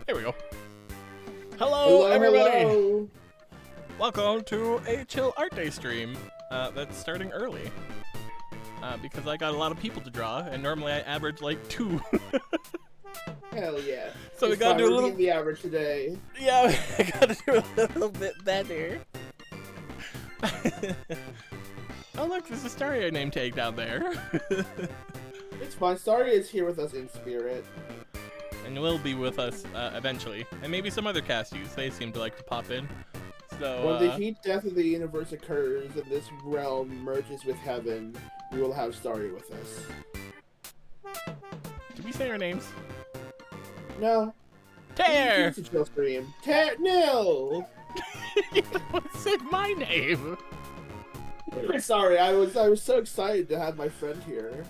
There we go. Hello, everybody! Hello. Welcome to a Chill Art Day stream that's starting early. Because I got a lot of people to draw, and normally I average like 2. Hell yeah. So we gotta do a little... the average today. Yeah, I gotta do a little bit better. Oh look, there's a Staria name tag down there. It's fine. Staria is here with us in spirit. And will be with us eventually. And maybe some other casties, they seem to like to pop in. So, when the heat death of the universe occurs and this realm merges with heaven, we will have Staria with us. Did we say our names? No. Tear! It's a chill stream. No! You said my name! Sorry, I was so excited to have my friend here.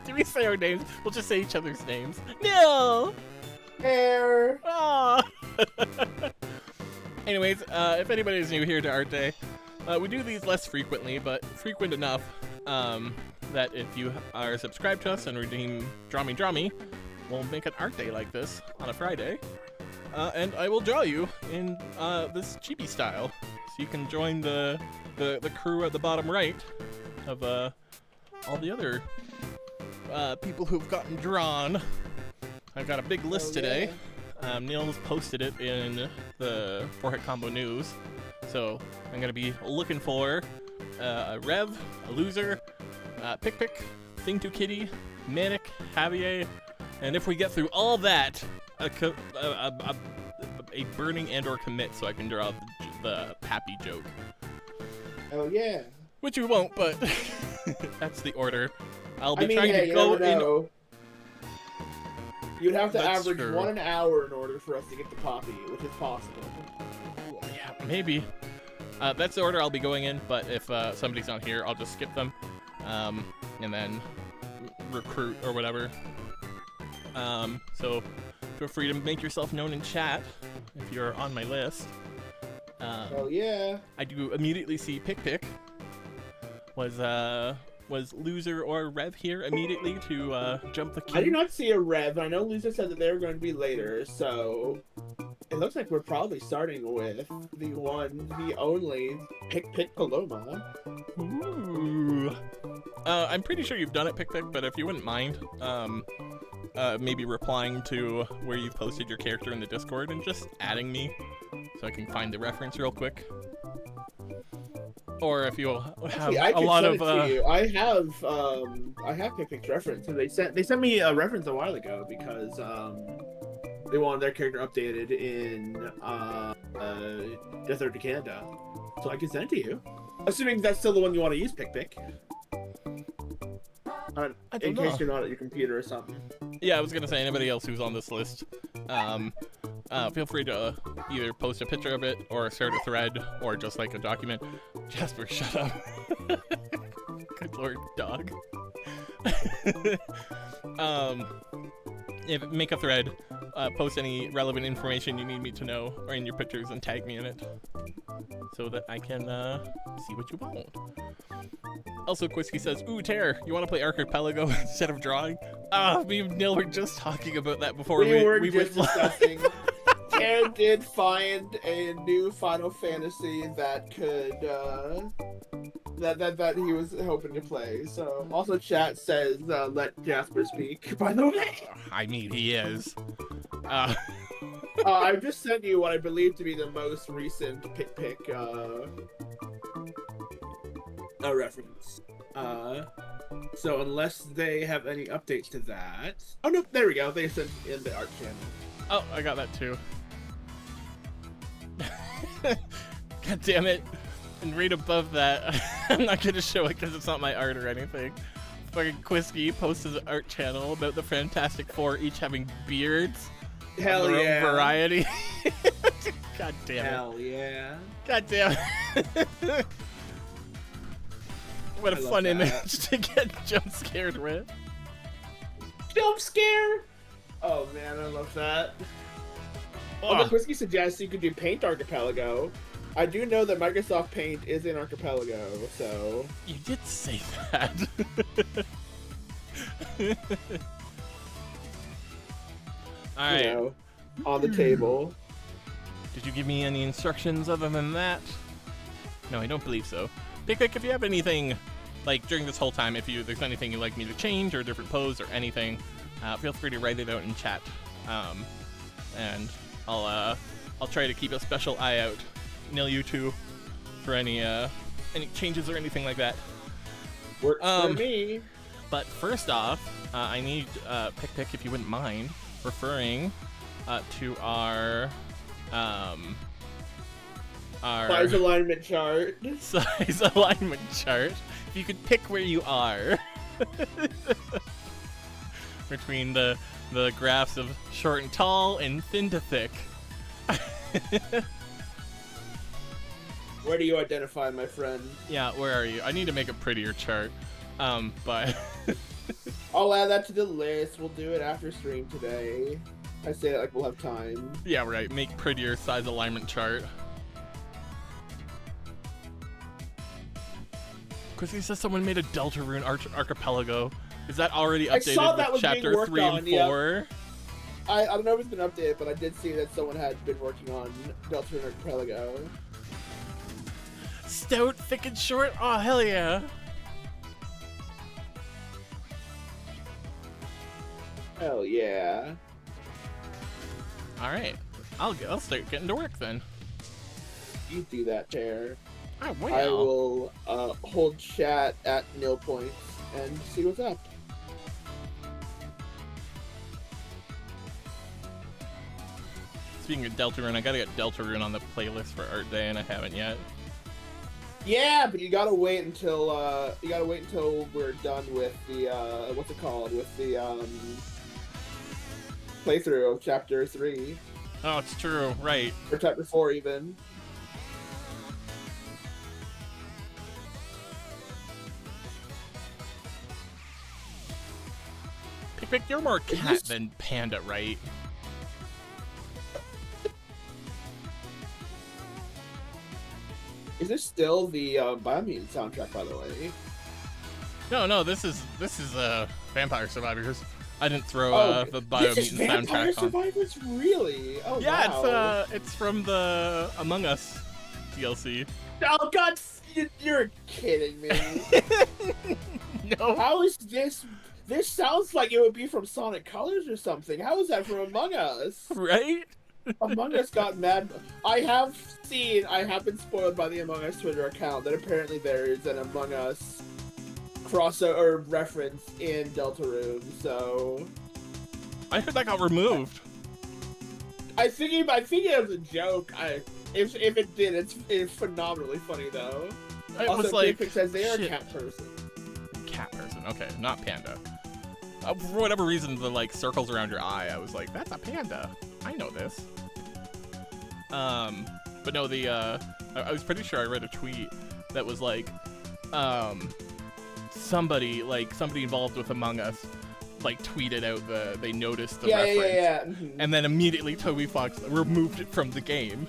Did we say our names? We'll just say each other's names. No! Hair! Aww! Anyways, if anybody's new here to Art Day, we do these less frequently, but frequent enough that if you are subscribed to us and redeem Draw Me, we'll make an Art Day like this on a Friday. And I will draw you in this chibi style, so you can join the crew at the bottom right of all the other people who've gotten drawn. I've got a big list today. Neil's posted it in the Forehead Combo News, so I'm gonna be looking for a Rev, a Loser, Pikpik, Thing2Kitty, Manic, Javier, and if we get through all that, a burning and/or commit, so I can draw the happy joke. Oh yeah. Which we won't, but that's the order. I'll be I mean, trying hey, to go in. You'd have to That's average true. 1 hour in order for us to get the poppy, which is possible. Yeah, maybe. That's the order I'll be going in, but if somebody's not here, I'll just skip them. And then recruit or whatever. So feel free to make yourself known in chat if you're on my list. Oh yeah. I do immediately see Pikpik was Loser or Rev here immediately to jump the queue. I do not see a Rev. I know Lisa said that they were going to be later, so it looks like we're probably starting with the one, the only pikpikPaloma. Ooh. I'm pretty sure you've done it, Pikpik, but if you wouldn't mind, maybe replying to where you've posted your character in the Discord and just adding me so I can find the reference real quick. Or if you have I a lot of I have Pikpik's reference. So they sent me a reference a while ago because they wanted their character updated in Death Road to Canada. So I can send it to you. Assuming that's still the one you want to use, Pikpik. In case you're not at your computer or something. Yeah, I was gonna say anybody else who's on this list. Feel free to either post a picture of it or start a thread or just like a document. Jasper, shut up. Good lord, dog. Make a thread, post any relevant information you need me to know or in your pictures and tag me in it so that I can see what you want. Also, Quisky says, ooh, Tear, you want to play Archipelago instead of drawing? Me and Neil were just talking about that before we were went just discussing. Tear did find a new Final Fantasy that could, that he was hoping to play. So, also chat says, let Jasper speak, by the way. I mean, he is. I've just sent you what I believe to be the most recent Pikpik, reference. So unless they have any updates to that... Oh no, there we go. They sent in the art channel. Oh, I got that too. God damn it. And right above that, I'm not going to show it because it's not my art or anything. Fucking Quisky posted an art channel about the Fantastic Four each having beards. Hell their yeah. own variety. God damn it. Hell yeah. God damn it. What a fun image to get jump scared with. Jump scare? Oh man, I love that. Although Quisky suggests you could do Paint Archipelago. I do know that Microsoft Paint is in Archipelago, so... You did say that. All right. you know, on the table. Did you give me any instructions other than that? No, I don't believe so. Pick, if you have anything, like during this whole time, if there's anything you'd like me to change or a different pose or anything, feel free to write it out in chat. And I'll try to keep a special eye out, you two, for any changes or anything like that. Works for me. But first off, I need Pick, if you wouldn't mind, referring to our size alignment chart. Size alignment chart. If you could pick where you are between the graphs of short and tall and thin to thick. Where do you identify, my friend? Yeah, where are you? I need to make a prettier chart. But I'll add that to the list. We'll do it after stream today. I say it like we'll have time. Yeah, right. Make prettier size alignment chart. Chrissy says someone made a Deltarune archipelago. Is that already updated with chapter 3 and 4? I don't know if it's been updated, but I did see that someone had been working on Deltarune archipelago. Stout, thick, and short? Oh, hell yeah. Hell yeah. Alright. I'll start getting to work then. You do that, Chair. Oh, wow. I will hold chat at nil points and see what's up. Speaking of Deltarune, I gotta get Deltarune on the playlist for Art Day, and I haven't yet. Yeah, but you gotta wait until we're done with the what's it called? With the playthrough of chapter 3. Oh, it's true, right. Or chapter 4 even. Pick, you're more cat than panda, right? Is this still the Biomutant soundtrack, by the way? No, this is Vampire Survivors. I didn't throw the Biomutant Vampire soundtrack on. Survivors, really? Oh, yeah, wow. it's from the Among Us DLC. Oh God, you're kidding me. No. How is this? This sounds like it would be from Sonic Colors or something. How is that from Among Us? Right? Among Us got mad. I have been spoiled by the Among Us Twitter account that apparently there is an Among Us crossover reference in Deltarune, so... I heard that got removed. I think it was a joke. If it did, it's phenomenally funny, though. It also, was like... It says they are shit. cat person. Cat person, okay, not panda. For whatever reason, the like circles around your eye, I was like, that's a panda. I know this. But no, I was pretty sure I read a tweet that was like, somebody involved with Among Us, like tweeted out they noticed the reference. Yeah. Mm-hmm. And then immediately Toby Fox removed it from the game.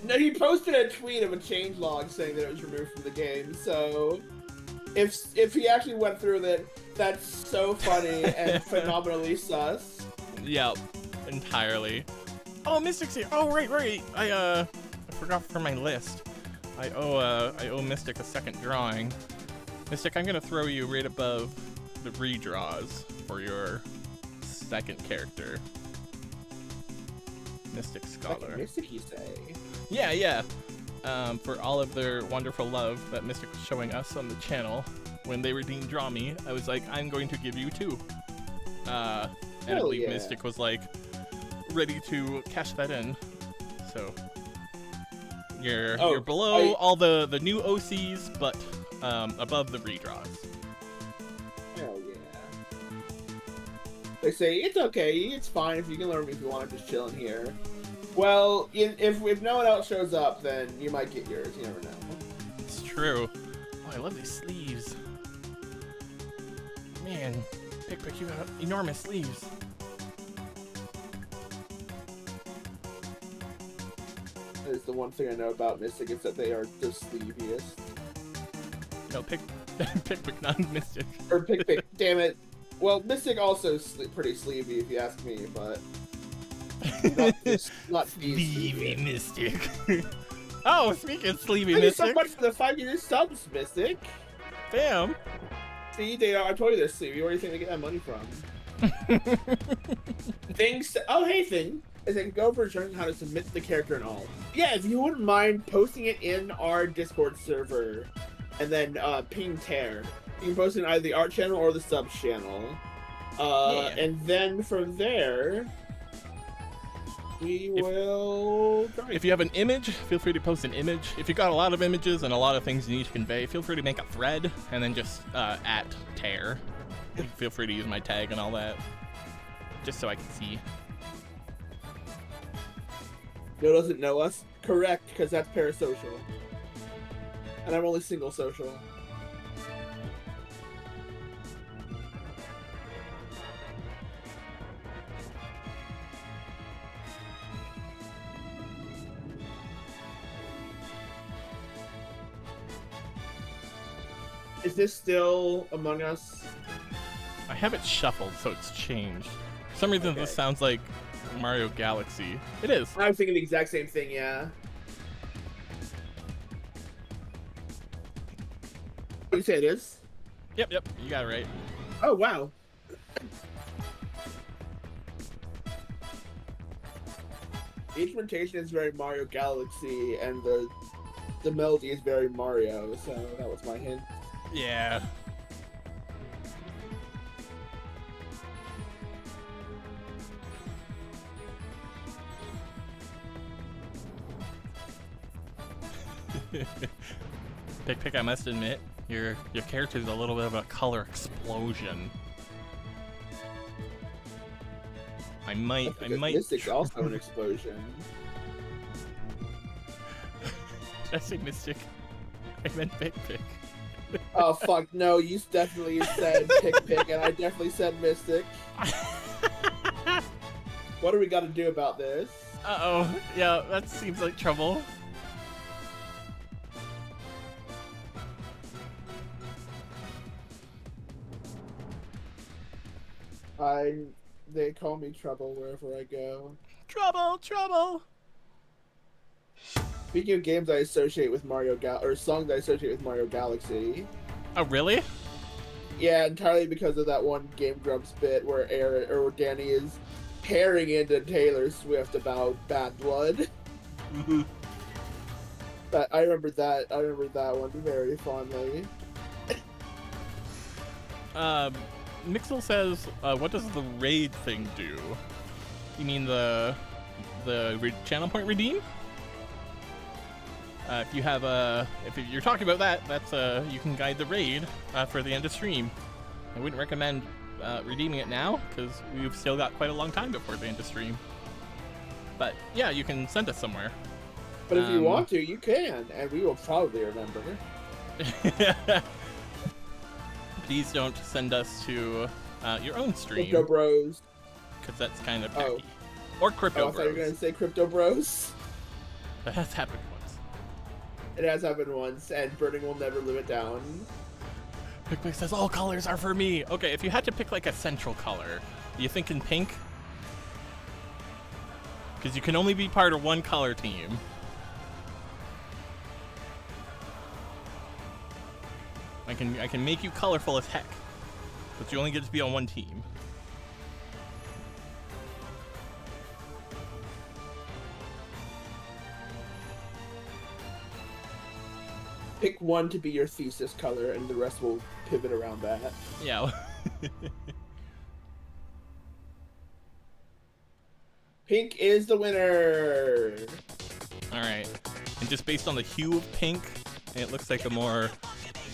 No, he posted a tweet of a changelog saying that it was removed from the game, so if he actually went through that, that's so funny and phenomenally sus. Yep, entirely. Oh, Mystic's here. Oh, right. I forgot from my list. I owe Mystic a second drawing. Mystic, I'm gonna throw you right above the redraws for your second character. Mystic Scholar. Mystic, you say? Yeah. For all of their wonderful love that Mystic was showing us on the channel when they redeemed Draw Me, I was like, I'm going to give you 2. And I believe Mystic was like ready to cash that in. So you're below all the new OCs, but above the redraws. Hell yeah. They say it's okay, it's fine if you can learn me if you want to just chill in here. Well, if no one else shows up, then you might get yours. You never know. It's true. Oh, I love these sleeves. Man, Pick, you got enormous sleeves. That is the one thing I know about Mystic, is that they are the sleeviest. No, Pick, not Mystic. Or Pick, damn it. Well, Mystic also pretty sleevey if you ask me, but Not these. Sleepy Mystic. Oh, speaking of Sleepy Thank you so Mystic. much for the 5-year subs, Mystic. Bam. See, they are. I told you they're sleepy. Where do you think they get that money from? Things. Oh, hey, thing. Is it go over showing how to submit the character and all? Yeah, if you wouldn't mind posting it in our Discord server, and then ping tear. You can post it in either the art channel or the subs channel. And then from there, we will. If you have an image, feel free to post an image. If you've got a lot of images and a lot of things you need to convey, feel free to make a thread and then just at tear. Feel free to use my tag and all that, just so I can see. No doesn't know us? Correct, because that's parasocial. And I'm only single social. Is this still Among Us? I have it shuffled, so it's changed. For some reason, Okay. this sounds like Mario Galaxy. It is. I'm thinking the exact same thing, yeah. What do you say it is? Yep, you got it right. Oh, wow. The instrumentation is very Mario Galaxy, and the melody is very Mario, so that was my hint. Yeah. Pick, I must admit, your character's a little bit of a color explosion. I might. Mystic's also an explosion. Did I say Mystic? I meant Pick. Oh fuck no! You definitely said pick, and I definitely said Mystic. What do we got to do about this? Uh-oh. Yeah, that seems like trouble. They call me trouble wherever I go. Trouble! Speaking of games I associate with or songs I associate with Mario Galaxy. Oh, really? Yeah, entirely because of that one Game Grumps bit where Danny is tearing into Taylor Swift about Bad Blood. But I remember that one very fondly. Mixel says, what does the raid thing do? You mean the channel point redeem? If you have if you're talking about that, that's you can guide the raid for the end of stream. I wouldn't recommend redeeming it now because we've still got quite a long time before the end of stream. But yeah, you can send us somewhere. But if you want to, you can, and we will probably remember. Please don't send us to your own stream. Crypto Bros. Because that's kind of tacky. Or Crypto I Bros. thought you were going to say Crypto Bros. That has happened once. It has happened once, and Burning will never live it down. Pick says, all colors are for me. Okay, if you had to pick like a central color, you thinking pink? Because you can only be part of one color team. I can make you colorful as heck, but you only get to be on one team. Pick one to be your thesis color, and the rest will pivot around that. Yeah. Pink is the winner! Alright. And just based on the hue of pink, it looks like a more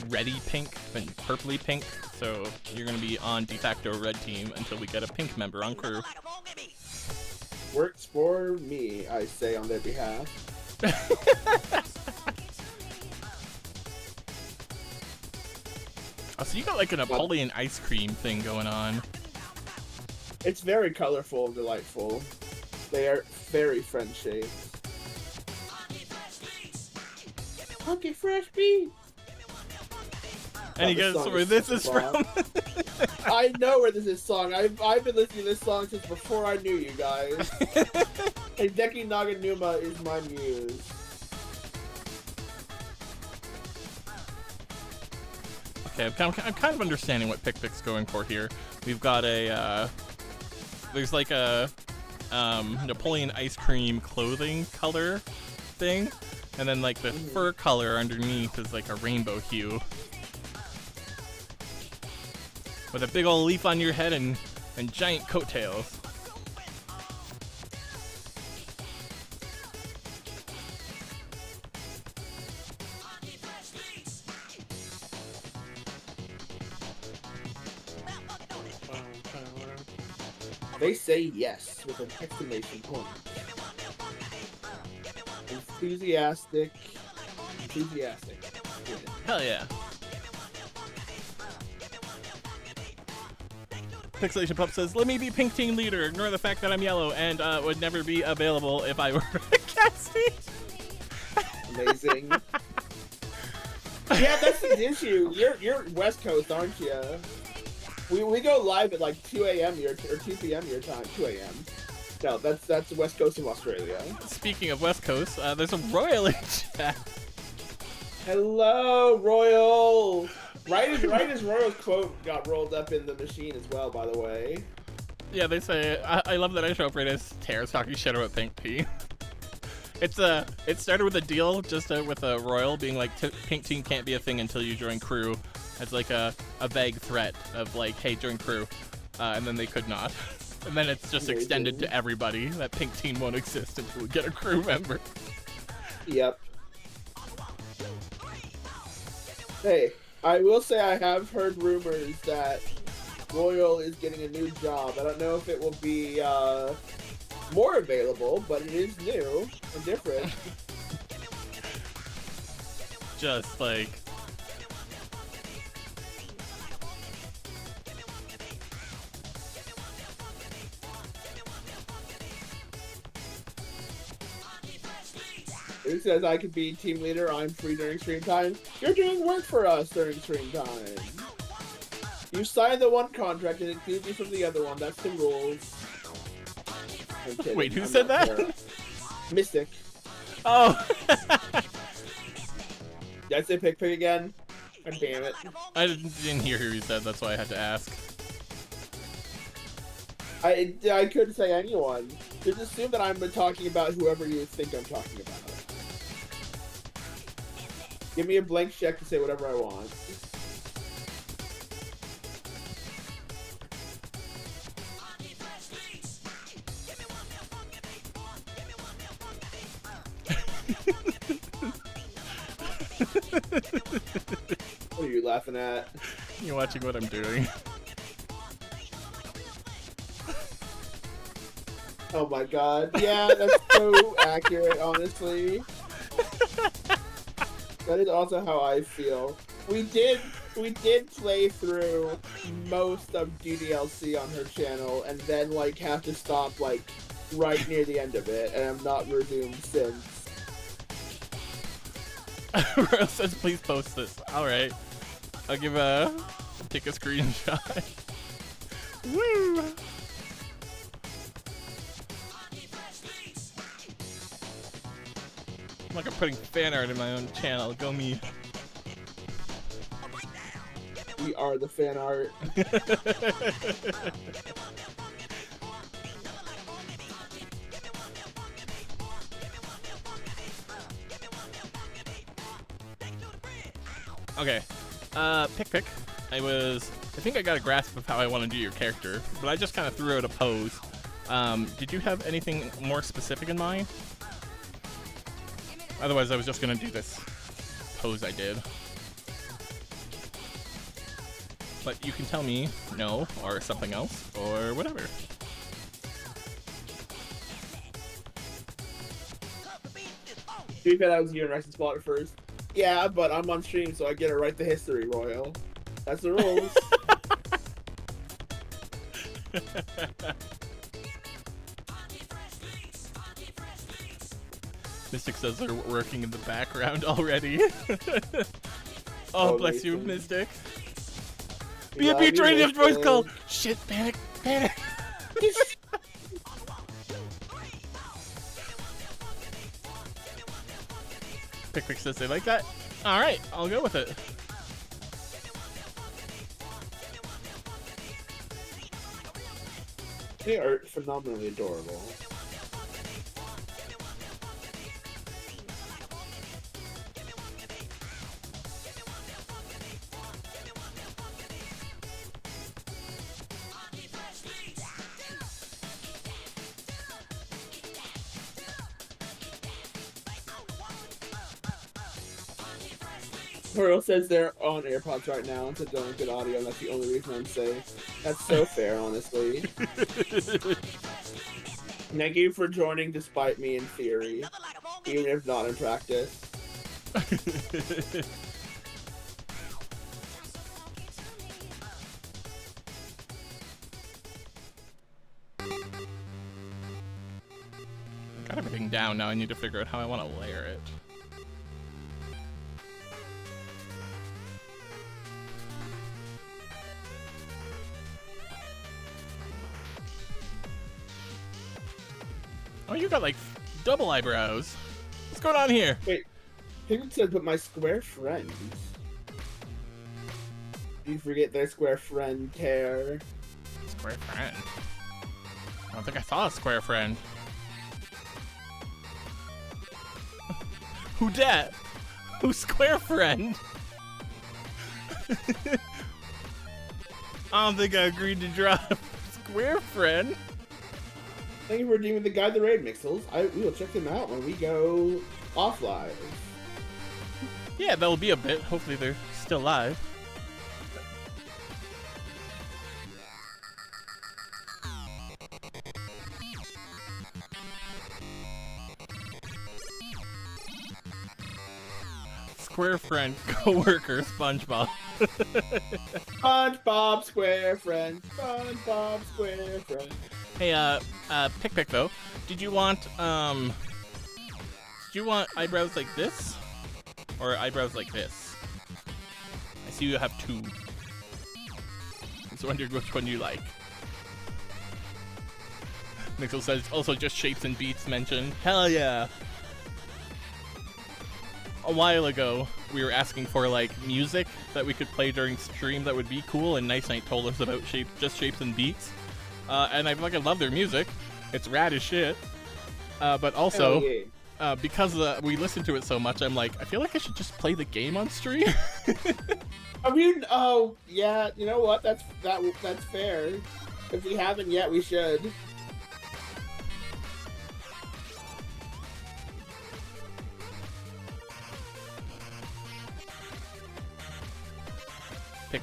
reddy pink than purpley pink. So you're going to be on de facto red team until we get a pink member on crew. Works for me, I say on their behalf. Oh, so you got like a Napoleon ice cream thing going on. It's very colorful and delightful. They are very friend-shaped. Funky fresh beats! And you guess where this is from? I know where this is song. I've been listening to this song since before I knew you guys. Hideki Naganuma is my muse. Okay, I'm kind of understanding what pikpik's going for here. We've got a, there's like a Napoleon ice cream clothing color thing, and then like the fur color underneath is like a rainbow hue. With a big old leaf on your head and giant coattails. They say yes with an exclamation point. Enthusiastic. Hell yeah. Pixelation Pup says, let me be pink team leader, ignore the fact that I'm yellow, and would never be available if I were a casting. Amazing. Yeah, that's the issue. You're West Coast, aren't you? We go live at like 2 a.m. or 2 p.m. your time. 2 a.m. No, that's the West Coast of Australia. Speaking of West Coast, there's a Royal in chat. Hello, Royal. Right as Royal's quote got rolled up in the machine as well, by the way. Yeah, they say, I love that I show up right as Tara's talking shit about Pink P. It started with a deal, just with a Royal being like, Pink Team can't be a thing until you join crew. As like a vague threat of like, hey, join crew. And then they could not. And then it's just extended to everybody that Pink Team won't exist until we get a crew member. Yep. Hey, I will say I have heard rumors that Royal is getting a new job. I don't know if it will be more available, but it is new and different. Just like... It says I could be team leader, I'm free during stream time. You're doing work for us during stream time. You signed the one contract and exclude me from the other one. That's the rules. Wait, who said that? Sure. Mystic. Oh. Did I say pick again? God damn it. I didn't hear who you said, that's why I had to ask. I couldn't say anyone. Just assume that I'm talking about whoever you think I'm talking about. Give me a blank check to say whatever I want. What are you laughing at? You're watching what I'm doing. Oh my god. Yeah, that's so accurate, honestly. That is also how I feel. We did play through most of DDLC on her channel and then like have to stop like right near the end of it, and I'm not resumed since. Rose says please post this. Alright. I'll take a screenshot. Woo! Like I'm putting fan art in my own channel. Go me. We are the fan art. Okay. Pick. I think I got a grasp of how I want to do your character, but I just kind of threw out a pose. Did you have anything more specific in mind? Otherwise, I was just going to do this pose I did. But you can tell me no, or something else, or whatever. To be fair, that was you and Rex's spot at first. Yeah, but I'm on stream, so I get to write the history, Royal. That's the rules. Mystic says they're working in the background already. Oh, bless you, Mason. Mystic. We love Be you, trained his voice Mason. call. Shit, panic, panic. Pick says they like that. All right, I'll go with it. They are phenomenally adorable. Pearl says they're on AirPods right now and said they're on good audio, and that's the only reason I'm saying. That's so fair, honestly. Thank you for joining despite me in theory, even if not in practice. Got everything down now. I need to figure out how I want to layer it. Oh, you got like double eyebrows. What's going on here? Wait, Piglet said, but my square friends. You forget their square friend care. Square friend. I don't think I saw a square friend. Who dat? Who's square friend? I don't think I agreed to drop square friend. Thank you for redeeming the Guide the Raid Mixels. We will check them out when we go off live. Yeah, that'll be a bit. Hopefully they're still live. Square friend, co-worker, SpongeBob. SpongeBob square friend. SpongeBob square friend. Hey, Pick though, did you want eyebrows like this? Or eyebrows like this? I see you have two. I was wondering which one you like. Nixel says also just shapes and beats mentioned. Hell yeah! A while ago, we were asking for like music that we could play during stream that would be cool, and Nice Night told us about just shapes and beats. And I fucking love their music. It's rad as shit. But also, because we listen to it so much, I'm like, I feel like I should just play the game on stream. I mean, oh yeah, you know what? That's fair. If we haven't yet, we should.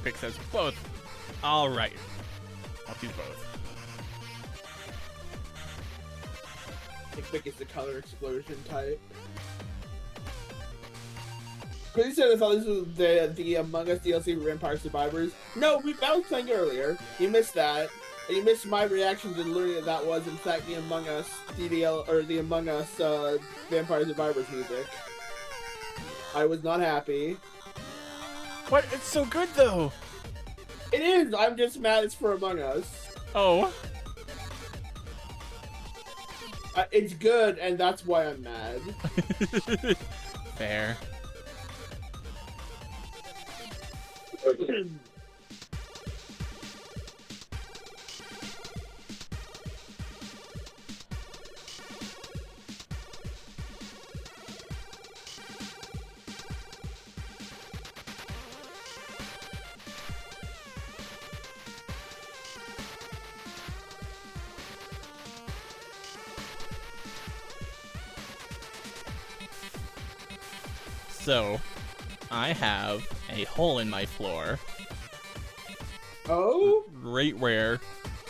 Pick says both. All right, I'll do both. Pick is the color explosion type. Crazy said I thought this was the Among Us DLC for Vampire Survivors. No, I was playing earlier. You missed that. And you missed my reaction to learning that was in fact the Among Us DDL or the Among Us Vampire Survivors music. I was not happy. What? It's so good though. It is. I'm just mad it's for Among Us. Oh. It's good, and that's why I'm mad. Fair. So, I have a hole in my floor. Oh? Right where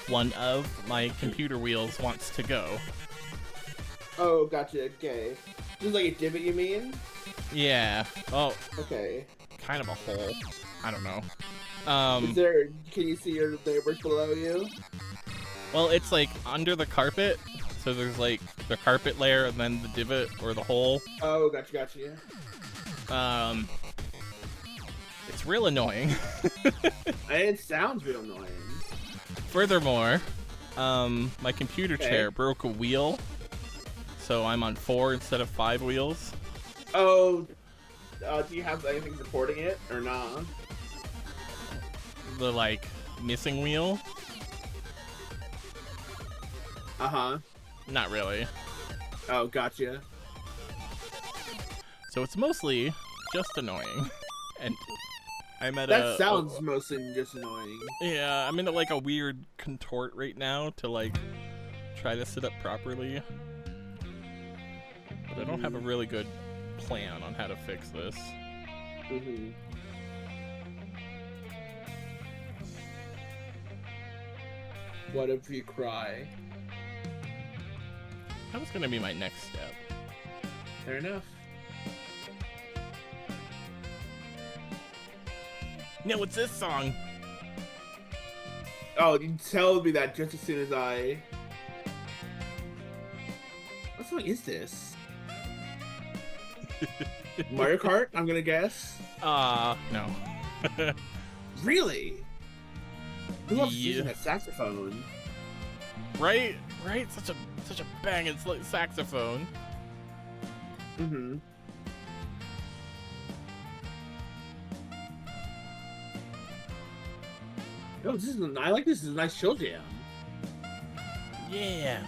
one of my computer wheels wants to go. Oh, gotcha. Okay. Just like a divot, you mean? Yeah. Oh, Okay. kind of a hole. I don't know. Can you see your neighbors below you? Well, it's like under the carpet. So there's like the carpet layer and then the divot or the hole. Oh, gotcha, yeah. It's real annoying. It sounds real annoying. Furthermore, my computer chair broke a wheel, so I'm on 4 instead of 5 wheels. Oh, do you have anything supporting it or not? The like missing wheel? Uh-huh. Not really. Oh, gotcha. So it's mostly just annoying. And I'm at that sounds mostly just annoying. Yeah, I'm in like a weird contort right now to like try to sit up properly. But I don't have a really good plan on how to fix this. What if you cry? That was gonna be my next step. Fair enough. No, what's this song? Oh, you tell me that just as soon as I... What song is this? Mario Kart, I'm gonna guess? No. Really? Who else is using that saxophone? Right? Such a banging saxophone. Oh, I like this. This is a nice chill jam. Yeah.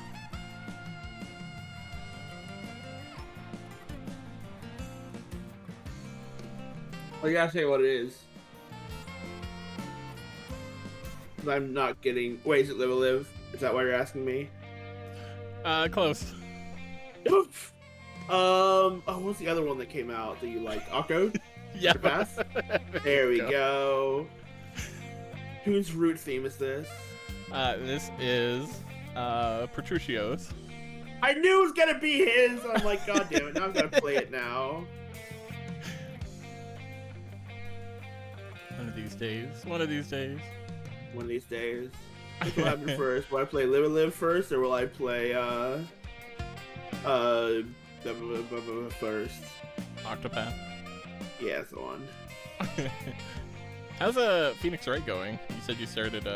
Well, you gotta say what it is. I'm not getting. Wait, is it Live a Live? Is that why you're asking me? Close. Oh, what's the other one that came out that you liked? Octo? Yeah. There we go. Whose root theme is this? This is Petruccio's. I knew it was gonna be his. I'm like, God damn it! Now I'm gonna play it now. One of these days. One of these days. One of these days. What will happen first? Will I play Live and Live first, or will I play first? Octopath. Yeah, that's the one. How's Phoenix Wright going? You said you started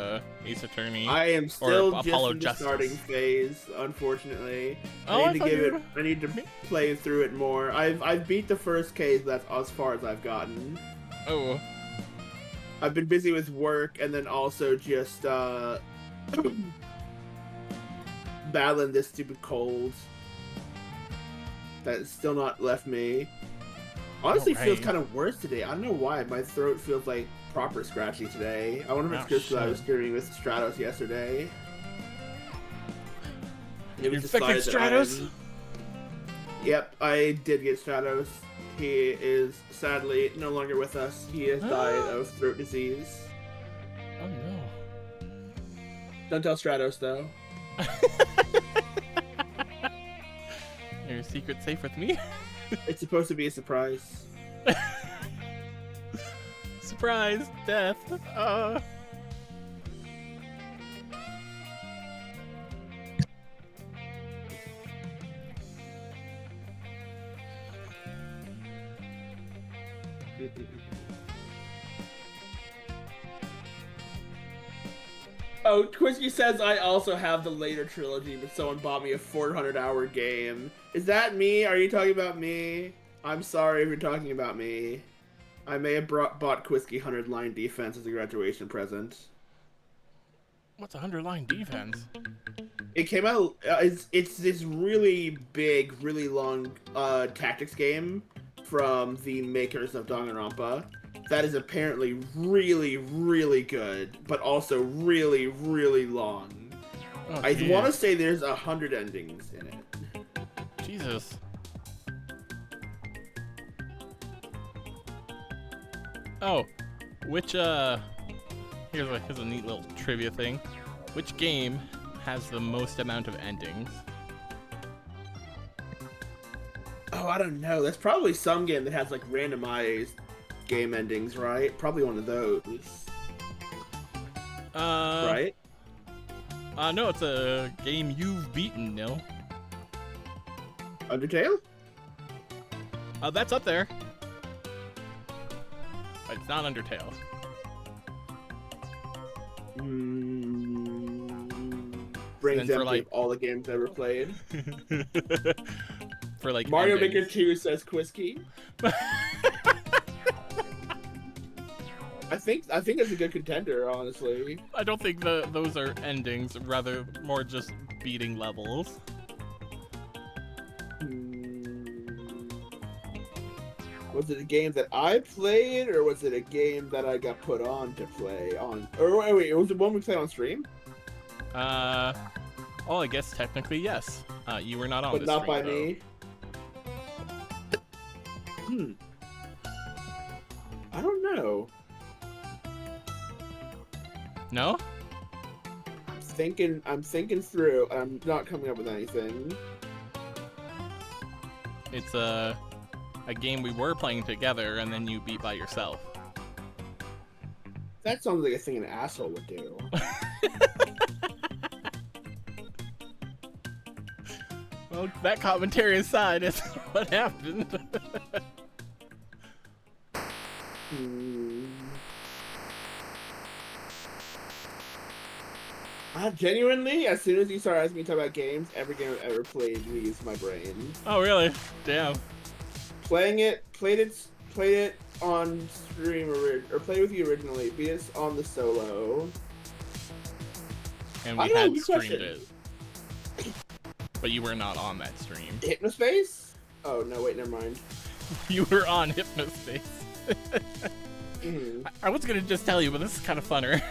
Ace Attorney. I am still just Apollo in the Justice. starting phase, unfortunately. Oh, I need to play through it more. I've beat the first case. That's as far as I've gotten. Oh. I've been busy with work and then also just battling this stupid cold that's still not left me. Honestly, feels kind of worse today. I don't know why. My throat feels like proper scratchy today. I wonder if it's just because I was streaming with Stratos yesterday. It was decided Stratos? Yep, I did get Stratos. He is sadly no longer with us. He has died of throat disease. Oh no. Don't tell Stratos though. Your secret safe with me? It's supposed to be a surprise. Surprise! Death! Oh, Twisky says I also have the later trilogy, but someone bought me a 400-hour game. Is that me? Are you talking about me? I'm sorry if you're talking about me. I may have bought Twisky 100-line defense as a graduation present. What's 100-line defense? It came out. It's this really big, really long tactics game from the makers of Danganronpa. That is apparently really, really good, but also really, really long. Oh, I want to say there's 100 endings in it. Jesus. Oh, which here's a neat little trivia thing. Which game has the most amount of endings? Oh, I don't know. That's probably some game that has like randomized game endings, right? Probably one of those. Right? No, it's a game you've beaten, Nil. Undertale? That's up there. It's not Undertale. Brings for, empty like- of all the games I ever played. For like Mario endings. Maker 2 says Quisky. I think it's a good contender, honestly. I don't think those are endings, rather more just beating levels. Was it a game that I played, or was it a game that I got put on to play on? Or wait, was it one we played on stream? Oh, I guess technically yes. You were not on But this not stream, by though. me. I don't know. No? I'm thinking through. I'm not coming up with anything. It's a game we were playing together, and then you beat by yourself. That sounds like a thing an asshole would do. Well, that commentary aside, is what happened. Genuinely, as soon as you start asking me to talk about games, every game I've ever played leaves my brain. Oh, really? Damn. Played it on stream or played with you originally. Beat it on the solo. And I we don't know, had good streamed question. it. But you were not on that stream. Hypnospace? Oh no, wait, never mind. You were on Hypnospace. Mhm. I was gonna just tell you, but this is kind of funner.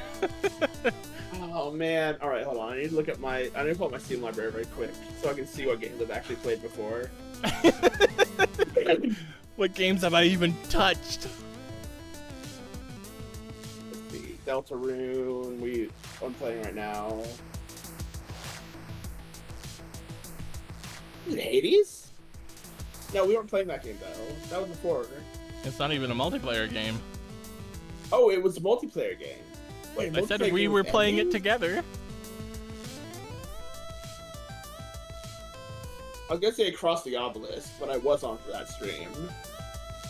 Oh man! All right, hold on. I need to pull up my Steam library very quick so I can see what games I've actually played before. What games have I even touched? Let's see, Deltarune. I'm playing right now. Was it Hades? No, we weren't playing that game though. That was before. It's not even a multiplayer game. Oh, it was a multiplayer game. Wait, I said multiplayer we game were with playing it endings? together. I was gonna say Across the Obelisk, but I was on for that stream.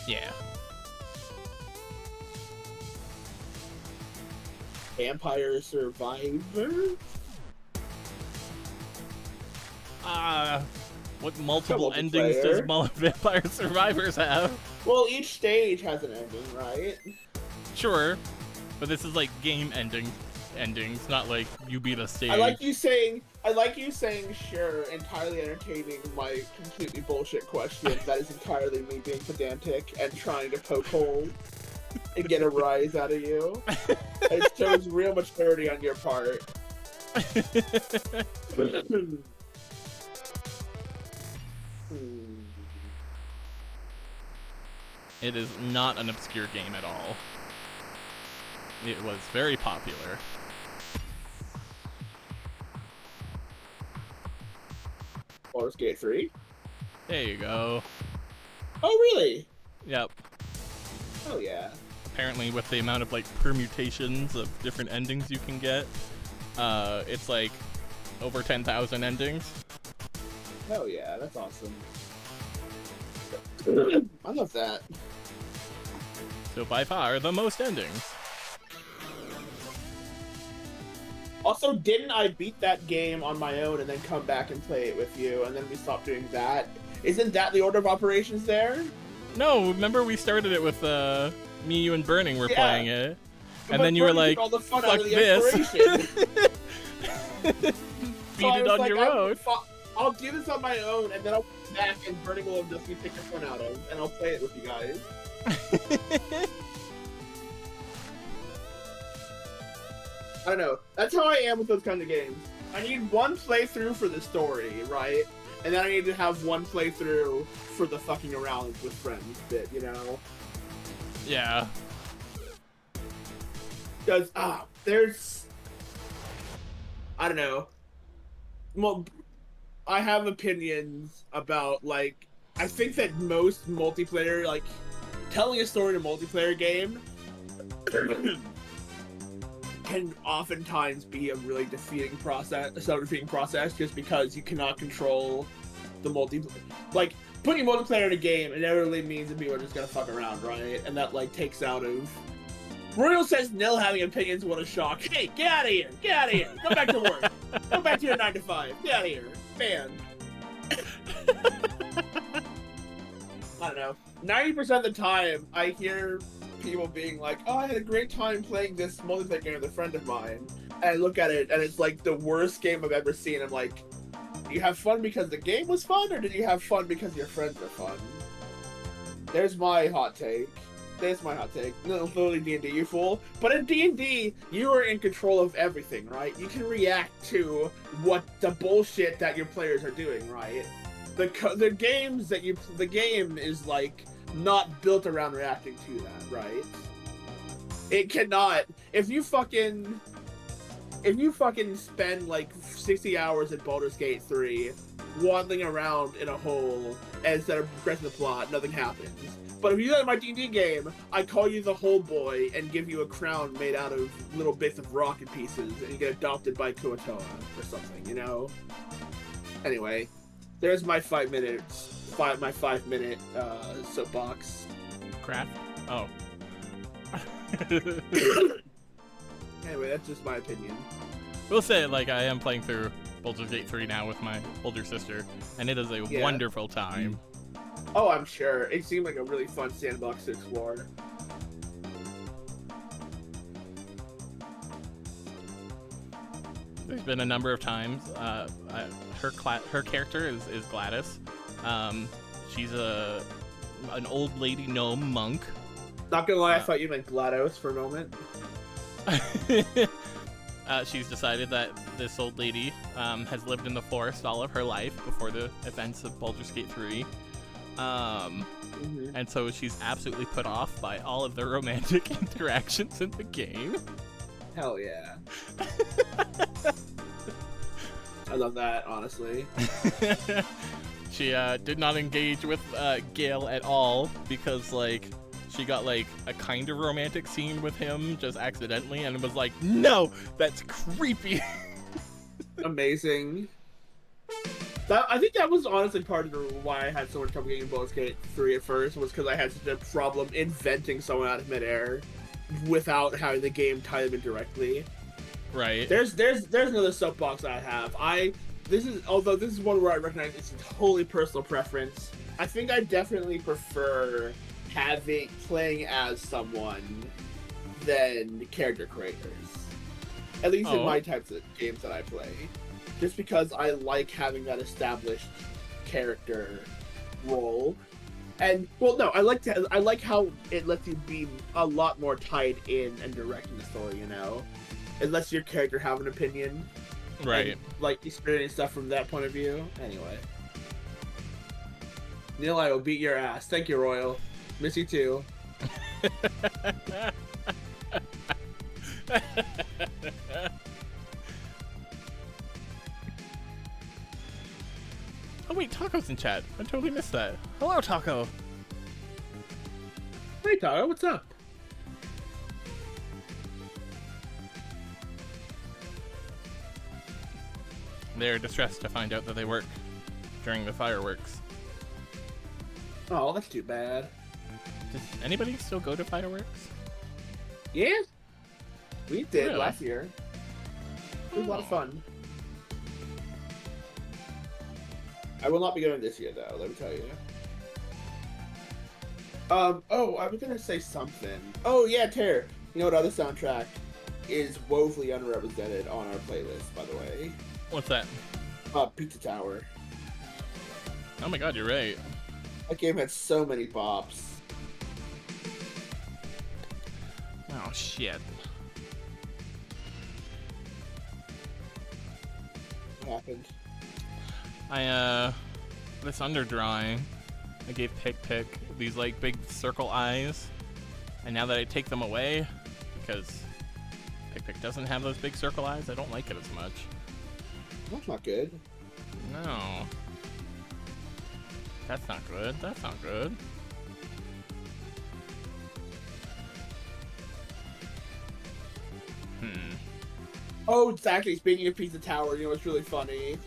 Yeah. Vampire Survivor? What multiple endings does Vampire Survivors have? Well, each stage has an ending, right? Sure, but this is like game endings, not like you beat a stage. I like you saying sure, entirely entertaining my completely bullshit question. That is entirely me being pedantic and trying to poke holes and get a rise out of you. It shows real maturity on your part. It is not an obscure game at all. It was very popular. Baldur's Gate 3? There you go. Oh, really? Yep. Oh, yeah. Apparently with the amount of like permutations of different endings you can get, it's like over 10,000 endings. Hell yeah, that's awesome. I love that. So by far the most endings. Also, didn't I beat that game on my own and then come back and play it with you, and then we stopped doing that? Isn't that the order of operations there? No, remember we started it with me, you, and Burning were playing it, and But then you were Bernie like, took all the fun "Fuck out of the this." exploration. Beat So I it was on like, your own. I'll do this on my own, and then I'll come back and Burning will have just be taking fun out of, and I'll play it with you guys. I don't know. That's how I am with those kind of games. I need one playthrough for the story, right? And then I need to have one playthrough for the fucking around with friends bit, you know? Yeah. Because, there's... I don't know. Well, I have opinions about, like... I think that most multiplayer, like... Telling a story in a multiplayer game... can oftentimes be a really defeating process, just because you cannot control the like, putting multiplayer in a game inevitably means that people are just gonna fuck around, right? And that like takes out of. Royal says Nil having opinions, what a shock. Hey, get out of here! Get out of here! Go back to work! Go back to your 9 to 5. Get out of here. Man. I don't know. 90% of the time, I hear people being like, oh, I had a great time playing this multiplayer game with a friend of mine. And I look at it, and it's like the worst game I've ever seen. I'm like, do you have fun because the game was fun, or did you have fun because your friends were fun? There's my hot take. There's my hot take. No, literally D&D, you fool. But in D&D, you are in control of everything, right? You can react to what the bullshit that your players are doing, right? The game is like not built around reacting to that, right? It cannot. If you fucking spend like 60 hours at Baldur's Gate 3 waddling around in a hole instead of progressing the plot, nothing happens. But if you do that in my D&D game, I call you the Hole Boy and give you a crown made out of little bits of rock and pieces, and you get adopted by Kuatoa or something, you know? Anyway, there's my 5 minutes, my 5 minute soapbox. Crap. Oh. Anyway, that's just my opinion. We'll say, like, I am playing through Baldur's Gate 3 now with my older sister, and it is a wonderful time. Oh, I'm sure. It seemed like a really fun sandbox to explore. There's been a number of times. Her character is Gladys. She's an old lady gnome monk. Not gonna lie, I thought you meant GLaDOS for a moment. She's decided that this old lady has lived in the forest all of her life before the events of Baldur's Gate 3. And so she's absolutely put off by all of the romantic interactions in the game. Hell yeah. I love that, honestly. She did not engage with Gale at all because, like, she got, like, a kind of romantic scene with him just accidentally and was like, no, that's creepy. Amazing. I think that was honestly part of why I had so much trouble getting Baldur's Gate 3 at first, was because I had such a problem inventing someone out of midair without having the game tie them in directly. Right. There's another soapbox I have. This is one where I recognize it's a totally personal preference. I think I definitely prefer playing as someone than character creators. At least in my types of games that I play. Just because I like having that established character role. And, well, no, I like how it lets you be a lot more tied in and directing the story, you know? It lets your character have an opinion. Right. And, like, experience stuff from that point of view. Anyway. Neil, I will beat your ass. Thank you, Royal. Miss you too. Oh wait, Taco's in chat. I totally missed that. Hello, Taco. Hey, Taco, what's up? They're distressed to find out that they work during the fireworks. Oh, that's too bad. Does anybody still go to fireworks? Yeah, we did Really? last year. It was a lot of fun. I will not be going this year, though. Let me tell you. Oh, I was gonna say something. Oh yeah, Ter. You know what other soundtrack is woefully underrepresented on our playlist, by the way? What's that? Pizza Tower. Oh my god, you're right. That game had so many bops. Oh shit. What happened? This underdrawing, I gave Pick these, like, big circle eyes, and now that I take them away, because Pick doesn't have those big circle eyes, I don't like it as much. That's not good. No. That's not good. That's not good. Oh, exactly. Speaking of Pizza Tower, you know what's really funny?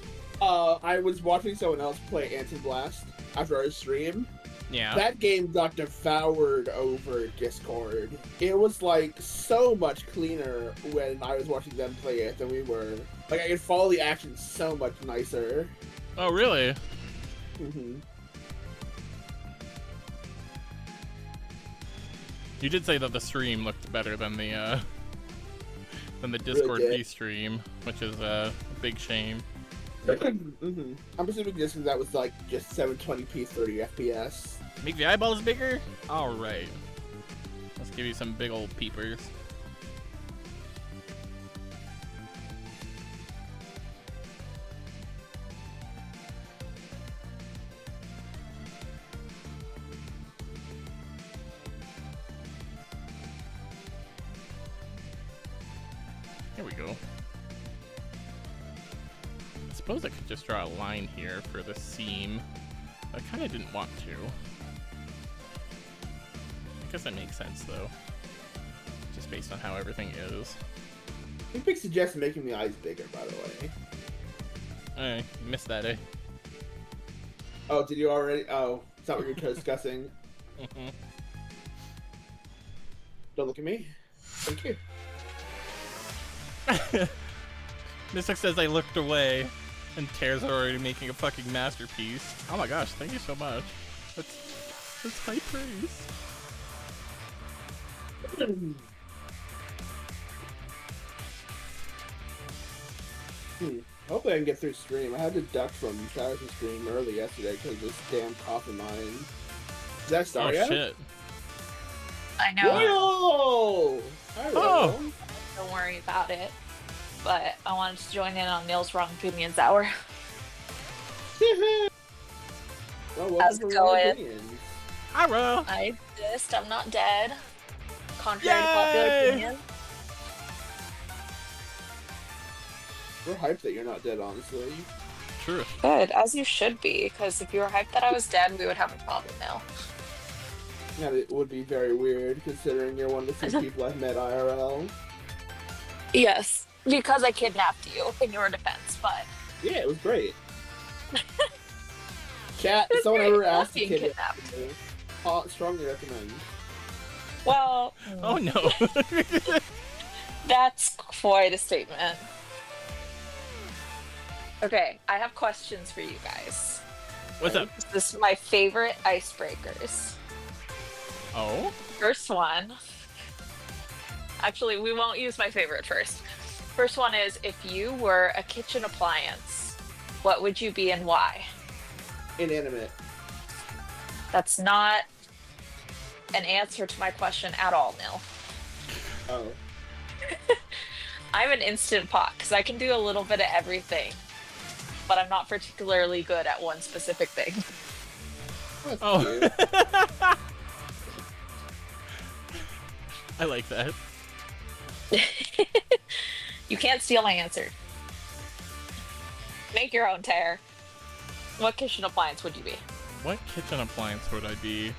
I was watching someone else play Anti Blast, after our stream. Yeah. That game got devoured over Discord. It was like so much cleaner when I was watching them play it than we were. Like I could follow the action so much nicer. Oh, really? Mm-hmm. You did say that the stream looked better than the Discord Really did. V stream, which is a big shame. Mm-hmm. I'm assuming just because that was like just 720p 30 FPS. Make the eyeballs bigger? Alright. Let's give you some big old peepers. Here we go. I suppose I could just draw a line here for the seam. I kind of didn't want to. I guess that makes sense though. Just based on how everything is. Pikpik suggests making the eyes bigger, by the way. I missed that, eh? Oh, did you already? Oh, is that what you're discussing? Don't look at me. Thank you. Mystic says I looked away, and Tears are already making a fucking masterpiece. Oh my gosh, thank you so much. That's high praise. Hopefully I can get through stream. I had to duck from Showers and stream early yesterday because of this damn cough of mine. Is that start yet? Shit. I know. Whoa! Oh! Don't worry about it. But I wanted to join in on Neil's Wrong Opinions Hour. Well, How's it going? Hi, Ro. I exist. I'm not dead. Contrary to popular Yay! opinion. We're hyped that you're not dead, honestly. True. Good, as you should be, because if you were hyped that I was dead, we would have a problem now. Yeah, it would be very weird considering you're one of the few people I've met IRL. Yes, because I kidnapped you in your defense, but... Yeah, it was great. Chat, It was someone great. ever asked to Being kidnap me? Strongly recommend. Well... Oh no. That's quite a statement. Okay, I have questions for you guys. What's up? This is my favorite icebreakers. Oh? First one. Actually, we won't use my favorite first. First one is, if you were a kitchen appliance, what would you be and why? Inanimate. That's not an answer to my question at all, Nil. Oh. I'm an instant pot because I can do a little bit of everything, but I'm not particularly good at one specific thing. That's Oh. cute. I like that. You can't steal my answer. Make your own, Tear. What kitchen appliance would you be? What kitchen appliance would I be?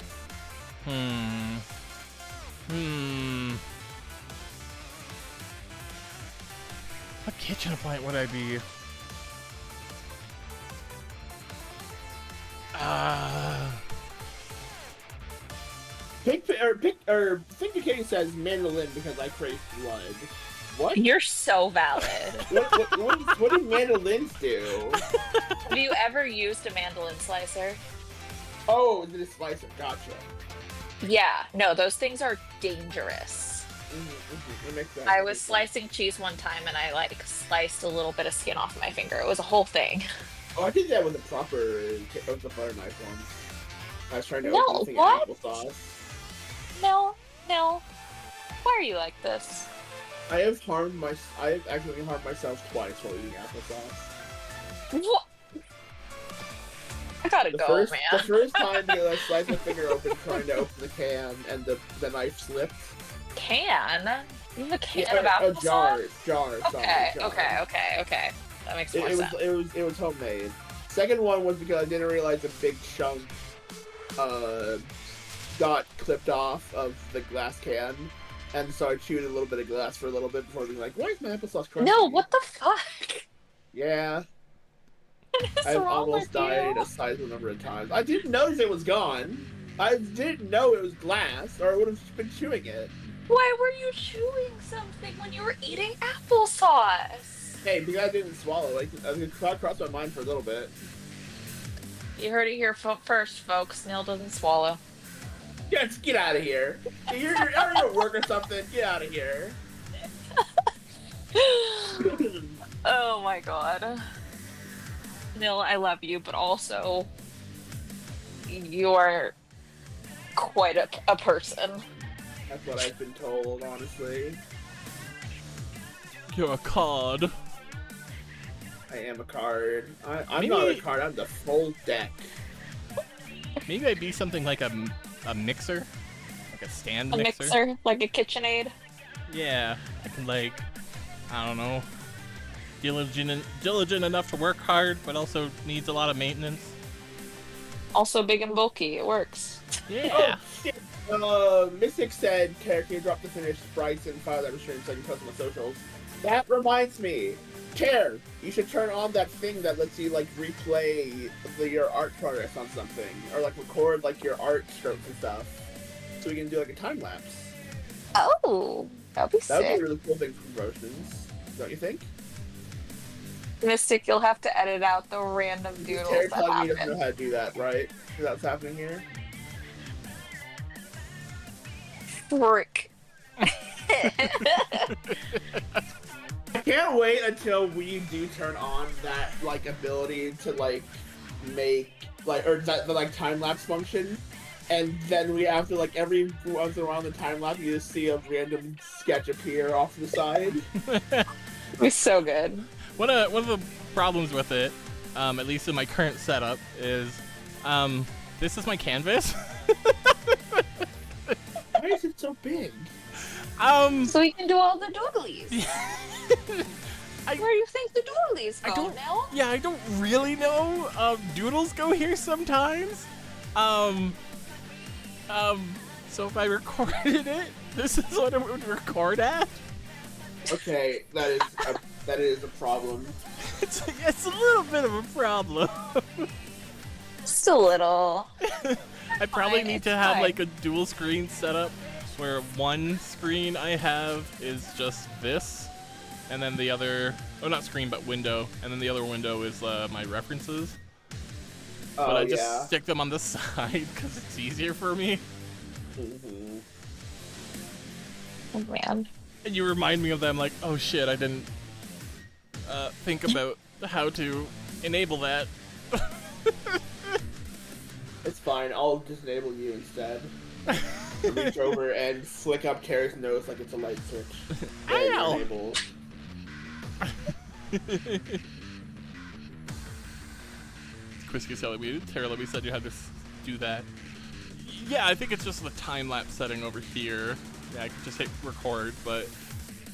What kitchen appliance would I be? Pikpik says mandolin because I crave blood. What? You're so valid. What do mandolins do? Have you ever used a mandolin slicer? Oh, is it a slicer? Gotcha. Yeah, no, those things are dangerous. That makes sense. I was slicing cheese one time and I like sliced a little bit of skin off my finger. It was a whole thing. Oh, I did that with the butter knife once. I was trying to No, open the thing what? in applesauce. No. Why are you like this? I have actually harmed myself twice while eating applesauce. What? I gotta go, The man. first time because I sliced my finger open trying to open the can and the knife slipped. Can? You have a can of a applesauce? jar. Okay, jar. okay. That makes more It sense. was homemade. Second one was because I didn't realize a big chunk got clipped off of the glass can, and so I chewed a little bit of glass for a little bit before being like, "Why is my applesauce crunchy?" No, what the fuck? Yeah. What is I've wrong almost with died you? a sizable number of times. I didn't notice it was gone. I didn't know it was glass, or I would have been chewing it. Why were you chewing something when you were eating applesauce? Hey, because I didn't swallow. Like, it crossed my mind for a little bit. You heard it here first, folks. Neil doesn't swallow. Yeah, just get out of here. You're at work or something. Get out of here. Oh my god. Neil, I love you, but also you are quite a person. That's what I've been told, honestly. You're a card. I am a card. I'm Maybe- not a card. I'm the full deck. Maybe I'd be something like a mixer, like a stand A mixer. mixer, like a KitchenAid. Yeah, I can like, I don't know, diligent enough to work hard, but also needs a lot of maintenance. Also big and bulky. It works. Yeah. Oh, shit. Mystic said, character drop the finished sprites and file that stream so I can post on my socials. That reminds me. Care, you should turn on that thing that lets you like replay your art progress on something, or like record like your art strokes and stuff, so we can do like a time lapse. Oh, that'd be That would be sick. a really cool thing for promotions, don't you think? Mystic, you'll have to edit out the random doodles Care that telling me doesn't know happen. how to do that, right? That's happening here. Frick. I can't wait until we do turn on that like ability to like make like or that the like time lapse function, and then we have to like every once in a while in the time lapse you just see a random sketch appear off to the side. It'd be so good. One of the problems with it, at least in my current setup, is this is my canvas. Why is it so big? So we can do all the doodlies. Where do you think the doodlies go I don't. now? Yeah, I don't really know. Doodles go here sometimes. So if I recorded it, this is what it would record at. Okay, that is a problem. It's a little bit of a problem. Just a little. I probably Fine, need it's to have fine. like a dual screen setup where one screen I have is just this, and then the other, oh not screen but window, and then the other window is my references. Oh But I just yeah. stick them on the side because it's easier for me. Mhm. Oh man. And you remind me of them like, oh shit, I didn't think about how to enable that. It's fine. I'll just enable you instead. Reach over and flick up Kara's nose like it's a light switch. There, you're Ow! enabled. Quisky's telling me, Tara, let me said you had to do that. Yeah, I think it's just the time lapse setting over here. Yeah, I can just hit record, but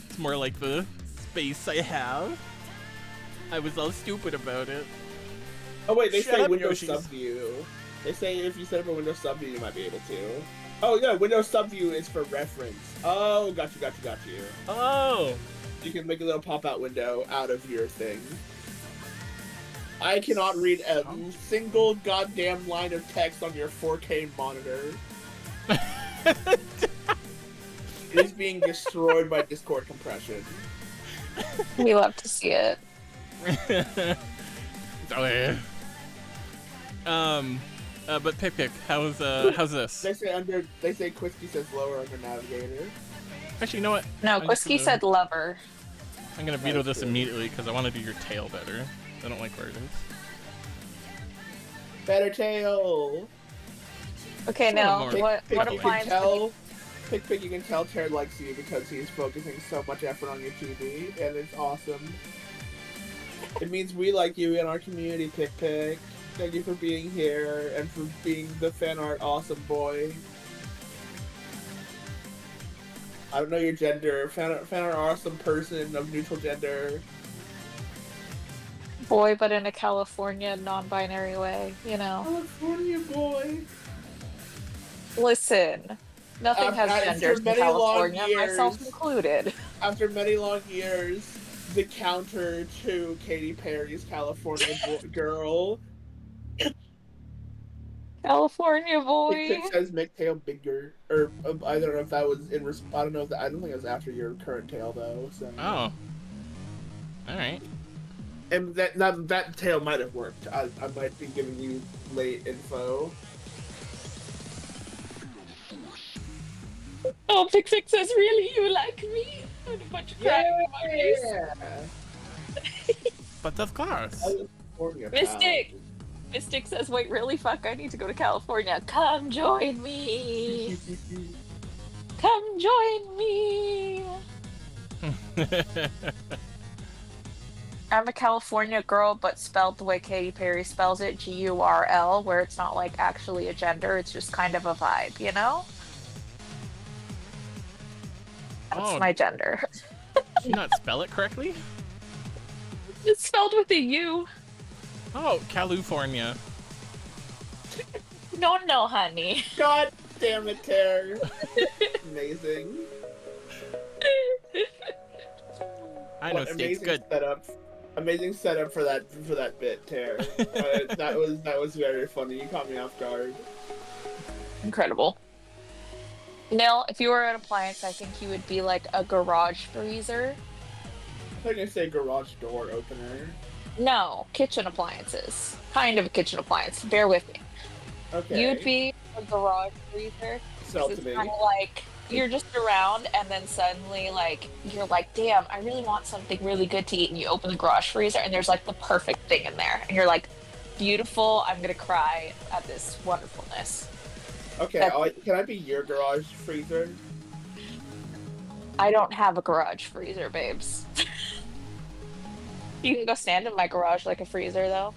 it's more like the space I have. I was all stupid about it. Oh wait, they Shut say up, Windows Yoshis. Subview. They say if you set up a Windows Subview, you might be able to. Oh yeah, Windows Subview is for reference. Oh, got you. Oh! You can make a little pop-out window out of your thing. I cannot read a single goddamn line of text on your 4K monitor. It is being destroyed by Discord compression. We love to see it. Okay. But Pick, how's this? They say Quisky says lower under navigator. Actually, you know what? No, I'm just Quisky gonna- said lover. I'm gonna veto That is this true. immediately because I want to do your tail better. I don't like where it is. Better tail. Okay, Sort of now more- what You can applies to tell. Pick, you can tell Terry likes you because he's focusing so much effort on your TV, and it's awesome. It means we like you in our community, Pick. Thank you for being here and for being the fan art awesome boy. I don't know your gender. Fan art awesome person of neutral gender. boy, but in a California non-binary way, you know? California boy. Listen, nothing has After genders in many long California, myself years. included. After many long years, the counter to Katy Perry's California Girl. California boy. It says make tail bigger, or I don't know if that was in. I don't know if that, I don't think it was after your current tail though. So. Oh. All right. And that tail might have worked. I might be giving you late info. Oh, Pik says, really, you like me? And a bunch of crying emojis. But of course. Mystic! Mystic says, wait, really? Fuck, I need to go to California. Come join me! Come join me! I'm a California girl, but spelled the way Katy Perry spells it, G-U-R-L, where it's not like actually a gender, it's just kind of a vibe, you know? That's my gender. Did you not spell it correctly? It's spelled with a U. Oh, California. No, honey. God damn it, Tara. Amazing. I know Steve's good. Amazing setup for that bit, Tara. That was very funny. You caught me off guard. Incredible. Nil, if you were an appliance, I think you would be like a garage freezer. I thought you say garage door opener. No, kitchen appliances. Kind of a kitchen appliance. Bear with me. Okay. You'd be a garage freezer. Sell to It's me. kind of like you're just around, and then suddenly, like, you're like, damn, I really want something really good to eat, and you open the garage freezer, and there's like the perfect thing in there, and you're like, beautiful. I'm gonna cry at this wonderfulness. Okay, can I be your garage freezer? I don't have a garage freezer, babes. You can go stand in my garage like a freezer, though.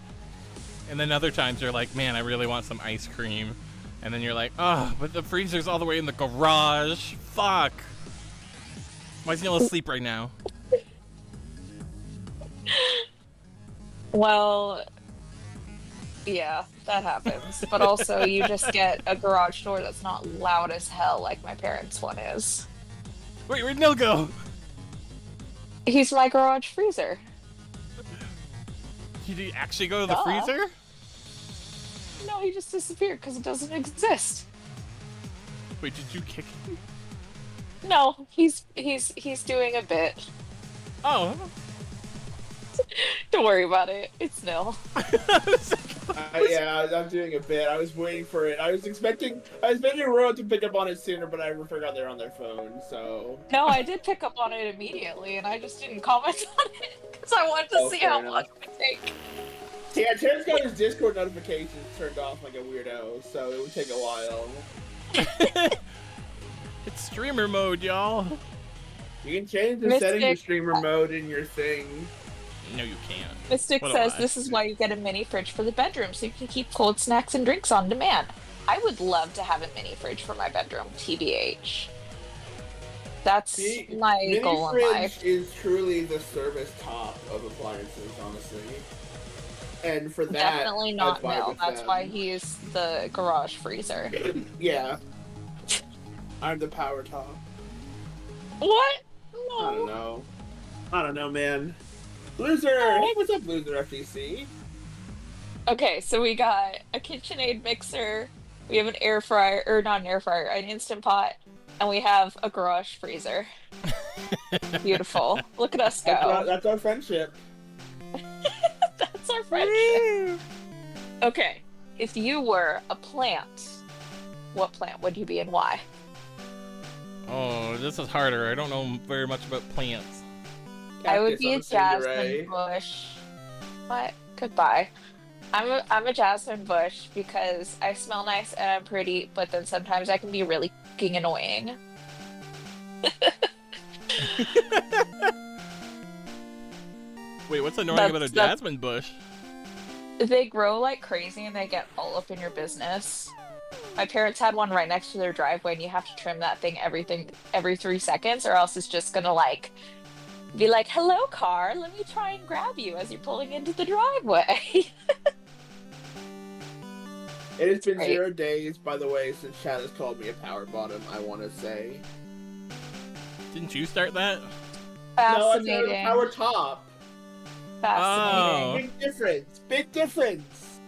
And then other times you're like, man, I really want some ice cream. And then you're like, oh, but the freezer's all the way in the garage. Fuck. Why is Neil asleep right now? Well, yeah, that happens. But also, you just get a garage door that's not loud as hell like my parents' one is. Wait, where'd Neil go? He's my garage freezer. Did he actually go to the Duh. freezer? No, he just disappeared because it doesn't exist. Wait, did you kick him? No, he's doing a bit. Oh. Don't worry about it. It's nil. Yeah, I'm doing a bit. I was waiting for it. I was expecting Royal to pick up on it sooner, but I forgot they're on their phone, so... No, I did pick up on it immediately, and I just didn't comment on it, because I wanted to see how long it would take. Yeah, Terrence got his Discord notifications turned off like a weirdo, so it would take a while. It's streamer mode, y'all. You can change the setting to streamer mode in your thing. No, you can't. Mystic says this is why you get a mini fridge for the bedroom, so you can keep cold snacks and drinks on demand. I would love to have a mini fridge for my bedroom, TBH. That's my goal in life. Mini fridge is truly the service top of appliances, honestly. And for that, definitely not Mel. That's why he's the garage freezer. Yeah. I'm the power top. What? No. I don't know, man. Loser! Hey, what's up, LoserFGC? Okay, so we got a KitchenAid mixer, we have an air fryer, or not an air fryer, an Instant Pot, and we have a garage freezer. Beautiful. Look at us go. That's our friendship. That's our friendship. Okay, if you were a plant, what plant would you be and why? Oh, this is harder. I don't know very much about plants. I would be a jasmine bush. What? Goodbye. I'm a jasmine bush because I smell nice and I'm pretty, but then sometimes I can be really fucking annoying. Wait, what's annoying about a jasmine bush? They grow like crazy and they get all up in your business. My parents had one right next to their driveway and you have to trim that thing every 3 seconds or else it's just gonna like be like, hello car, let me try and grab you as you're pulling into the driveway. It has been 0 days, by the way, since Chad has called me a power bottom, I want to say. Didn't you start that? No, I said Fascinating. power top. Fascinating. Oh. Big difference. Big difference.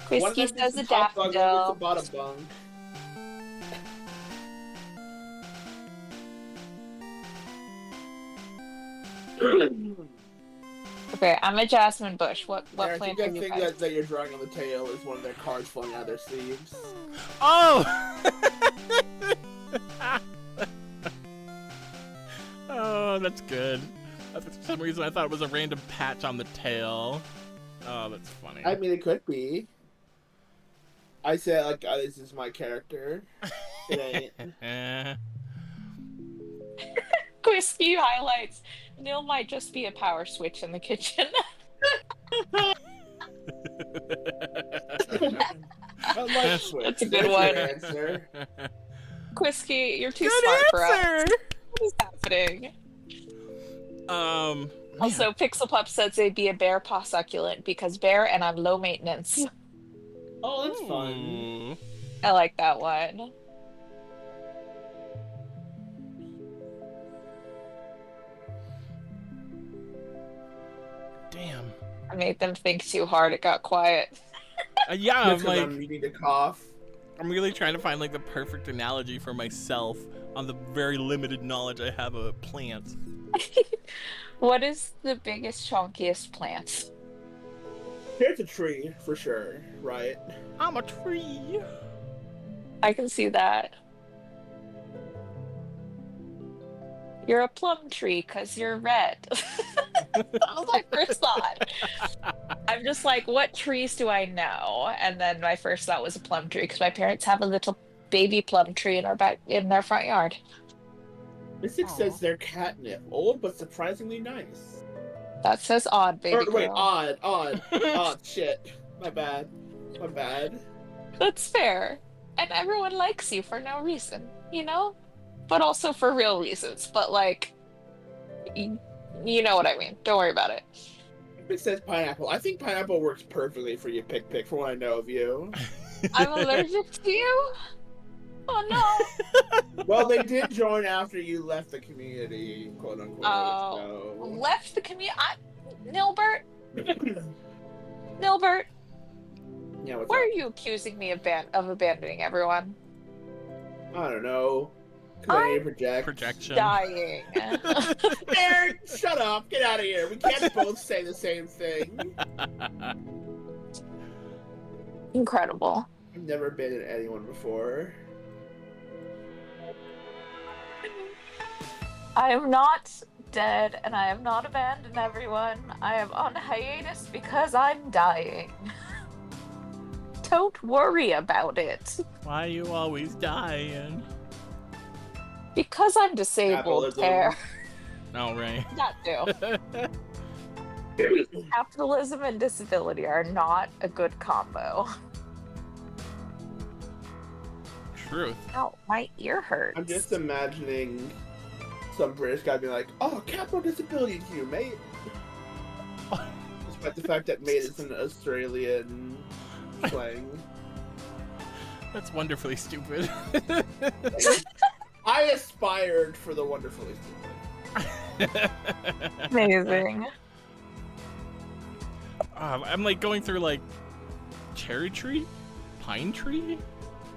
One of Whiskey them says is a the top bunk, one of them is the daffodil. bottom bunk. Okay, I'm a jasmine bush. What Yeah, I plant think are that you thing guys? that you're drawing on the tail is one of their cards falling out of their sleeves. Oh! Oh, that's good. For some reason, I thought it was a random patch on the tail. Oh, that's funny. I mean, it could be. I said, like, this is my character. It ain't. Whiskey highlights. Neil might just be a power switch in the kitchen. I like Switch. That's a good There's one. your answer. Whiskey, you're too Good smart for us. answer! What is happening? Man. Also, Pixelpup says they'd be a bear paw succulent because bear and I'm low maintenance. Oh, that's fun. Ooh. I like that one. Damn. I made them think too hard. It got quiet. Yeah, That's I'm 'cause like, I'm needing to cough. I'm really trying to find like the perfect analogy for myself on the very limited knowledge I have of plants. What is the biggest, chunkiest plant? Here's a tree, for sure, right? I'm a tree. I can see that. You're a plum tree because you're red. That was my first thought. I'm just like, what trees do I know? And then my first thought was a plum tree because my parents have a little baby plum tree in their front yard. Mystic Aw. says they're catnip. Old, but surprisingly nice. That says odd, baby Or, wait, girl. odd, shit. My bad. That's fair. And everyone likes you for no reason, you know? But also for real reasons. But like, you know what I mean. Don't worry about it. It says pineapple. I think pineapple works perfectly for you, pick, from what I know of you. I'm allergic to you? Oh no. Well, they did join after you left the community, quote unquote. Oh, left the community. Nilbert? Nilbert, Yeah, what's why up? are you accusing me of abandoning everyone? I don't know. Because I need to project. Projection. Dying. Aaron, shut up. Get out of here. We can't both say the same thing. Incredible. I've never been in anyone before. I am not dead and I have not abandoned everyone. I am on hiatus because I'm dying. Don't worry about it. Why you always dying? Because I'm disabled, Capitalism. Pear. Oh, right. That too. Capitalism and disability are not a good combo. Truth. Ow, my ear hurts. I'm just imagining some British guy being like, "Oh, capital disability to you, mate." Despite the fact that "mate" is an Australian slang. That's wonderfully stupid. I aspired for the wonderfully stupid. Amazing. I'm like going through like cherry tree, pine tree.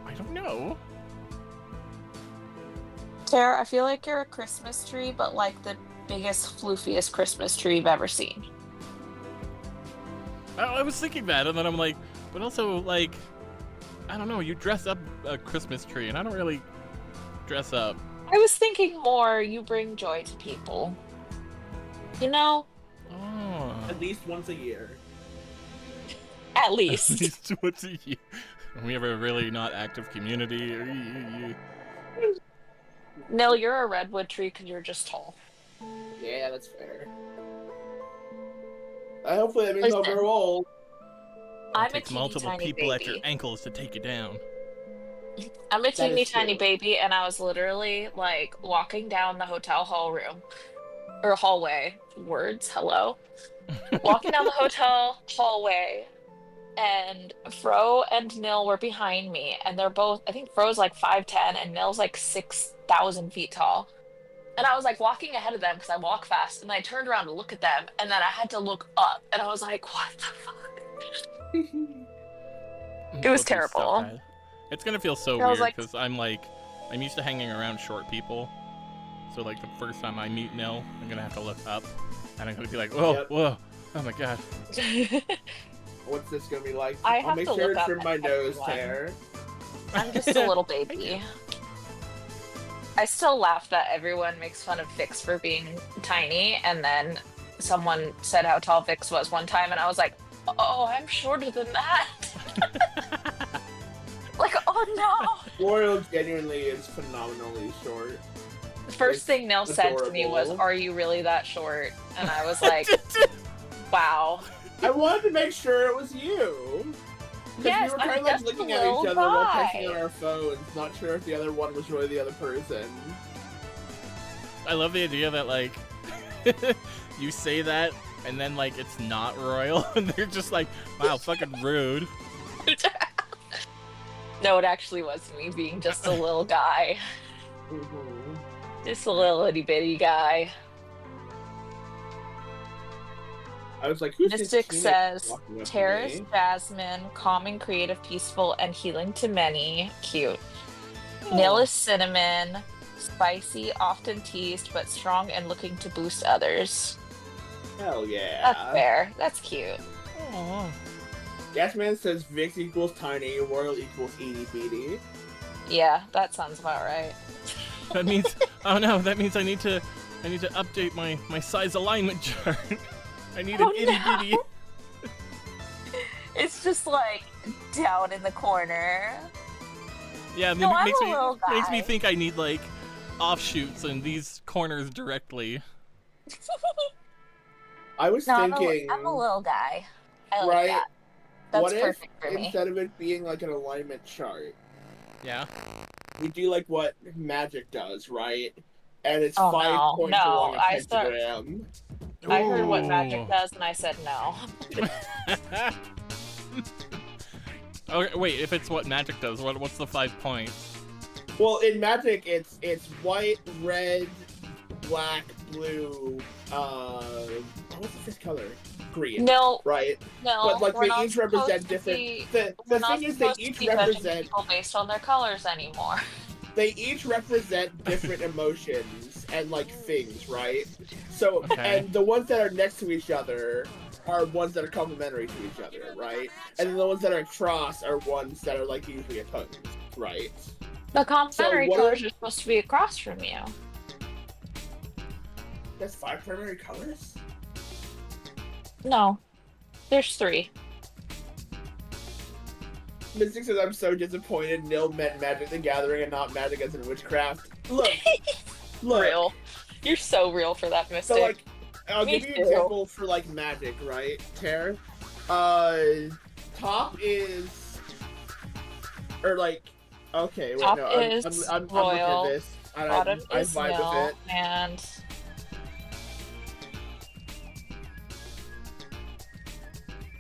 I don't know. Tara, I feel like you're a Christmas tree, but like the biggest, floofiest Christmas tree you've ever seen. I was thinking that, and then I'm like, but also like, I don't know. You dress up a Christmas tree, and I don't really dress up. I was thinking more you bring joy to people. You know? Oh. At least once a year. At At least. least once a year. We have a really not active community. Nil, you're a redwood tree because you're just tall. Yeah, that's fair. Hopefully that means I'll Listen. grow old. I'm It takes a multiple teeny tiny people at your baby. ankles to take you down. I'm a That teeny is tiny true. baby, and I was literally like walking down the hotel hallway. Words, hello. Walking down the hotel hallway, and Fro and Nil were behind me, and they're both, I think Fro's like 5'10", and Nil's like 6,000 feet tall. And I was like walking ahead of them because I walk fast, and I turned around to look at them, and then I had to look up, and I was like, what the fuck? It was terrible. So it's gonna feel so I was weird like- because I'm used to hanging around short people. So like the first time I meet Nil, I'm gonna have to look up, and I'm gonna be like, whoa, Yep. whoa, oh my god. What's this gonna be like? I I'll have make to sure look to up trim at my nose everyone. hair. I'm just a little baby. I still laugh that everyone makes fun of Vix for being tiny, and then someone said how tall Vix was one time, and I was like, oh, I'm shorter than that. Like, oh no. Royal genuinely is phenomenally short. The first It's thing Nil said to me was, adorable. are you really that short? And I was like, wow. I wanted to make sure it was you. Because Yes, we were I'm kind of like just a looking at each little other while texting guy. on our phones, not sure if the other one was really the other person. I love the idea that like you say that and then like it's not royal and they're just like, wow, fucking rude. No, it actually was me being just a little guy. Mhm. Just a little itty bitty guy. I was like, who's this Mystic teenager says, walking up to Terrace, me? Jasmine, calming, creative, peaceful, and healing to many. Cute. Nil is cinnamon, spicy, often teased, but strong and looking to boost others. Hell That's yeah. fair. That's cute. Aw. Gasman says Vix equals tiny, Royal equals itty bitty. Yeah, that sounds about right. That means oh no, that means I need to update my size alignment chart. I need an Oh, itty no. bitty. It's just like down in the corner. Yeah, No, I'm makes a me little makes me guy. think I need like offshoots in these corners directly. I was No, thinking, I'm a little guy. I like right? that. That's What if perfect for me. instead of it being like an alignment chart, Yeah. we do like what Magic does, right? And it's Oh, 5 no. points No, along a I start- pentagram. I heard what magic Ooh. does, and I said no. Okay, wait. If it's what magic does, what's the 5 points? Well, in Magic, it's white, red, black, blue. What's the fifth color? Green. No, Right. no. But like we're they not each represent supposed to different. be- The we're not thing is, they supposed to each be judging represent. people based on their colors anymore. They each represent different emotions and like things, right? So, Okay. and the ones that are next to each other are ones that are complementary to each other, right? And then the ones that are across are ones that are like usually opposed, right? The complementary what colors are- are supposed to be across from you. That's 5 primary colors. No, there's 3. Mystic says, I'm so disappointed Nil meant Magic the Gathering and not Magic as in Witchcraft. Look. Real. You're so real for that, Mystic. So, like, I'll Me give you an too. example for, like, Magic, right? Tara? Top is... Or, like... Okay, wait, Top no, is I'm Royal, looking at this. And bottom I is vibe Nil, with it. and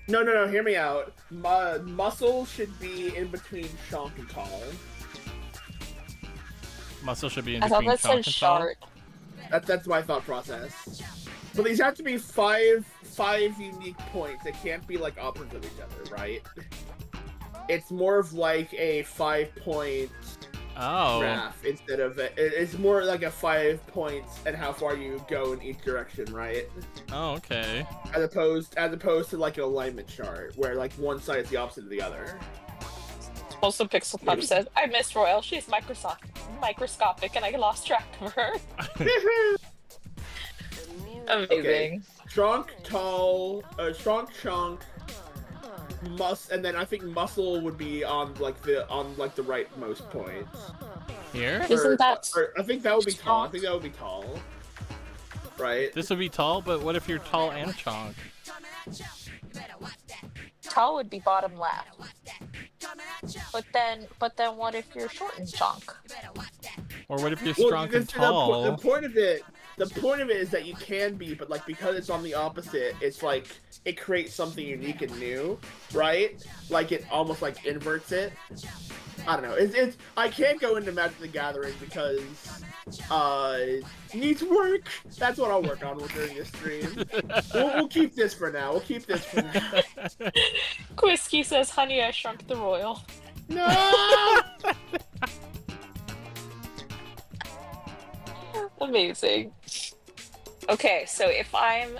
No, hear me out. Muscle should be in between Shonk and Tall. Muscle should be in I thought between that chunk said and tall. short. That's my thought process. But these have to be five unique points. They can't be like opposites of each other, right? It's more of like a 5-point Oh. graph instead of it's more like a 5 points and how far you go in each direction, right? Oh, okay. As opposed to like an alignment chart where like one side is the opposite of the other. Also, Pixel Pup says, I missed Royal. She's microscopic, and I lost track of her. Amazing. Strong, tall, strong chunk, and then I think muscle would be on like the rightmost points. Here? Isn't that Or I think that would be tall. I strong? think that would be tall. Right? This would be tall, but what if you're tall and chonk? Tall would be bottom left. But then what if you're short and chunk? Or what if you're Well, strong and tall? the point of it is that you can be, but like because it's on the opposite, it's like it creates something unique and new, right? Like it almost like inverts it. I don't know. It's I can't go into Magic the Gathering because needs work. That's what I'll work on during this stream. We'll keep this for now. We'll keep this for now. Quisky says, "Honey, I Shrunk the Royal." No. Amazing. Okay, so if I'm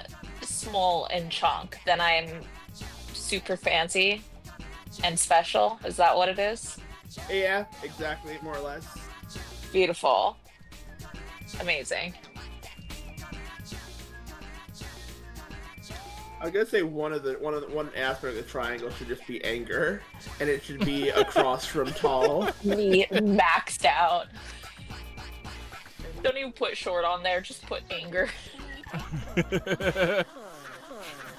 small and chunk, then I'm super fancy and special. Is that what it is? Yeah, exactly, more or less. Beautiful. Amazing. I was gonna say one aspect of the triangle should just be anger, and it should be across from tall. Me maxed out. Don't even put short on there, just put anger.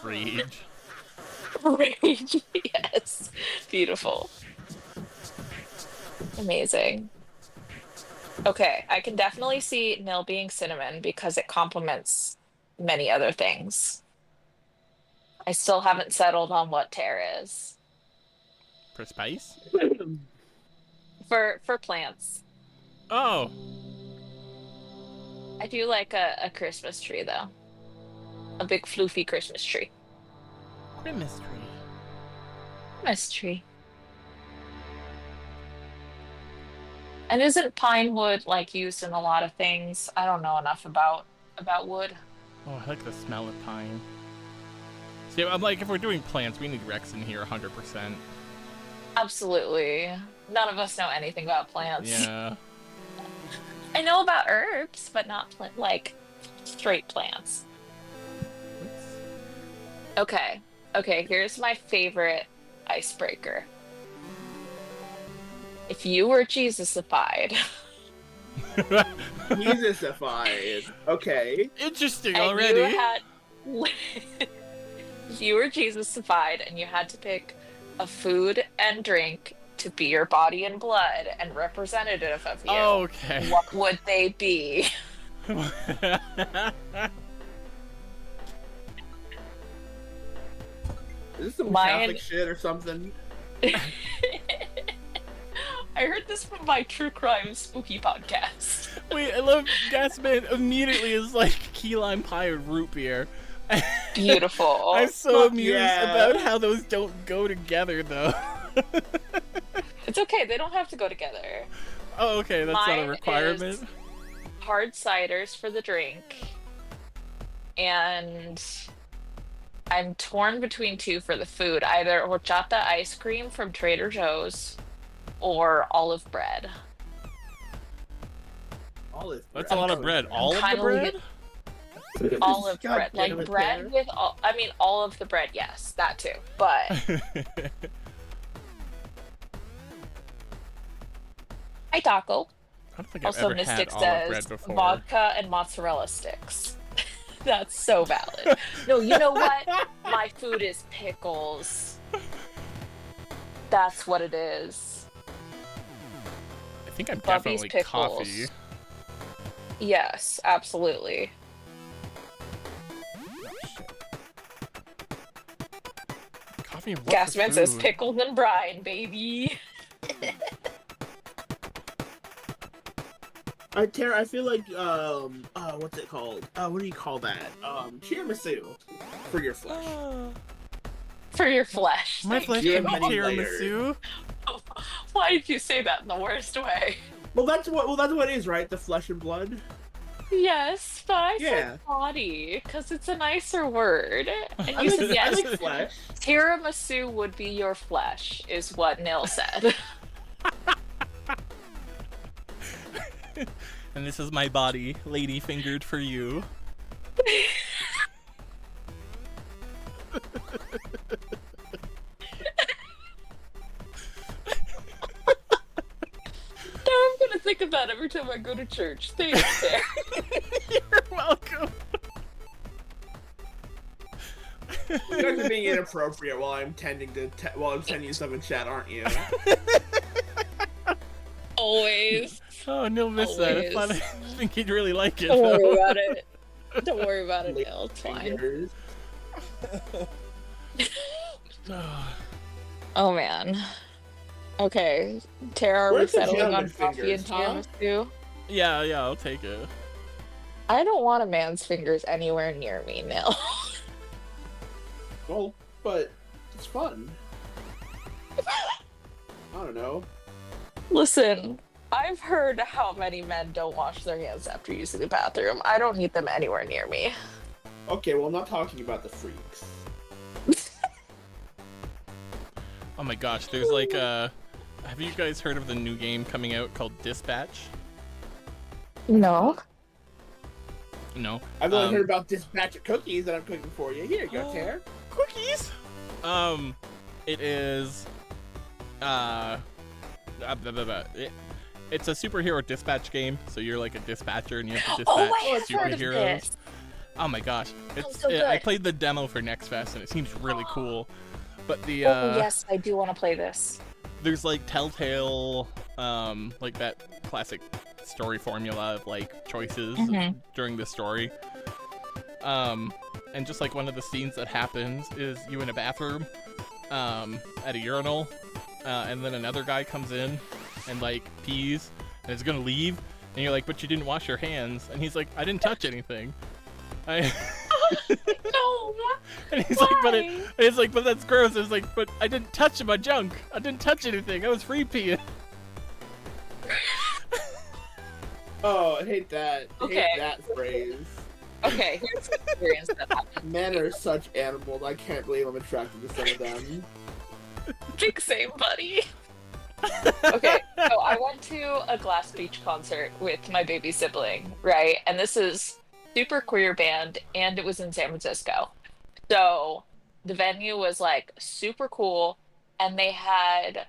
Rage. Rage, yes. Beautiful. Amazing. Okay, I can definitely see Nil being cinnamon because it complements many other things. I still haven't settled on what tear is. For spice? For plants. Oh. I do like a Christmas tree though. A big floofy Christmas tree. Christmas tree. Christmas tree. And isn't pine wood like used in a lot of things? I don't know enough about wood. Oh, I like the smell of pine. See, I'm like, if we're doing plants, we need Rex in here 100%. Absolutely. None of us know anything about plants. Yeah. I know about herbs, but not like straight plants. Okay. Okay, here's my favorite icebreaker. If you were Jesusified. Jesusified. Okay. Interesting and already. You had, if you were Jesusified and you had to pick a food and drink to be your body and blood and representative of you, okay. What would they be? Is this some Mine- Catholic shit or something? I heard this from my true crime spooky podcast. Wait, I love Gasman immediately is like key lime pie or root beer. Beautiful. I'm so Fuck amused yeah. about how those don't go together though. It's okay, they don't have to go together. Oh, okay, that's not Mine a requirement. is hard ciders for the drink. And I'm torn between two for the food. Either horchata ice cream from Trader Joe's or olive bread. Olive That's a lot of bread. All of the Kinda bread? Olive God bread. damn Like it, bread Tanner. with all, I mean, all of the bread, yes, that too. But hi, taco. I don't think I've Also, ever had Mystic olive bread says before. vodka and mozzarella sticks. That's so valid. No, you know what? My food is pickles. That's what it is. I think I'm Bubby's definitely pickles. coffee. Yes, absolutely. Coffee and what for Gasman says food? pickles and brine, baby. Tara, I feel like what's it called? What do you call that? Tiramisu for your flesh. For your flesh. My Thank flesh you. can be Many tiramisu. Why did you say that in the worst way? Well, that's what it is, right? The flesh and blood. Yes, but I Yeah. said body because it's a nicer word. And I you like, said I yes. like flesh. Tiramisu would be your flesh, is what Nil said. And this is my body, lady fingered for you. Now I'm gonna think of that every time I go to church. Thanks, there. You're welcome. You guys are being inappropriate while I'm tending stuff in chat, aren't you? Always. Oh, Neil missed that. I Always. think he'd really like it. Don't though. worry about it. Don't worry about it, Nil. It's fine. Fingers. Oh man. Okay, Tara, are we Where's the settling on gentleman coffee and fingers, tiramisu? Yeah, I'll take it. I don't want a man's fingers anywhere near me, Neil. Well, but it's fun. I don't know. Listen, I've heard how many men don't wash their hands after using the bathroom. I don't need them anywhere near me. Okay, well, I'm not talking about the freaks. Oh my gosh, there's like have you guys heard of the new game coming out called Dispatch? No. No. I've only heard about this batch of cookies that I'm cooking for you. Here you go, Tara. Cookies? It is it's a superhero dispatch game, so you're like a dispatcher and you have to dispatch I've heard of superheroes. this. Oh my gosh. So good. I played the demo for Next Fest and it seems really cool. But the Oh yes, I do want to play this. there's like telltale like that classic story formula of like choices during the story. And just like one of the scenes that happens is you in a bathroom at a urinal, and then another guy comes in and like pees and is gonna leave, and you're like, but you didn't wash your hands, and he's like, I didn't touch anything. No. And he's like, but that's gross. It's like, but I didn't touch my junk. I didn't touch anything. I was free peeing. Oh, I hate that. I Okay. hate that phrase. Okay, here's the experience that happened. Men are such animals. I can't believe I'm attracted to some of them. Big same, buddy. Okay, so I went to a Glass Beach concert with my baby sibling, right? And this is super queer band, and it was in San Francisco. So the venue was like super cool, and they had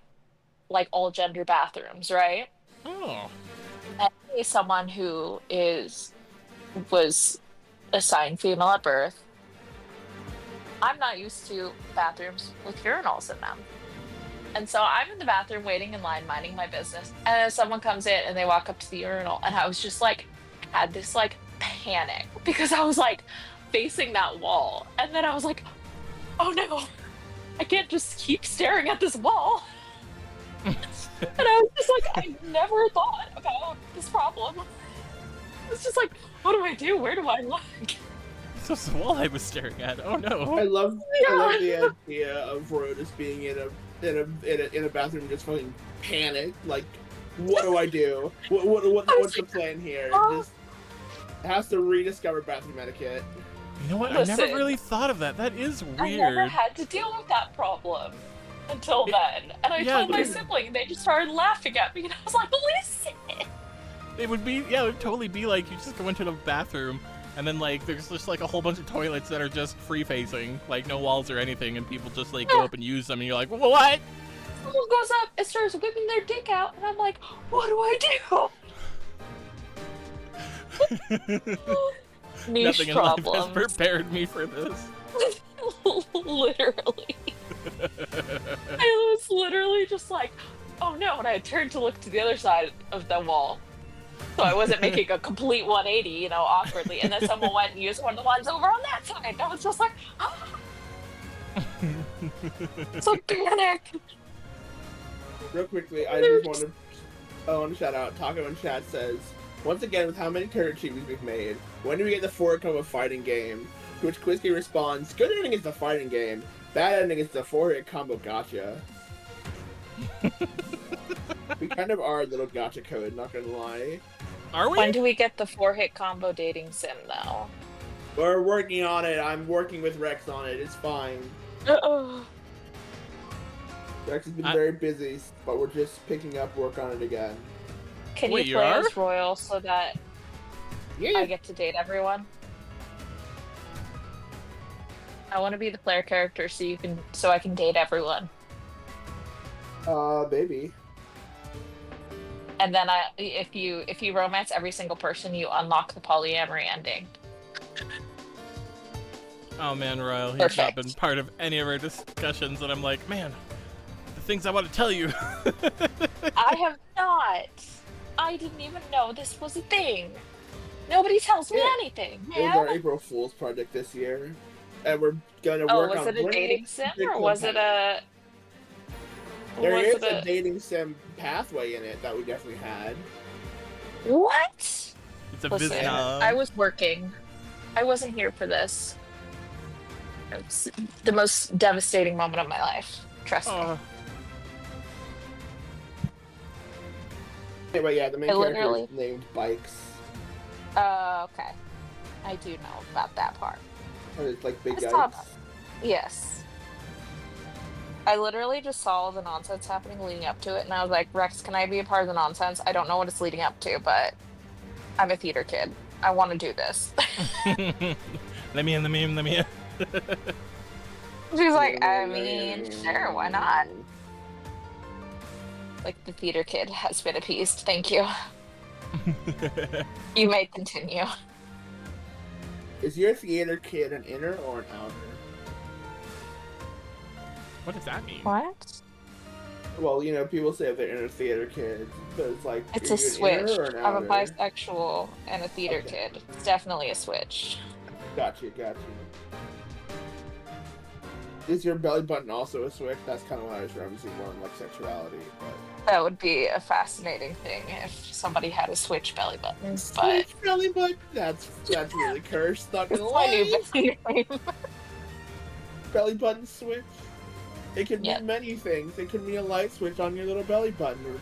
like all gender bathrooms, right? Oh. And as someone who was assigned female at birth, I'm not used to bathrooms with urinals in them. And so I'm in the bathroom waiting in line, minding my business. And then someone comes in and they walk up to the urinal. And I was just like, had this like panic because I was like facing that wall. And then I was like, oh no, I can't just keep staring at this wall. And I was just like, I never thought about this problem. It's just like, what do I do? Where do I look? So the wall I was staring at. Oh no. I love the idea of Rhodas being in a bathroom just fucking panic. Like, what do I do? What's the plan here? Just has to rediscover bathroom etiquette. You know what? I Listen, never really thought of that. That is weird. I never had to deal with that problem until then. And I told my sibling, and they just started laughing at me, and I was like, listen! It would totally be like you just go into the bathroom, and then like there's just like a whole bunch of toilets that are just free facing, like no walls or anything, and people just like go up and use them, and you're like, what? Someone goes up and starts whipping their dick out, and I'm like, what do I do? Niche Nothing in life has problems. prepared me for this. Literally. I was literally just like, oh no, and I turned to look to the other side of the wall. So I wasn't making a complete 180, awkwardly. And then someone went and used one of the ones over on that side. And I was just like, ah. So panic. Real quickly, I just want to shout out. Taco in chat says, once again, with how many turret achievements we've made, when do we get the 4-combo fighting game? To which Quizky responds, good ending is the fighting game, bad ending is the 4-hit combo gotcha. We kind of are a little gotcha code, not gonna lie. Are we? When do we get the 4-hit combo dating sim, though? We're working on it. I'm working with Rex on it. It's fine. Uh-oh. Rex has been very busy, but we're just picking up work on it again. Can Wait, you play you are? as Royal so that I get to date everyone? I want to be the player character so I can date everyone. Baby. And then if you romance every single person, you unlock the polyamory ending. Oh man, Royal, he's Perfect. not been part of any of our discussions, and I'm like, man, the things I want to tell you. I have not. I didn't even know this was a thing. Nobody tells me anything, It was our man. April Fool's project this year, and we're gonna Oh, work on. was it a dating sim or was it a? There is Wasn't a it? dating sim pathway in it that we definitely had. What? It's a Listen, Vietnam. I was working. I wasn't here for this. It's the most devastating moment of my life. Trust me. Oh, Anyway, yeah, the main I character is literally. named Bikes. Okay. I do know about that part. And it's like big I saw yikes. that. Yes. I literally just saw the nonsense happening leading up to it, and I was like, Rex, can I be a part of the nonsense? I don't know what it's leading up to, but I'm a theater kid. I want to do this. let me in, let me in, let me in. She's like, I mean, sure, why not? Like, the theater kid has been appeased. Thank you. You may continue. Is your theater kid an inner or an outer? What does that mean? What? Well, you know, people say they're inner theater kids, but it's like, It's are a you an switch. inner or an I'm a outer? bisexual and a theater Okay. kid. It's definitely a switch. Got you. Is your belly button also a switch? That's kind of what I was referencing more on like sexuality. But... That would be a fascinating thing if somebody had a switch belly button. But Switch belly button? That's really cursed. Not gonna it's my new lie. belly name. Belly button switch. It could Yep. mean many things. It could mean a light switch on your little belly button.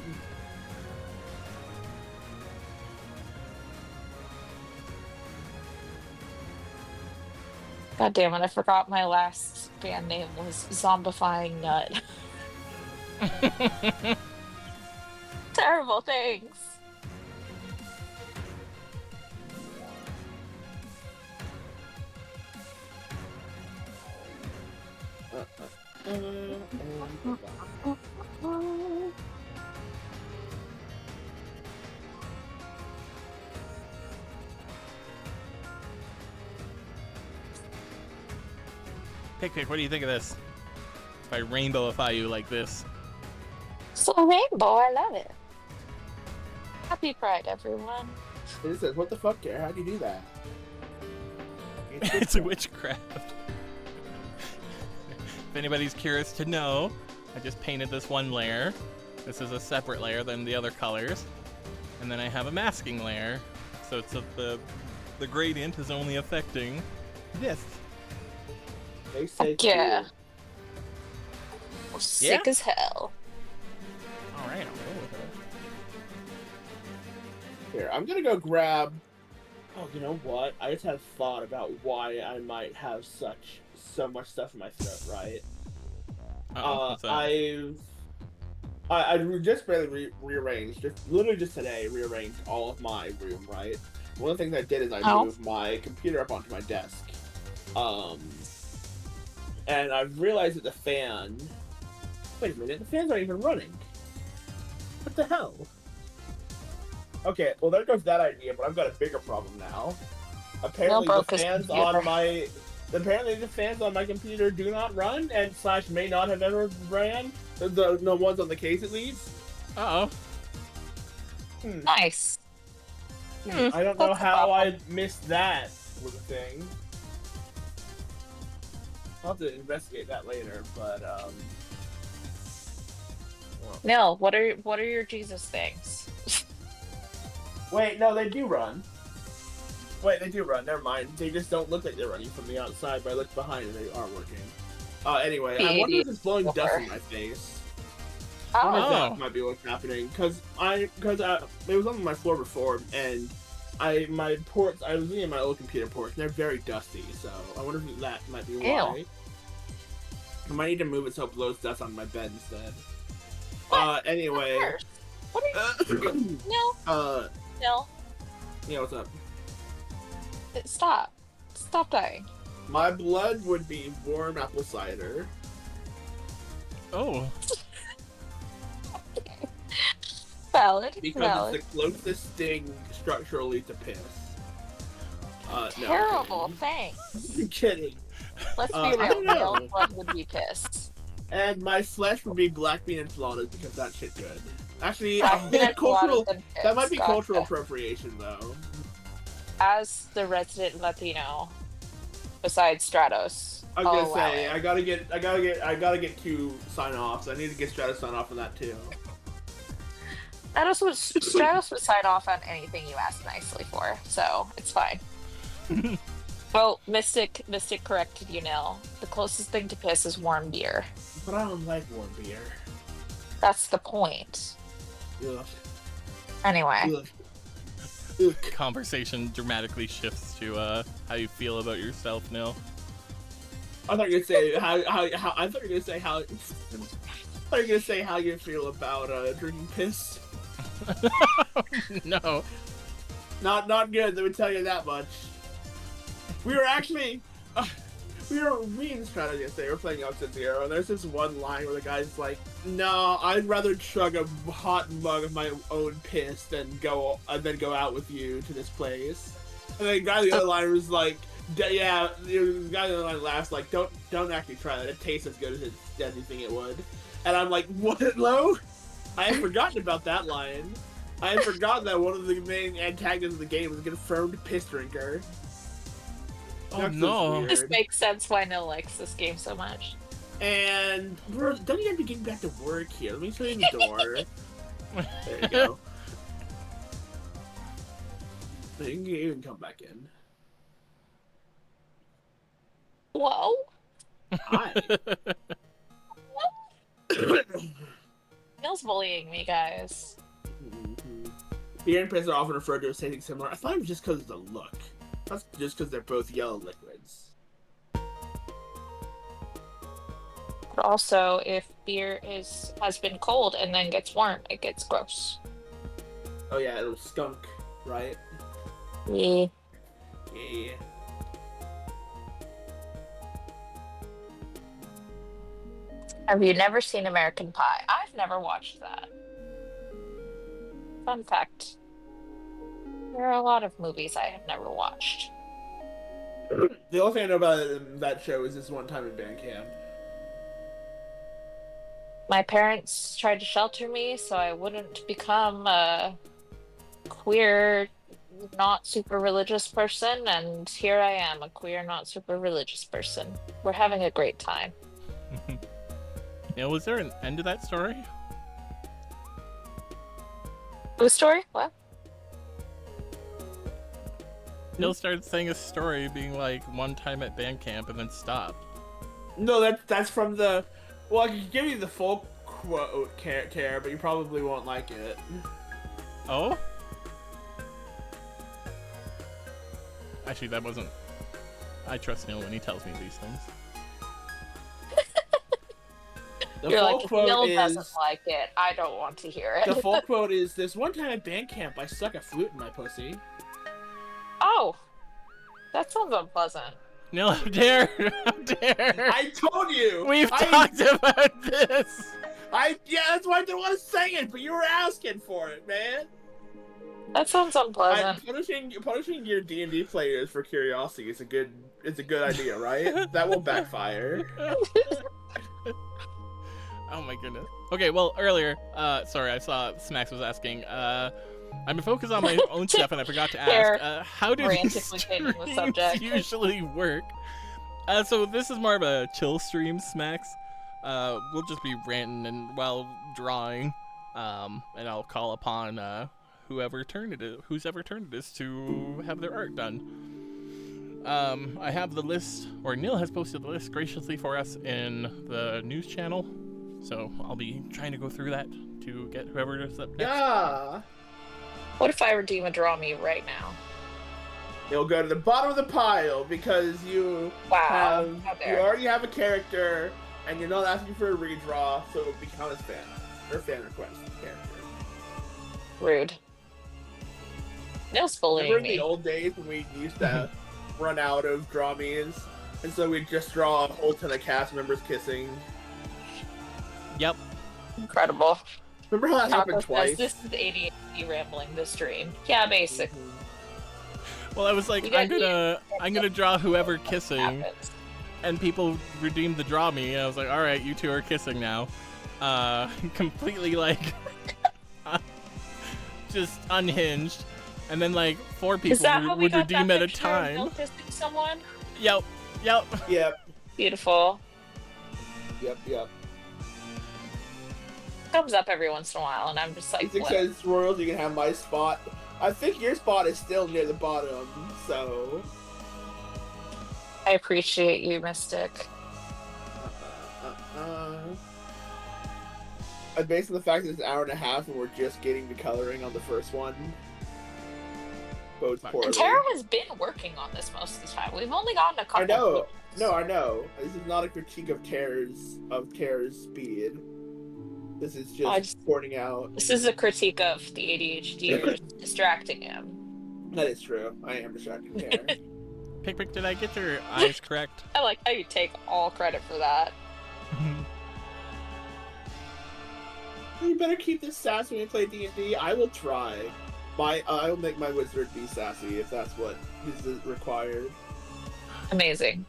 God damn it, I forgot my last band name was Zombifying Nut. Terrible things. Pick, what do you think of this? If I rainbowify you like this. So rainbow, I love it. Happy Pride, everyone. It says, what the fuck, Gare? How'd you do that? It's a witchcraft. If anybody's curious to know, I just painted this one layer. This is a separate layer than the other colors. And then I have a masking layer. So it's the gradient is only affecting this. They say Yeah. cool. Sick as hell. Alright, I'll go with it. Here, I'm gonna go grab... Oh, you know what? I just had a thought about why I might have so much stuff in my throat, right? What's that? I just barely rearranged, literally just today, rearranged all of my room, right? One of the things I did is I moved my computer up onto my desk. And I realized that the fan... Wait a minute, the fan's not even running. What the hell? Okay, well there goes that idea, but I've got a bigger problem now. Apparently the fans on my... Apparently the fans on my computer do not run, and / may not have ever ran. The ones on the case, at least. Uh-oh. Nice. I don't know how I missed that was a thing. I'll have to investigate that later, but No, what are your Jesus things? wait, no, they do run. Wait, they do run. Never mind. They just don't look like they're running from the outside, but I looked behind and they are working. Anyway, I wonder if it's blowing dust in my face. I wonder if that might be what's happening, because it was on my floor before, and my ports, I was looking at my old computer ports, and they're very dusty, so I wonder if that might be why. Ew. I might need to move it so it blows dust on my bed instead. Anyway. What are you... No. No. Yeah, what's up? Stop. Stop dying. My blood would be warm apple cider. Oh. Valid. Because it's the closest thing structurally to piss. Terrible, no, thanks. I'm kidding. Let's be I real, don't know. male blood would be pissed. And my flesh would be black bean enchiladas because that shit good. Actually, Black bean cultural. enchiladas and That might be piss, cultural gotcha. appropriation, though. As the resident Latino, besides Stratos. I was I'll gonna allow say it. I gotta get Q sign offs. I need to get Stratus sign off on that too. Stratos would sign off on anything you ask nicely for, so it's fine. Well, Mystic corrected you, Nil. The closest thing to piss is warm beer. But I don't like warm beer. That's the point. Ugh. Anyway. Ugh. Ugh. Conversation dramatically shifts to how you feel about yourself, Nil. I thought you were gonna say how I thought you were gonna say how I thought you were gonna say how you feel about drinking piss. No. Not good, let me tell you that much. We were actually me and Stratus yesterday were playing Opposite Zero, and there's this one line where the guy's like, "No, I'd rather chug a hot mug of my own piss than go out with you to this place." And the guy on the other line was like, "Yeah," the guy on the other line laughs like, "Don't actually try that. It tastes as good as you think it would." And I'm like, "What, Lo? I had forgotten about that line. I had forgotten that one of the main antagonists of the game was a confirmed piss drinker." Oh That's no. weird. This makes sense why Nil likes this game so much. And bro, don't you have to get back to work here? Let me show you the door. There you go. You can come back in. Whoa. Hi. Nil's bullying me, guys. Beer and piss are often referred to as something similar. I thought it was just because of the look. That's just because they're both yellow liquids. But also, if beer has been cold and then gets warm, it gets gross. Oh yeah, it'll skunk, right? Yeah. Yeah. Have you never seen American Pie? I've never watched that. Fun fact. There are a lot of movies I have never watched. The only thing I know about that show is this one time in band camp. My parents tried to shelter me so I wouldn't become a queer, not super religious person, and here I am, a queer, not super religious person. We're having a great time. Nil, was there an end to that story? Whose story? What? Nil started saying a story being like one time at band camp and then stopped. No, that's from the. Well, I can give you the full quote, care, but you probably won't like it. Oh? Actually, that wasn't. I trust Nil when he tells me these things. The You're full like, if quote Nil is. doesn't like it, I don't want to hear it. The full quote is: "This one time at band camp, I stuck a flute in my pussy." Oh, that sounds unpleasant. Nil, how dare! How dare! I told you. We've talked about this. Yeah, that's why I didn't want to say it, but you were asking for it, man. That sounds unpleasant. Punishing your D&D players for curiosity is a good idea, right? That will backfire. Oh my goodness. Okay, well, earlier, sorry, I saw Smacks was asking, I've been focused on my own stuff and I forgot to ask, how do these frantically changing the streams subject. usually work? So this is more of a chill stream, Smacks. We'll just be ranting and while drawing, and I'll call upon whose ever turn it is to have their art done. I have the list, or Neil has posted the list graciously for us in the news channel, so I'll be trying to go through that to get whoever is up next. Yeah. What if I redeem a draw me right now? You'll go to the bottom of the pile because you Wow. How dare. already have a character and you're not asking for a redraw, so it'll be counted as fan request character. Rude. Nil's bullying Remember in me. the old days when we used to run out of draw me's, and so we'd just draw a whole ton of cast members kissing? Yep. Incredible. Remember how that Taco happened says, twice? this is ADHD rambling the stream. Yeah, basically. Well, I was like, You I'm got- gonna draw whoever kissing, Happens. and people redeemed the draw me. And I was like, all right, you two are kissing now. Completely like, just unhinged. And then like 4 Is people that how we would got redeem that at a picture of Nil time. kissing someone? Yep. Yep. Yep. Beautiful. Yep. Comes up every once in a while, and I'm just like, Music what? says, Royals, you can have my spot. I think your spot is still near the bottom, so... I appreciate you, Mystic. And based on the fact that it's an hour and a half and we're just getting the coloring on the first one, bodes poorly. And Tara has been working on this most of the time. We've only gotten a couple. I know. Of No, I know. This is not a critique of Tara's speed. This is just pointing out. This is a critique of the ADHD distracting him. That is true. I am distracting Tara. Pick, did I get your eyes correct? I like how you take all credit for that. You better keep this sassy when you play D&D. I will try. I will make my wizard be sassy if that's what is required. Amazing.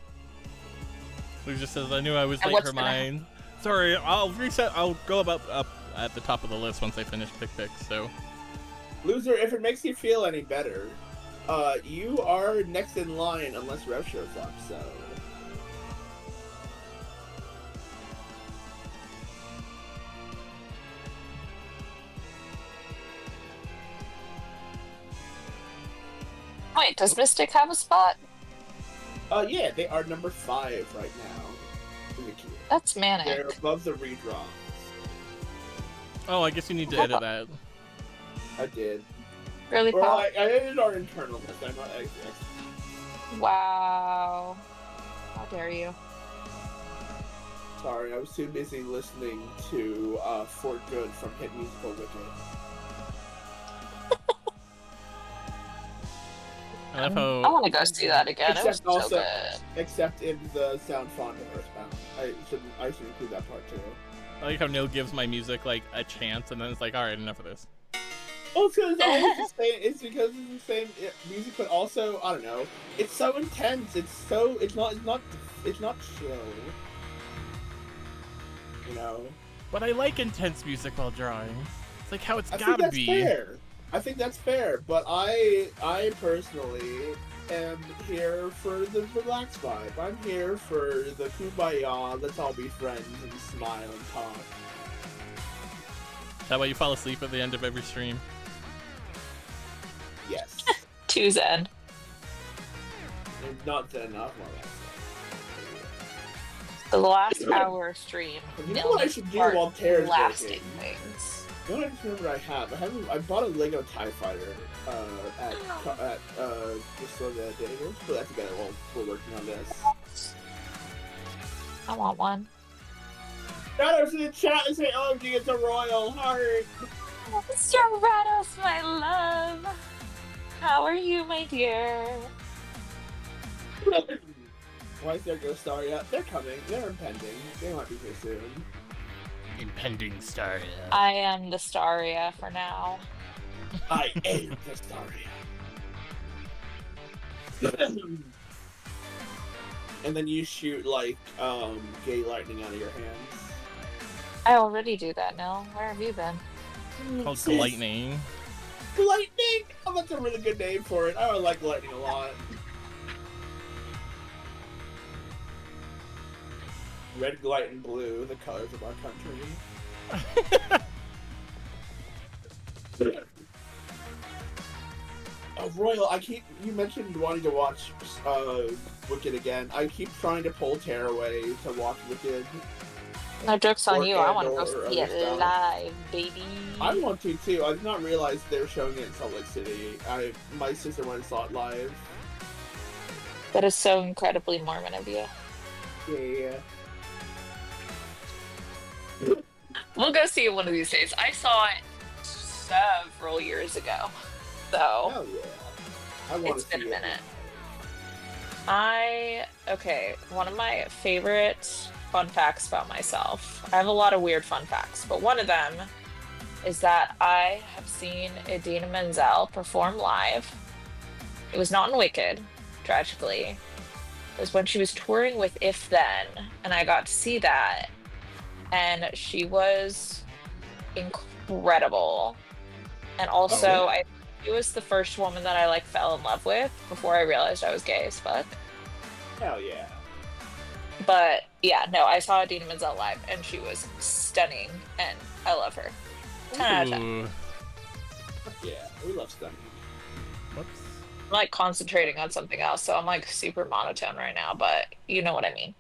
Lou just says, I knew I was late for mine. Sorry, I'll reset. I'll go up at the top of the list once I finish pick, so. Loser, if it makes you feel any better, you are next in line unless Rev shows up, so. Wait, does Mystic have a spot? Yeah, they are number 5 right now in the queue. That's manic. They're above the redraw. Oh, I guess you need to edit that. I did. Really? Well, I edited our internal list. I'm not extra. Wow. How dare you? Sorry, I was too busy listening to Fort Good from hit musical Wicked. I love I want to go see that again. It was Except so good. Except in the sound font of Earthbound. I should include that part too. I like how Neil gives my music like a chance, and then it's like, all right, enough of this. Well, it's because it's always the same. It's because it's the same music, but also I don't know. It's so intense. It's not chill. You know. But I like intense music while drawing. It's like how it's gotta think that's be. Fair. I think that's fair, but I personally am here for the relaxed vibe. I'm here for the kumbaya, let's all be friends and smile and talk. Is that why you fall asleep at the end of every stream? Yes. Too zen. And not zen enough, more like The last hour of stream. You know what I should do while Tara's lasting working? things. You know what I just remember I bought a Lego TIE Fighter at just so that day. Let's put that together while we're working on this. I want one. Shout out to the chat and say, oh, gee, it's a royal heart. Mr. Rados, my love. How are you, my dear? Why is there a ghost star yet? They're coming. They're impending. They might be here soon. Impending Staria. I am the Staria for now. I am the Staria. And then you shoot, like, gay lightning out of your hands. I already do that now. Where have you been? Called Glightning. Lightning! Oh, that's a really good name for it. I like lightning a lot. Red, white, and blue, the colors of our country. Royal, you mentioned wanting to watch Wicked again. I keep trying to pull Tara away to watch Wicked. No joke's on you. I want to Andor go or see it other stuff. live, baby. I want to too. I did not realize they were showing it in Salt Lake City. My sister went and saw it live. That is so incredibly Mormon of you. Yeah. We'll go see it one of these days. I saw it several years ago, so Oh yeah. I want it's to see been a it. minute. Okay, one of my favorite fun facts about myself. I have a lot of weird fun facts, but one of them is that I have seen Idina Menzel perform live. It was not in Wicked, tragically. It was when she was touring with If Then, and I got to see that. And she was incredible. And also, it was the first woman that I fell in love with before I realized I was gay as fuck. Hell yeah. But yeah, no, I saw Idina Menzel live, and she was stunning, and I love her. 10 out of 10. Ooh. Yeah, we love stunning. Whoops. I'm like concentrating on something else, so I'm like super monotone right now, but you know what I mean.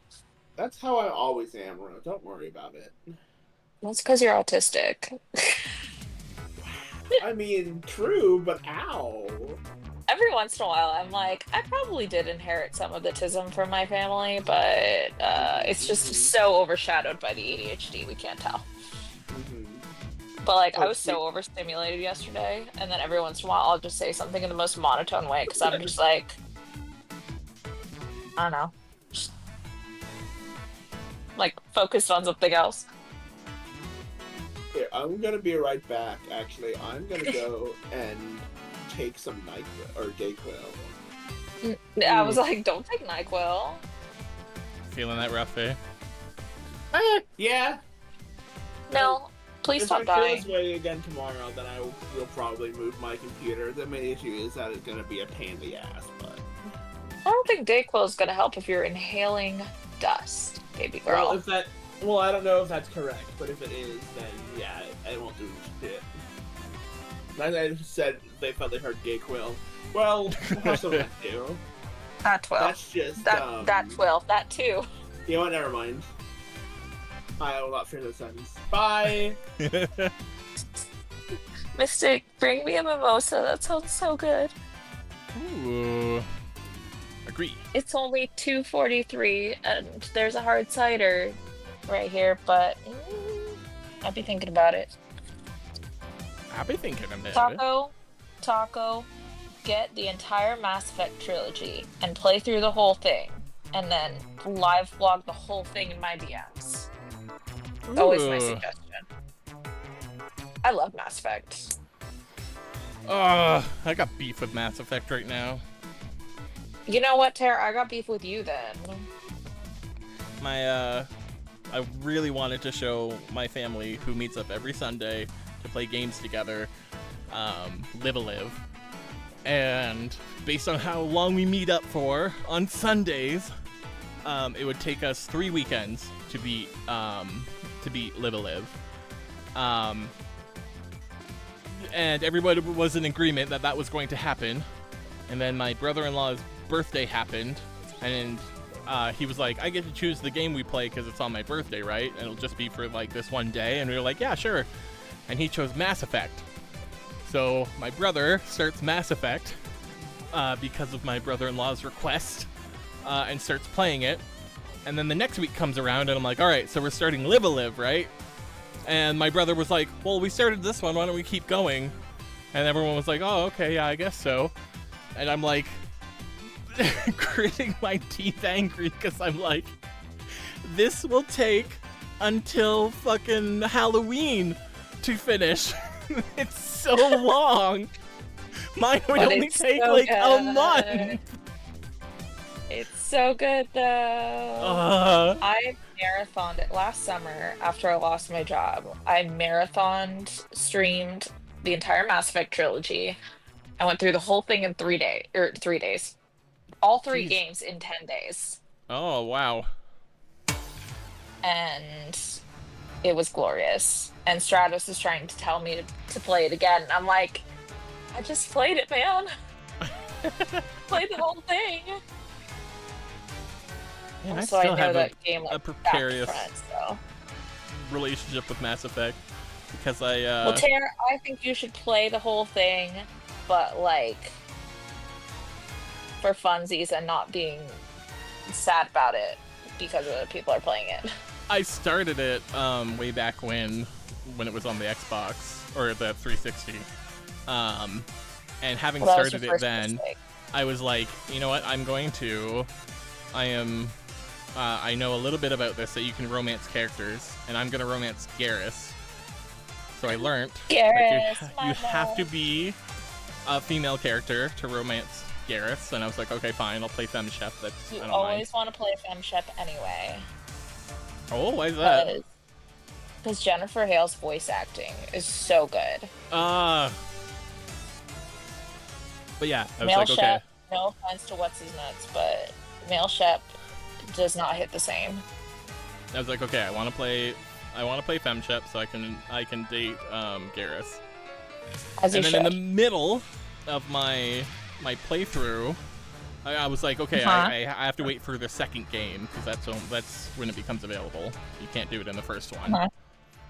That's how I always am, Ro. Don't worry about it. That's because you're autistic. I mean, true, but ow. Every once in a while, I'm like, I probably did inherit some of the autism from my family, but it's just so overshadowed by the ADHD, we can't tell. Mm-hmm. But like, I Oh, was so overstimulated yesterday, and then every once in a while, I'll just say something in the most monotone way because I'm just like, I don't know, just, like focused on something else. here, I'm gonna be right back. Actually, I'm gonna go and take some NyQuil or Dayquil. I was like, don't take NyQuil. Feeling that rough, eh? Yeah. No, please If stop I feel dying. this way again tomorrow, then I will probably move my computer. The main issue is that it's gonna be a pain in the ass, but. I don't think Dayquil is gonna help if you're inhaling dust, baby girl. Well, I don't know if that's correct, but if it is, then yeah, I won't do shit. I said they thought they heard Dayquil. Well, have some of that too. That 12. That's just That 12. That too. You know what? Never mind. I will not finish the sentence. Bye. Mystic, bring me a mimosa. That sounds so good. Ooh. Agree. It's only 2:43, and there's a hard cider right here, but I'll be thinking about it. I'll be thinking about it. Taco, get the entire Mass Effect trilogy and play through the whole thing, and then live vlog the whole thing in my DMs. Always my Ooh. suggestion. I love Mass Effect. I got beef with Mass Effect right now. You know what, Tara? I got beef with you then. I really wanted to show my family, who meets up every Sunday to play games together, Live a Live. And based on how long we meet up for on Sundays, it would take us 3 weekends to beat Live a Live. And everybody was in agreement that that was going to happen. And then my brother-in-law's birthday happened, and he was like, I get to choose the game we play because it's on my birthday, right? And it'll just be for like this one day. And we were like, yeah, sure. And he chose Mass Effect. So my brother starts Mass Effect because of my brother-in-law's request, and starts playing it. And then the next week comes around, and I'm like, all right, so we're starting Live a Live, right? And my brother was like, well, we started this one, why don't we keep going? And everyone was like, oh, okay, yeah, I guess so. And I'm like, gritting my teeth angry because I'm like, this will take until fucking Halloween to finish. It's so long. Mine would But only it's take so like good. a month. It's so good though. I marathoned it last summer after I lost my job. I marathoned, streamed the entire Mass Effect trilogy. I went through the whole thing in 3 days. All 3 Jeez. games in 10 days. Oh, wow. And it was glorious. And Stratos is trying to tell me to play it again. I'm like, I just played it, man. Played the whole thing. Man, I So I still know have that game a like precarious back to front, so. relationship with Mass Effect because I Well, Tara, I think you should play the whole thing, but like for funsies and not being sad about it because other people are playing it. I started it way back when it was on the Xbox or the 360. And having Well, that was started your it first then, mistake. I was like, you know what? I know a little bit about this, that you can romance characters, and I'm gonna romance Garrus. So I learned Garrus, that you have to be a female character to romance Garrus, and I was like, okay, fine, I'll play FemShep. I You don't always want to play FemShep anyway. mind. Oh, why is that? Because Jennifer Hale's voice acting is so good. But yeah, I was Male like, okay. Shep, no offense to what's his nuts, but Male Shep does not hit the same. I was like, okay, I want to play FemShep so I can date Garrus. As And you then should. in the middle of my playthrough, I was like, okay, Uh-huh. I have to wait for the second game because that's when it becomes available. You can't do it in the first one. Uh-huh.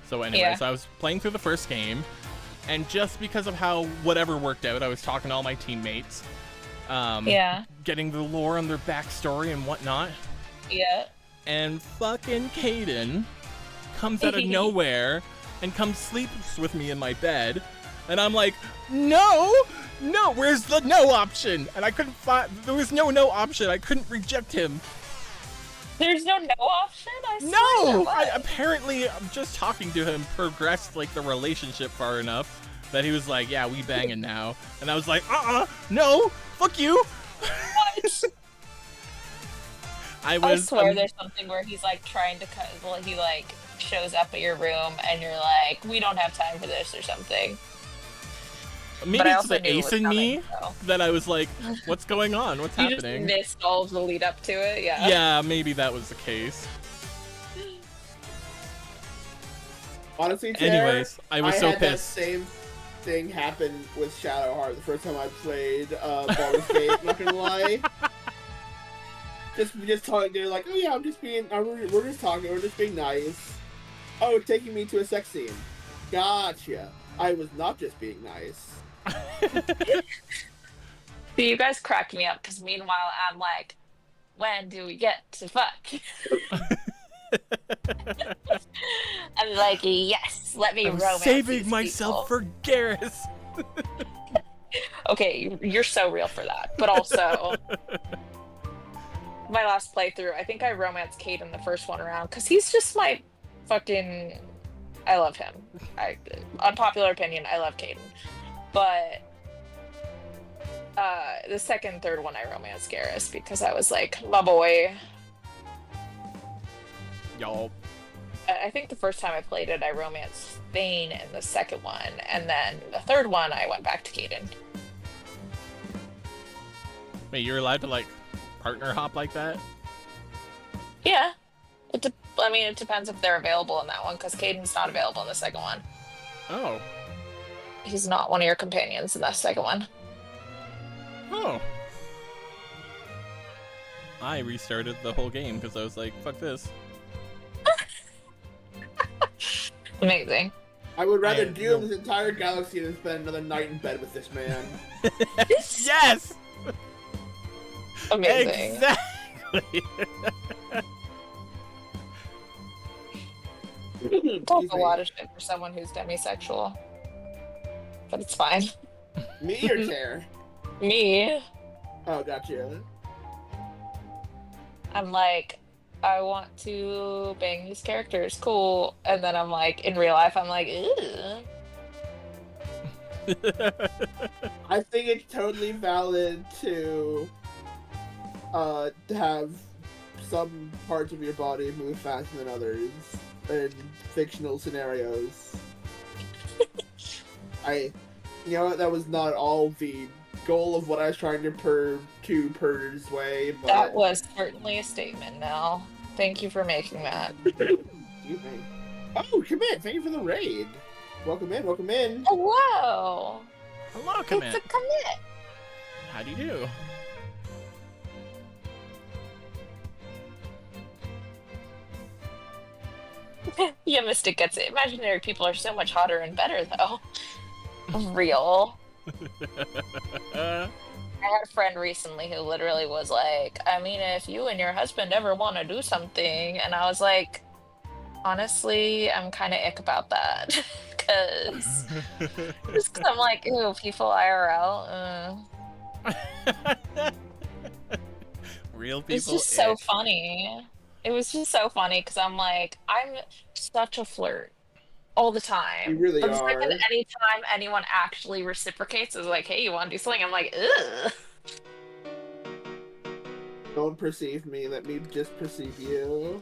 So anyways, Yeah. I was playing through the first game, and just because of how whatever worked out, I was talking to all my teammates, Yeah. getting the lore on their backstory and whatnot, Yeah. and fucking Caden comes out of nowhere and comes sleeps with me in my bed, and I'm like, no, where's the no option? And I couldn't find, there was no option. I couldn't reject him. There's no option? I swear No! there was. Apparently, just talking to him progressed, like, the relationship far enough that he was like, yeah, we banging now. And I was like, no, fuck you! What? I swear there's something where he's like trying to cut, well, he like shows up at your room and you're like, we don't have time for this or something. Maybe But I it's also the knew it ace was in me coming, so. that I was like, what's going on? What's You happening? just missed all of the lead up to it, yeah. Yeah, maybe that was the case. Honestly, Tara, Anyways, I was so had that pissed. same thing happen with Shadowheart the first time I played Baldur's Gate. Not gonna lie. Just talking. They're like, oh yeah, we're just talking. We're just being nice. Oh, taking me to a sex scene. Gotcha. I was not just being nice. See, you guys crack me up because meanwhile I'm like, when do we get to fuck? I'm like, yes, let me I'm romance saving these myself people. for Garrus. Okay, you're so real for that. But also, my last playthrough, I think I romanced Caden the first one around because he's just my fucking. I love him. Unpopular opinion, I love Caden. But the second, third one, I romanced Garrus because I was like, my boy. Y'all. I think the first time I played it, I romanced Thane in the second one, and then the third one, I went back to Caden. Wait, you're allowed to, like, partner hop like that? Yeah. I mean, it depends if they're available in that one, because Caden's not available in the second one. Oh. He's not one of your companions in that second one. Oh. I restarted the whole game because I was like, fuck this. Amazing. I would rather I- doom no. this entire galaxy than spend another night in bed with this man. Yes! Amazing. Exactly! That's a lot of shit for someone who's demisexual. But it's fine. Me or Chair? Me, Oh, gotcha. I'm like, I want to bang these characters, cool. And then I'm like, in real life, I'm like, ew. I think it's totally valid to have some parts of your body move faster than others in fictional scenarios. You know what, that was not all the goal of what I was trying to persuade, but That was certainly a statement, Mel. Thank you for making that. Excuse me. Oh, commit! Thank you for the raid. Welcome in, welcome in. Hello! Hello, commit. It's a commit! How do you do? Yeah, Mystic gets it. Imaginary people are so much hotter and better, though. Real. I had a friend recently who literally was like, I mean, if you and your husband ever want to do something, and I was like, honestly, I'm kind of ick about that. Because I'm like, ew, people IRL. Real people. It's just so ick. funny. It was just so funny because I'm like, I'm such a flirt all the time. You really But the are. second anytime anyone actually reciprocates is like, hey, you want to do something? I'm like, ugh. Don't perceive me, let me just perceive you.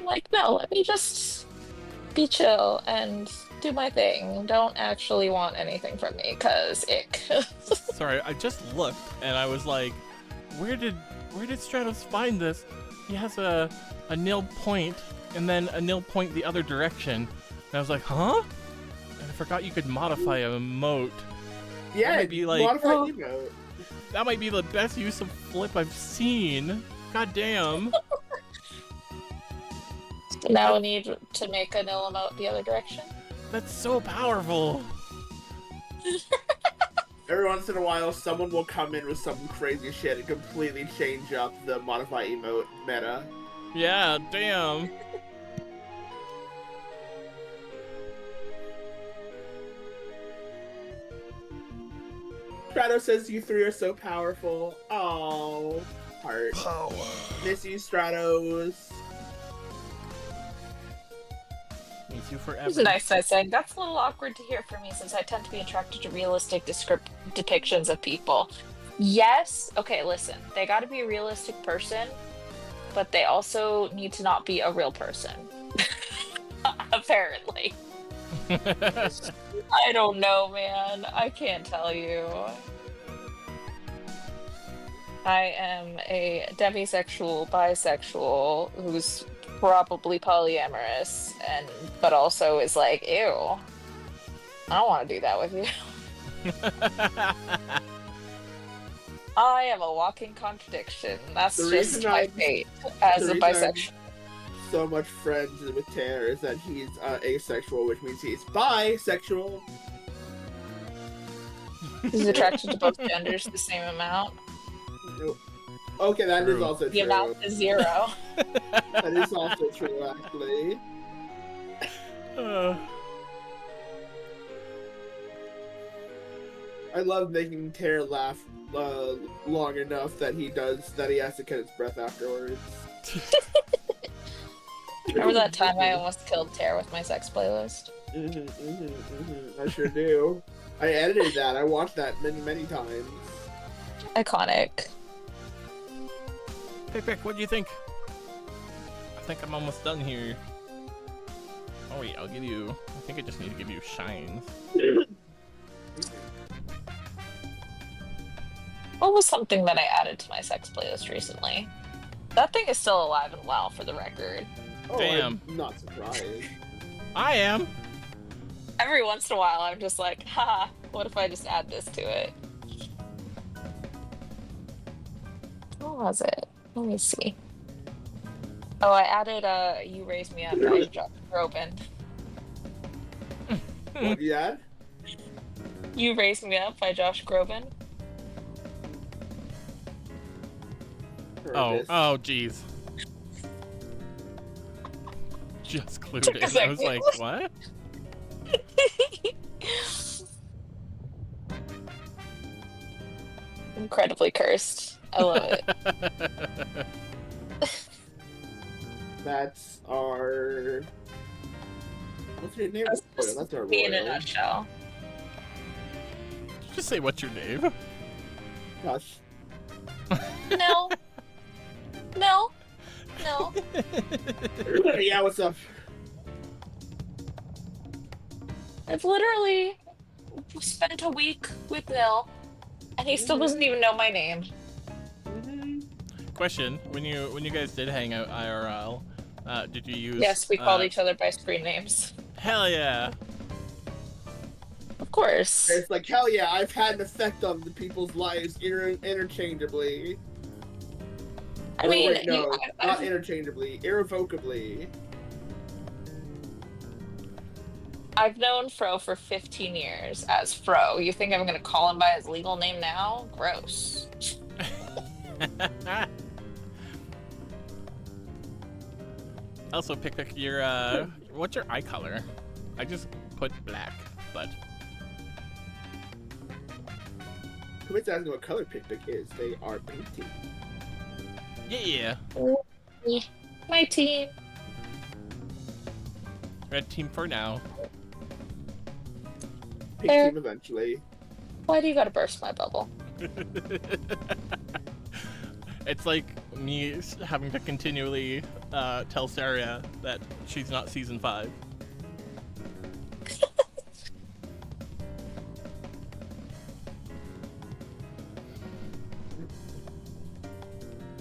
Like, no, let me just be chill and do my thing. Don't actually want anything from me, because ick. Sorry, I just looked and I was like, where did where did Stratos find this? He has a nil point and then a nil point the other direction. And I was like, huh? And I forgot you could modify a emote. Yeah, that might be like, modify emote. That might be the best use of flip I've seen. God damn. Now we need to make a nil emote the other direction. That's so powerful. Every once in a while, someone will come in with some crazy shit and completely change up the modify emote meta. Yeah, damn. Stratos says you three are so powerful. Oh, heart. Power. Miss you, Stratos. Miss you It's forever. a nice saying. That's a little awkward to hear from me since I tend to be attracted to realistic depictions of people. Yes. Okay, listen. They got to be a realistic person, but they also need to not be a real person. Apparently. I don't know, man. I can't tell you. I am a demisexual, bisexual who's probably polyamorous, but also is like, ew. I don't want to do that with you. I am a walking contradiction. That's The just reason my I'm- fate as the a reason I'm bisexual. so much friends with Tanner is that he's asexual, which means he's bisexual. He's attracted to both genders the same amount. Nope. Okay, that is True. also The true. amount is 0. That is also true, actually. I love making Tanner laugh long enough that he has to catch his breath afterwards. Remember that time I almost killed Tara with my sex playlist? I sure do. I edited that. I watched that many times. Iconic. Pick, what do you think? I think I'm almost done here. Oh wait, I'll give you... I think I just need to give you shines. What was something that I added to my sex playlist recently? That thing is still alive and well, for the record. Oh, Damn. I'm not surprised. I am! Every once in a while, I'm just like, haha, what if I just add this to it? What was it? Let me see. Oh, I added You Raise Me Up by Josh Groban. What did you add? You Raise Me Up by Josh Groban. Oh, jeez. Just clued Took a in. I was second. like, what? Incredibly cursed. I love it. That's our... What's your name? That's our Me in a royal. nutshell. Just say what's your name? Gosh. No. No. No. Yeah, what's up? I've literally spent a week with Nil, and he still doesn't even know my name. Question: When you guys did hang out IRL, did you use? Yes, we called each other by screen names. Hell yeah! Of course. It's like, hell yeah, I've had an effect on the people's lives interchangeably. I Or mean, wait, no, not I've, interchangeably, irrevocably. I've known Fro for 15 years as Fro. You think I'm gonna call him by his legal name now? Gross. Also, Pick, your what's your eye color? I just put black, but Quit asking what color Pikpik is. They are painting. yeah, My team. red team for now. Pink Fair. team eventually. Why do you gotta burst my bubble? It's like me having to continually tell Saria that she's not season 5.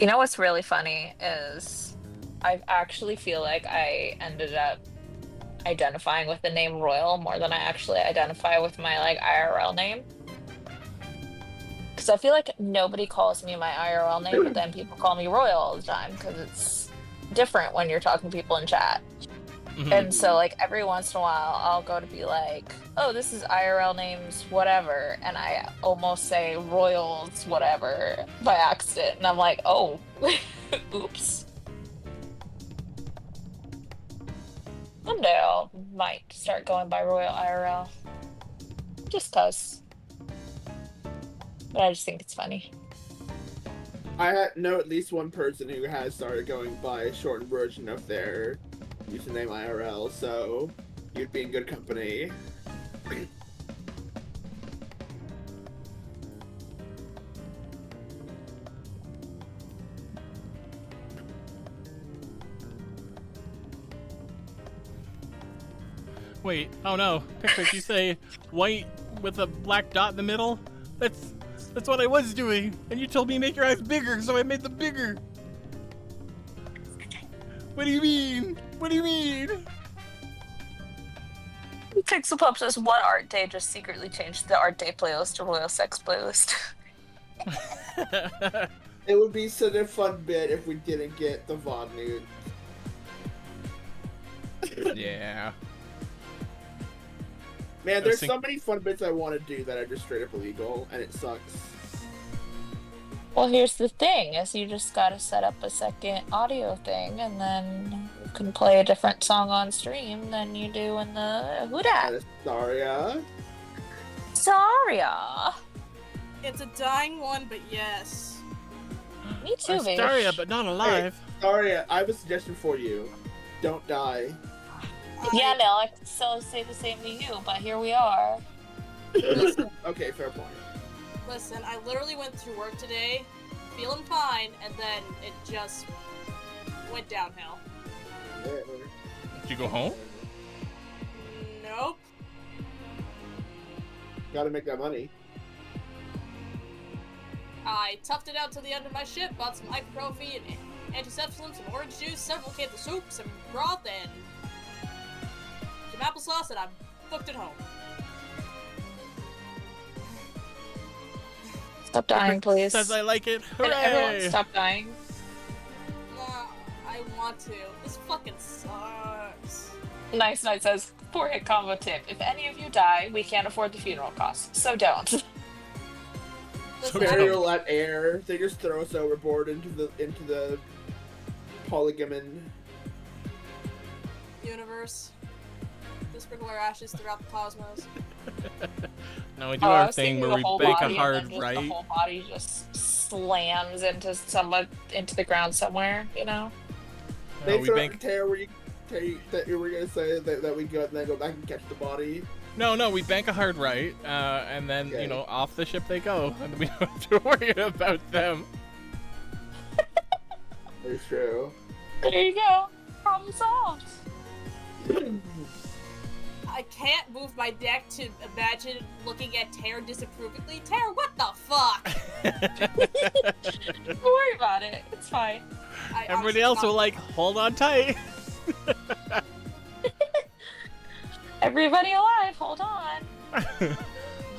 You know what's really funny is I actually feel like I ended up identifying with the name Royal more than I actually identify with my like IRL name. Because I feel like nobody calls me my IRL name, but then people call me Royal all the time because it's different when you're talking to people in chat. And so, like, every once in a while, I'll go to be like, oh, this is IRL names, whatever. And I almost say Royals, whatever, by accident. And I'm like, oh, oops. Someday I might start going by Royal IRL. Just cuz. But I just think it's funny. I know at least one person who has started going by a shortened version of their username IRL, so you'd be in good company. Wait, oh no, Pikpik, you say white with a black dot in the middle? That's what I was doing, and you told me make your eyes bigger, so I made them bigger. What do you mean? What do you mean? Pixel Pop says, what art day just secretly changed the art day playlist to Royal Sex playlist? It would be such a fun bit if we didn't get the VOD nude. Yeah. Man, there's so many fun bits I want to do that are just straight up illegal, and it sucks. Well, here's the thing, is you just gotta set up a second audio thing, and then you can play a different song on stream than you do in the Who Dat? Saria. Saria! It's a dying one, but yes. Me too, baby. Astaria, but not alive. Hey, Saria, I have a suggestion for you. Don't die. Yeah, no, I could still say the same to you, but here we are. Okay, fair point. Listen, I literally went through work today, feeling fine, and then it just went downhill. Did you go home? Nope. Gotta make that money. I toughed it out till the end of my shift, bought some ibuprofen and antiseptic, some orange juice, several cans of soup, some broth, and some applesauce, and I booked it home. Stop dying, please. Says I like it. Hooray! Everyone stop dying. I want to. This fucking sucks. Nice Night says, 4-hit combo tip. If any of you die, we can't afford the funeral costs, so don't. Listen, Burial at air. They just throw us overboard into the polygamon universe. To sprinkle our ashes throughout the cosmos. No, we do our thing where we bank a hard right. The whole body just slams into the ground somewhere, you know? They we throw bank. tear where that you were gonna say that we go and then go back and catch the body. No, we bank a hard right, and then Okay. off the ship they go, and we don't have to worry about them. It's true. There you go. Problem solved. I can't move my neck to imagine looking at Tara disapprovingly. Tara, what the fuck? Don't worry about it. It's fine. Everybody else will hold on tight. Everybody alive, hold on.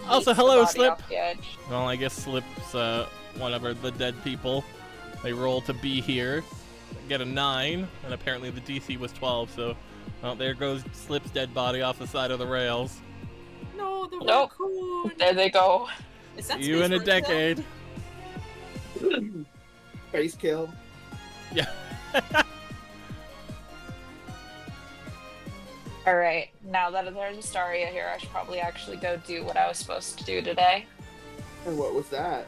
Also, Keeps the hello, body Slip. off the edge. Well, I guess Slip's one of the dead people. They roll to be here, get a 9, and apparently the DC was 12, so well, there goes Slip's dead body off the side of the rails. No, the Nope. raccoon. There they go. Is that You Space in a Force decade. Face kill. Yeah. Alright, now that there's Astaria here, I should probably actually go do what I was supposed to do today. And what was that?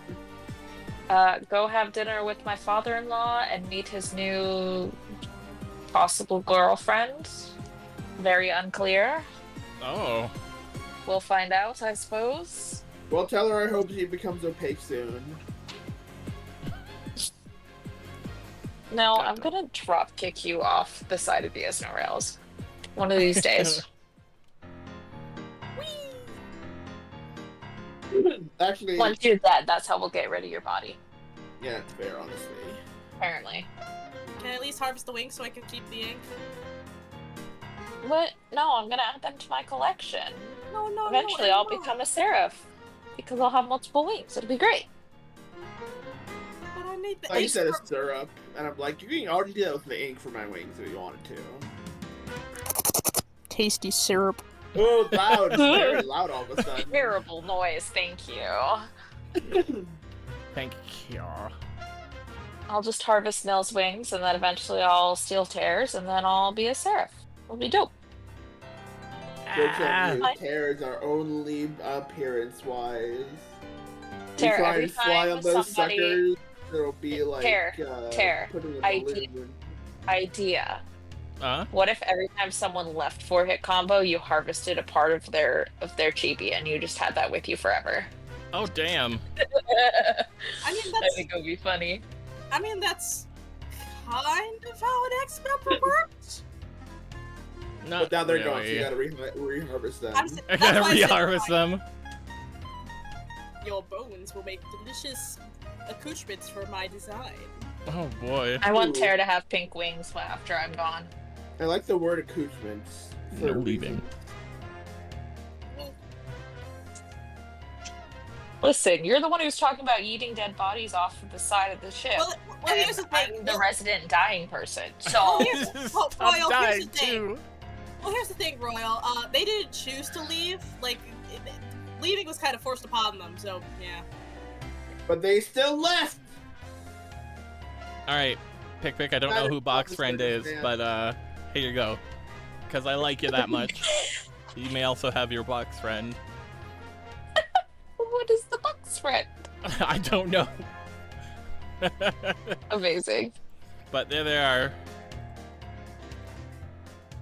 Go have dinner with my father-in-law and meet his new possible girlfriend. Very unclear. Oh. We'll find out, I suppose. Well, tell her I hope she becomes opaque soon. No, I'm gonna drop kick you off the side of the Isno rails. One of these days. Actually, Once you're dead, that's how we'll get rid of your body. yeah, it's fair, honestly. apparently. Can I at least harvest the wings so I can keep the ink? What? No, I'm gonna add them to my collection. No, Eventually, no, I'll no. become a seraph because I'll have multiple wings. It'll be great. But I need the I ink said a for- syrup, and I'm like, you can already do that with the ink for my wings if you wanted to. tasty syrup. Oh, loud! It's very loud all of a sudden. Terrible noise. Thank you. Thank you. I'll just harvest Nill's wings, and then eventually I'll steal Tears, and then I'll be a seraph. It'll be dope. Jokes on you. I- Tears are only appearance-wise. Tear, you try every and fly time on those somebody- suckers, it'll be like Tear, putting a idea. balloon. Idea. Huh? What if every time someone left 4-hit combo, you harvested a part of their chibi, and you just had that with you forever? Oh, damn. I mean, I that's think it would be funny. kind of how an X-Member works. Not But now they're really. gone, so you gotta re-harvest them. I'm s- I that's gotta why I said re-harvest them. Your bones will make delicious accoutrements for my design. Oh, boy. I want Ooh. Tear to have pink wings after I'm gone. I like the word accoutrements. for No a leaving. reason. Listen, you're the one who's talking about eating dead bodies off of the side of the ship. Well, and here's the thing. I'm the resident dying person. So Oh, Royal, I'm here's dying, the thing. too. Well, here's the thing, Royal. They didn't choose to leave. Like, leaving was kind of forced upon them. So yeah. But they still left! Alright, Pick, I don't know who Box Friend is, but here you go. Because I like you that much. You may also have your Box Friend. what is the box friend? I don't know. Amazing. But there they are.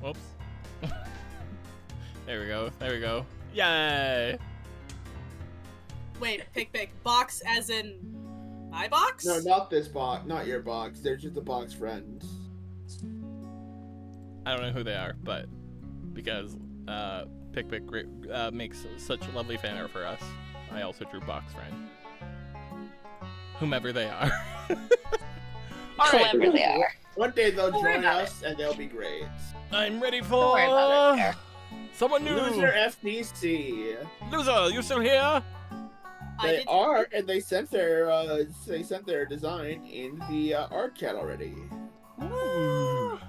Whoops. There we go. Yay! Wait, pick. Box as in my box? No, not this box. Not your box. They're just the box friends. I don't know who they are, but because Pick makes such lovely fan art for us, I also drew Box Friend. Whomever they are. Alright, Whoever they are. One day they'll Don't worry join about us and they'll be great. I'm ready Don't worry about it, for Tear. someone new. Loser FDC. Loser, you still here? They are, and they sent their design in the art chat already. Ooh.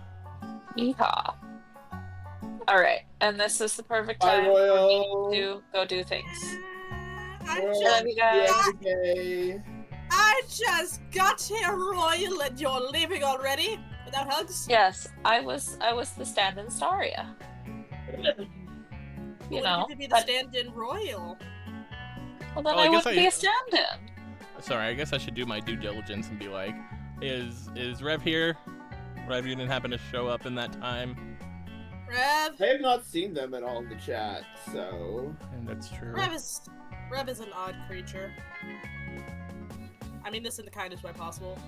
Yeehaw. Alright, and this is the perfect Bye, time for Royal. me to go do things. I Royal, love you guys. okay. I just got here, Royal, and you're leaving already? Without hugs? Yes, I was the stand-in Staria. You know, to be the but- stand-in Royal. well then Oh, I I guess wouldn't I- be a stand-in. Sorry, I guess I should do my due diligence and be like, is Rev here? Rev, you didn't happen to show up in that time? Rev. I have not seen them at all in the chat, so And that's true. Rev is an odd creature. I mean this in the kindest way possible.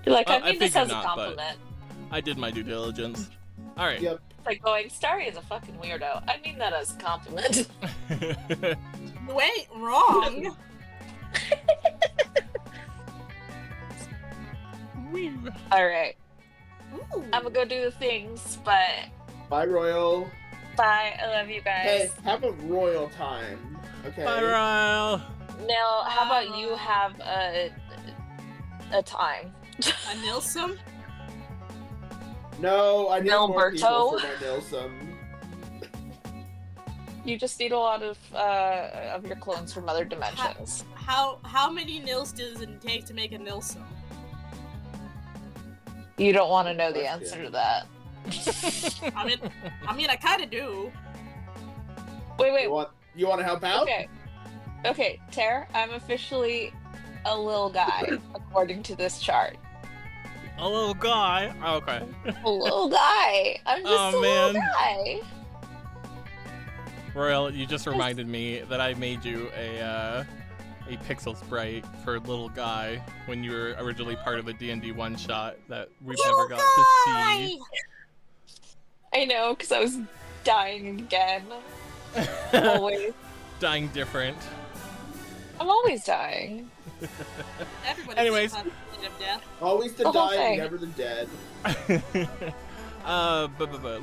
You're like, I I mean this figured as a not, but- compliment. I did my due diligence. Alright. yep. Like going, Staria is a fucking weirdo. I mean that as a compliment. Wait, wrong. Alright, Ooh. I'm gonna go do the things, but Bye, Royal. bye, I love you Hey, guys. have a royal time. Okay. Bye, Ryle. Now, how about you have a time? A Nilsum? No, I need more people Milberto. for my Nilsum. You just need a lot of your clones from other dimensions. How many nils does it take to make a Nilsum? You don't want to know the Question. answer to that. I mean, I kind of do. Wait. You want to help out? Okay, Tara, I'm officially a little guy, according to this chart. A little guy. Oh, okay. A little guy. I'm just Oh, a little man. guy. Royal, you just reminded me that I made you a pixel sprite for little guy when you were originally part of a D&D one shot that we've never got to see. I know, because I was dying again. Always. Dying different. I'm always dying. Everybody Anyways. has of death. Always the The whole dying, thing. never the dead.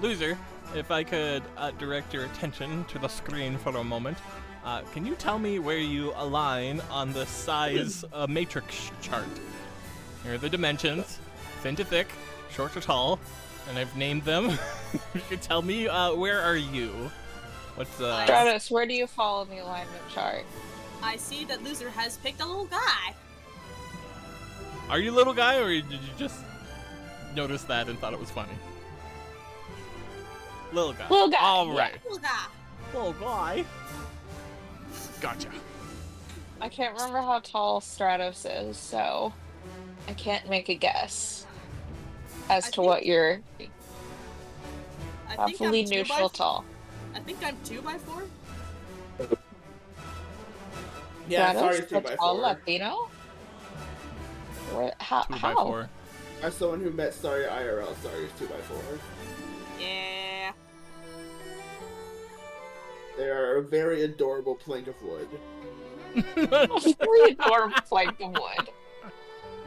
Loser, if I could direct your attention to the screen for a moment, can you tell me where you align on the size matrix chart? Here are the dimensions: thin to thick, short to tall, and I've named them. You can tell me where are you? What's Stratus, where do you fall in the alignment chart? I see that Loser has picked a little guy. Are you a little guy, or did you just notice that and thought it was funny? Little guy. Little guy, All yeah. right. Little guy. Little guy. Gotcha. I can't remember how tall Stratos is, so I can't make a guess as I to think- what you're I think roughly I'm 2 neutral by, tall. I think I'm 2x4. Yeah, Stratos, sorry, it's the tall 2x4. Latino? Where, how? 2x4. As someone who met Sorry IRL, sorry, it's 2x4. Yeah. They are a very adorable plank of wood. Really adorable plank of wood.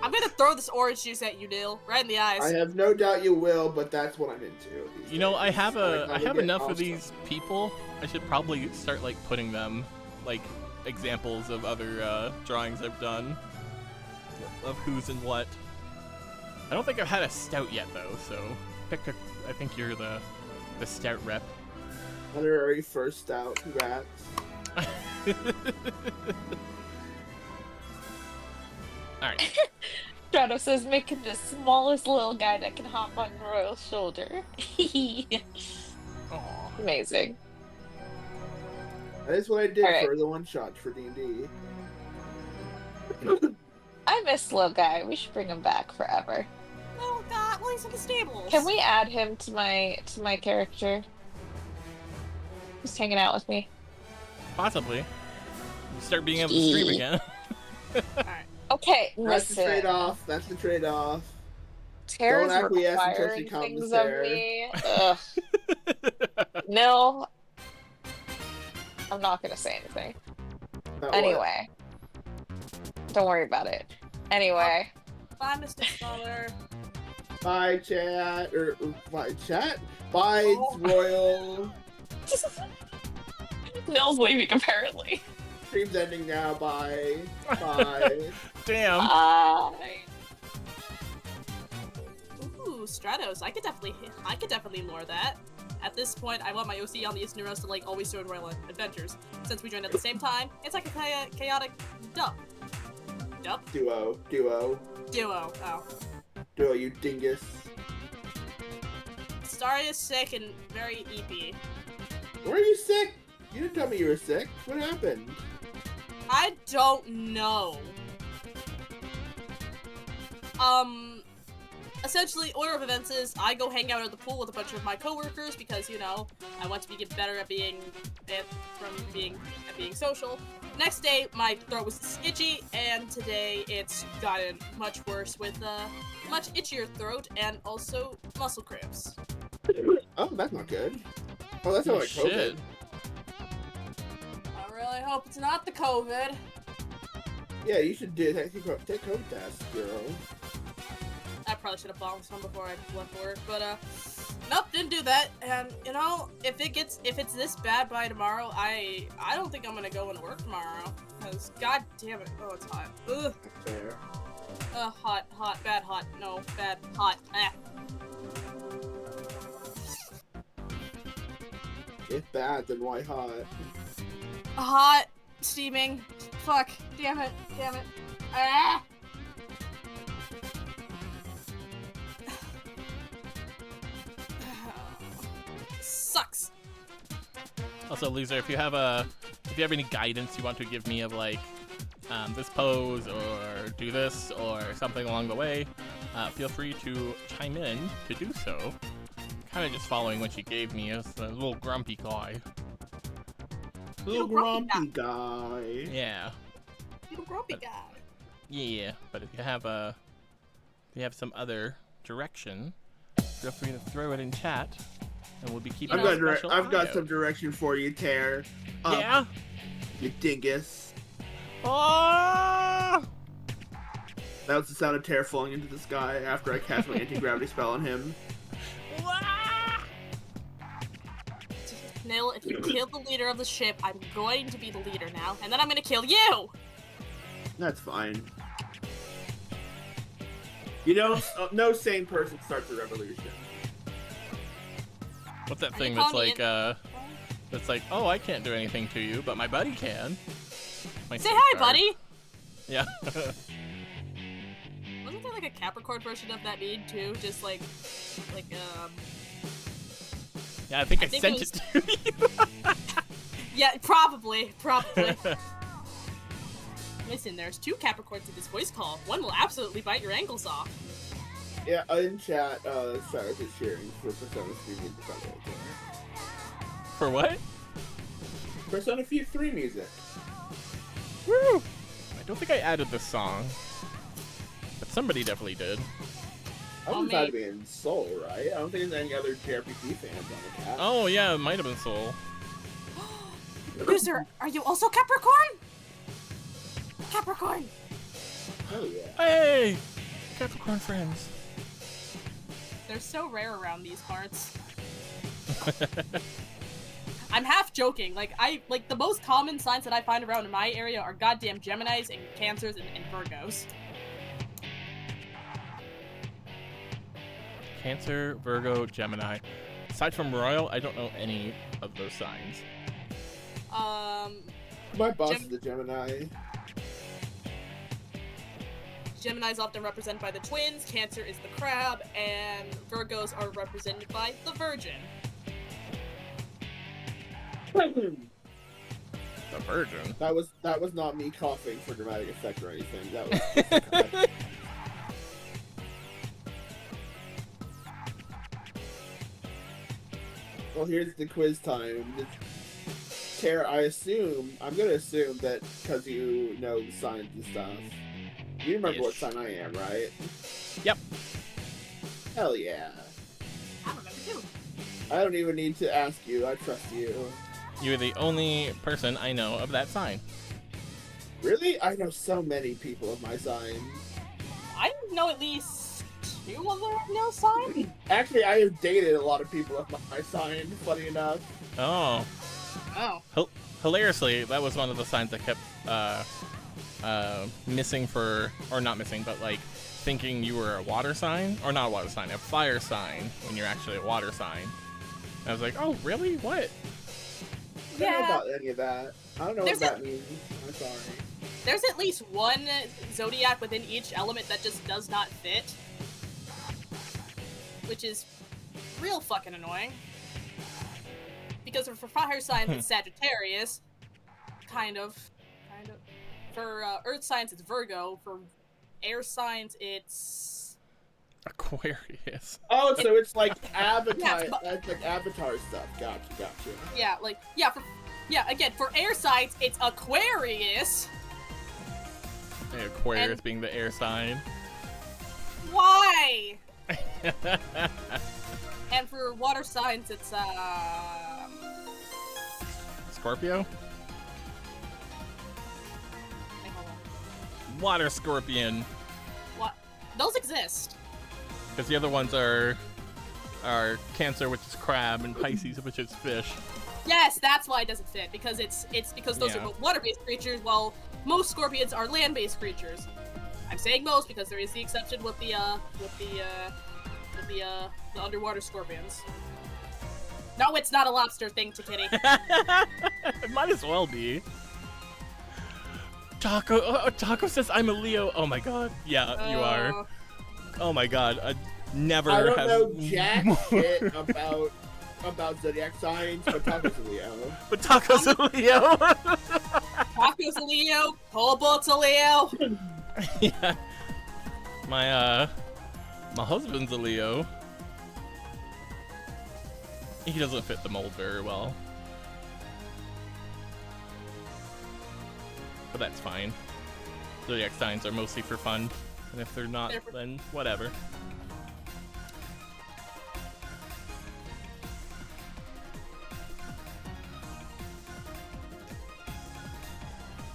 I'm gonna throw this orange juice at you, Neil. Right in the eyes. I have no doubt you will, but that's what I'm into. these You know, days. I have Like, how I to have get enough of awesome. these people. I should probably start like putting them like examples of other drawings I've done of who's and what. I don't think I've had a stout yet though, so I think you're the stout rep. Honorary first out, congrats. All right. Stratos is making the smallest little guy that can hop on Royal's shoulder. Aw. Amazing. That is what I did Alright. for the one shot for D&D. I miss little guy. We should bring him back forever. Oh god, well he's in the stables. Can we add him to my character? He's hanging out with me. Possibly. You start being able to stream again. Alright. Okay, That's the listen. trade-off. That's the trade-off. Tara's Don't acquiesce until she requiring comes things there. of me. Ugh. No. I'm not gonna say anything. About what? Anyway. Don't worry about it. Anyway. Bye, Mr. Scholar. Bye, chat. Or bye, chat? Bye, Oh. Royal. Nill's leaving apparently. Stream's ending now. Bye. Bye. Damn. Bye. Ooh, Stratos. I could definitely lure that. At this point, I want my OC on the East Neuros to like always doing Royal Adventures. Since we joined at the same time, it's like a chaotic duo. Duo. Oh. Duo, you dingus. Starry is sick and very EP. Were you sick? You didn't tell me you were sick. What happened? I don't know. Essentially, order of events is I go hang out at the pool with a bunch of my coworkers because, you know, I want to get better at being social. Next day, my throat was itchy, and today it's gotten much worse with a much itchier throat and also muscle cramps. Oh, that's not good. Oh, that's not like COVID. Shit. I really hope it's not the COVID. Yeah, you should take COVID test, girl. I probably should have bought this one before I left work, but nope, didn't do that. And you know, if it's this bad by tomorrow, I don't think I'm gonna go into work tomorrow. Cause god damn it, oh it's hot. Ugh. Fair. Hot, bad, hot, no, bad, hot. If bad, then why hot? Hot, steaming. Fuck, damn it. Ah. Sucks. Also, Loser, if you have any guidance you want to give me of like this pose or do this or something along the way, feel free to chime in to do so. Kind of just following what she gave me as a little grumpy guy. Little grumpy grumpy guy. Yeah, You grumpy guy. yeah. But if you have some other direction, feel free to throw it in chat, and we'll be keeping I've a got special I've eye got out. some direction for you, Tear. Up, Yeah. you dingus. Oh! That was the sound of Terra falling into the sky after I cast my anti-gravity spell on him. Nail, if you kill the leader of the ship, I'm going to be the leader now, and then I'm gonna kill you! That's fine. You know, no sane person starts a revolution. What's that Are thing you that's calling like, me that's like, oh, I can't do anything to you, but my buddy can. My Say hi, safeguard. buddy! Yeah. Wasn't there like a Capricorn version of that meme too? Just like, Yeah, I think I think sent it it to you. yeah, probably. Listen, there's 2 Capricorns in this voice call. One will absolutely bite your ankles off. Yeah, in chat, Cyrus is cheering for Persona 3 music, by the way. For what? Persona 3 music. Woo! I don't think I added this song. But somebody definitely did. I Oh, was about to mate. be in Soul, right? I don't think there's any other JRPG fans on the cast. Oh, yeah, it might have been Soul. Loser, are you also Capricorn? Capricorn! Hell yeah. Hey! Capricorn friends. They're so rare around these parts. I'm half joking. Like the most common signs that I find around in my area are goddamn Geminis and Cancers and Virgos. Cancer, Virgo, Gemini. Aside from Royal, I don't know any of those signs. My boss is a Gemini. Gemini's often represented by the twins, Cancer is the crab, and Virgos are represented by the Virgin. The Virgin. That was not me coughing for dramatic effect or anything. That was Well, here's the quiz time. Tara, I'm gonna assume that because you know the signs and stuff, you remember what sign I am, right? Yep. Hell yeah. I remember too. I don't even need to ask you. I trust you. You're the only person I know of that sign. Really? I know so many people of my sign. I know at least 2 other no signs. Actually, I have dated a lot of people of my sign, funny enough. Oh. Oh. Hilariously, that was one of the signs that kept missing or not missing, but like thinking you were a water sign, or not a water sign, a fire sign when you're actually a water sign. And I was like, oh, really? What? I don't know Yeah. about any of that. I don't know There's what that means. I'm sorry. There's at least one zodiac within each element that just does not fit. Which is real fucking annoying. Because for fire signs, it's Sagittarius. Kind of. For earth signs, it's Virgo. For air signs, it's... Aquarius. Oh, so it's like Avatar. Yeah, but- That's like Avatar stuff. Gotcha. Yeah, again, for air signs, it's Aquarius. Hey, Aquarius And- being the air sign. Why? And for water signs, it's, Scorpio? wait, hold on. Water scorpion. What? Those exist. Because the other ones are Cancer, which is crab, and Pisces, which is fish. Yes, that's why it doesn't fit, because it's because those Yeah. are both water-based creatures, while most scorpions are land-based creatures. I'm saying most because there is the exception with the underwater scorpions. No, it's not a lobster thing to Kitty. It might as well be. Taco says I'm a Leo. Oh my god. Yeah, you are. Oh my god. Never I don't have know jack shit about zodiac signs, but Taco's a Leo. But Taco's a Leo. Taco's a Leo, Cobalt's a Leo. Yeah. My husband's a Leo. He doesn't fit the mold very well. But that's fine. Zodiac signs are mostly for fun. And if they're not, then whatever.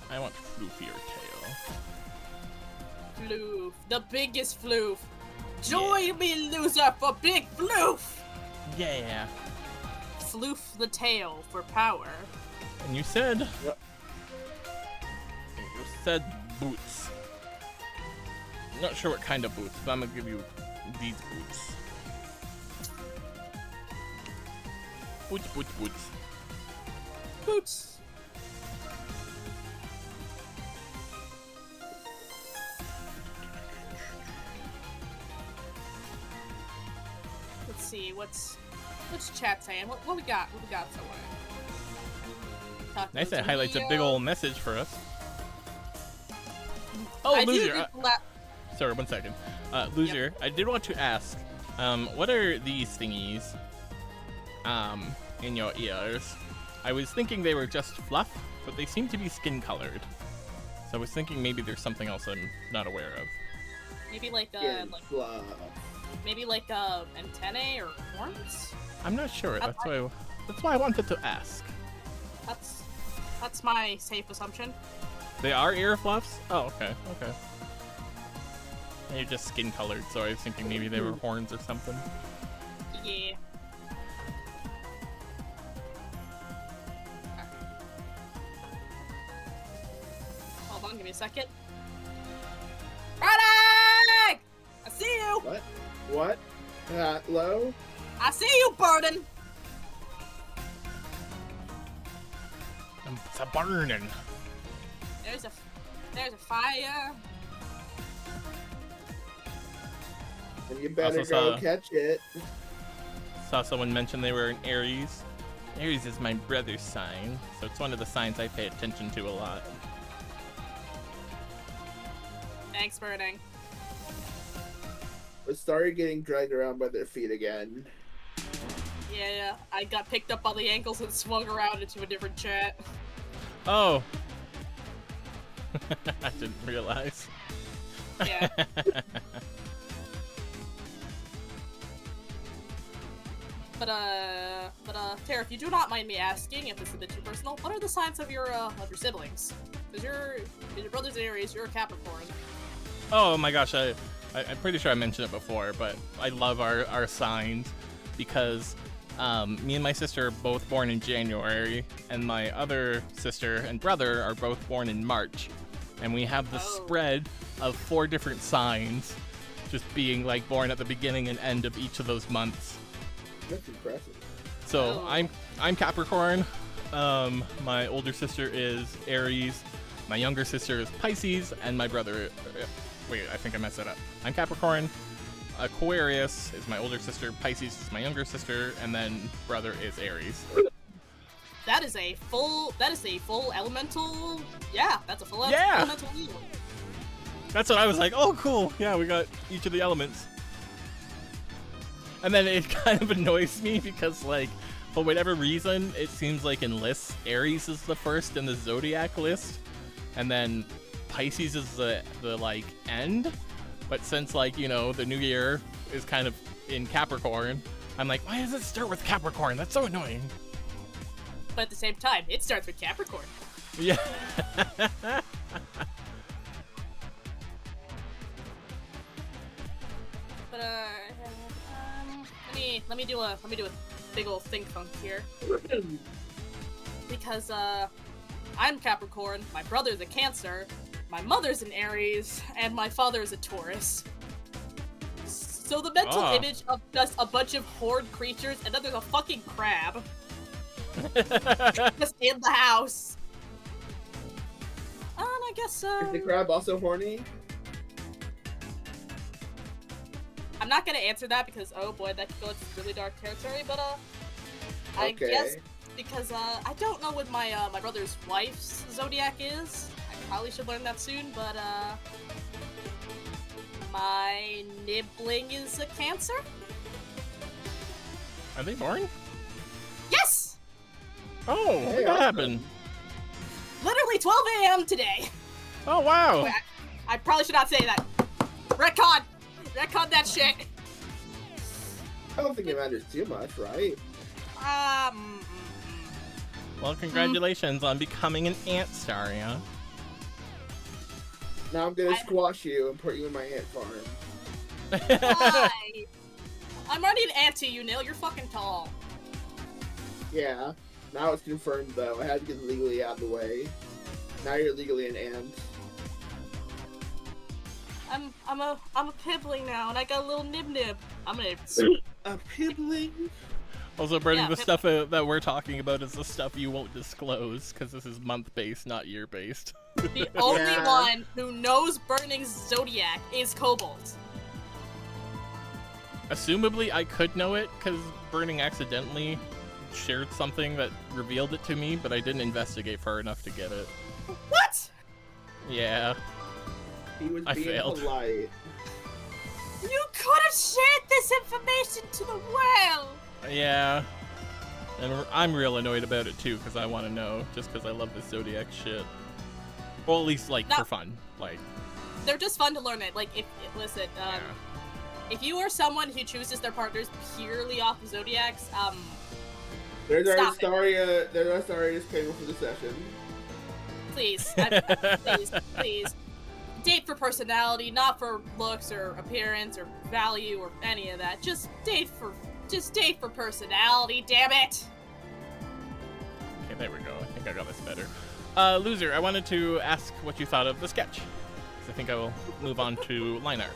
I want floofier tail. Floof. The biggest floof. Join me, loser, for big floof! Yeah. Floof the tail for power. And you said... Yep. You said boots. I'm not sure what kind of boots, but I'm gonna give you these boots. Boots, boots, boots. Boots. Let's see, what's chat saying? What we got? What we got somewhere? Nice, that highlights a big old message for us. Oh, Loser! Sorry, 1 second. Loser, yep. I did want to ask, what are these thingies in your ears? I was thinking they were just fluff, but they seem to be skin-colored. So I was thinking maybe there's something else I'm not aware of. Maybe like antennae or horns? I'm not sure. That's why I wanted to ask. That's my safe assumption. They are ear fluffs? Oh, okay. They're just skin colored, so I was thinking maybe they were horns or something. Yeah. Hold on, give me a second. Burden! I see you! What? Hello? I see you, Burden! It's a burning. There's a fire. And you better go catch it. Saw someone mention they were an Aries. Aries is my brother's sign, so it's one of the signs I pay attention to a lot. Thanks, Burning. We started getting dragged around by their feet again. Yeah, I got picked up by the ankles and swung around into a different chat. Oh! I didn't realize. Yeah. But Tara, if you do not mind me asking, if it's a bit too personal, what are the signs of your siblings? Because your brother's an Aries, you're a Capricorn. Oh my gosh, I'm pretty sure I mentioned it before, but I love our signs because me and my sister are both born in January, and my other sister and brother are both born in March. And we have the spread of 4 different signs just being like born at the beginning and end of each of those months. That's impressive. So I'm Capricorn. My older sister is Aries. My younger sister is Pisces, and my brother. Wait, I think I messed that up. I'm Capricorn. Aquarius is my older sister. Pisces is my younger sister, and then brother is Aries. That is a full elemental. Yeah, that's a full Yeah. elemental wheel. That's what I was like. Oh, cool. Yeah, we got each of the elements. And then it kind of annoys me because, like, for whatever reason, it seems like in lists, Aries is the first in the zodiac list, and then Pisces is the like end. But since, like, you know, the new year is kind of in Capricorn, I'm like, why does it start with Capricorn? That's so annoying. But at the same time, it starts with Capricorn. Yeah. But let me do a big old think funk here. Because I'm Capricorn, my brother's a Cancer, my mother's an Aries, and my father's a Taurus. So the mental image of just a bunch of horde creatures, and then there's a fucking crab just in the house. And I guess Is the crab also horny? I'm not gonna answer that because, oh boy, that could go into really dark territory, but I guess because I don't know what my my brother's wife's zodiac is. I probably should learn that soon, but my nibbling is a Cancer. Are they born? Yes! Oh, Hey, what happened? Literally 12 a.m. today. Oh, wow. Wait, I probably should not say that. Retcon that shit. I don't think it matters too much, right? Well, congratulations on becoming an ant star, yeah? Now I'm gonna squash you and put you in my ant farm. Why? I'm already an ant to you, Neil. You're fucking tall. Yeah. Now it's confirmed though. I had to get legally out of the way. Now you're legally an ant. I'm a pibbling now, and I got a little nib. I'm gonna. A pibbling? Also, Bernie, Yeah, the stuff that we're talking about is the stuff you won't disclose, because this is month-based, not year-based. The only Yeah. one who knows Burning's zodiac is Cobalt. Assumably, I could know it, because Burning accidentally shared something that revealed it to me, but I didn't investigate far enough to get it. What? Yeah. He was I being failed. polite. You could have shared this information to the world. Yeah. And I'm real annoyed about it, too, because I want to know, just because I love this Zodiac shit. Well, at least, like, No. for fun. Like, They're just fun to learn it. Like, listen, yeah. if you are someone who chooses their partners purely off of zodiacs, There's our Stop it. Astaria. There's our Astaria disclaimer for the session. please, please, date for personality, not for looks or appearance or value or any of that. Just date for personality. Damn it! Okay, there we go. I think I got this better. Loser, I wanted to ask what you thought of the sketch. 'Cause I think I will move on to line art.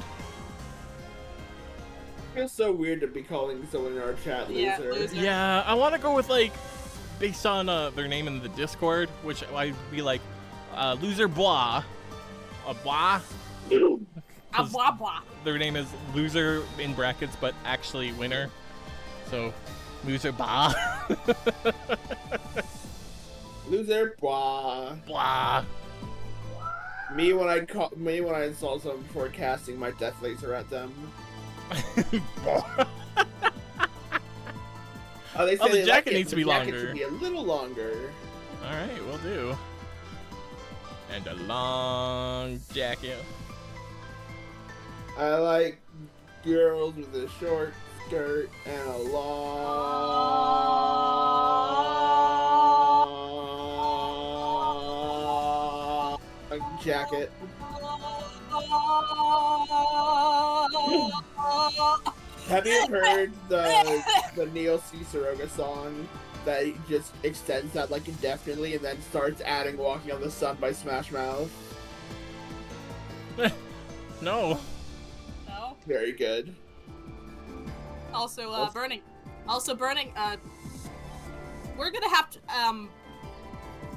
It feels so weird to be calling someone in our chat loser. Yeah, loser. Yeah, I want to go with, like, based on their name in the Discord, which I'd be like, Loser Blah. Blah? Ah, blah blah. Their name is Loser in brackets, but actually winner. So, Loser Blah. Loser, blah. Blah. Me when I insult someone before casting my death laser at them. Oh, they say the they jacket like it, needs to but be the jacket longer. should be a little longer. Alright, will do. And a long jacket. I like girls with a short skirt and a long jacket. Have you heard the Neil C. Soroga song that he just extends that like indefinitely and then starts adding "Walking on the Sun" by Smash Mouth? No. No. Very good. Also, burning. We're gonna have to.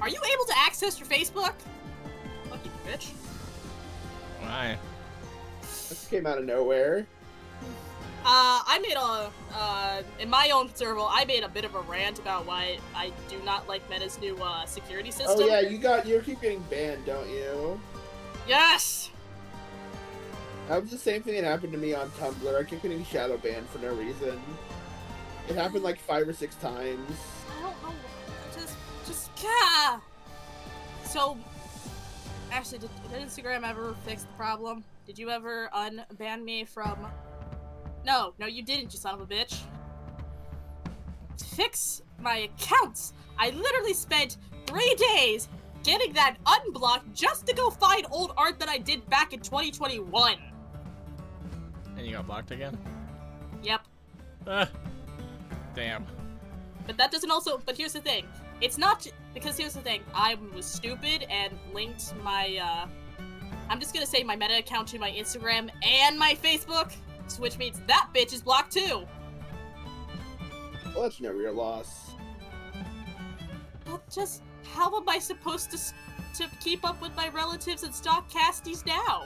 Are you able to access your Facebook? Fuck you, bitch. Why? This came out of nowhere. I made in my own server, I made a bit of a rant about why I do not like Meta's new, security system. Oh yeah, you keep getting banned, don't you? Yes! That was the same thing that happened to me on Tumblr. I kept getting shadow banned for no reason. It happened like 5 or 6 times. I don't know. Gah! So, actually, did Instagram ever fix the problem? Did you ever unban me from... No, you didn't, you son of a bitch. Fix my accounts! I literally spent 3 days getting that unblocked just to go find old art that I did back in 2021. And you got blocked again? Yep. Damn. But that doesn't also... But here's the thing. It's not... Because here's the thing. I was stupid and linked my, I'm just gonna say my Meta account to my Instagram and my Facebook, which means that bitch is blocked too. Well, that's never your loss. But just... How am I supposed to keep up with my relatives and stalk casties now?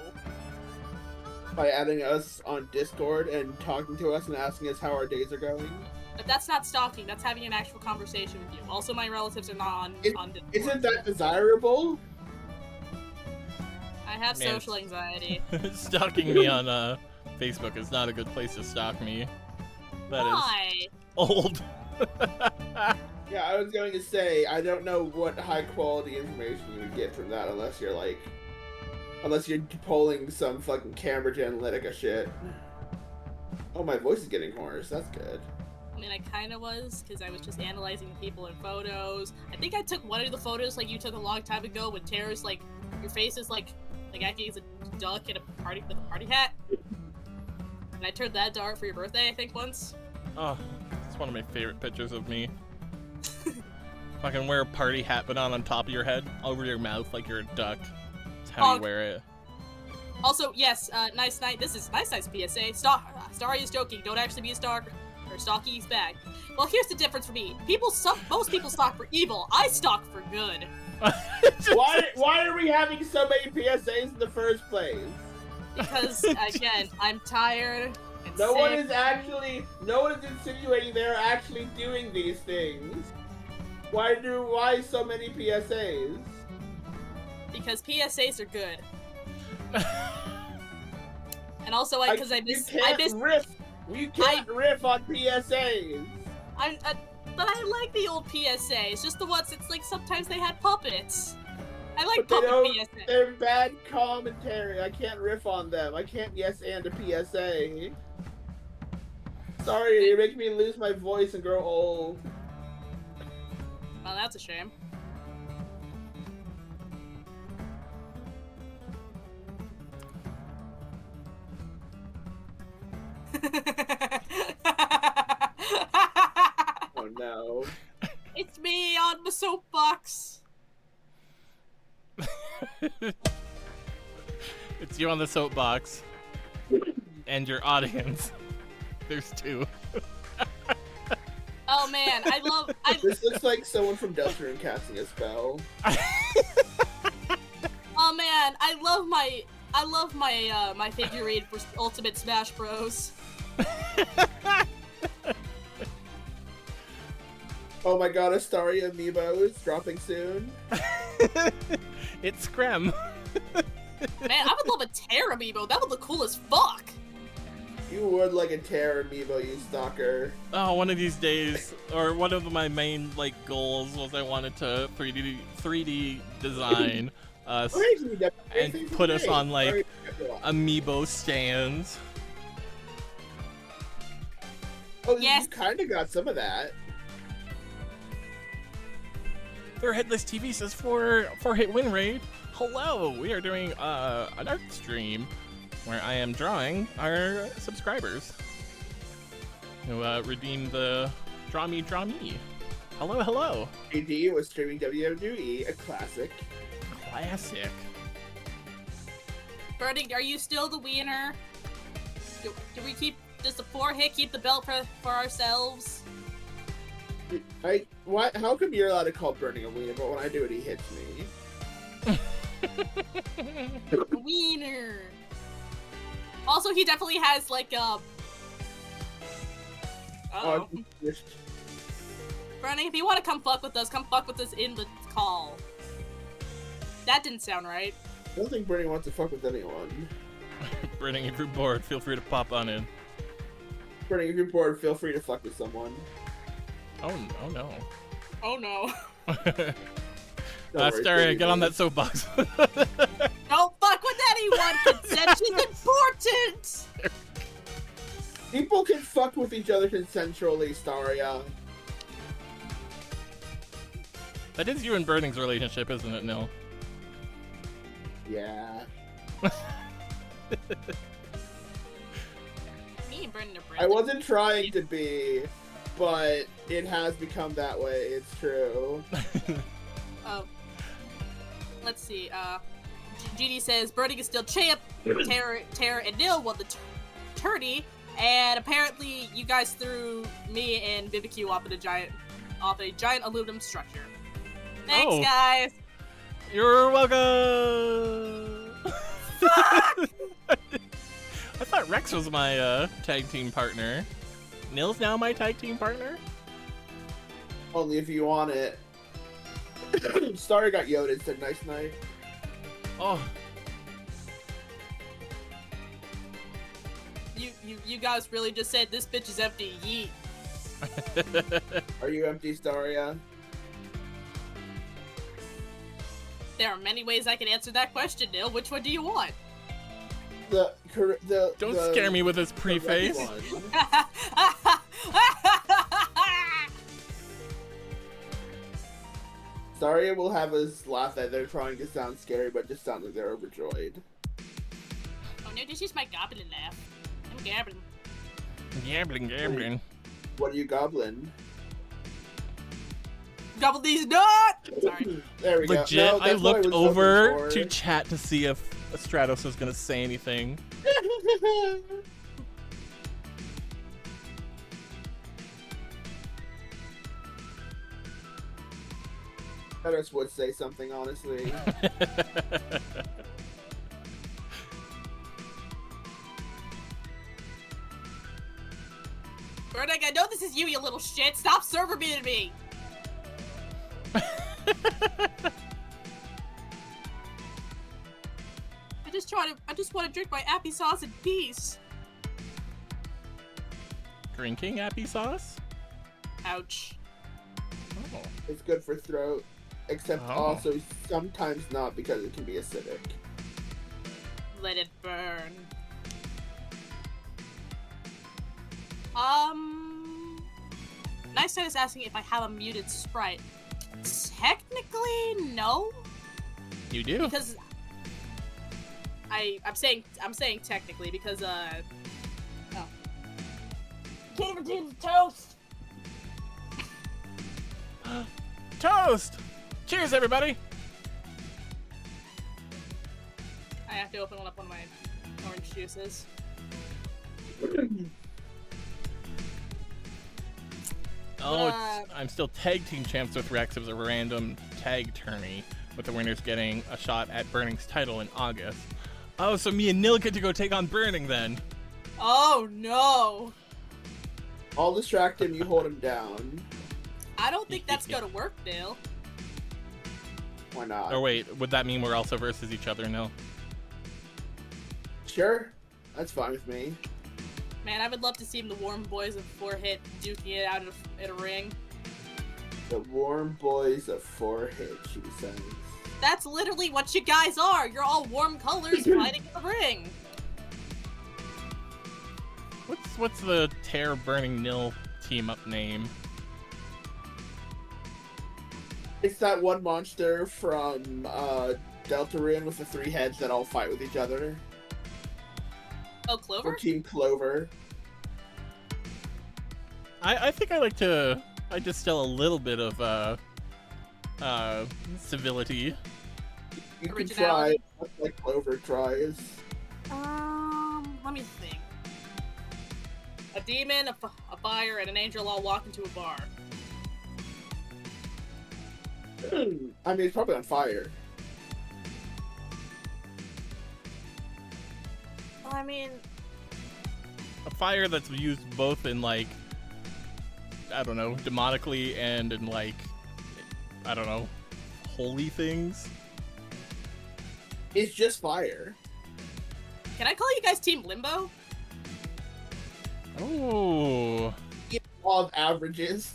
By adding us on Discord and talking to us and asking us how our days are going. But that's not stalking, that's having an actual conversation with you. Also, my relatives are not on Discord. Isn't that desirable? I have Man. social anxiety. Stalking me on Facebook is not a good place to stalk me. That is Why? old. Yeah, I was going to say, I don't know what high quality information you would get from that unless you're pulling some fucking Cambridge Analytica shit. Oh, my voice is getting hoarse. That's good. I mean, I kind of was, because I was just analyzing people in photos. I think I took one of the photos, like, you took a long time ago with Tara's, like, your face is, like, like acting as a duck in a party with a party hat. And I turned that dark for your birthday, I think, once. Oh, it's one of my favorite pictures of me. Fucking wear a party hat, but not on top of your head, over your mouth like you're a duck. That's how you wear it. Also, yes, Nice Night. This is Nice Night's PSA. Starry is joking. Don't actually be a stalker. Or stalky is bad. Well, here's the difference for me. Most people stalk for evil. I stalk for good. Why are we having so many PSAs in the first place? Because again, I'm tired. And No sick. one is insinuating they're actually doing these things. Why so many PSAs? Because PSAs are good. And also, because I miss. You can't riff on PSAs. But I like the old PSAs. Just the ones. It's like sometimes they had puppets. I like But puppet PSAs. they're bad commentary. I can't riff on them. I can't yes and a PSA. Sorry, you're making me lose my voice and grow old. Well, that's a shame. Oh no. It's me on the soapbox. It's you on the soapbox. And your audience. There's two. Oh man, This looks like someone from Deltarune casting a spell. Oh man, I love my figure eight for Ultimate Smash Bros. Oh my god, Astaria amiibo is dropping soon. It's Screm. Man, I would love a Terra amiibo. That would look cool as fuck. You would like a Terra amiibo, you stalker. Oh, one of these days, or one of my main goals was I wanted to 3D design us and put us on amiibo stands. Oh, Yes. you kind of got some of that. Their Headless TV says 4-hit win rate. Hello, we are doing an art stream where I am drawing our subscribers who redeem the Draw Me. Hello, hello. AD was streaming WWE, a classic. Classic. Burning, are you still the wiener? Do we keep, does the 4-hit keep the belt for ourselves? How come you're allowed to call Burning a wiener, but when I do it, he hits me? Wiener. Also, he definitely has Burning, if you want to come fuck with us in the call. That didn't sound right. I don't think Burning wants to fuck with anyone. Burning, if you're bored, feel free to pop on in. Burning, if you're bored, feel free to fuck with someone. Oh no. Oh no. Starry, get on that soapbox. Don't fuck with anyone! Consent is important! People can fuck with each other consensually, Staria. That is you and Burning's relationship, isn't it, Nil? Yeah. Me and Brendan are I brothers. wasn't trying to be, but it has become that way, it's true. Let's see, GD says, Burning is still champ, Terra and Nil won the tourney, and apparently you guys threw me and BBQ off a giant aluminum structure. Thanks, guys! You're welcome! I thought Rex was my tag team partner. Nil's now my tag team partner? Only if you want it. Starry got Yoda, said nice night. Oh. You guys really just said this bitch is empty, yeet. Are you empty, Staria? There are many ways I can answer that question, Nil. Which one do you want? Don't scare me with this preface. Sorry, will have us laugh that they're trying to sound scary, but just sound like they're overjoyed. Oh no, this is my goblin laugh. I'm gabbling. Gambling. What are you gobbling? Gobble these nuts! Sorry. There we Legit, go. No, I that's what looked was over hoping to for. chat to see if Stratos was gonna say anything. Stratos would say something, honestly. Burdick, I know this is you little shit. Stop server beating me. I just want to drink my appy sauce in peace. Drinking appy sauce? Ouch. Oh. It's good for throat, except Oh. also sometimes not because it can be acidic. Let it burn. Nice is asking if I have a muted sprite. Technically, no. You do? Because I'm saying technically because Can't redeem the toast. Toast! Cheers, everybody! I have to open up one of my orange juices. Oh, I'm still tag team champs with Rex. It was a random tag tourney, with the winners getting a shot at Burning's title in August. Oh, so me and Nil get to go take on Burning then. Oh no! I'll distract him, you hold him down. I don't think that's gonna work, Dale. Why not? Or wait, would that mean we're also versus each other, Nil? Sure, that's fine with me. Man, I would love to see the warm boys of 4-hit duking it out in a ring. The warm boys of 4-hit, she says. That's literally what you guys are! You're all warm colors fighting in the ring! What's the Tear Burning Nil team up name? It's that one monster from Deltarune with the 3 heads that all fight with each other. Oh, Or Clover? Team Clover. I think I like to distill a little bit of civility. You can try, Originality. like Clover tries. Let me think. A demon, a fire, and an angel all walk into a bar. I mean, it's probably on fire. I mean, A fire that's used both in, like, I don't know, demonically and in, like, I don't know, holy things. It's just fire. can I call you guys Team Limbo? Oh. Law of averages.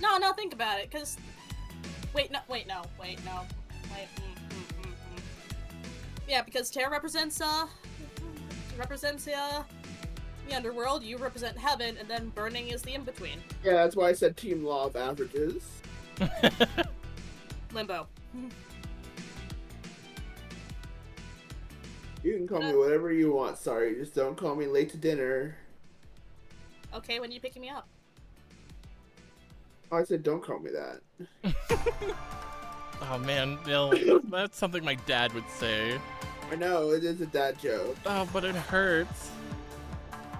No, think about it, because... Wait, no. Yeah, because Terra represents, the underworld, you represent heaven, and then Burning is the in-between. Yeah, that's why I said Team Law of Averages. Limbo. You can call me whatever you want, sorry, just don't call me late to dinner. Okay, when are you picking me up? Oh, I said don't call me that. Oh man, Nil, that's something my dad would say. I know, it is a dad joke. Oh, but it hurts.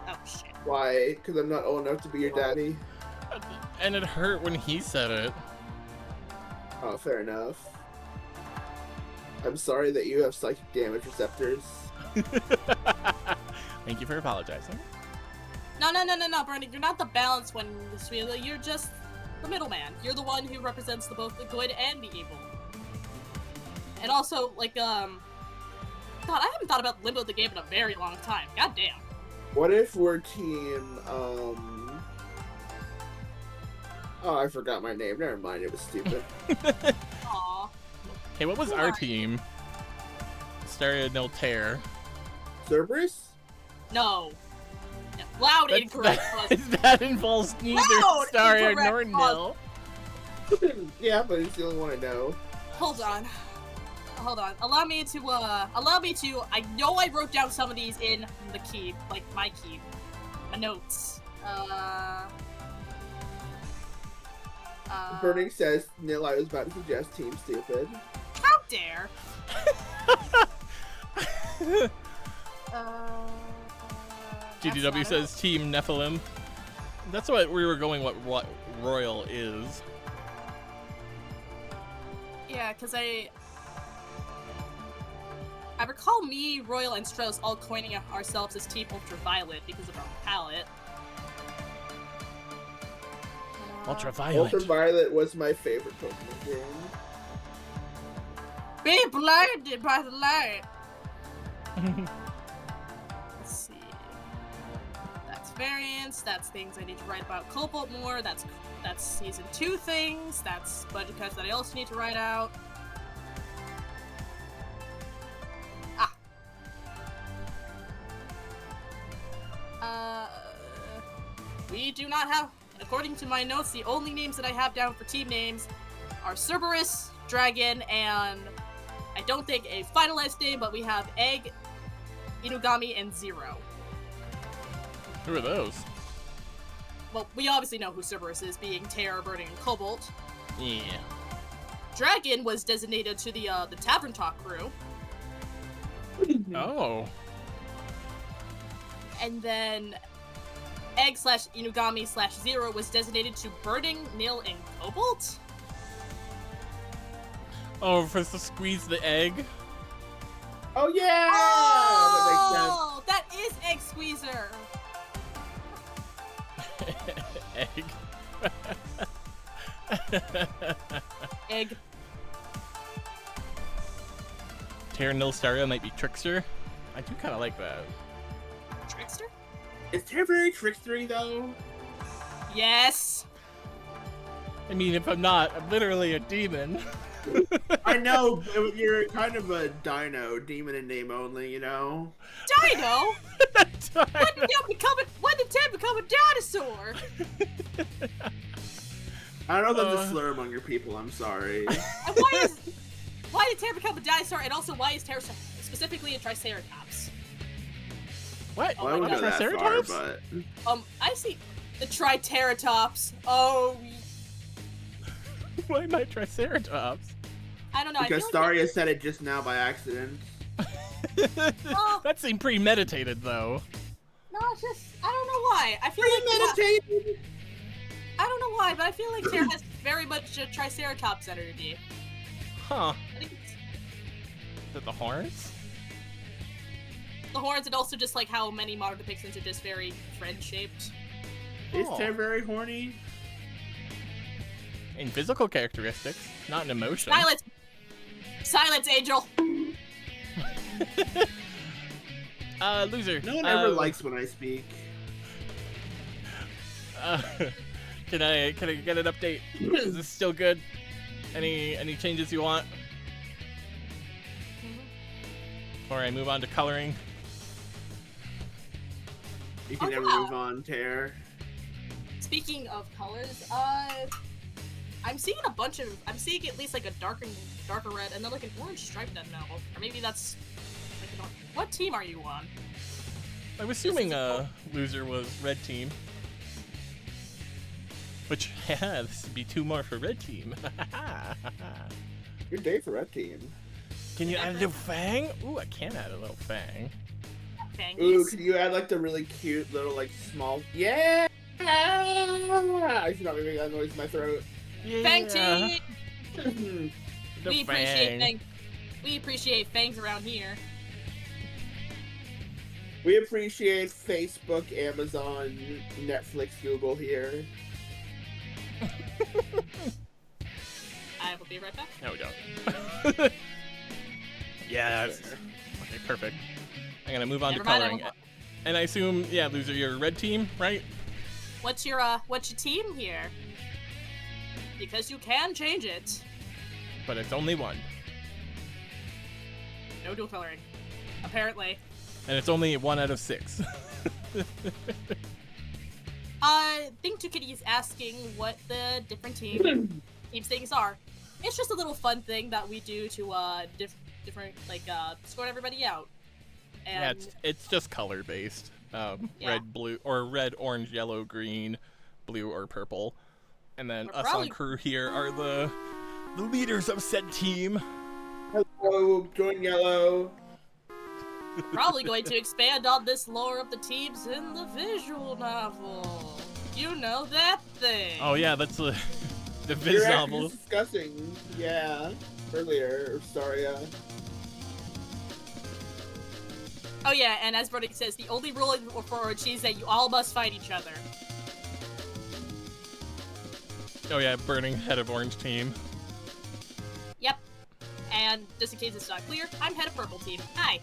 Oh, shit. Why? Because I'm not old enough to be your daddy? And it hurt when he said it. Oh, fair enough. I'm sorry that you have psychic damage receptors. Thank you for apologizing. No, Burning, you're not the balance one, you're just the middleman. You're the one who represents both the good and the evil. And also, like, God, I haven't thought about Limbo the game in a very long time. God damn. What if we're team, Oh, I forgot my name. Never mind, it was stupid. Aww. Hey, what was our team? Started Nil Tear. Cerberus? No. Loud incorrect. That involves neither Loud Starry incorrect nor Nil. Yeah, but it's the only one I know. Hold on. Allow me to, I know I wrote down some of these in the key, like my key. My notes. Burning says, Nil, I was about to suggest Team Stupid. How dare! GDW says Team Nephilim. That's what we were going. What Royal is. Yeah, because I recall me, Royal, and Strauss all coining ourselves as Team Ultraviolet because of our palette. Ultraviolet. Ultraviolet was my favorite Pokemon game. Be blinded by the light! Let's see. That's variants, that's things I need to write about Cobalt more, that's Season 2 things, that's budget cuts that I also need to write out. We do not have, according to my notes, the only names that I have down for team names are Cerberus, Dragon, and I don't think a finalized name, but we have Egg, Inugami, and Zero. Who are those? Well, we obviously know who Cerberus is, being Terra, Burning, and Cobalt. Yeah. Dragon was designated to the Tavern Talk crew. Oh. And then Egg / Inugami / Zero was designated to Burning, Nil, and Cobalt? Oh, for to squeeze the egg. Oh yeah! Oh, that is Egg Squeezer! Egg. Egg. Terra Nilstaria might be Trickster. I do kind of like that. Trickster? Is Terra very trickstery though? Yes! I mean, if I'm not, I'm literally a demon. I know, but you're kind of a dino, demon in name only, you know? Dino? When did Ted become a dinosaur? I don't know if that's a slur among your people, I'm sorry. And why did Ted become a dinosaur, and also why is Terra specifically a Triceratops? What? Well, I wouldn't go that far, Triceratops? but... I see the Triceratops. Oh. Why am I Triceratops? I don't know. Because I feel like Staria said it just now by accident. That seemed premeditated, though. No, it's just I don't know why. I feel like Premeditated? I don't know why, but I feel like Terra has very much a Triceratops energy. Huh. I think it's Is it the horns? the horns, and also just like how many modern depictions are just very friend-shaped. Is Oh. Terra very horny? In physical characteristics, not in emotion. Silence! Silence, Angel! Loser. No one ever likes when I speak. Can I get an update? Is this still good? Any changes you want? Before I move on to coloring. You can Oh, never wow. move on, Terra. Speaking of colors, I'm seeing at least like a darker red, and then like an orange stripe that now. Or maybe that's like what team are you on? I'm assuming Loser was red team. Which, this would be 2 more for red team. Good day for Red Team. Can you add a little fang? Ooh, I can add a little fang. Fangies. Ooh, could you add like the really cute little like small... Yeah! I should not be making that noise in my throat. Yeah. Fang team! The We appreciate fangs. We appreciate fangs around here. We appreciate Facebook, Amazon, Netflix, Google here. I will be right back. No, we don't. Yeah, that's... Okay, perfect. I'm gonna move on Never to mind, coloring. And I assume, yeah, Loser, you're a red team, right? What's your team here? Because you can change it. But it's only 1. No dual coloring. Apparently. And it's only 1 out of 6. Think Two Kitty is asking what the different team teams things are. It's just a little fun thing that we do to different sort everybody out. And Yeah, it's just color based. Yeah. Red, blue, or red, orange, yellow, green, blue, or purple. And then We're us probably- on crew here are the leaders of said team. Hello, join yellow. probably going to expand on this lore of the teams in the visual novel. You know that thing. Oh yeah, that's the We were Viz actually novel. just discussing, earlier. Sorry, Oh yeah, and as Verdict says, the only rule for Orochi is that you all must fight each other. Oh yeah, burning head of orange team. Yep. And just in case it's not clear, I'm head of purple team. Hi.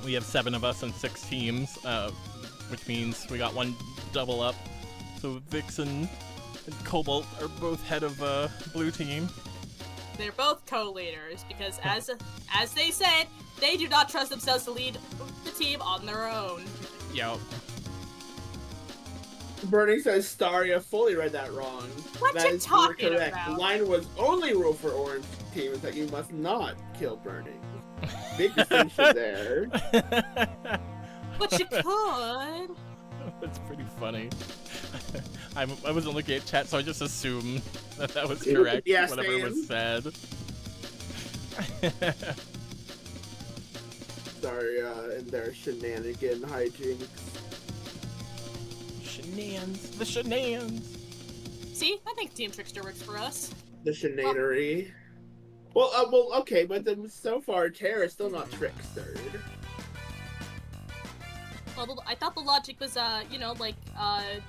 We have 7 of us and 6 teams, which means we got one double up. So Vixen and Cobalt are both head of blue team. They're both co-leaders because as they said, they do not trust themselves to lead the team on their own. Yep. Burning says Staria fully read that wrong. What That you is talking correct. about? The line was only rule for orange team is that you must not kill Burning. Big distinction there. But you could. That's pretty funny. I wasn't looking at chat, so I just assumed that was correct, Yeah, whatever same. was said. Staria and their shenanigan hijinks. Shenanigans. The shenanigans. See, I think Team Trickster works for us. The shenanery. Well, okay, but then so far, Terra is still not trickstered. Well, I thought the logic was,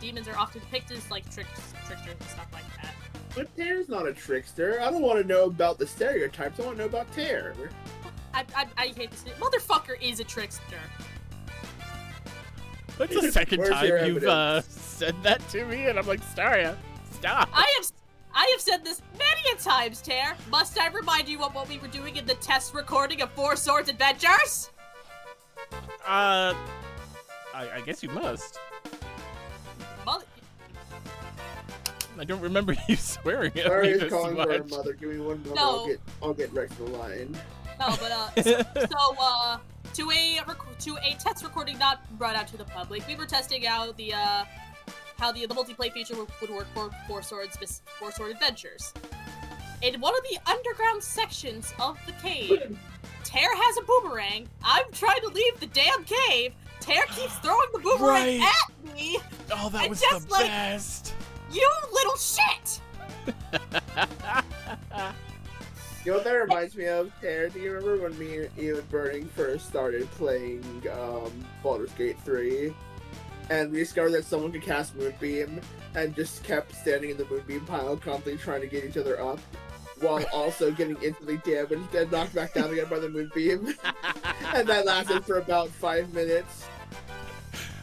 demons are often depicted as, like, tricksters and stuff like that. But Terra's not a trickster. I don't want to know about the stereotypes. I want to know about Terra. I hate this. Motherfucker is a trickster. That's the second Where's time your you've evidence? said that to me, and I'm like, Staria, stop. I have said this many a times, Ter. Must I remind you of what we were doing in the test recording of Four Swords Adventures? I guess you must. Mother- I don't remember you swearing at me Staria's this calling for her much. mother. Give me one moment. No. I'll get Rex in the line. No, but to a test recording not brought out to the public, we were testing out the how the multiplayer feature would work for Four Sword Adventures. In one of the underground sections of the cave, Ter has a boomerang. I'm trying to leave the damn cave. Ter keeps throwing the boomerang Right. at me. Oh, that And was just the like- best. You little shit! You know what that reminds me of, Terra? Do you remember when me and you and Burning first started playing Baldur's Gate 3? And we discovered that someone could cast Moonbeam and just kept standing in the Moonbeam pile, constantly trying to get each other up, while also getting instantly damaged and knocked back down again by the Moonbeam. And that lasted for about 5 minutes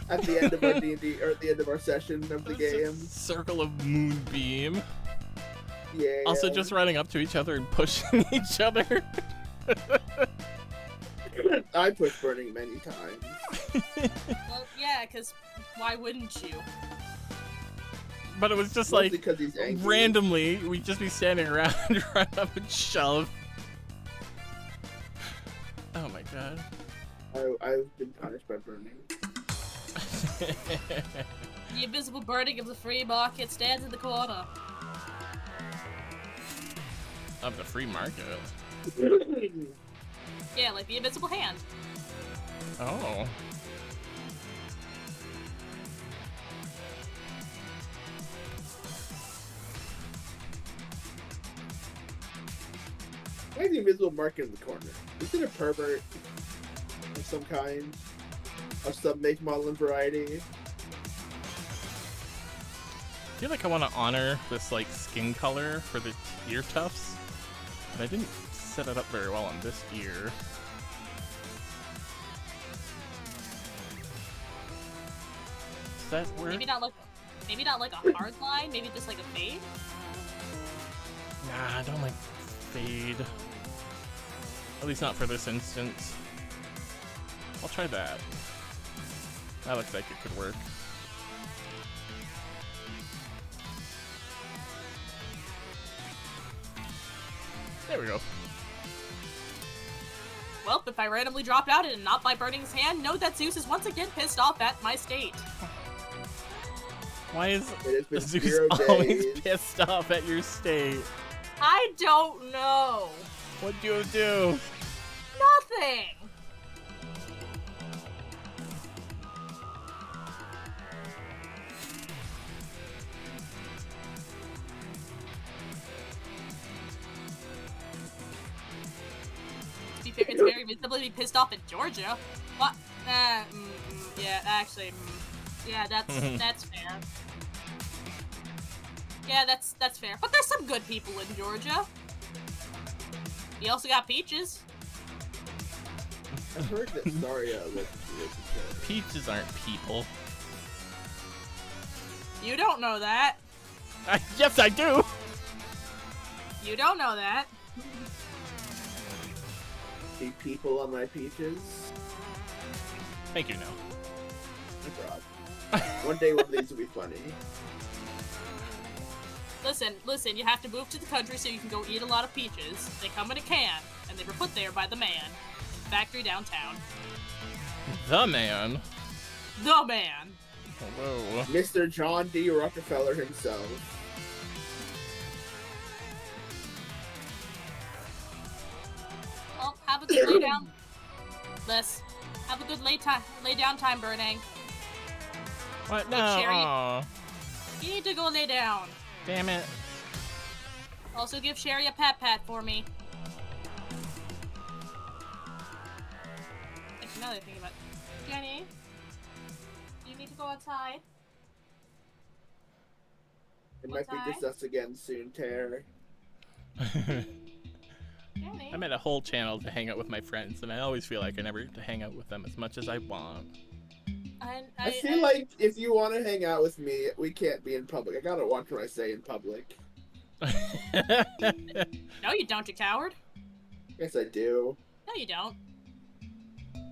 at the end of our D&D, or at the end of our session of the It's a game. circle of moonbeam. Yeah. Also, just running up to each other and pushing each other. I pushed Burning many times. Well, yeah, because why wouldn't you? But it was just Mostly like because he's angry. randomly, we'd just be standing around and run up and shove. Oh my god. I've been punished by Burning. The invisible burning of the free market stands in the corner. Of the free market. Yeah, like the invisible hand. Oh. Why is the invisible market in the corner? Is it a pervert of some kind? Of some make, model, and variety? I feel like I want to honor this like skin color for the ear tufts, but I didn't set it up very well on this ear. Does that work? Maybe not like a hard line, maybe just like a fade. Nah, I don't like fade. At least not for this instance. I'll try that. That looks like it could work. There we go. Well, if I randomly drop out and not by burning his hand, know that Zeus is once again pissed off at my state. Why is It has been Zeus 0 always days. pissed off at your state? I don't know. What'd you do? Nothing. To be fair, it's very reasonable to be pissed off at Georgia. What? Yeah, actually, yeah, that's fair. Yeah, that's fair. But there's some good people in Georgia. You also got Peaches. I've heard that Saria was Peaches aren't people. You don't know that. Yes, I do. You don't know that. See people on my peaches. Thank you, no. No problem. One day one of these will be funny. Listen, you have to move to the country so you can go eat a lot of peaches. They come in a can, and they were put there by the man. Factory downtown. The man. The man. Hello. Mr. John D. Rockefeller himself. Well, have a good lay down. Liz, have a good lay down time, Burning. What? No. Cherry. Aw. You need to go lay down. Damn it. Also give Sherry a pat for me. Actually, now that I think about it. Jenny, you need to go outside. It might be just us again soon, Terry. Jenny. I'm at a whole channel to hang out with my friends, and I always feel like I never get to hang out with them as much as I want. I feel like if you want to hang out with me, we can't be in public. I gotta watch what I say in public. No, you don't, you coward. Yes, I do. No, you don't.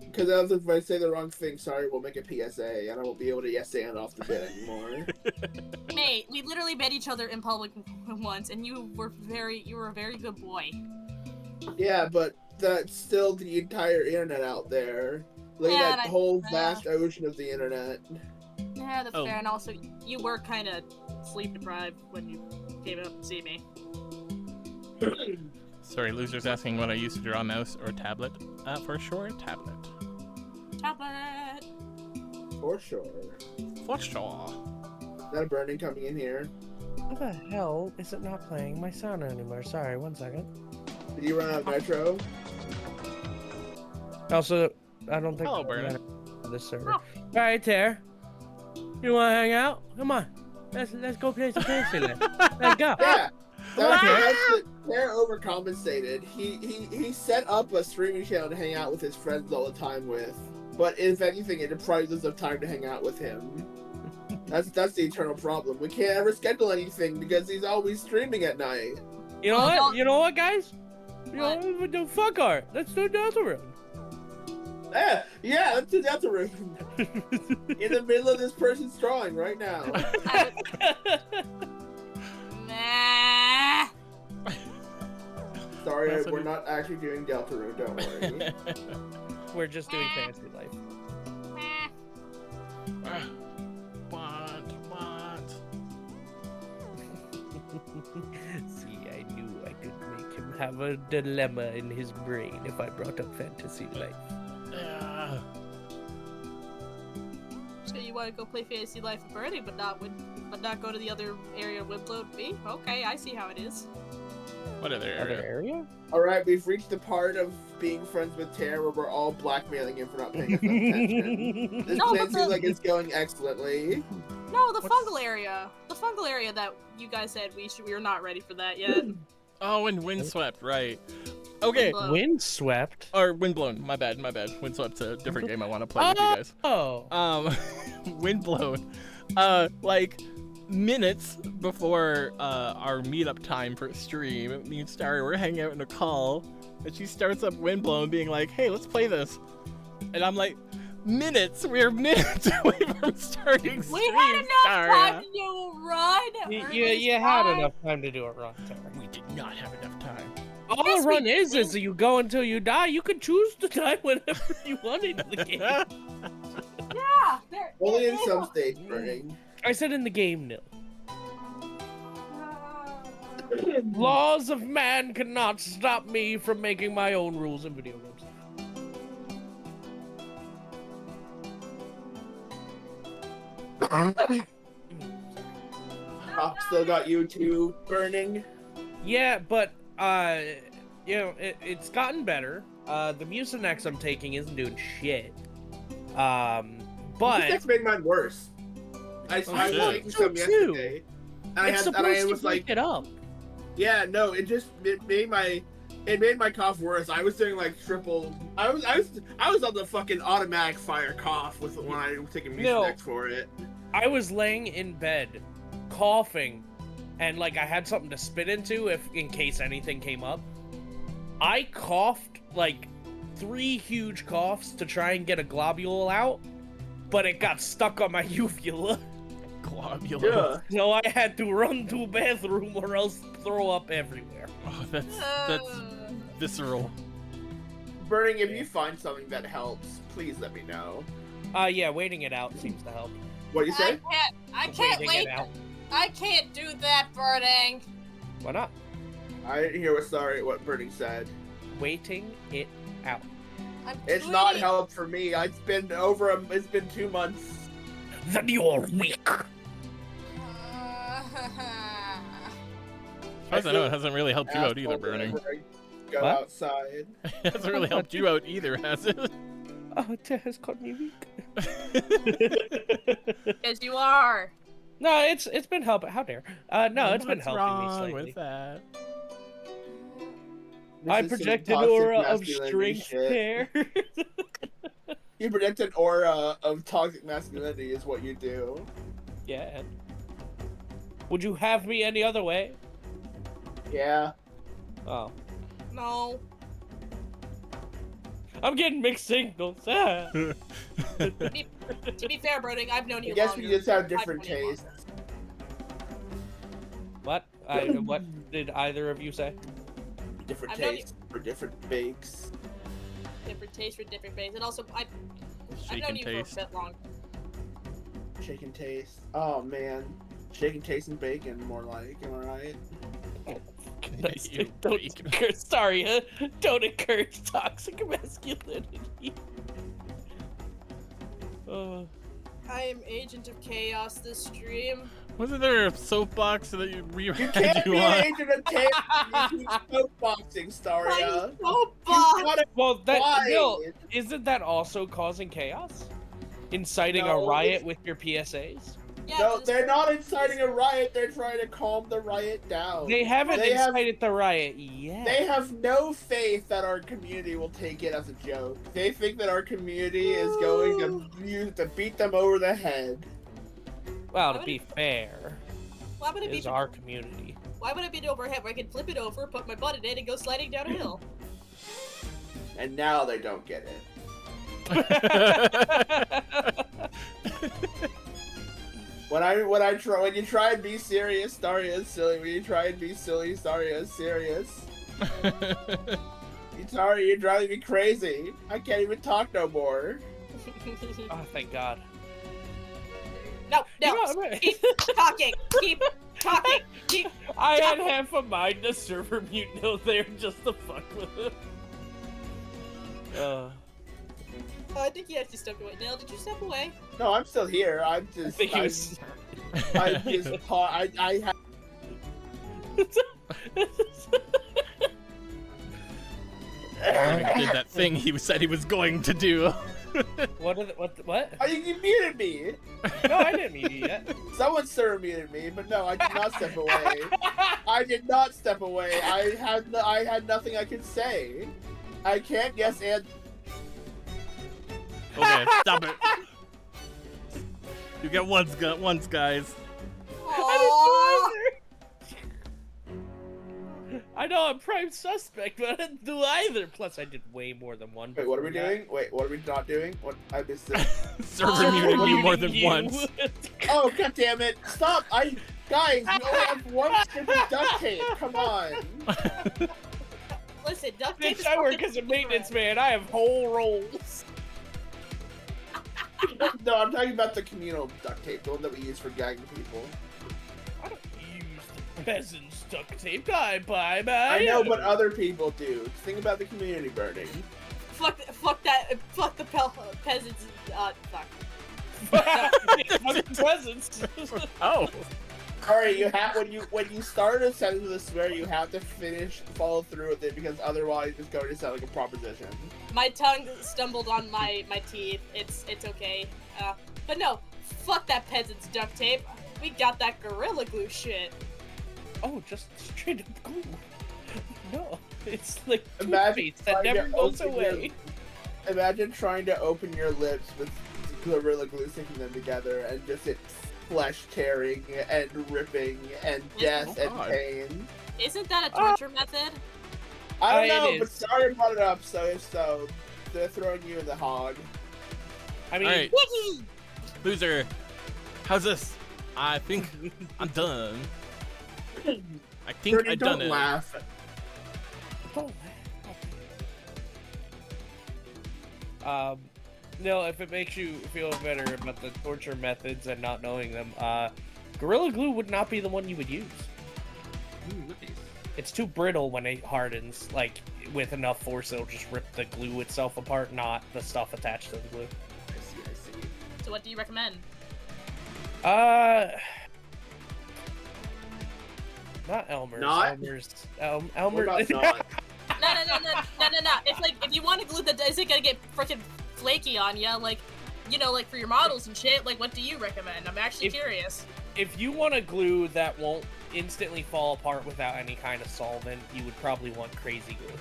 Because if I say the wrong thing, sorry, we'll make a PSA, and I won't be able to yes and off the bit anymore. Mate, we literally met each other in public once, and you were a very good boy. Yeah, but that's still the entire internet out there. Like Yeah, that whole vast ocean of the internet. Yeah, that's Oh. fair, and also, you were kind of sleep deprived when you came up to see me. Sorry, Loser's asking what I use to draw, mouse or tablet. For sure, tablet. Tablet! For sure. For sure. Is that a burning coming in here? How the hell is it not playing my sound anymore? Sorry, 1 second. Did you run out of nitro? Also, I don't think Hello, Bernard. on this server. Oh. Alright, Tara. You wanna hang out? Come on. Let's go play some fantasy then. Let's go. Yeah. Okay. They're overcompensated. He set up a streaming channel to hang out with his friends all the time with. But if anything, it deprives us of time to hang out with him. That's the eternal problem. We can't ever schedule anything because he's always streaming at night. You know Well, what? don't- You know what, guys? You What? know what? Fuck art. Let's do Delta Room. Yeah, let's do Delta Room. In the middle of this person's drawing right now. Nah. Sorry, That's what we're it- not actually doing Delta Room, don't worry. We're just doing fantasy life. What? See, I knew I could make him have a dilemma in his brain if I brought up fantasy life. So you want to go play Fantasy Life with Birdie, but not go to the other area of Wimblow B? Okay, I see how it is. What other Other area? area? Alright, we've reached the part of being friends with Tara where we're all blackmailing him for not paying us attention. This No, plan but seems the- like it's going excellently. No, the What's- fungal area. The fungal area that you guys said we were not ready for that yet. Oh, and Windswept, right. Okay. Windblown. Windswept? Or Windblown, my bad. Windswept's a different game I want to play with you guys. Oh. Windblown. Like, minutes before our meetup time for stream, me and Starry were hanging out in a call, and she starts up Windblown being like, hey, let's play this. And I'm like, minutes? We're minutes away from starting stream, We had enough Starry. time to do a run. or at least You had try. enough time to do it wrong, Tara. We did not have enough time. All Yes, a we run do. is you go until you die. You can choose to die whenever you want in the game. Yeah. Only in some states, Burning. I said in the game, Nil. Laws of man cannot stop me from making my own rules in video games. Pop still got YouTube Burning. Yeah, but you know, it's gotten better. The Mucinex I'm taking isn't doing shit. But This made mine worse. I was shit. taking some So too. yesterday, it's and supposed I to was break like, it up. yeah, no, it made my cough worse. I was doing like triple. I was on the fucking automatic fire cough when I was taking Mucinex for it. I was laying in bed, coughing, and like I had something to spit into in case anything came up. I coughed like 3 huge coughs to try and get a globule out, but it got stuck on my uvula. Globulous. Yeah. So I had to run to a bathroom or else throw up everywhere. Oh, that's visceral. Burning, if you find something that helps, please let me know. Yeah, waiting it out seems to help. What do you say? I can't Waiting wait. it out. I can't do that, Burning. Why not? I didn't hear what Burning said. Waiting it out. It's not help for me. It's been 2 months. Then you're weak. As far as I know, it hasn't really helped you out either, Burning. Whenever I Go What? outside. It hasn't really helped you out either, has it? Oh, it has caught me weak. As you are. No, it's been helping. How dare? No, it's been What's helping me wrong slightly. with that? I This is some project an toxic aura of masculinity strength shit. there. You project an aura of toxic masculinity is what you do. Yeah. Would you have me any other way? Yeah. Oh. No. I'm getting mixed signals. Ah. To be fair, Burning, I've known you I guess longer. we just have I've different known you tastes. What? What did either of you say? Different I've known you- tastes for different bakes. Different taste for different base, and also I've known Shaken you taste. for a bit long. Shake and taste. Oh man. Shake and taste and bacon, more like. Am I right? You Don't bacon. encourage, sorry, don't encourage toxic masculinity. I am Agent of Chaos this stream. Wasn't there a soapbox that you You had can't you be on? an agent of chaos. You keep soapboxing, Staria. Oh, You gotta Well, quiet. Bill, isn't that also causing chaos? Inciting No, a riot it's- with your PSAs? Yeah, No, this- they're not inciting a riot. They're trying to calm the riot down. They haven't They have- incited the riot yet. They have no faith that our community will take it as a joke. They think that our community is going to beat them over the head. Well, to be fair, Why would it it be? is our community. Why would it be an overhead where I could flip it over, put my butt in it, and go sliding down a hill? And now they don't get it. When you try and be serious, Staria is silly. When you try and be silly, Staria is serious. You're driving me crazy. I can't even talk no more. Oh, thank God. No, You know, keep talking, keep talking, keep. I had half a mind to server mute no there just to fuck with him. I think he actually stepped away. Nell, did you step away? No, I'm still here. I'm I just. think he was. I have. Did that thing he said he was going to do. What? Oh, you muted me. No, I didn't meet you yet. Someone sir muted me, but no, I did not step away. I did not step away. I had nothing I could say. I can't yes and. Okay, stop it. You get once, guys. Aww. I know I'm prime suspect, but I didn't do either. Plus, I did way more than one. Wait, what are we before that. doing? Wait, what are we not doing? What I missed it. Server muted you more than You. once. Oh god damn it! Stop! Guys, we only have one stupid duct tape. Come on. Listen, duct tape Bitch, is I work fucking as a maintenance man. I have whole rolls. No, I'm talking about the communal duct tape, the one that we use for gagging people. I don't use the peasants' duct tape. I buy my I know, own. but other people do. Think about the community burning. Fuck the peasants. Fuck. Fuck peasants. Oh. Alright, you have when you start a sentence with a swear, you have to follow through with it, because otherwise it's going to sound like a proposition. My tongue stumbled on my teeth. It's okay. But no, fuck that peasant's duct tape. We got that Gorilla Glue shit. Oh, just straight up glue. No, it's like Imagine toothpaste that trying never to goes open away. Imagine trying to open your lips with Gorilla Glue, sticking them together, and just it flesh tearing and ripping and death and God. pain. Isn't that a torture method? I It don't know, but is. Starry brought it up, so if so, they're throwing you in the hog. I mean, Alright, Wiggy! loser. How's this? I think I'm done. I think Bernie, I done don't it. laugh. don't laugh. No, if it makes you feel better about the torture methods and not knowing them, Gorilla Glue would not be the one you would use. It's too brittle when it hardens. Like, with enough force, it'll just rip the glue itself apart, not the stuff attached to the glue. I see. So what do you recommend? Not Elmer's. Not? Elmer's. What Elmer. about not? No. It's like, if you want a glue that isn't gonna get freaking flaky on you, like, you know, like for your models and shit, like, what do you recommend? I'm actually curious. If you want a glue that won't instantly fall apart without any kind of solvent, you would probably want Crazy Glue.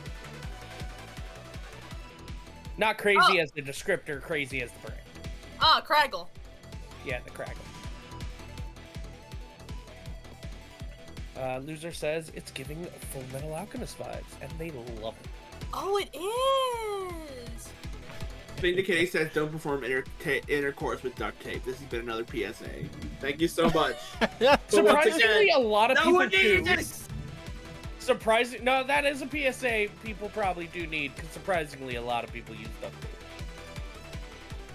Not crazy as the descriptor, crazy as the brand. Ah, Craggle. Yeah, the Craggle. Loser says it's giving Full Metal Alchemist vibes, and they love it. Oh, it is! Ninja Kitty says don't perform intercourse with duct tape. This has been another PSA. Thank you so much. Surprisingly, a lot of No people one needs do. this! Surprising. No, that is a PSA people probably do need, because surprisingly, a lot of people use duct tape.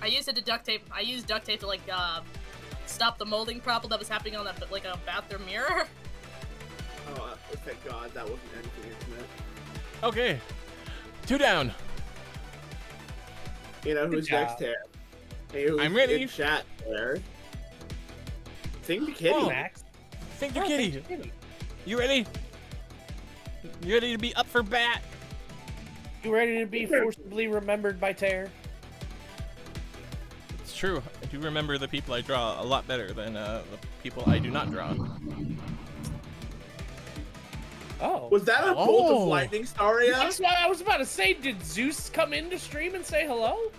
I used it to duct tape. I used duct tape to, like, stop the molding problem that was happening on that, like, a bathroom mirror. Oh, thank God that wasn't anything intimate. Okay. 2 down. You know who's Good next job. here? Hey, who's I'm ready. in chat there? Think the kitty. Oh. Max? Think your kitty. You ready? You ready to be up for bat? You ready to be forcibly remembered by Terror? It's true. I do remember the people I draw a lot better than the people I do not draw. Oh. Was that a bolt Oh. of lightning, Staria? That's what I was about to say. Did Zeus come in to stream and say hello?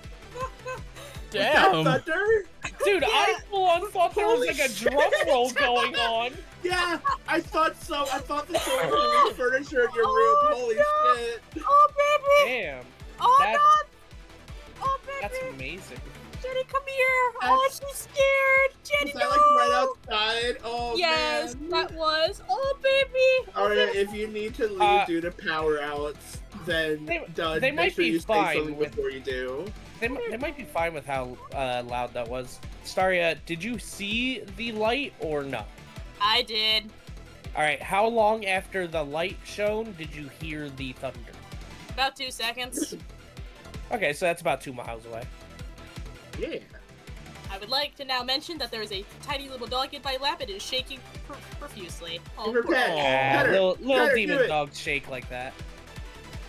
Damn. Thunder? Dude, I full on thought there was Holy like a shit. drum roll going on. Yeah, I thought so. I thought the sword was furniture in your room. Holy shit. Oh, baby! Damn. Oh, That's- God! Oh, baby! That's amazing. Jenny, come here! Oh, she's scared! Jenny, Was that no! like right outside? Oh, Yes, man. that was. Oh, baby! Alright, if you need to leave due to power outs, then They make might sure be you say fine something with- before you do. They might be fine with how loud that was. Staria, did you see the light or no? I did. Alright, how long after the light shone did you hear the thunder? About 2 seconds. Okay, so that's about 2 miles away. Yeah. I would like to now mention that there is a tiny little dog in my lap. It is shaking profusely. Oh, Give her poor pet. dog. Aw, Pet her. little Pet her, do demon it. dogs shake like that.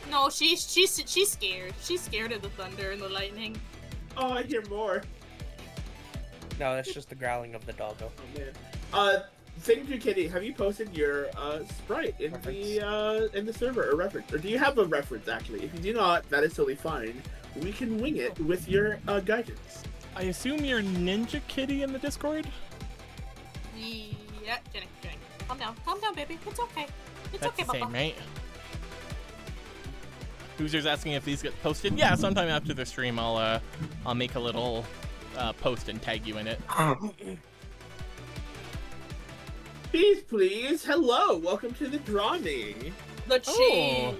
No, she's scared. She's scared of the thunder and the lightning. Oh, I hear more. No, that's just the growling of the doggo. Oh man. Thank you, Kitty. Have you posted your sprite in the server or reference? Or do you have a reference actually? If you do not, that is totally fine. We can wing it with your guidance. I assume you're Ninja Kitty in the Discord? Yeah, Jenny. Calm down, baby. It's okay. It's That's okay, the same, Papa. right? Loser's asking if these get posted. Yeah, sometime after the stream, I'll make a little post and tag you in it. Please. Hello. Welcome to the drawing. The cheese.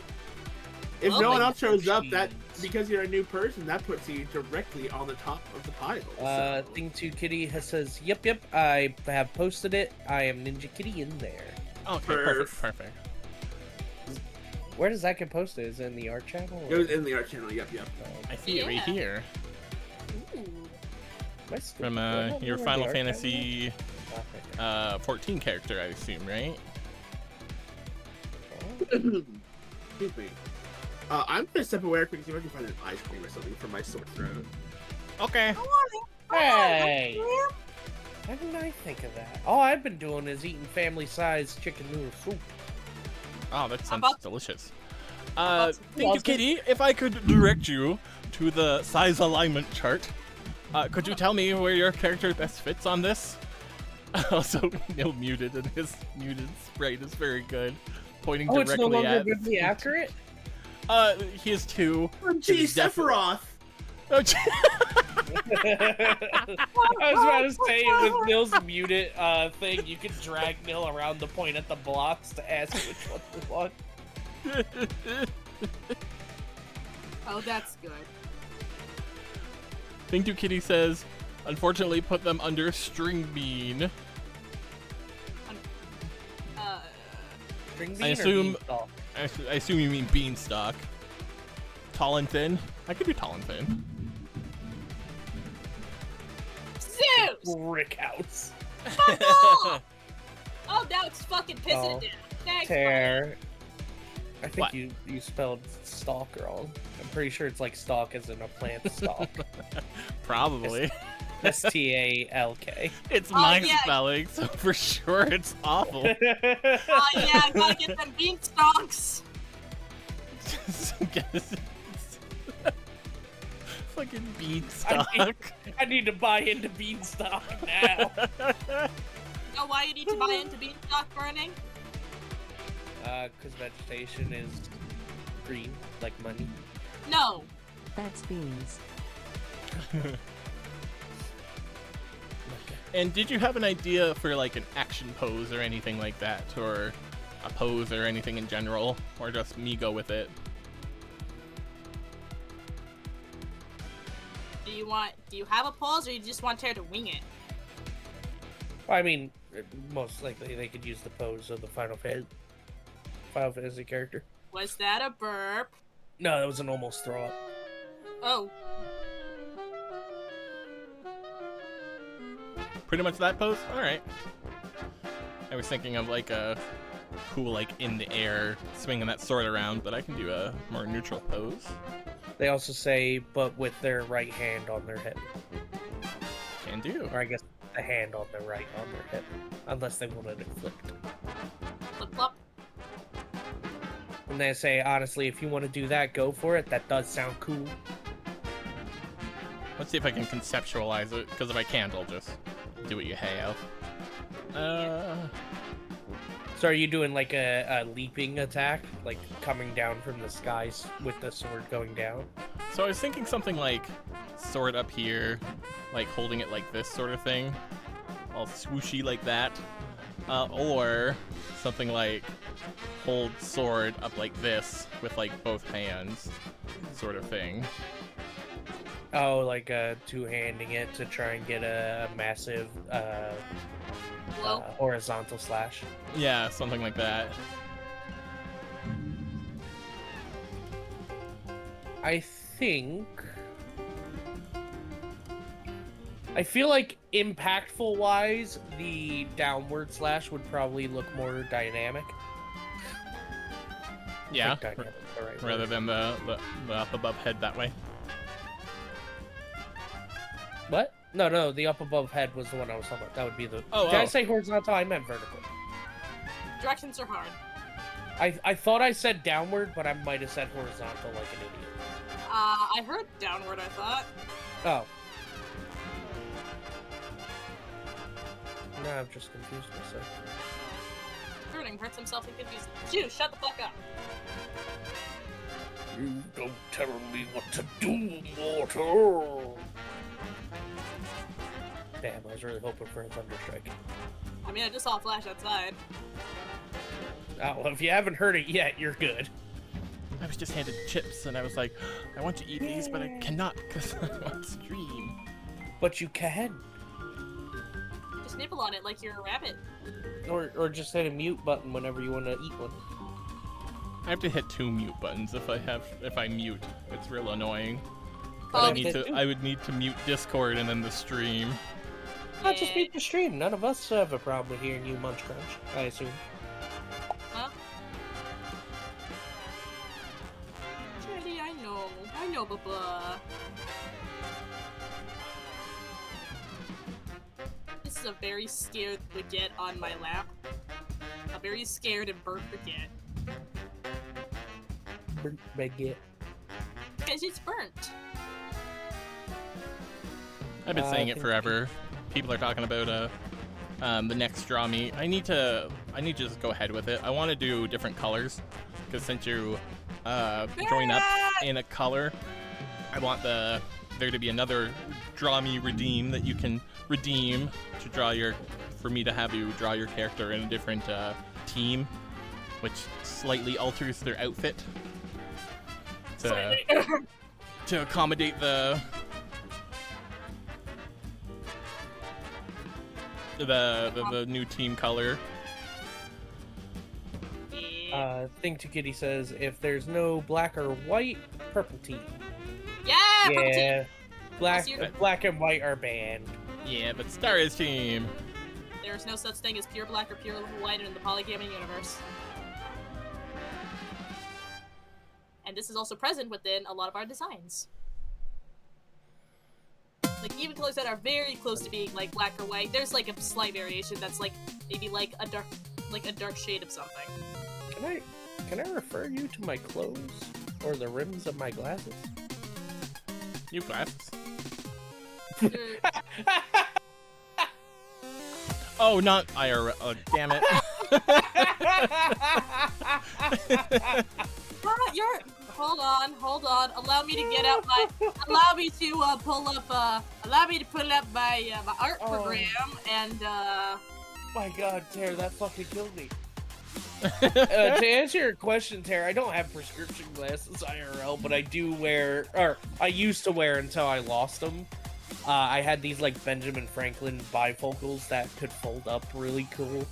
If Oh no one my else shows up, that jeez. because you're a new person, that puts you directly on the top of the pile. So. Thing 2 Kitty says, yep, I have posted it. I am Ninja Kitty in there. Okay, perfect. Where does that get posted? Is it in the art channel? It was in the art channel. Yep. I see it right Yeah. here. Ooh. From your Final Fantasy 14 character, I assume, right? Excuse me. I'm gonna step away quick, see if I can find an ice cream or something for my sore throat. Okay. Hey! Why didn't I think of that? All I've been doing is eating family-sized chicken noodle soup. Oh, that sounds about- delicious. about some Thank you, Kitty. If I could direct you to the size alignment chart, could you tell me where your character best fits on this? Also, Neil muted, and his muted sprite is very good, pointing Oh, it's directly no longer at. really accurate? He has two. Gee, It's definitely- Sephiroth! Oh, gee- I was about to say, with Nil's muted thing, you can drag Nil around the point at the blocks to ask which one to want. Oh, that's good. Thank you, Kitty says, unfortunately put them under string bean. String bean I or assume- beanstalk? I assume you mean beanstalk. Tall and thin? I could do tall and thin. Zeus! Brick house. Fuck off! Oh, now it's fucking pissing Oh. it down. Thanks, Tear. I think What? you spelled stalk wrong. I'm pretty sure it's like stalk as in a plant stalk. Probably. S-T-A-L-K. It's Oh, my yeah. spelling, so for sure it's awful. Oh yeah, I gotta get them beanstalks. Fucking beanstalk. I need to buy into beanstalk now. You know why you need to buy into beanstalk burning? Because vegetation is green, like money. No. That's beans. And did you have an idea for like an action pose or anything like that, or a pose or anything in general, or just me go with it? Do you have a pause, or you just want Tear to wing it? I mean, most likely they could use the pose of the Final Fantasy character. Was that a burp? No, that was an almost throw up. Oh. Pretty much that pose? Alright. I was thinking of like a cool, like in the air, swinging that sword around, but I can do a more neutral pose. They also say, but with their right hand on their hip. Can do. Or I guess the hand on their right on their hip. Unless they wanted it flipped. Flip flop. And they say, honestly, if you want to do that, go for it. That does sound cool. Let's see if I can conceptualize it, because if I can't, I'll just do what you have. So are you doing like a leaping attack? Like coming down from the skies with the sword going down? So I was thinking something like sword up here, like holding it like this sort of thing, all swooshy like that, or something like hold sword up like this with like both hands, sort of thing. Oh, like two-handing it to try and get a massive Well, horizontal slash. Yeah, something like that. I feel like impactful-wise, the downward slash would probably look more dynamic. Yeah, I think dynamic is the right rather word. than the up above head that way. What? No, the up above head was the one I was talking about. That would be the... Oh, Did I oh. say horizontal? I meant vertical. directions are hard. I thought I said downward, but I might have said horizontal like an idiot. I heard downward, I thought. Oh. No, I'm just confused myself. Hurting hurts himself and confused. Juice, shut the fuck up. You don't tell me what to do, mortal! Damn, I was really hoping for a thunderstrike. I mean, I just saw a flash outside. Oh, well, if you haven't heard it yet, you're good. I was just handed chips, and I was like, I want to eat these, but I cannot because I'm on stream. But you can. Just nibble on it like you're a rabbit. Or just hit a mute button whenever you want to eat one. I have to hit 2 mute buttons if I mute. It's real annoying. But Oh, I would need to mute Discord and then the stream. Not just mute the stream. None of us have a problem with hearing you munch crunch, I assume. Huh? Jenny, I know, Baba. This is a very scared baguette on my lap. A very scared and burnt baguette. Baguette. Because it's burnt. I've been saying it forever. People are talking about the next Draw Me. I need to just go ahead with it. I want to do different colors because since you join up in a color, I want there to be another Draw Me redeem that you can redeem to for me to have you draw your character in a different team, which slightly alters their outfit to accommodate the new team color. Think to Kitty says, if there's no black or white, purple team. Yeah, purple team. Yeah, black and white are banned. Yeah, but Star is team. There's no such thing as pure black or pure white in the polygaming universe. And this is also present within a lot of our designs. Like, even colors that are very close to being, like, black or white, there's, like, a slight variation that's, like, maybe, like, a dark shade of something. Can I refer you to my clothes? Or the rims of my glasses? You glasses. Oh, not IRL. Oh, damn it. Hold on. Allow me to get out allow me to pull up my art program and My god, Tara, that fucking killed me. To answer your question, Tara, I don't have prescription glasses IRL, but I do wear, or I used to wear until I lost them. I had these like Benjamin Franklin bifocals that could fold up really cool.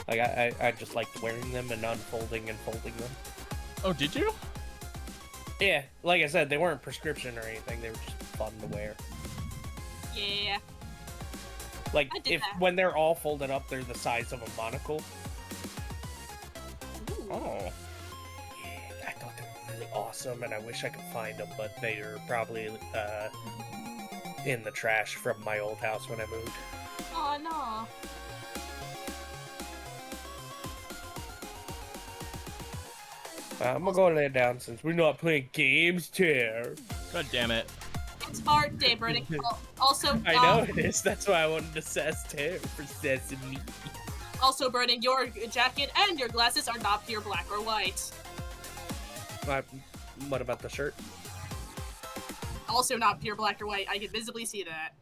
Like I just liked wearing them and unfolding and folding them. Oh, did you? Yeah, like I said, they weren't prescription or anything. They were just fun to wear. yeah. Like when they're all folded up, they're the size of a monocle. Ooh. Oh. Yeah, I thought they were really awesome, and I wish I could find them, but they are probably in the trash from my old house when I moved. Oh no. I'm gonna go lay down since we're not playing games, Tara. God damn it. It's hard day, Brittany. Also, I know it is. That's why I wanted to sass Tara for sassing me. Also, Brittany, your jacket and your glasses are not pure black or white. What about the shirt? Also not pure black or white. I can visibly see that.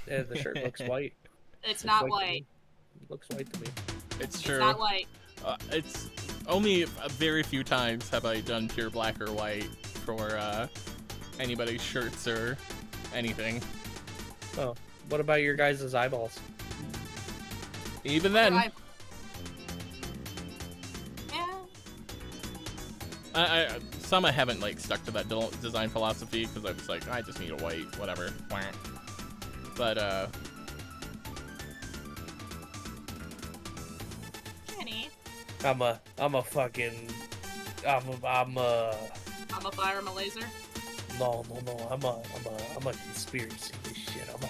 Yeah, the shirt looks white. It's not white. It looks white to me. It's true. It's not white. It's only a very few times have I done pure black or white for anybody's shirts or anything. Oh, what about your guys' eyeballs? Even then, Yeah. some I haven't like stuck to that design philosophy because I was like, I just need a white, whatever. But Kenny. I'm a fucking, I'm a fire, I'm a laser. No, I'm a conspiracy this shit. I'm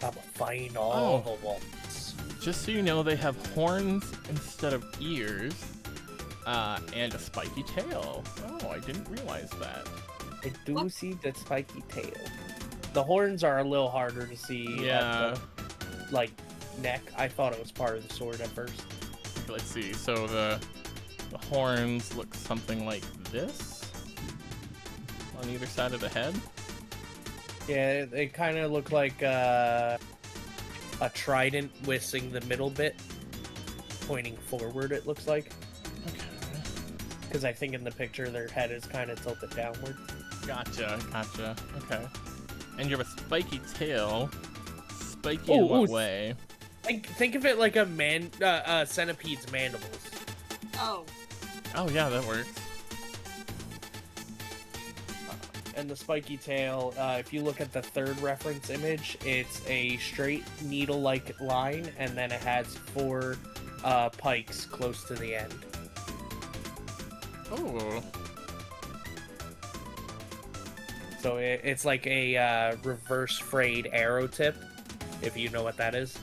a find all the ones. just so you know, they have horns instead of ears, and a spiky tail. Oh, I didn't realize that. I do see the spiky tail. The horns are a little harder to see. Yeah. At the, like, neck. I thought it was part of the sword at first. Let's see. So the horns look something like this on either side of the head. Yeah, they kind of look like a trident missing the middle bit, pointing forward. It looks like. Okay. because I think in the picture their head is kind of tilted downward. Gotcha. Okay. And you have a spiky tail. Spiky in what way? Think of it like a centipede's mandibles. Oh. Oh yeah, that works. And the spiky tail, if you look at the third reference image, it's a straight needle-like line, and then it has 4 pikes close to the end. Oh. So it's like a reverse frayed arrow tip, if you know what that is.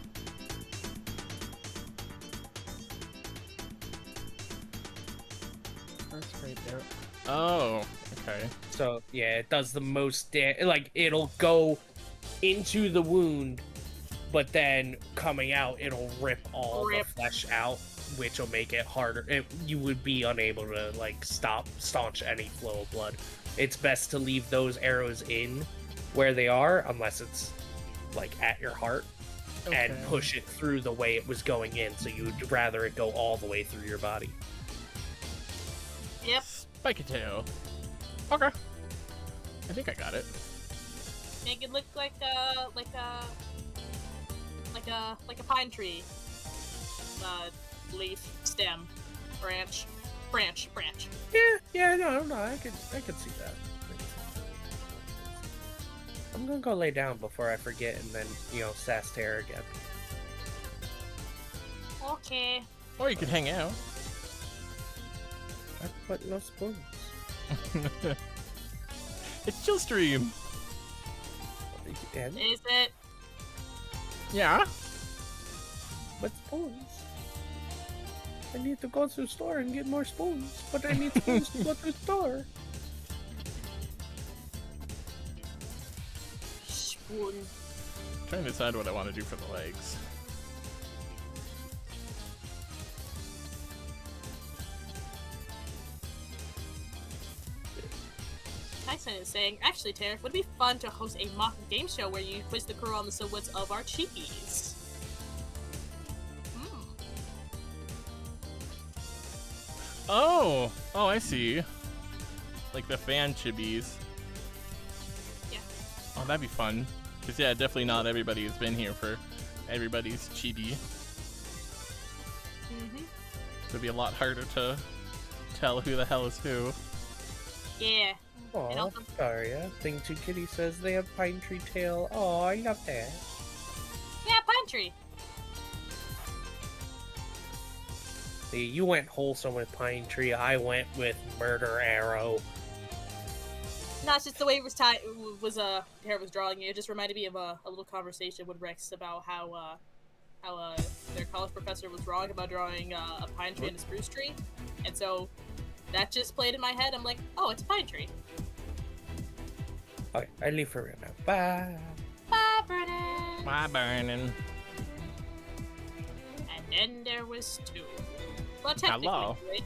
Oh, okay. So yeah, it does the most like it'll go into the wound, but then coming out, it'll rip all the flesh out, which will make it harder. You would be unable to like staunch any flow of blood. It's best to leave those arrows in where they are, unless it's like at your heart, and push it through the way it was going in. So you would rather it go all the way through your body. Yep. Spiky tail. Okay. I think I got it. Make it look like a pine tree. Leaf, stem, branch. Yeah, no, I could see that. I'm gonna go lay down before I forget, and then sass Tara again. Okay. Or you could hang out. I put no spoons. It's chill stream. And Is it? Yeah. but spoons. I need to go to the store and get more spoons, but I need spoons to go to the store. Spoon. Trying to decide what I want to do for the legs. Tyson is saying, actually, Tarek, would it be fun to host a mock game show where you quiz the crew on the silhouettes of our cheekies? Oh, I see. Like the fan chibis. Yeah. Oh, that'd be fun. Cause yeah, definitely not everybody has been here for everybody's chibi. It'd be a lot harder to tell who the hell is who. Yeah. Aw, Daria. Thing 2 Kitty says they have pine tree tail. Oh, I love that. Yeah, pine tree. See, you went wholesome with pine tree. I went with murder arrow. No, it's just the way it was Tara was drawing it. It just reminded me of a little conversation with Rex about how their college professor was wrong about drawing a pine tree and a spruce tree, and so that just played in my head. I'm like, oh, it's a pine tree. Okay, I leave for real now. Bye. Bye, Brennan. Bye, Burnin'. And then there was 2. Well, technically, Hello. 3.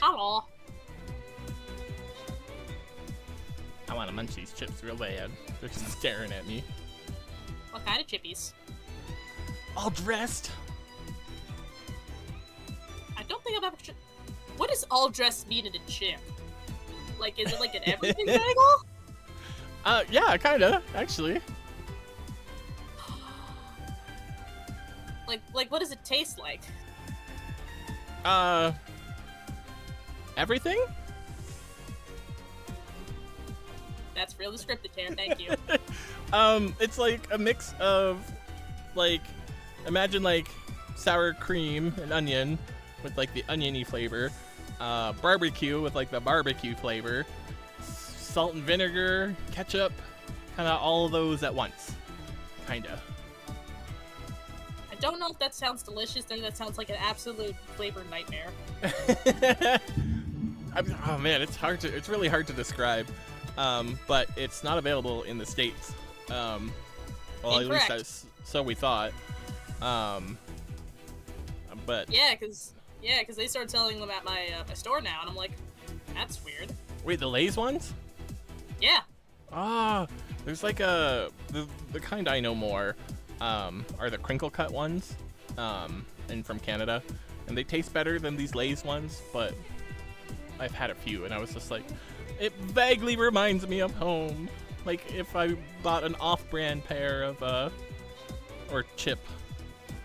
Hello. I want to munch these chips real bad. They're staring at me. What kind of chippies? All dressed. I don't think I've ever. What does all dressed mean in a chip? Like, is it like an everything bagel? Yeah, kinda, actually. Like, what does it taste like? Everything? That's real descriptive, Tara. Thank you. It's like a mix of, like, imagine like sour cream and onion with like the oniony flavor, barbecue with like the barbecue flavor, salt and vinegar, ketchup, kind of all of those at once, kinda. I don't know if that sounds delicious or that sounds like an absolute flavor nightmare. Oh man, it's really hard to describe. But it's not available in the States. Well, Incorrect. at least so we thought. But Yeah, cause they started selling them at my store now, and I'm like, that's weird. wait, the Lay's ones? Yeah. There's like the kind I know more are the crinkle cut ones, and from Canada, and they taste better than these Lay's ones, but I've had a few, and I was just like, it vaguely reminds me of home. Like if I bought an off-brand pair of or chip.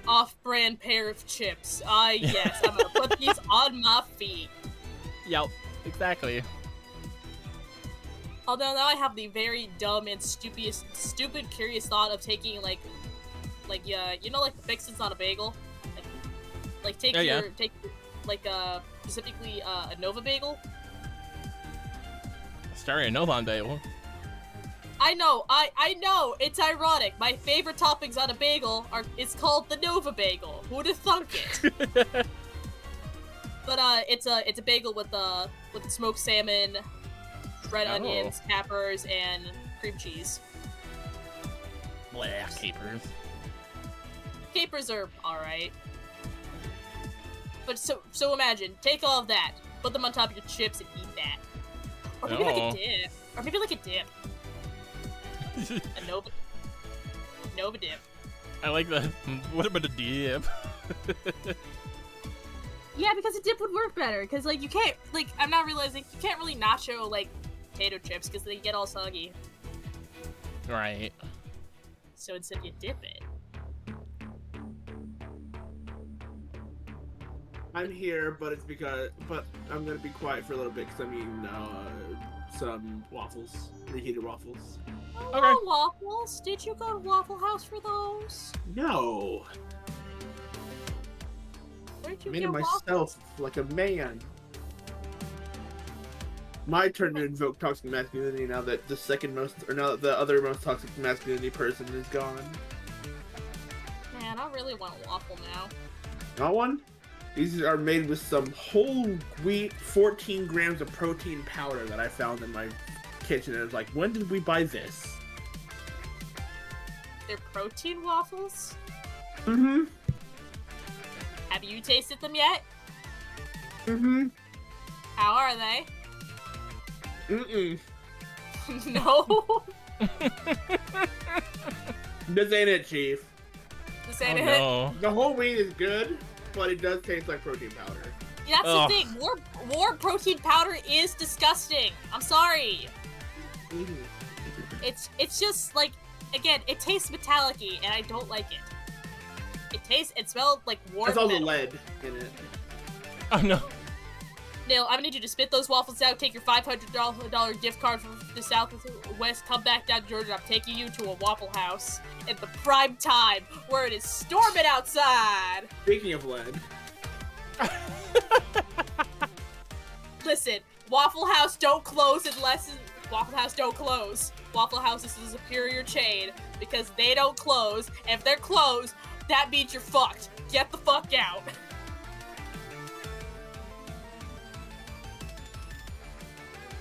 Off-brand pair of chips. Ah, yes, I'm gonna put these on my feet. Yep, exactly. Although now I have the very dumb and stupid curious thought of taking like you know, like the fixins on a bagel, like take specifically a Nova bagel. Starry Nova on bagel. I know, it's ironic. My favorite toppings on a bagel is called the Nova bagel. Who'd have thunk it? But it's a bagel with smoked salmon, red onions, capers, and cream cheese. Blah, capers. Capers are alright. But so imagine, take all of that, put them on top of your chips and eat that. Or maybe like a dip. Or maybe like a dip. A Nova dip. I like that. What about a dip? Yeah, because a dip would work better. Because like you can't I'm not realizing you can't really nacho like potato chips because they get all soggy. Right. So instead you dip it. I'm here, but I'm gonna be quiet for a little bit because I'm eating some waffles, reheated waffles. Oh, Okay. waffles? Did you go to Waffle House for those? No, Where'd you I made get it myself like a man. My turn to invoke toxic masculinity now that now that the other most toxic masculinity person is gone. Man, I really want a waffle now. Not one? These are made with some whole wheat, 14 grams of protein powder that I found in my kitchen. And I was like, when did we buy this? They're protein waffles? Mm-hmm. Have you tasted them yet? Mm-hmm. How are they? Mm-mm. No. This ain't it, Chief. This ain't it. No. The whole wheat is good, but it does taste like protein powder. Yeah, that's Ugh. the thing. More protein powder is disgusting. I'm sorry. Mm-hmm. It's just like, again, it tastes metallic-y, and I don't like it. It smells like warm That's all the metal. lead in it. Oh no. Neil, I'm gonna need you to spit those waffles out, take your $500 gift card from the Southwest, come back down to Georgia. I'm taking you to a Waffle House at the prime time where it is storming outside. Speaking of lead. Listen, Waffle House don't close unless Waffle House don't close. Waffle House is a superior chain because they don't close. And if they're closed, that means you're fucked. Get the fuck out.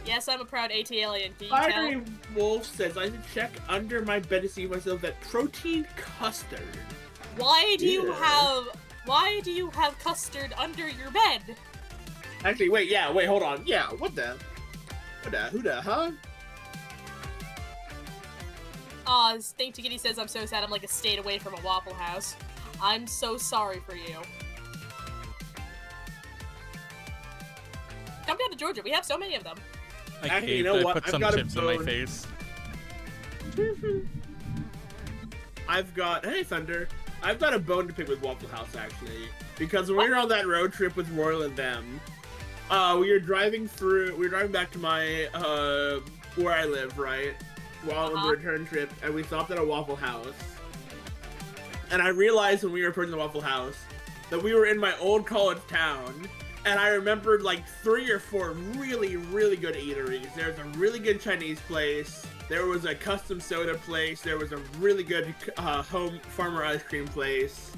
Yes, I'm a proud AT alien. Can you tell? Fiery Wolf says I should check under my bed to see myself that protein custard. Why do you Yeah. have custard under your bed? Actually, wait, hold on. Yeah, who the, huh? Stink to Giddy says I'm so sad I'm like a state away from a Waffle House. I'm so sorry for you. Come down to Georgia, we have so many of them. I Actually, hate you know that I what? put I've some got a chips in my bone. face. Hey Thunder, I've got a bone to pick with Waffle House actually, because when we were on that road trip with Royal and them, we were driving back to my where I live, right? While on the return trip, and we stopped at a Waffle House, and I realized when we were approaching the Waffle House that we were in my old college town. And I remembered like 3 or 4 really, really good eateries. There's a really good Chinese place. There was a custom soda place. There was a really good home farmer ice cream place.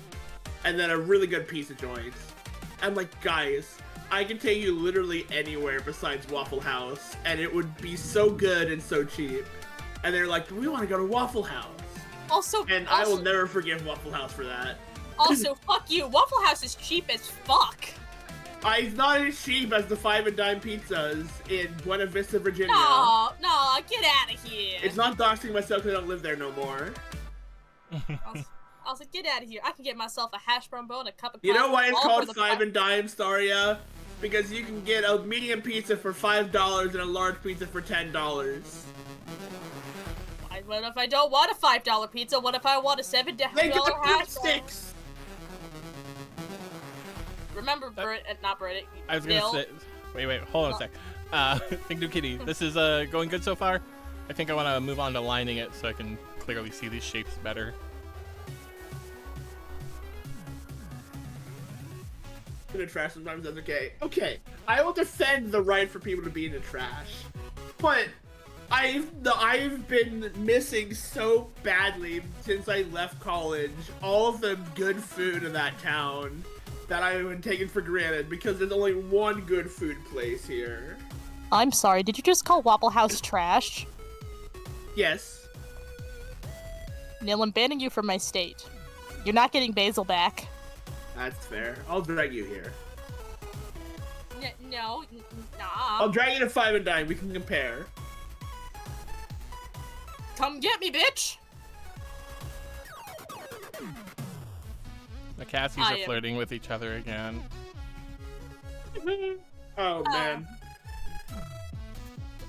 And then a really good pizza joint. I'm like, guys, I can take you literally anywhere besides Waffle House. And it would be so good and so cheap. And they're like, we want to go to Waffle House. And I will never forgive Waffle House for that. Also, fuck you. Waffle House is cheap as fuck. It's not as cheap as the 5 and dime pizzas in Buena Vista, Virginia. No, get out of here. It's not doxing myself because I don't live there no more. I was like, get out of here. I can get myself a hash brown bowl and a cup of coffee. You know why it's all for called the 5 and dime, Staria? because you can get a medium pizza for $5 and a large pizza for $10. What if I don't want a $5 pizza? What if I want a $7 They got hash brown? sticks. Remember, not Brit. I was gonna say. Wait, hold on a sec. Think New Kitty, this is going good so far. I think I want to move on to lining it so I can clearly see these shapes better. In the trash sometimes, that's okay. Okay, I will defend the right for people to be in the trash, but I've been missing so badly since I left college all of the good food in that town that I've been taken for granted because there's only one good food place here. I'm sorry, did you just call Waffle House trash? Yes. Neil, I'm banning you from my state. You're not getting Basil back. That's fair. I'll drag you here. No, nah. I'll drag you to 5 and Dime. We can compare. Come get me, bitch! The Cassies are flirting with each other again. Oh, man.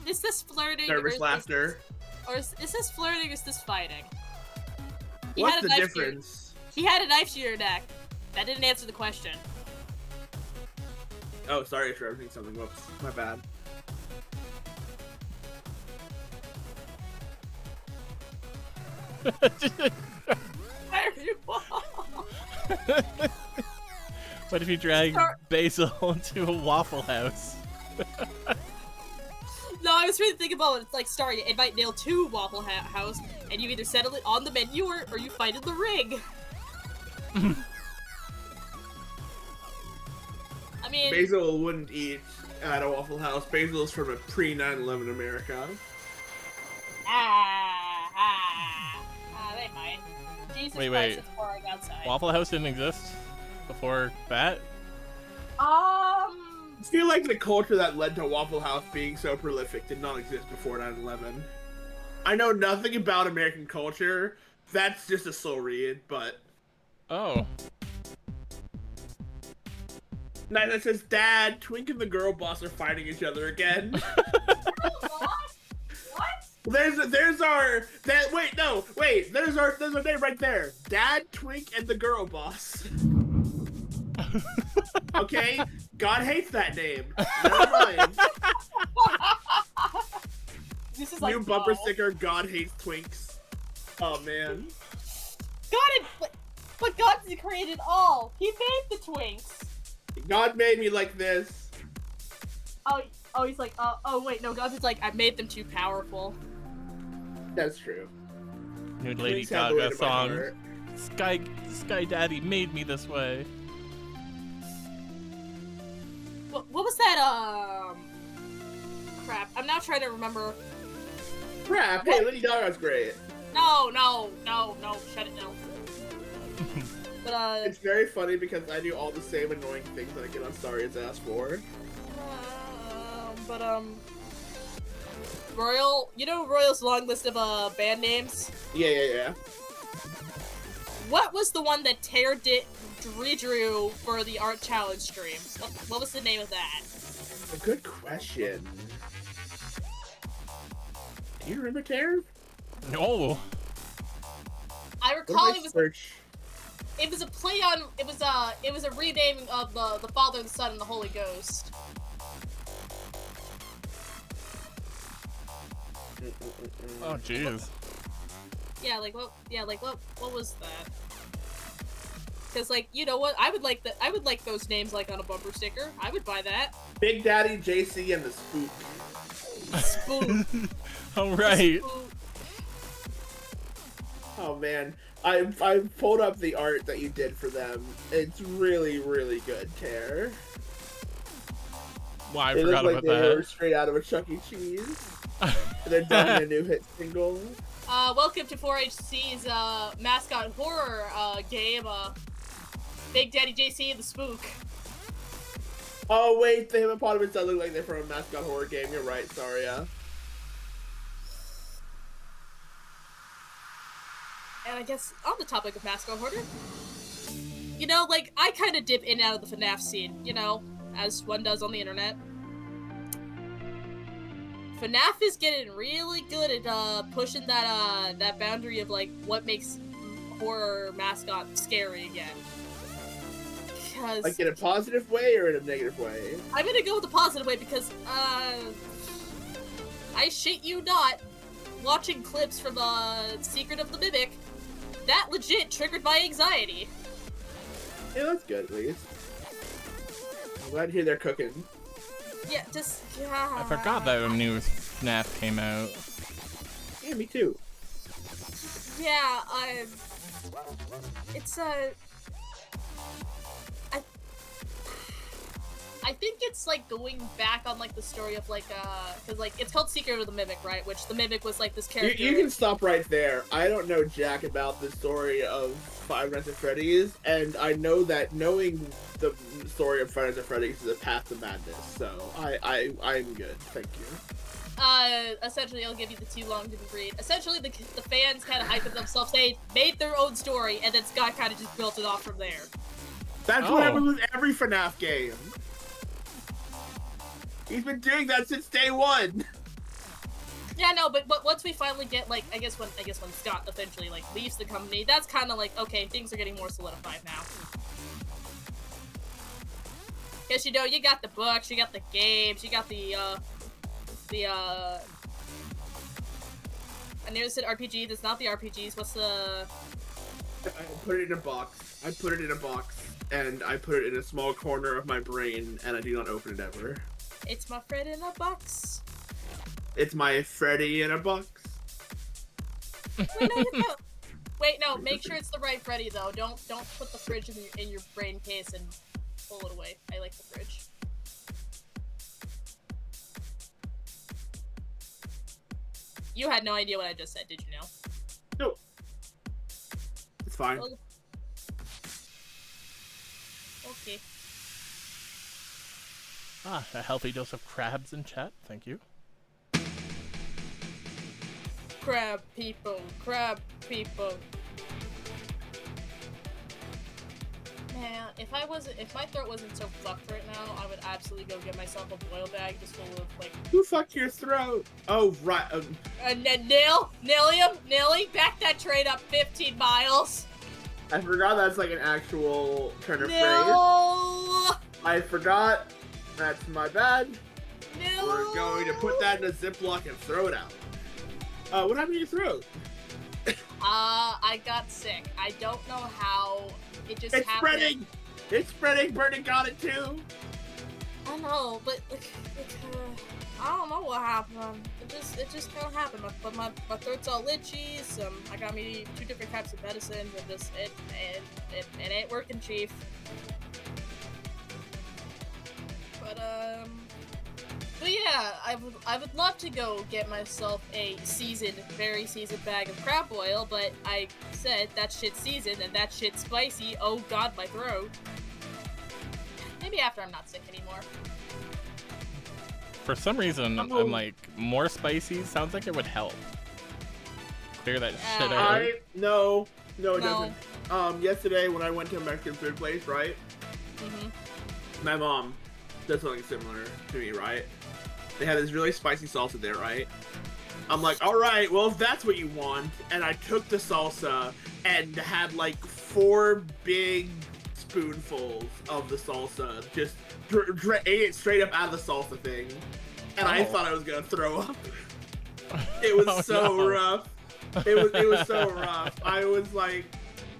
Is this flirting? Nervous laughter. Is this flirting or is this fighting? What's the difference? He had a knife to your neck. That didn't answer the question. Oh, sorry for everything. Something. Whoops. My bad. Where you What if you drag Basil into a Waffle House? No, I was really thinking about it. It's like, sorry, you invite Neil to Waffle House, and you either settle it on the menu or you fight in the ring. I mean... Basil wouldn't eat at a Waffle House. Basil's from a pre-9/11 America. They might. Jesus Wait. Christ, it's pouring outside. Waffle House didn't exist before that? I feel like the culture that led to Waffle House being so prolific did not exist before 9/11. I know nothing about American culture. That's just a slow read, but... Oh. Nice, that says, Dad, Twink and the girl boss are fighting each other again. There's our name right there. Dad, Twink, and the girl boss. Okay, God hates that name. Never mind. This is New bumper sticker. God hates Twinks. Oh man. But God created all. He made the Twinks. God made me like this. Oh, he's like, oh wait, no, God's like, I made them too powerful. That's true. New Lady Twinks have the way Gaga to my song. heart. Sky Daddy made me this way. What was that, crap. I'm now trying to remember. Crap, hey, Lady Gaga's great. No, shut it down. But, It's very funny because I do all the same annoying things that I get on Starry's ass for. Royal, you know Royal's long list of, band names? Yeah. What was the one that Tare redrew for the art challenge stream? What was the name of that? A good question. Do you remember Tare? No. I recall it was a play on, it was a renaming of the Father, the Son, and the Holy Ghost. Oh jeez. What was that? Because, like, you know what? I would like those names, like, on a bumper sticker. I would buy that. Big Daddy, JC, and the Spook. Spook. All right. Spook. Oh man, I pulled up the art that you did for them. It's really, really good, Tare. Wow, I They forgot look about like they were that. straight out of a Chuck E. Cheese. And they're doing a new hit single. Welcome to 4HC's, mascot horror, game, Big Daddy JC and the Spook. Oh wait, the hippopotamus does look like they're from a mascot horror game. You're right, sorry, yeah. And I guess, on the topic of mascot horror, you know, like, I kind of dip in and out of the FNAF scene, you know? as one does on the internet. FNAF is getting really good at pushing that boundary of like what makes horror mascot scary again. Because Like in a positive way or in a negative way? I'm gonna go with the positive way because I shit you not, watching clips from Secret of the Mimic, that legit triggered my anxiety. Yeah, that's good at least. I'm glad to hear they're cooking. Yeah, just I forgot that a new FNAF came out. Yeah, me too. Yeah, it's I think it's like going back on like the story of like because like it's called Secret of the Mimic, right? Which the Mimic was like this character. You can stop right there. I don't know jack about the story of Five Nights at Freddy's, and I know that knowing the story of Five Nights at Freddy's is a path to madness. So I'm good. Thank you. Essentially, I'll give you the too long didn't read. Essentially, the fans kind of hyped themselves, they made their own story, and then Scott kind of just built it off from there. That's what happens with every FNAF game. He's been doing that since day one. Yeah, no, but once we finally get like, I guess when Scott eventually like leaves the company, that's kind of like okay, things are getting more solidified now. Because you know, you got the books, you got the games, you got the I nearly said RPG. That's not the RPGs. What's the? I put it in a box. I put it in a box, and I put it in a small corner of my brain, and I do not open it ever. It's my Fred in a box. It's my Freddy in a box. Wait, no, you don't. Wait, no. Make sure it's the right Freddy though. Don't put the fridge in your brain case and pull it away. I like the fridge. You had no idea what I just said, did you know? No. It's fine. Well, okay. Ah, a healthy dose of crabs in chat. Thank you. Crab people, crab people. Man, if my throat wasn't so fucked right now, I would absolutely go get myself a boil bag just full of like. Who fucked your throat? Oh right. And then Nelly, back that train up 15 miles. I forgot that's like an actual turn of phrase. No. I forgot. That's my bad. No. We're going to put that in a Ziploc and throw it out. What happened to your throat? I got sick. I don't know how. It just It's happened. spreading! It's spreading! Burning got it too! I know, but I don't know what happened. It just kind of happened. My throat's all itchy. I got me 2 different types of medicines, and it ain't working, Chief. But yeah, I would love to go get myself a very seasoned bag of crab oil, but I said that shit's seasoned and that shit's spicy. Oh god, my throat. Maybe after I'm not sick anymore. For some reason, I'm like, more spicy sounds like it would help. Clear that shit out. No, it doesn't. Yesterday when I went to a Mexican food place, right? Mm-hmm. My mom does something similar to me, right? They had this really spicy salsa there, right? I'm like, alright, well if that's what you want, and I took the salsa and had like 4 big spoonfuls of the salsa, just ate it straight up out of the salsa thing, and I thought I was gonna throw up. It was rough. It was so rough. I was like,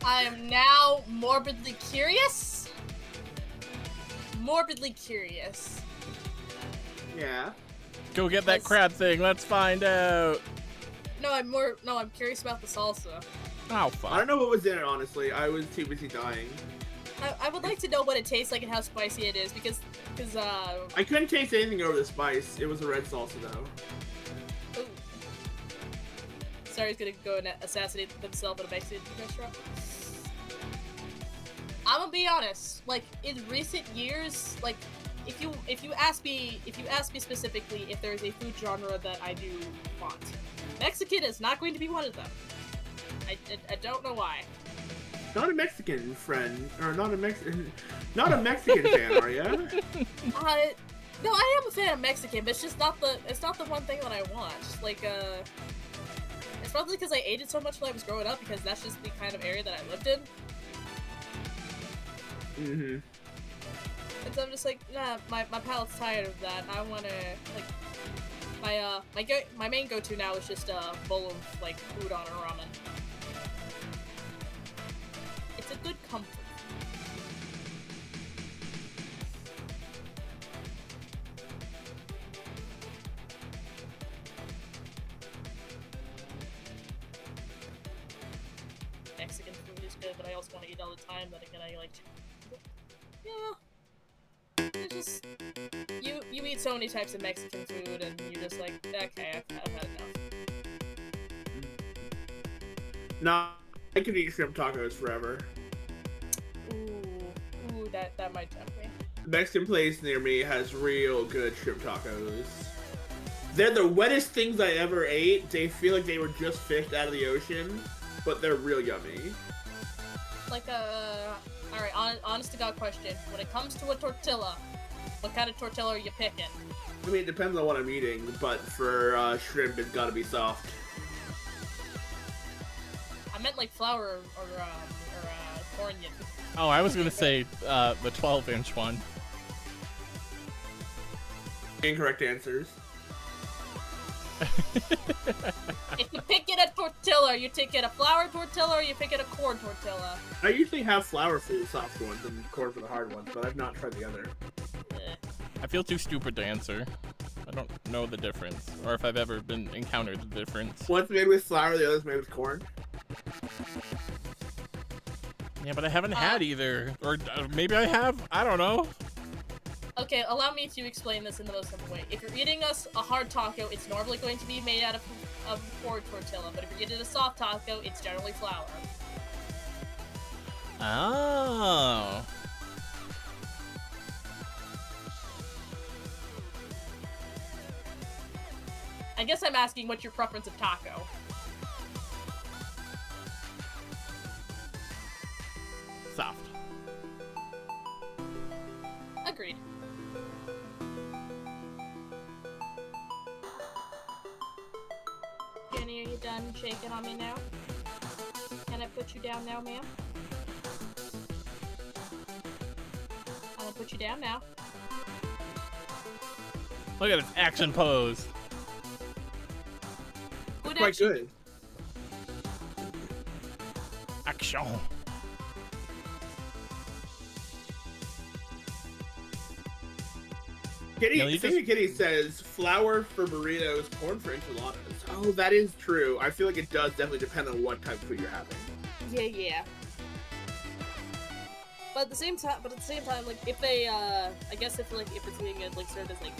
I am now morbidly curious. Morbidly curious. yeah. Go get that crab thing. Let's find out. No, I'm curious about the salsa. Oh, fuck. I don't know what was in it, honestly. I was too busy dying. I would like to know what it tastes like and how spicy it is, because I couldn't taste anything over the spice. It was a red salsa, though. ooh. Sorry, he's gonna go and assassinate himself at a Mexican restaurant. I'm gonna be honest. Like in recent years, like if you ask me specifically if there is a food genre that I do want, Mexican is not going to be one of them. I don't know why. Not a Mexican friend, or not a Mexican fan, are ya? No, I am a fan of Mexican, but it's not the one thing that I want. Like, it's probably because I ate it so much when I was growing up, because that's just the kind of area that I lived in. Mm-hmm. And so I'm just like, nah, my palate's tired of that. I wanna, like, my main go-to now is just a bowl of, like, udon or ramen. It's a good comfort. Mexican food is good, but I also want to eat all the time. But again, I like, yeah. It's just you eat so many types of Mexican food, and you're just like, okay, I've had enough. Nah, I could eat shrimp tacos forever. Ooh, that might tempt me. The Mexican place near me has real good shrimp tacos. They're the wettest things I ever ate. They feel like they were just fished out of the ocean, but they're real yummy. Like alright, honest to God question. When it comes to a tortilla, what kind of tortilla are you picking? I mean, it depends on what I'm eating, but for shrimp, it's gotta be soft. I meant like flour or corn. Oh, I was gonna say the 12-inch one. Incorrect answers. If you pick it a tortilla, you take it a flour tortilla or you pick it a corn tortilla. I usually have flour for the soft ones and corn for the hard ones, but I've not tried the other. I feel too stupid to answer. I don't know the difference, or if I've ever been encountered the difference. One's made with flour, the other's made with corn. Yeah, but I haven't had either, or maybe I have. I don't know. Okay, allow me to explain this in the most simple way. If you're eating a hard taco, it's normally going to be made out of corn tortilla, but if you're eating a soft taco, it's generally flour. Oh. I guess I'm asking what's your preference of taco? Soft. Agreed. Jenny, are you done shaking on me now? Can I put you down now, ma'am? I'm gonna put you down now. Look at this action pose. Good Quite action. good. Action. Kitty says flour for burritos, corn for enchiladas. Oh, that is true. I feel like it does definitely depend on what type of food you're having. Yeah. But at the same time, like if they, I guess if it's being like served as like,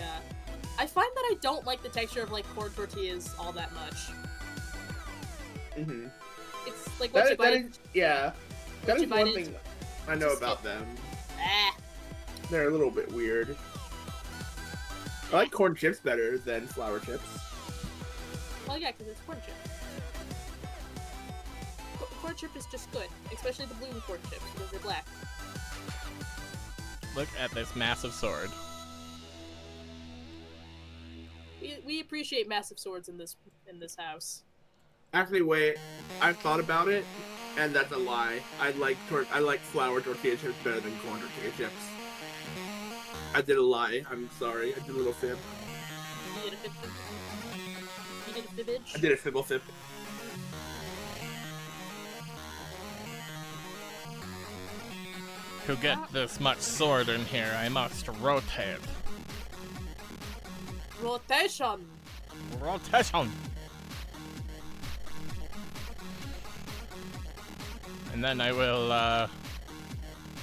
I find that I don't like the texture of like corn tortillas all that much. Mm-hmm. It's like That is you one bite thing I know about them. Ah. They're a little bit weird. I like corn chips better than flour chips. Well, yeah, because it's corn chip. Corn chip is just good, especially the blue corn chips because they're black. Look at this massive sword. We appreciate massive swords in this house. Actually, wait. I've thought about it, and that's a lie. I like flour tortilla chips better than corn tortilla chips. I did a lie. I'm sorry. I did a little fib. You did a fib. You did a fibbage. I did a fibble fib. To get this much sword in here, I must rotate. Rotation. Rotation. And then I will,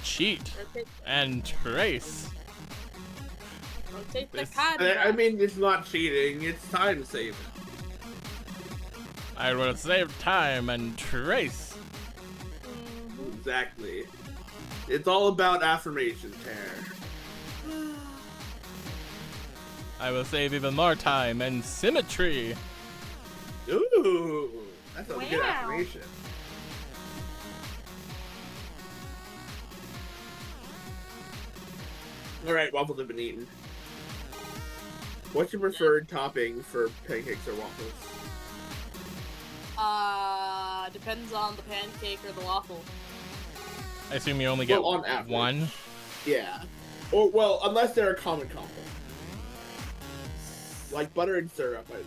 cheat Rotate. and trace. Rotate the This- camera. I mean, it's not cheating. It's time saving. I will save time and trace. Exactly. It's all about affirmation, Tara. I will save even more time and symmetry. Ooh, that's a good Wow. affirmation. Alright, waffles have been eaten. What's your preferred topping for pancakes or waffles? Depends on the pancake or the waffle. I assume you only get Well, on average. one. Yeah. Or, well, unless they're a common combo. Like butter and syrup, I'd allow.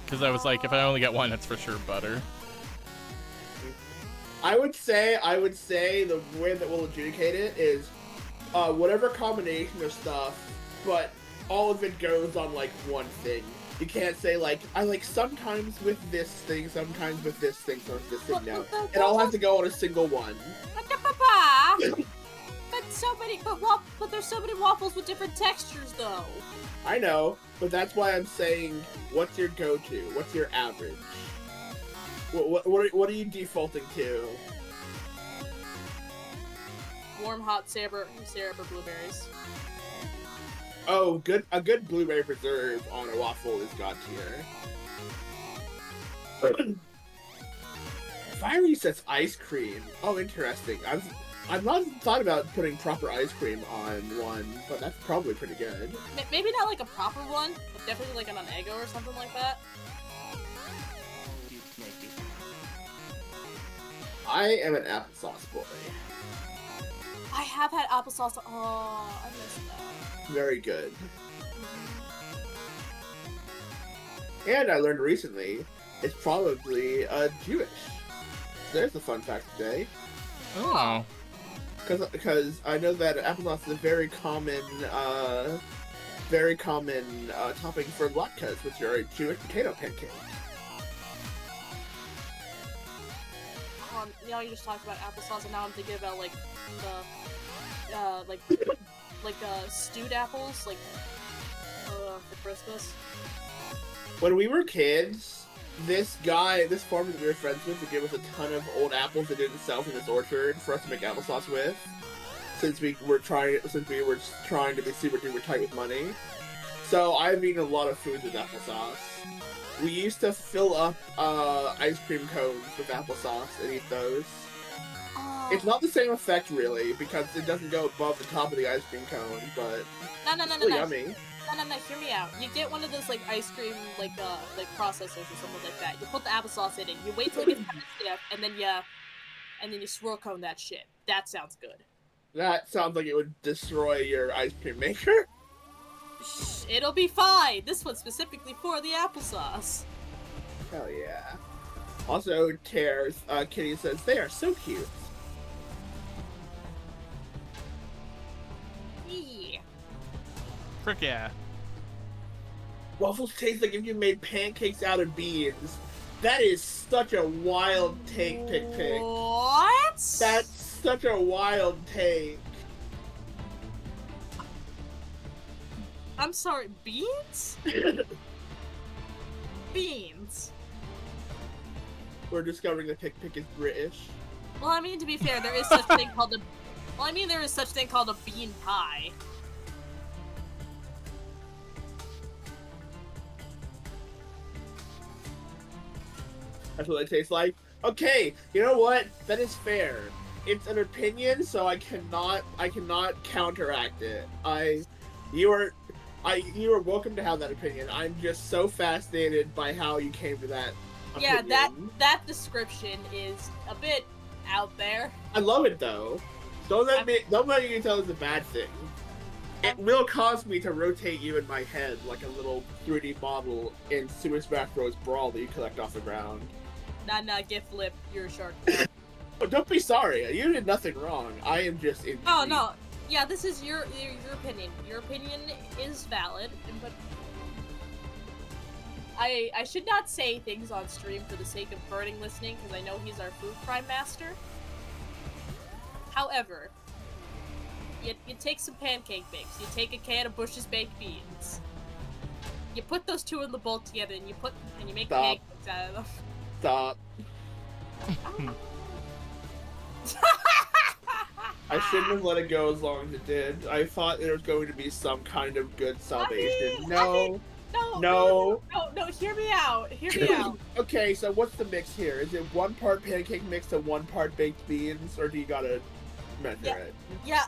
Because I was like, if I only get one, it's for sure butter. I would say the way that we'll adjudicate it is whatever combination of stuff, but all of it goes on like one thing. You can't say like, I like sometimes with this thing, sometimes with this thing, sometimes with this thing. No, it all has to go on a single one. But there's so many waffles with different textures though. I know, but that's why I'm saying, what's your go-to? What's your average? What are you defaulting to? Warm hot syrup or blueberries. Oh, a good blueberry preserve on a waffle is god tier. Fiery says ice cream. Oh, interesting. I've not thought about putting proper ice cream on one, but that's probably pretty good. Maybe not like a proper one, but definitely like an Eggo or something like that. I am an applesauce boy. I have had applesauce. Oh, I missed that. Very good. And I learned recently, it's probably Jewish. So there's the fun fact today. Oh. Because I know that applesauce is a very common topping for latkes, which are Jewish potato pancakes. Now you just talked about applesauce, and now I'm thinking about like the stewed apples, like for Christmas. When we were kids, this farmer that we were friends with would give us a ton of old apples that didn't sell from his orchard for us to make applesauce with. Since we were trying to be super duper tight with money. So I've eaten a lot of food with applesauce. We used to fill up ice cream cones with applesauce and eat those. It's not the same effect really, because it doesn't go above the top of the ice cream cone, but it's still yummy. No, hear me out. You get one of those like ice cream like processors or something like that. You put the applesauce in it. You wait till it gets kind of stiff, and then you swirl cone that shit. That sounds good. That sounds like it would destroy your ice cream maker. Shh, it'll be fine. This one's specifically for the applesauce. Hell yeah. Also, Kitty says they are so cute. Yeah. Frick yeah. Waffles taste like if you made pancakes out of beans. That is such a wild take, Pick. What? That's such a wild take. I'm sorry, beans? Beans. We're discovering that Pick is British. Well, I mean, to be fair, there is such thing called a... Well, I mean, there is such thing called a bean pie. That's what it tastes like. Okay, you know what? That is fair. It's an opinion, so I cannot counteract it. You are welcome to have that opinion. I'm just so fascinated by how you came to that opinion. Yeah, that description is a bit out there. I love it though. Don't let you tell it's a bad thing. It will cause me to rotate you in my head like a little 3D model in Super Smash Bros. Brawl that you collect off the ground. Nah, get flipped. You're a shark. Oh, don't be sorry. You did nothing wrong. I am just intrigued. Oh, no. Yeah, this is your opinion. Your opinion is valid, but I should not say things on stream for the sake of Burning listening, because I know he's our food crime master. However, you take some pancake mix, you take a can of Bush's baked beans, you put those two in the bowl together, and you make pancakes out of them. Stop. I shouldn't have let it go as long as it did. I thought there was going to be some kind of good salvation. No. No, hear me out. Hear me out. Okay, so what's the mix here? Is it 1 part pancake mix to 1 part baked beans, or do you gotta measure it? Yeah,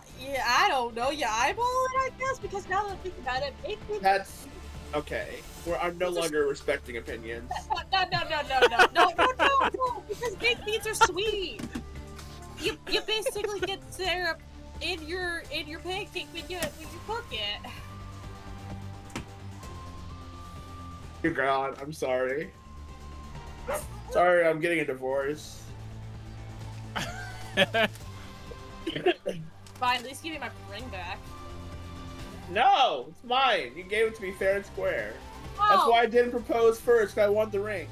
I don't know. You eyeball it, I guess, because now that I think about it, baked beans. That's okay. I'm no longer respecting opinions. No, because baked beans are sweet. You basically get syrup in your pancake when you cook it. Dear God, I'm sorry. Sorry, I'm getting a divorce. Fine, at least give me my ring back. No, it's mine. You gave it to me fair and square. Oh, That's why I didn't propose first, 'cause I want the ring.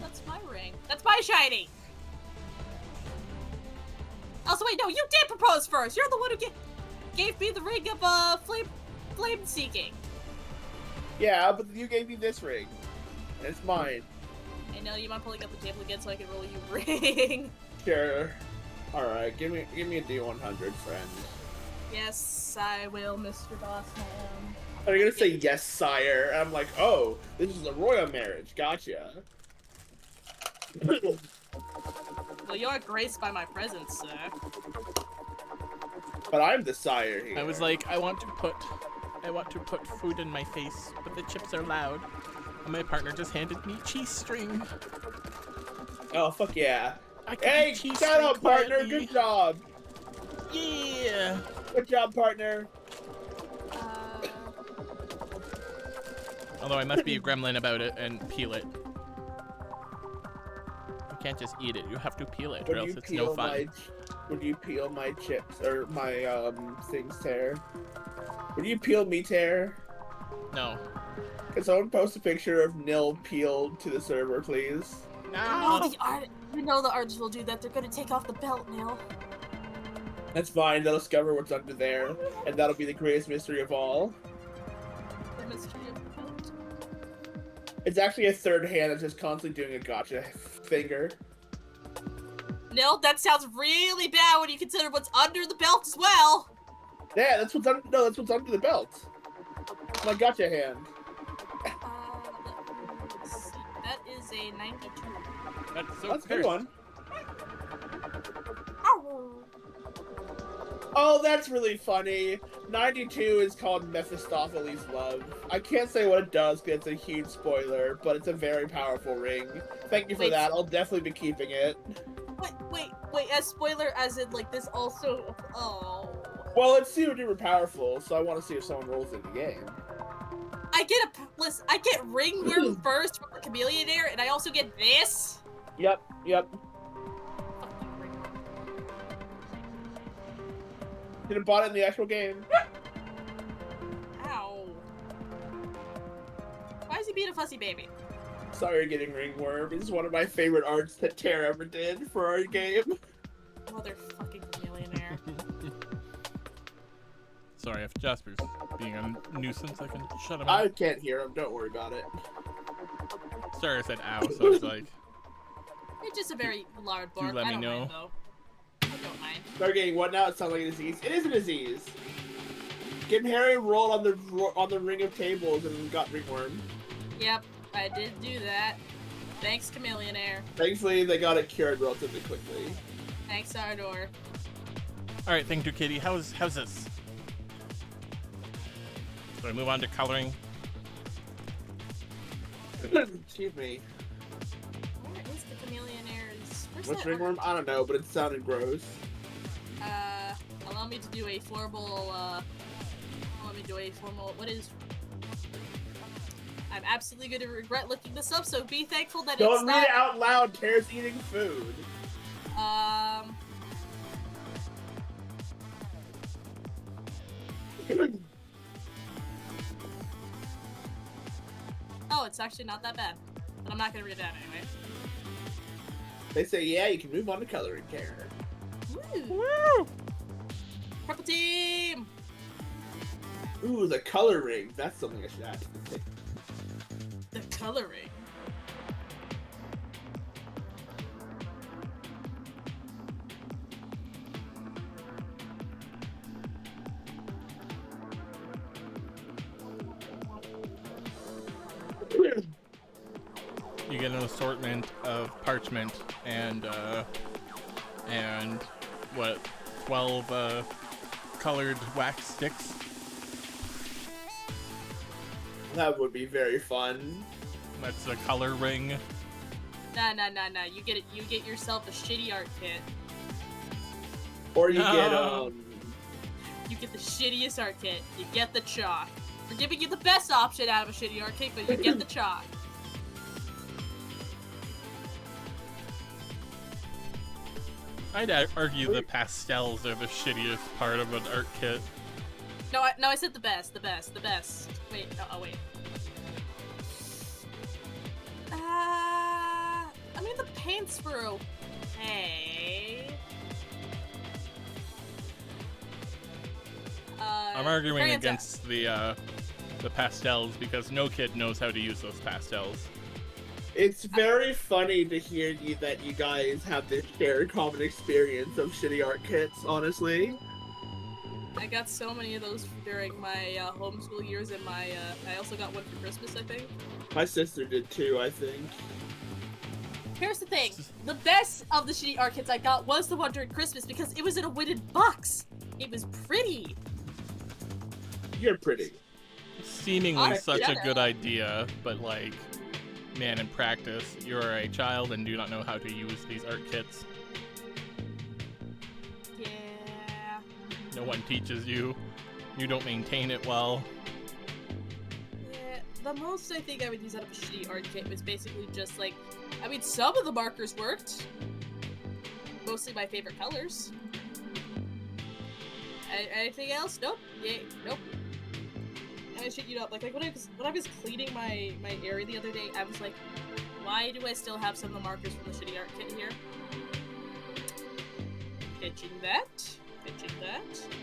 That's my ring. That's my shiny. Also, wait, no, you did propose first. You're the one who gave me the ring of flame seeking. Yeah, but you gave me this ring. And it's mine. I know, you mind pulling up the table again so I can roll you ring? Sure. Alright, give me a D100, friend. Yes, I will, Mr. Bossman. Are you gonna say yes, sire? And I'm like, oh, this is a royal marriage. Gotcha. Well, you are graced by my presence, sir. But I'm the sire here. I was like, I want to put food in my face, but the chips are loud. And my partner just handed me cheese string. oh, fuck yeah. I can Hey, eat cheese shut string up, partner. quietly. Good job. Yeah. Good job, partner. Although I must be a gremlin about it and peel it. You can't just eat it. You have to peel it, or else it's no fun. Would you peel my chips or my things, Tare? Would you peel me, Tare? No. Can someone post a picture of Nil peeled to the server, please? No. You know the artists will do that. They're gonna take off the belt, Neil. That's fine. They'll discover what's under there, and that'll be the greatest mystery of all. The mystery of the belt. It's actually a third hand that's just constantly doing a gotcha finger. Neil, that sounds really bad when you consider what's under the belt as well. Yeah, that's what's under. No, that's what's under the belt. It's my gotcha hand. Let's see. That is a 92. That's a good one. Ow. Oh, that's really funny. 92 is called Mephistopheles' Love. I can't say what it does because it's a huge spoiler, but it's a very powerful ring. Thank you for that. I'll definitely be keeping it. Wait, as spoiler as in, like, this also... Oh... Well, it's super duper powerful, so I want to see if someone rolls in the game. I get ringworm first from the Chameleonaire, and I also get this? Yep. Fucking ringworm. Should have bought it in the actual game. Ow. Why is he being a fussy baby? Sorry you're getting ringworm. This is one of my favorite arts that Tara ever did for our game. Motherfucking Chameleonaire. Sorry, if Jasper's being a nuisance, I can shut him I up. can't hear him. Don't worry about it. Sorry, I said ow, so it's like... It's just a very loud bark. let I me don't know. mind, though. I don't mind. Start getting what now? It sounds like a disease. It is a disease. Get Harry rolled on the ring of tables and got ringworm. Yep, I did do that. Thanks, Chameleonaire. Thankfully, they got it cured relatively quickly. Thanks, Ardor. Alright, thank you, Kitty. How's this? So I move on to coloring. Excuse me. Where is the Chameleonaire's... Where's What's that? ringworm? I don't know, but it sounded gross. Allow me to do a formal, what is... I'm absolutely gonna regret looking this up, so be thankful that it's Don't read not... it out loud. Tara's eating food. Oh, it's actually not that bad. But I'm not gonna read it out anyway. They say, yeah, you can move on to coloring, Tara. Woo! Purple team! Ooh, the color ring. That's something I should add to the thing. The coloring. you get an assortment of parchment and what, 12 colored wax sticks. That would be very fun. That's the color ring. Nah. You get yourself a shitty art kit. Or you No. You get the shittiest art kit. You get the chalk. We're giving you the best option out of a shitty art kit, but you get the chalk. I'd argue the pastels are the shittiest part of an art kit. No, I said the best. Wait, wait. I mean, the paints were okay. I'm arguing Franza. against the pastels because no kid knows how to use those pastels. It's very funny to hear that you guys have this shared common experience of shitty art kits, honestly. I got so many of those during my homeschool years, and I also got one for Christmas, I think. My sister did too, I think. Here's the thing. The best of the shitty art kits I got was the one during Christmas because it was in a weighted box. It was pretty. You're pretty. Seemingly such a yeah. good idea, but like, man, in practice, you're a child and do not know how to use these art kits. Yeah. No one teaches you. You don't maintain it well. Yeah. The most I think I would use out of a shitty art kit was basically just like, I mean, some of the markers worked. Mostly my favorite colors. Anything else? Nope. Yeah, nope. And I shit you up. Like when I was cleaning my area the other day, I was like, why do I still have some of the markers from the shitty art kit here? Pitching that.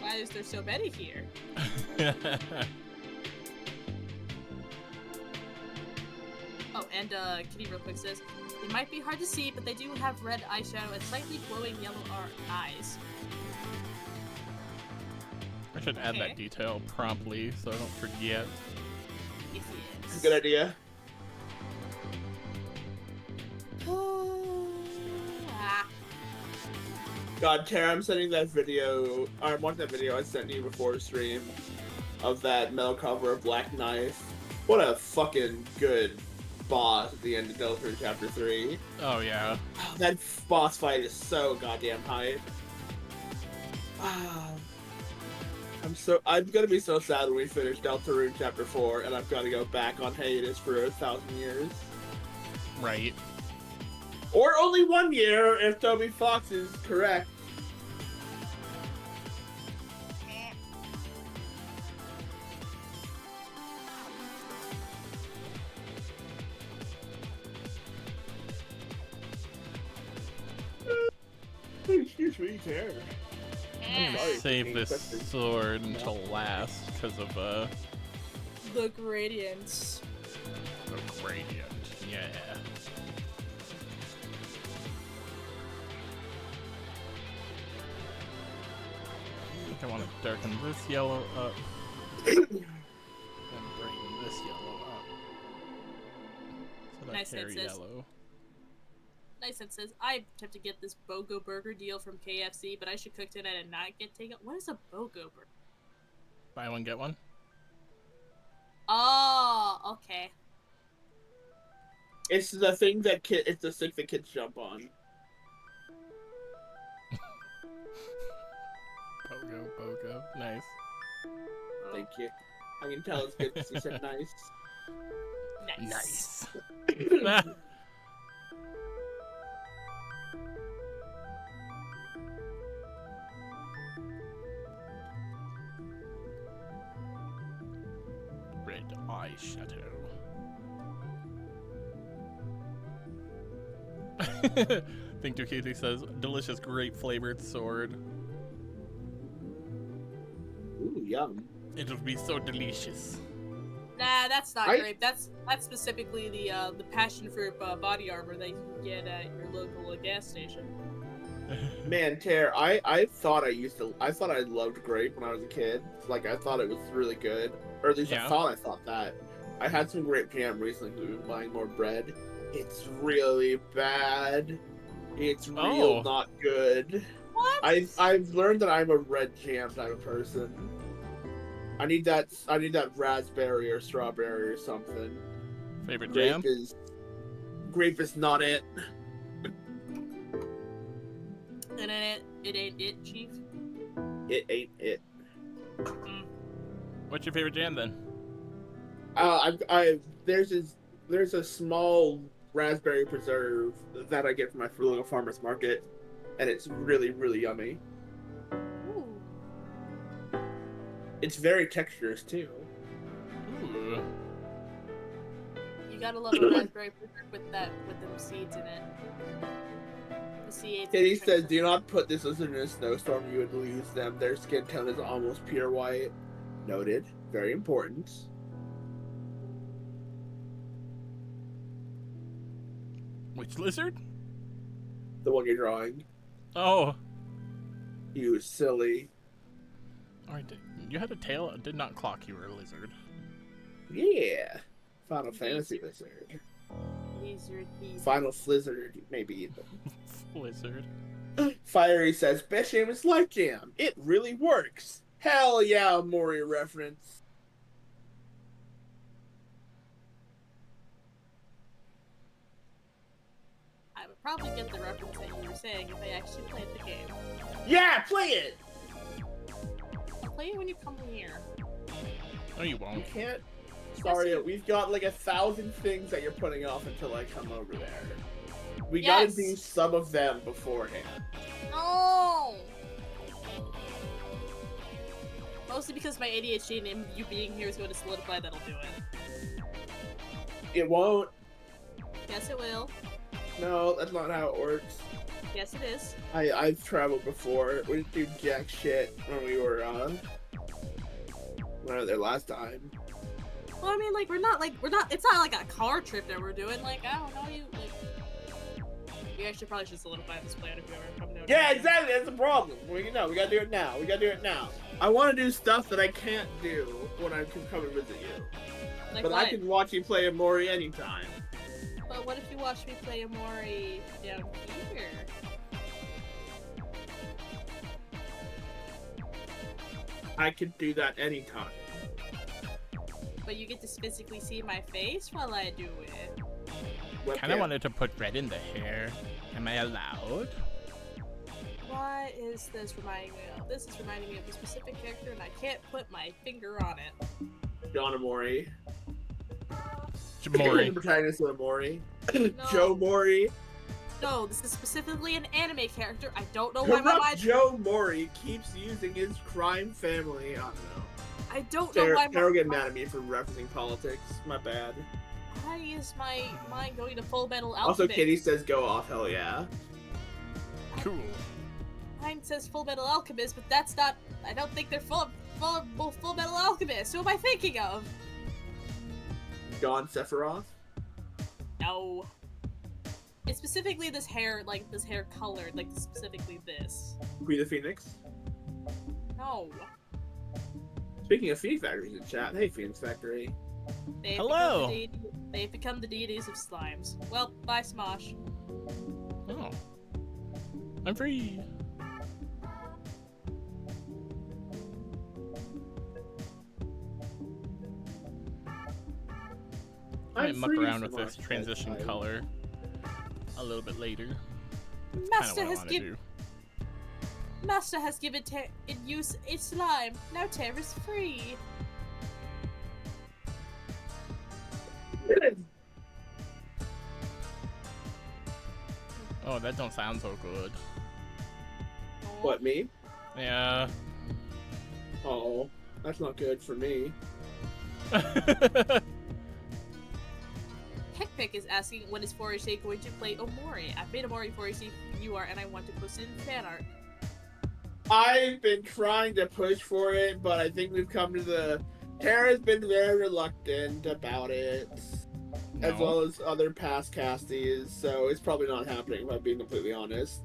Why is there so many here? Oh, and Kitty real quick says, it might be hard to see, but they do have red eyeshadow and slightly glowing yellow eyes. I should add Okay. that detail promptly so I don't forget. Yes. Good idea. Ah. God, Tara, I'm sending that video. I'm watching that video I sent you before stream of that metal cover of Black Knife. What a fucking good boss at the end of Delta Chapter 3. Oh yeah. That boss fight is so goddamn hype. I'm gonna be so sad when we finish Deltarune Chapter 4 and I've gotta go back on hiatus for 1,000 years. Right. Or only 1 year if Toby Fox is correct. Excuse me, Tara. I'm Sorry, gonna save King this Clifton. sword until last because of The gradients. the gradient. Yeah. I think I want to darken this yellow up and brighten this yellow up. So that Nice, that cherry says- yellow. Nice, it says, I attempt to get this BOGO burger deal from KFC, but I should cook tonight and not get takeout. What is a BOGO burger? Buy one, get one. Oh, okay. It's the thing that it's the stick that kids jump on. Bogo. Nice. Thank you. I can tell it's good because you said nice. Nice. Nice. Red eyeshadow. Think Dukiti says, delicious, grape flavored sword. Ooh, yum. It would be so delicious. Nah, that's not I- grape. That's specifically the passion fruit body armor that you can get at your local gas station. Man, Tara, I thought I loved grape when I was a kid. Like, I thought it was really good. Or at least Yeah. I thought that. I had some grape jam recently. We've been buying more bread. It's really bad. It's Oh. not good. What? I've learned that I'm a red jam type of person. I need that raspberry or strawberry or something. Favorite jam? Grape is not it. And it ain't it, Chief. It ain't it. What's your favorite jam then? There's a small raspberry preserve that I get from my local farmer's market, and it's really, really yummy. Ooh. It's very texturous too. Ooh. You gotta love a raspberry preserve with them seeds in it. The C8. Katie says, "Do not put this lizard in a snowstorm. You would lose them. Their skin tone is almost pure white." Noted. Very important. Which lizard? The one you're drawing. Oh. You silly. Alright, you had a tail. It did not clock you were a lizard. Yeah. Final Fantasy lizard. Lizard people. Final Flizzard, maybe even. Lizard. Fiery says, "Best jam is Life Jam. It really works." Hell yeah, Mori reference. I would probably get the reference that you were saying if I actually played the game. Yeah, play it! I'll play it when you come here. No, you You won't. can't. Sorry, we've got like 1,000 things that you're putting off until I come over there. We gotta Yes. do some of them beforehand. No! Mostly because my ADHD and you being here is going to solidify that'll do it. It won't. Yes, it will. No, that's not how it works. Yes, it is. I've traveled before. We didn't do jack shit when we were there last time. Well, I mean, like, we're not, it's not like a car trip that we're doing. Like, I don't know, we actually probably should solidify this plan if we ever come down. Yeah, exactly. That's the problem. We gotta do it now. We gotta do it now. I want to do stuff that I can't do when I can come and visit you. Like But what? I can watch you play Amori anytime. But what if you watch me play Amori down here? I could do that anytime. But you get to physically see my face while I do it. Kinda wanted to put red in the hair. Am I allowed? What is this reminding me of? This is reminding me of a specific character and I can't put my finger on it. John Amori. Jamori. The protagonist of Amori. No. Joe Mori. No, this is specifically an anime character. I don't know why my Corrupt mind. Joe Mori keeps using his crime family. I don't know. I don't know why Tara get mad at me for referencing politics. My bad. Why is my mind going to Full Metal Alchemist? Also, Kitty says go off. Hell yeah. Cool. Mine says Full Metal Alchemist, but that's not. I don't think they're Full Metal Alchemist. Who am I thinking of? John Sephiroth. No. It's specifically this hair, like this hair colored, like specifically this. Queen the Phoenix. No. Speaking of Phoenix Factories in chat, hey Phoenix Factory. They've Hello. They've become the deities of slimes. Well, bye Smosh. Oh. I'm free. I might muck around with this transition color a little bit later. That's Master kinda what I has wanna given do. Master has given in use a slime. Now Tear is free. Oh, that don't sound so good. What, me? Yeah. Oh, that's not good for me. Pikpik is asking when is 4HA going to play Omori. I've made Omori 4HA you are, and I want to post it in fan art. I've been trying to push for it, but I think we've come to the... Tara's been very reluctant about it, as well as other past casties, so it's probably not happening, if I'm being completely honest.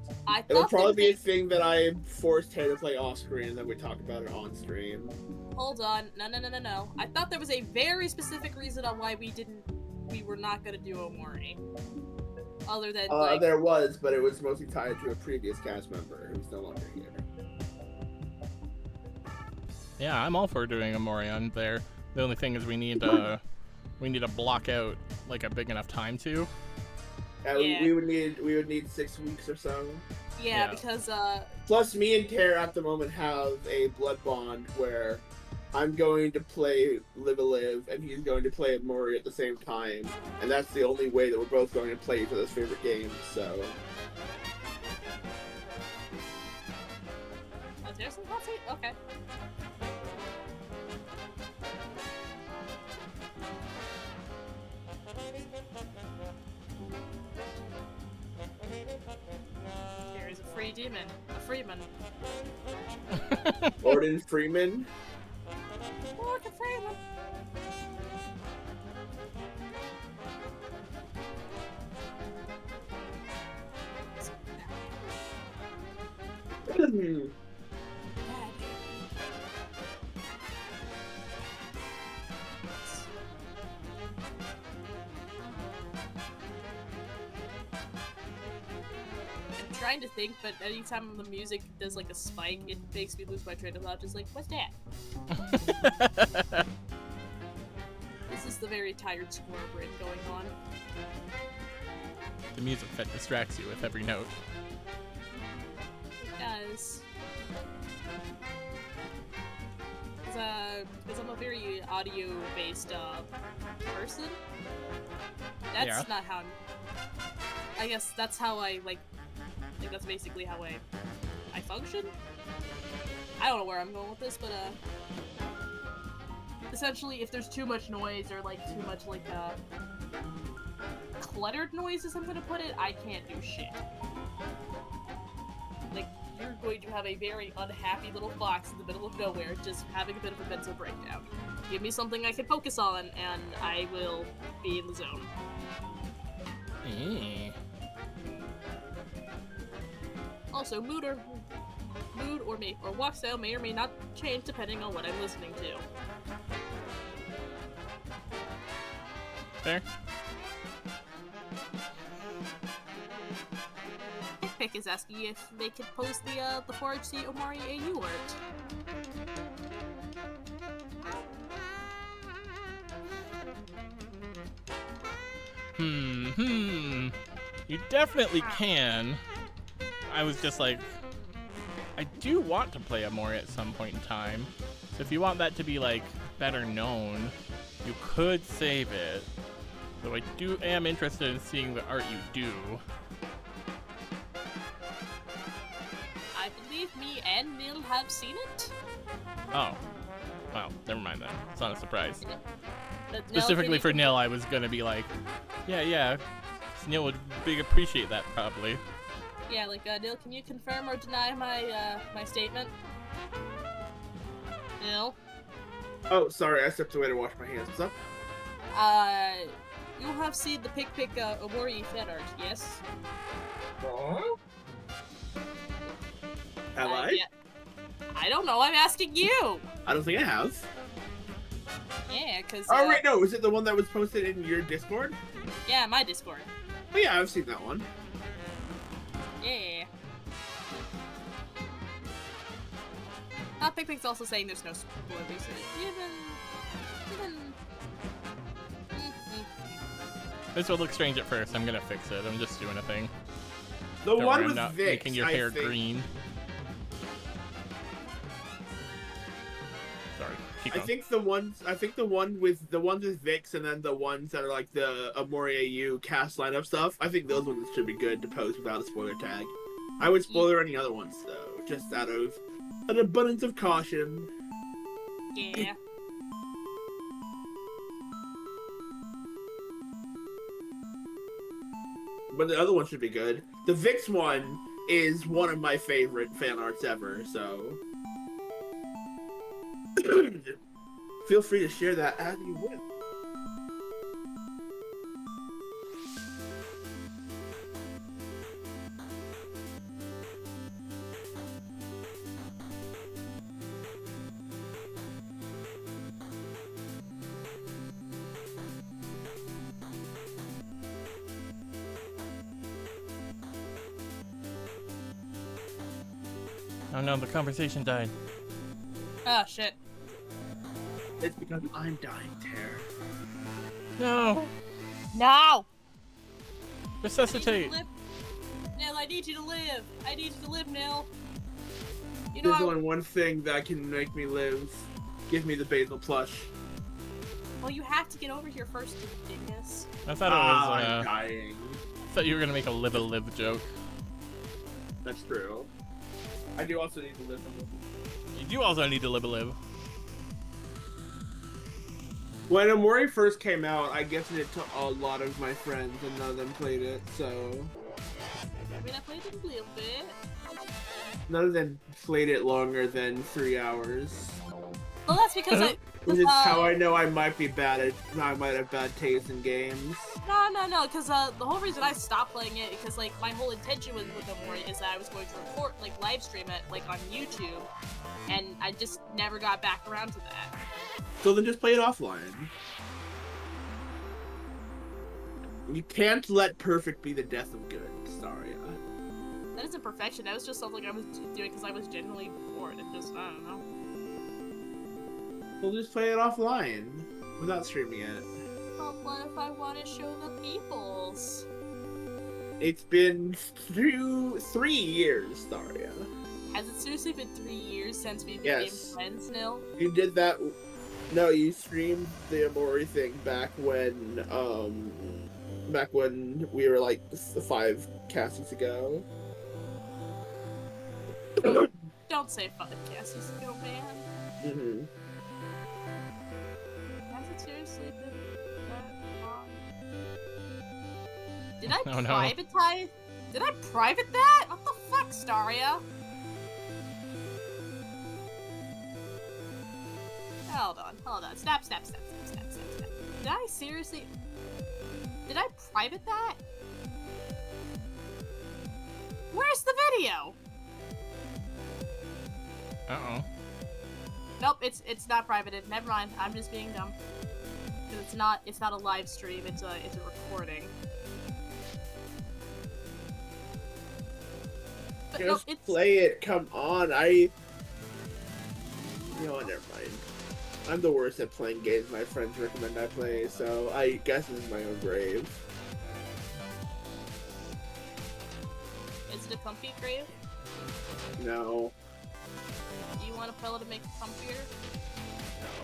It'll probably be a thing that I force Tara to play off-screen, and then we talk about it on-stream. Hold on. No. I thought there was a very specific reason on why we didn't we were not gonna do Omori. Other than There was, but it was mostly tied to a previous cast member who's no longer here. Yeah, I'm all for doing a Morion there. The only thing is we need to block out like a big enough time to. Yeah. We would need 6 weeks or so. Yeah, because Plus, me and Tara at the moment have a blood bond where I'm going to play Live a Live and he's going to play Mori at the same time, and that's the only way that we're both going to play each other's favorite games. So. Oh, seriously? That's it? Okay. Here's a free demon. A freeman. Gordon Freeman. Morgan Freeman. I'm trying to think, but anytime the music does like a spike, it makes me lose my train of thought. Just like, what's that? This is the very tired squirrel brain going on. The music that distracts you with every note. It does. Because I'm a very audio-based person. That's not how I guess that's how I like that's basically how I function. I don't know where I'm going with this, but essentially if there's too much noise or like too much like cluttered noise, as I'm gonna put it, I can't do shit. Like, you're going to have a very unhappy little fox in the middle of nowhere just having a bit of a mental breakdown. Give me something I can focus on and I will be in the zone. Also, mood or walk style may or may not change depending on what I'm listening to. Fair. Pick is asking if they could post the 4HC Omari AU art. You definitely can. I was just like, I do want to play Amori at some point in time. So if you want that to be like better known, you could save it. Though I am interested in seeing the art you do. I believe me and Neil have seen it. Oh. Well, never mind then. It's not a surprise. Nil, Specifically for Nil, I was gonna be like, yeah. Neil would appreciate that probably. Yeah, like, Neil, can you confirm or deny my, my statement? Neil? Oh, sorry, I stepped away to wash my hands. What's up? You have seen the Pikpik Omori fan art, yes? Have I? Yeah. I don't know, I'm asking you! I don't think I have. Yeah, cause, Oh, wait, no, is it the one that was posted in your Discord? Yeah, my Discord. Oh, yeah, I've seen that one. Yeah. Pikpik's also saying there's no spoiler research. Even... This will look strange at first. I'm gonna fix it. I'm just doing a thing. The Don't one worry, I'm with not Vix, making your hair green. Sorry, keep going. I think the ones with Vix and then the ones that are like the Amori AU cast lineup stuff, I think those ones should be good to post without a spoiler tag. I would spoiler any other ones though, just out of an abundance of caution. Yeah. But the other one should be good. The Vix one is one of my favorite fan arts ever, so feel free to share that as you will. Oh no, the conversation died. Oh shit. It's because I'm dying, Tara. No! No! Resuscitate! Nil, I need you to live. I need you to live, Nil. You There's know, only one thing that can make me live. Give me the basil plush. well, you have to get over here first, you dingus. I thought it was, I'm dying. I thought you were gonna make a live joke. That's true. I do also need to live a little. You do also need to live. When Amori first came out, I gifted it to a lot of my friends, and none of them played it, so... I mean, I played it a little bit. None of them played it longer than 3 hours. Well, that's because Which is how I know I might be bad at... I might have bad taste in games. No, because the whole reason I stopped playing it, because, like, my whole intention with Amori is that I was going to record, like, live stream it, like, on YouTube, and I just never got back around to that. So then just play it offline. You can't let perfect be the death of good. Sorry. That isn't perfection, that was just something I was doing because I was genuinely bored and just, I don't know. We'll just play it offline without streaming it. Well, what if I want to show the peoples? It's been 3 years, Daria. Has it seriously been 3 years since we became Yes. friends, Nil? You did that. No, you streamed the Amori thing back when we were like 5 castings ago. Don't say 5 guesses ago, man. Mm-hmm. Has it seriously been that long? Did I Oh, no. privatize? Did I private that? What the fuck, Staria? Hold on. Snap. Did I seriously... Did I private that? Where's the video? Uh-oh. Nope, it's not privated. Never mind. I'm just being dumb. 'Cause it's not a live stream. It's a recording. But no, Just it's play it. Come on. You know what? Never mind. I'm the worst at playing games my friends recommend I play, so I guess this is my own grave. Is it a comfy grave? No. Do you want a pillow to make it comfier?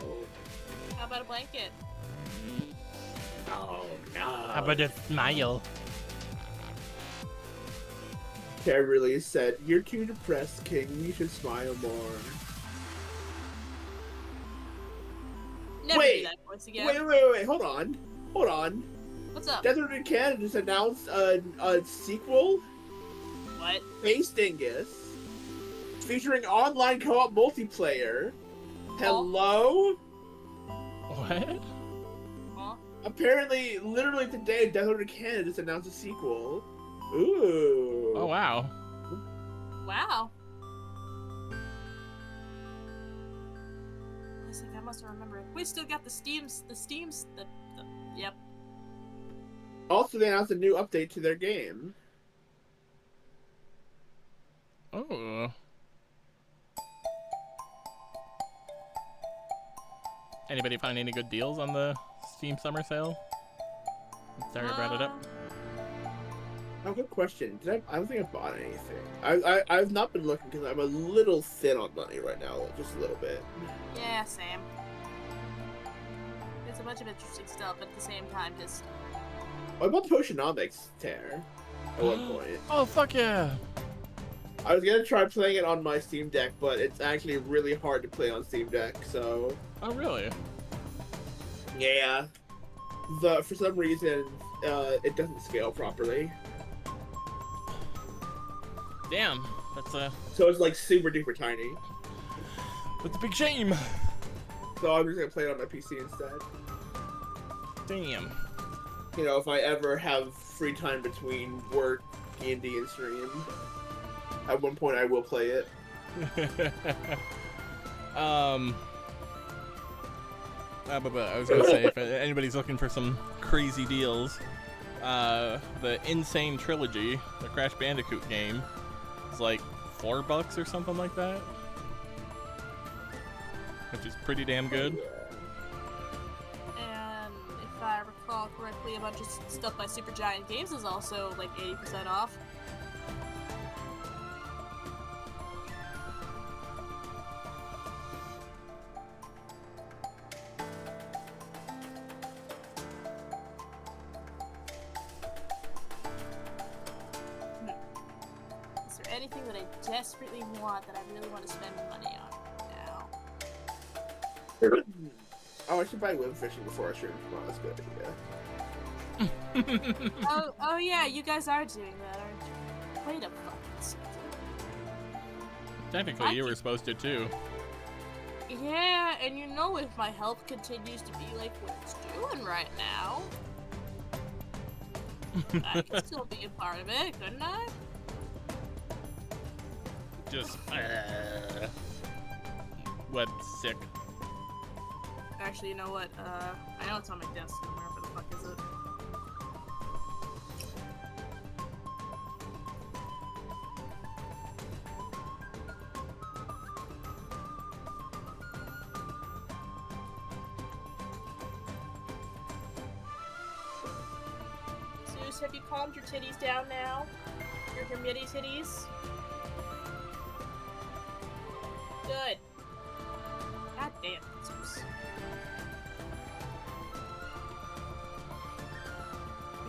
No. How about a blanket? No. How about a smile? Ted really said, "You're too depressed, King. You should smile more." Never Wait, do that voice again. Wait. Hold on. What's up? Desert in Canada just announced a sequel, What? Space Dingus, featuring online co-op multiplayer. Hello? What? Huh? Apparently, literally today, Desert in Canada just announced a sequel. Ooh. Oh, wow. Wow. I think I must have remembered. We still got the yep. Also, they announced a new update to their game. Oh. Anybody find any good deals on the Steam Summer Sale? Sorry I brought it up. Oh, good question. I don't think I bought anything. I've not been looking because I'm a little thin on money right now, just a little bit. Yeah, Sam. It's a bunch of interesting stuff, but at the same time, just I bought Potionomics, Tear, at one point. Oh, fuck yeah! I was gonna try playing it on my Steam Deck, but it's actually really hard to play on Steam Deck, so... Oh, really? Yeah. For some reason, it doesn't scale properly. Damn, that's a So it's like super duper tiny. big shame. So I'm just gonna play it on my PC instead. Damn. You know, if I ever have free time between work, D&D, and stream, at one point I will play it. But I was gonna say, if anybody's looking for some crazy deals, the Insane Trilogy, the Crash Bandicoot game, is like $4 or something like that, which is pretty damn good. And if I recall correctly, a bunch of stuff by Supergiant Games is also like 80% off. Is there anything that I desperately want that I really want to spend money on now? Oh, I should buy web fishing before I stream tomorrow. That's a good idea. Oh yeah, you guys are doing that, aren't you? Wait a fucking second. Technically, you were supposed to too. Yeah, and you know if my health continues to be like what it's doing right now, I could still be a part of it, couldn't I? Just web sick. Actually, you know what? I know it's on my desk somewhere. Where the fuck is it? Zeus, have you calmed your titties down now? Your committee titties? Good. God damn, Zeus.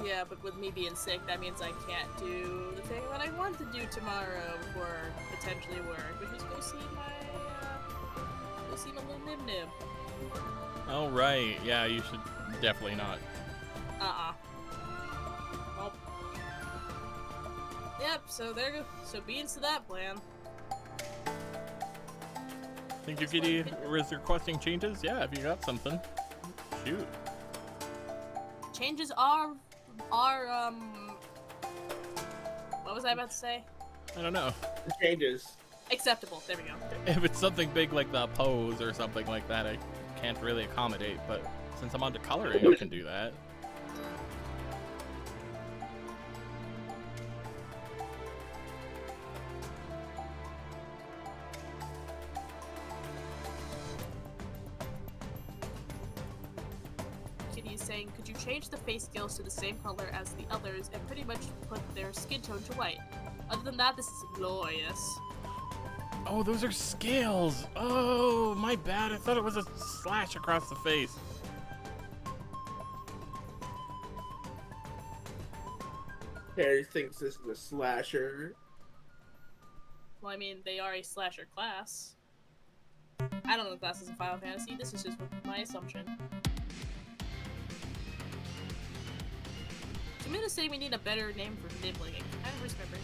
Yeah, but with me being sick, that means I can't do the thing that I want to do tomorrow for potentially work, which is go see my little nib nib. Oh right, yeah, you should definitely not. Well. Yep. So there go. So beans to that plan. Think your kitty was requesting changes? Yeah, if you got something. Shoot. Changes are what was I about to say? I don't know. The changes. Acceptable. There we go. If it's something big like the pose or something like that, I can't really accommodate, but since I'm onto coloring, I can do that. Kitty is saying, could you change the face scales to the same color as the others and pretty much put their skin tone to white? Other than that, this is glorious. Oh, those are scales. Oh, my bad. I thought it was a slash across the face. Harry thinks this is a slasher. Well, I mean, they are a slasher class. I don't know the classes in Final Fantasy. This is just my assumption. I'm gonna say we need a better name for nibbling. I don't remember.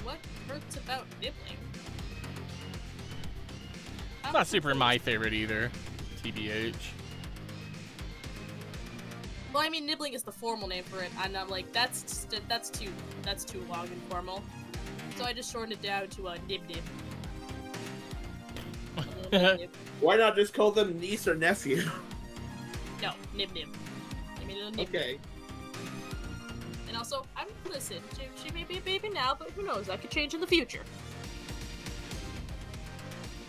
What hurts about nibbling? Not super my favorite either, TBH. Well, I mean, nibbling is the formal name for it, and I'm like, that's too long and formal. So I just shortened it down to nib nib. Nib. Why not just call them niece or nephew? No, nib nib. Give me a little nib. Okay. And also, listen, she may be a baby now, but who knows? That could change in the future.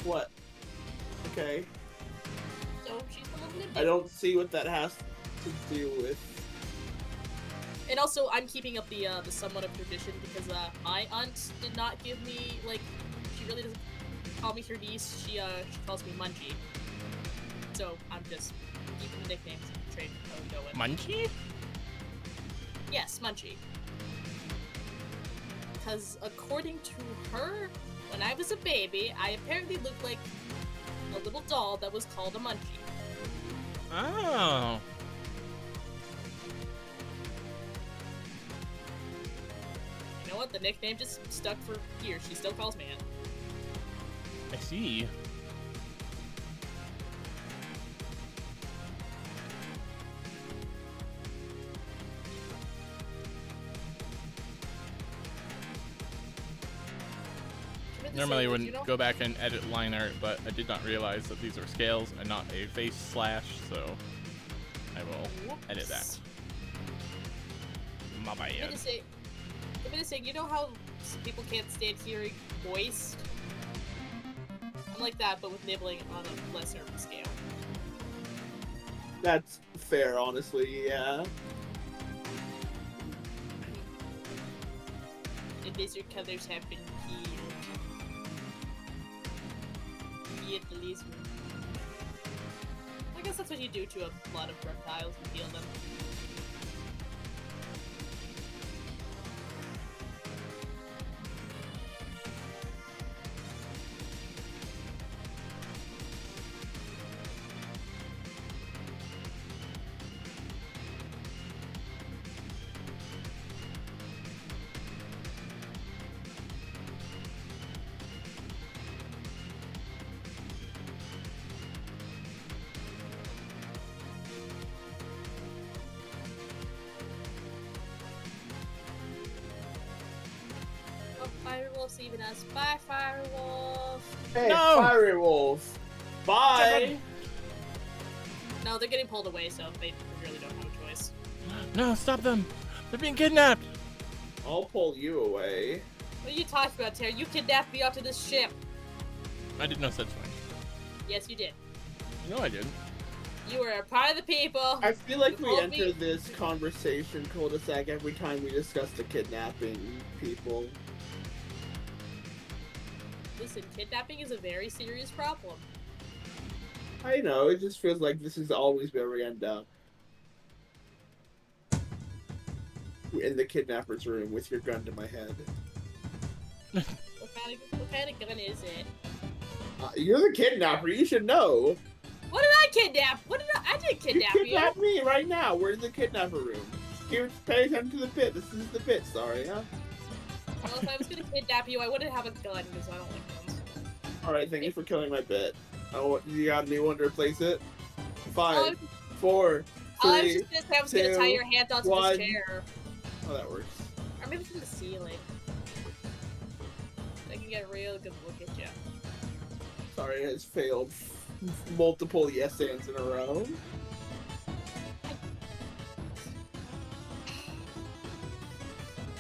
What? Okay. So she's the little nib I nib. don't see what that has to do with. And also, I'm keeping up the somewhat of tradition because my aunt did not give me like, she really doesn't call me her niece. She calls me Munchie. So I'm just keeping the nicknames trade going. Munchie? Yes, Munchie. Because according to her, when I was a baby, I apparently looked like a little doll that was called a Munchie. Oh. You know what? The nickname just stuck for years. She still calls me it. I see. Normally I wouldn't go back and edit line art, but I did not realize that these are scales and not a face slash, so I will edit that. My bad. I'm gonna say, you know how Some people can't stand hearing moist. I'm like that, but with nibbling on a lesser scale. That's fair, honestly, yeah. The lizard colors have been healed. Heal the lizard. I guess that's what you do to a lot of reptiles, and heal them. Firewolf's even us. Bye, Firewolf! Hey, No! Fiery Wolf! Bye! No, they're getting pulled away, so they really don't have a choice. No, stop them! They're being kidnapped! I'll pull you away. What are you talking about, Terry? You kidnapped me onto this ship! I did no such thing. Yes, you did. No, I didn't. You were a part of the people! I feel like You we told enter me- this conversation cul-de-sac every time we discuss the kidnapping people. Listen, kidnapping is a very serious problem. I know, it just feels like this is always where we end up. In the kidnapper's room with your gun to my head. What kind of gun is it? You're the kidnapper, you should know! What did I kidnap? I didn't kidnap You you! kidnapped me right now, we're in the kidnapper room. Pay attention to the pit, this is the pit, sorry, huh? Well, if I was gonna kidnap you, I wouldn't have a gun, because I don't like guns. Alright, thank you for killing my bit. Oh, you got a new one to replace it? Oh, 5, 4, I was 3... just gonna say I was gonna tie your hand onto 1. this chair. Oh, that works. Or maybe from the ceiling. I can get a real good look at you. Sorry, it has failed multiple yes ands in a row.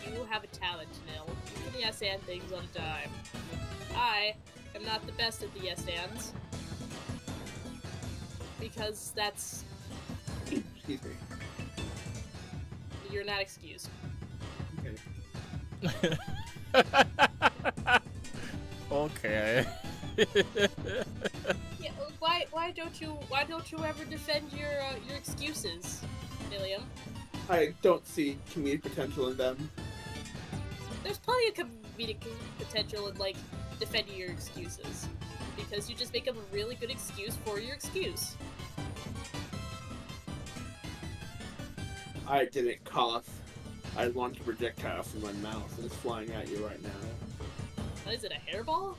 You have a talent, Nil. You can yes and things on a dime. I am not the best at the yes ands. Because that's... Excuse me. You're not excused. Okay. Okay. Yeah, why don't you ever defend your excuses, Ilium? I don't see comedic potential in them. There's plenty of comedic potential in like defending your excuses, because you just make up a really good excuse for your excuse. I didn't cough. I launched a projectile from my mouth and it's flying at you right now. What is it, a hairball?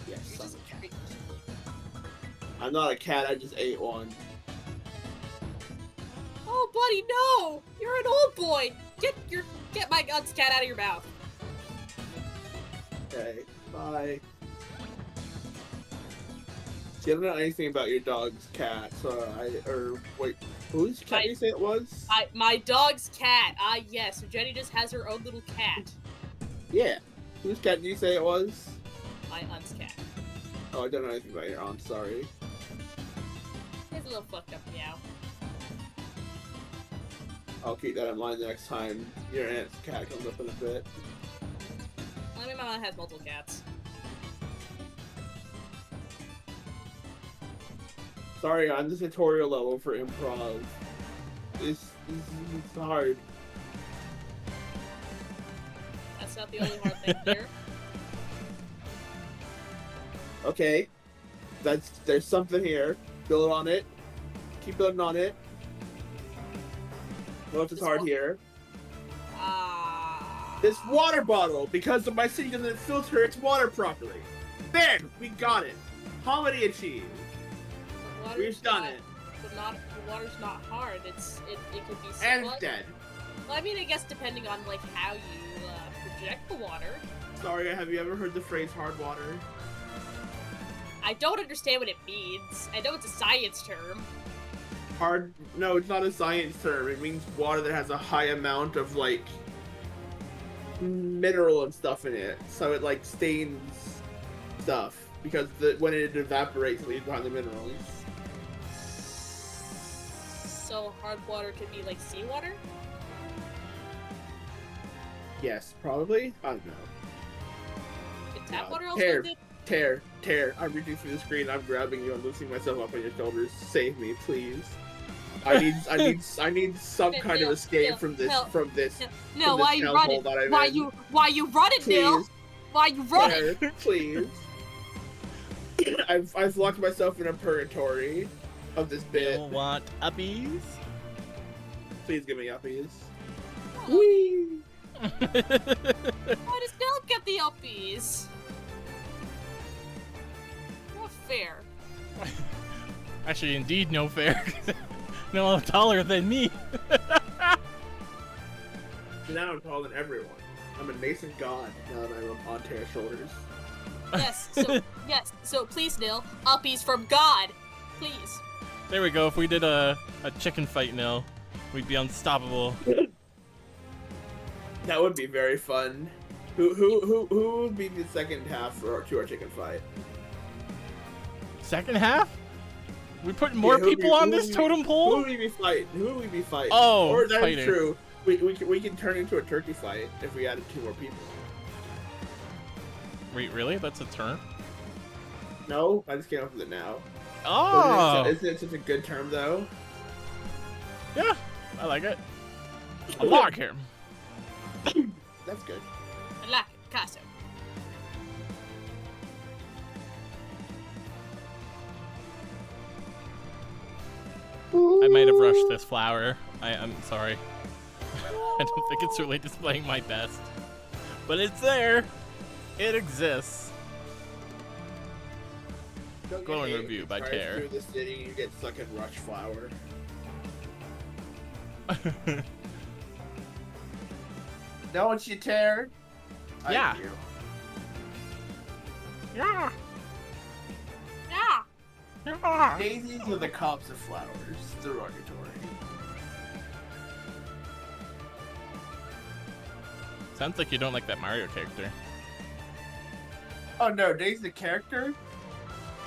Yes, You're I'm just a cat. I'm not a cat, I just ate one. Oh, buddy, no! You're an old boy. Get my guns cat out of your mouth. Okay, bye. See, I don't know anything about your dog's cat, so wait, whose cat did you say it was? My dog's cat. Ah, yes. So Jenny just has her own little cat. Yeah. Whose cat did you say it was? My aunt's cat. Oh, I don't know anything about your aunt, sorry. He's a little fucked up meow. I'll keep that in mind the next time your aunt's cat comes up in a bit. I mean, my mom has multiple cats. Sorry, I'm the tutorial level for improv. It's hard. That's not the only hard thing here. Okay. There's something here. Build on it. Keep building on it. What if it's hard here? This water bottle, because my city doesn't filter its water properly. There! We got it. Comedy achieved. We've done it. The water's not hard. It could be And simple. it's dead. Well, I mean, I guess depending on like how you project the water. Sorry, have you ever heard the phrase hard water? I don't understand what it means. I know it's a science term. No, it's not a science term. It means water that has a high amount of, like, mineral and stuff in it, so it like stains stuff because when it evaporates, it leaves behind the minerals. So hard water could be like seawater? Yes, probably. I don't know. Is tap water also Tear. good? Tear. I'm reaching through the screen. I'm grabbing you. I'm lifting myself up on your shoulders. Save me, please. I need some kind of escape from this. No, why you running? Why you running, Neil? Please. Why you running? Tear, please. I've locked myself in a purgatory of this bit. You want uppies? Please give me uppies. Whee! Why does Neil get the uppies? Not fair. Actually, indeed, no fair. No, taller than me. Now I'm taller than everyone. I'm a nascent god now that I'm on Tear's shoulders. Yes, so please, Neil, uppies from God. Please. There we go. If we did a chicken fight now, we'd be unstoppable. That would be very fun. Who would be the second half to our chicken fight? Second half? We put more people on this totem pole? Who would we be fighting? Oh, or that's fighting. true. We can turn into a turkey fight if we added 2 more people. Wait, really? That's a term? No, I just came up with it now. Oh! Isn't it such a good term though? Yeah, I like it. A log here. That's good. I like it, Picasso. I might have rushed this flower. I'm sorry. I don't think it's really displaying my best. But it's there. It exists. Don't Glowing get hate review if by you Tear. drive through the city, you get stuck in rush flower. Don't you, Tear? Yeah. I do. Yeah. Yeah. Yeah. Daisies are the copse of flowers. Derogatory. Sounds like you don't like that Mario character. Oh no, Daisy the character?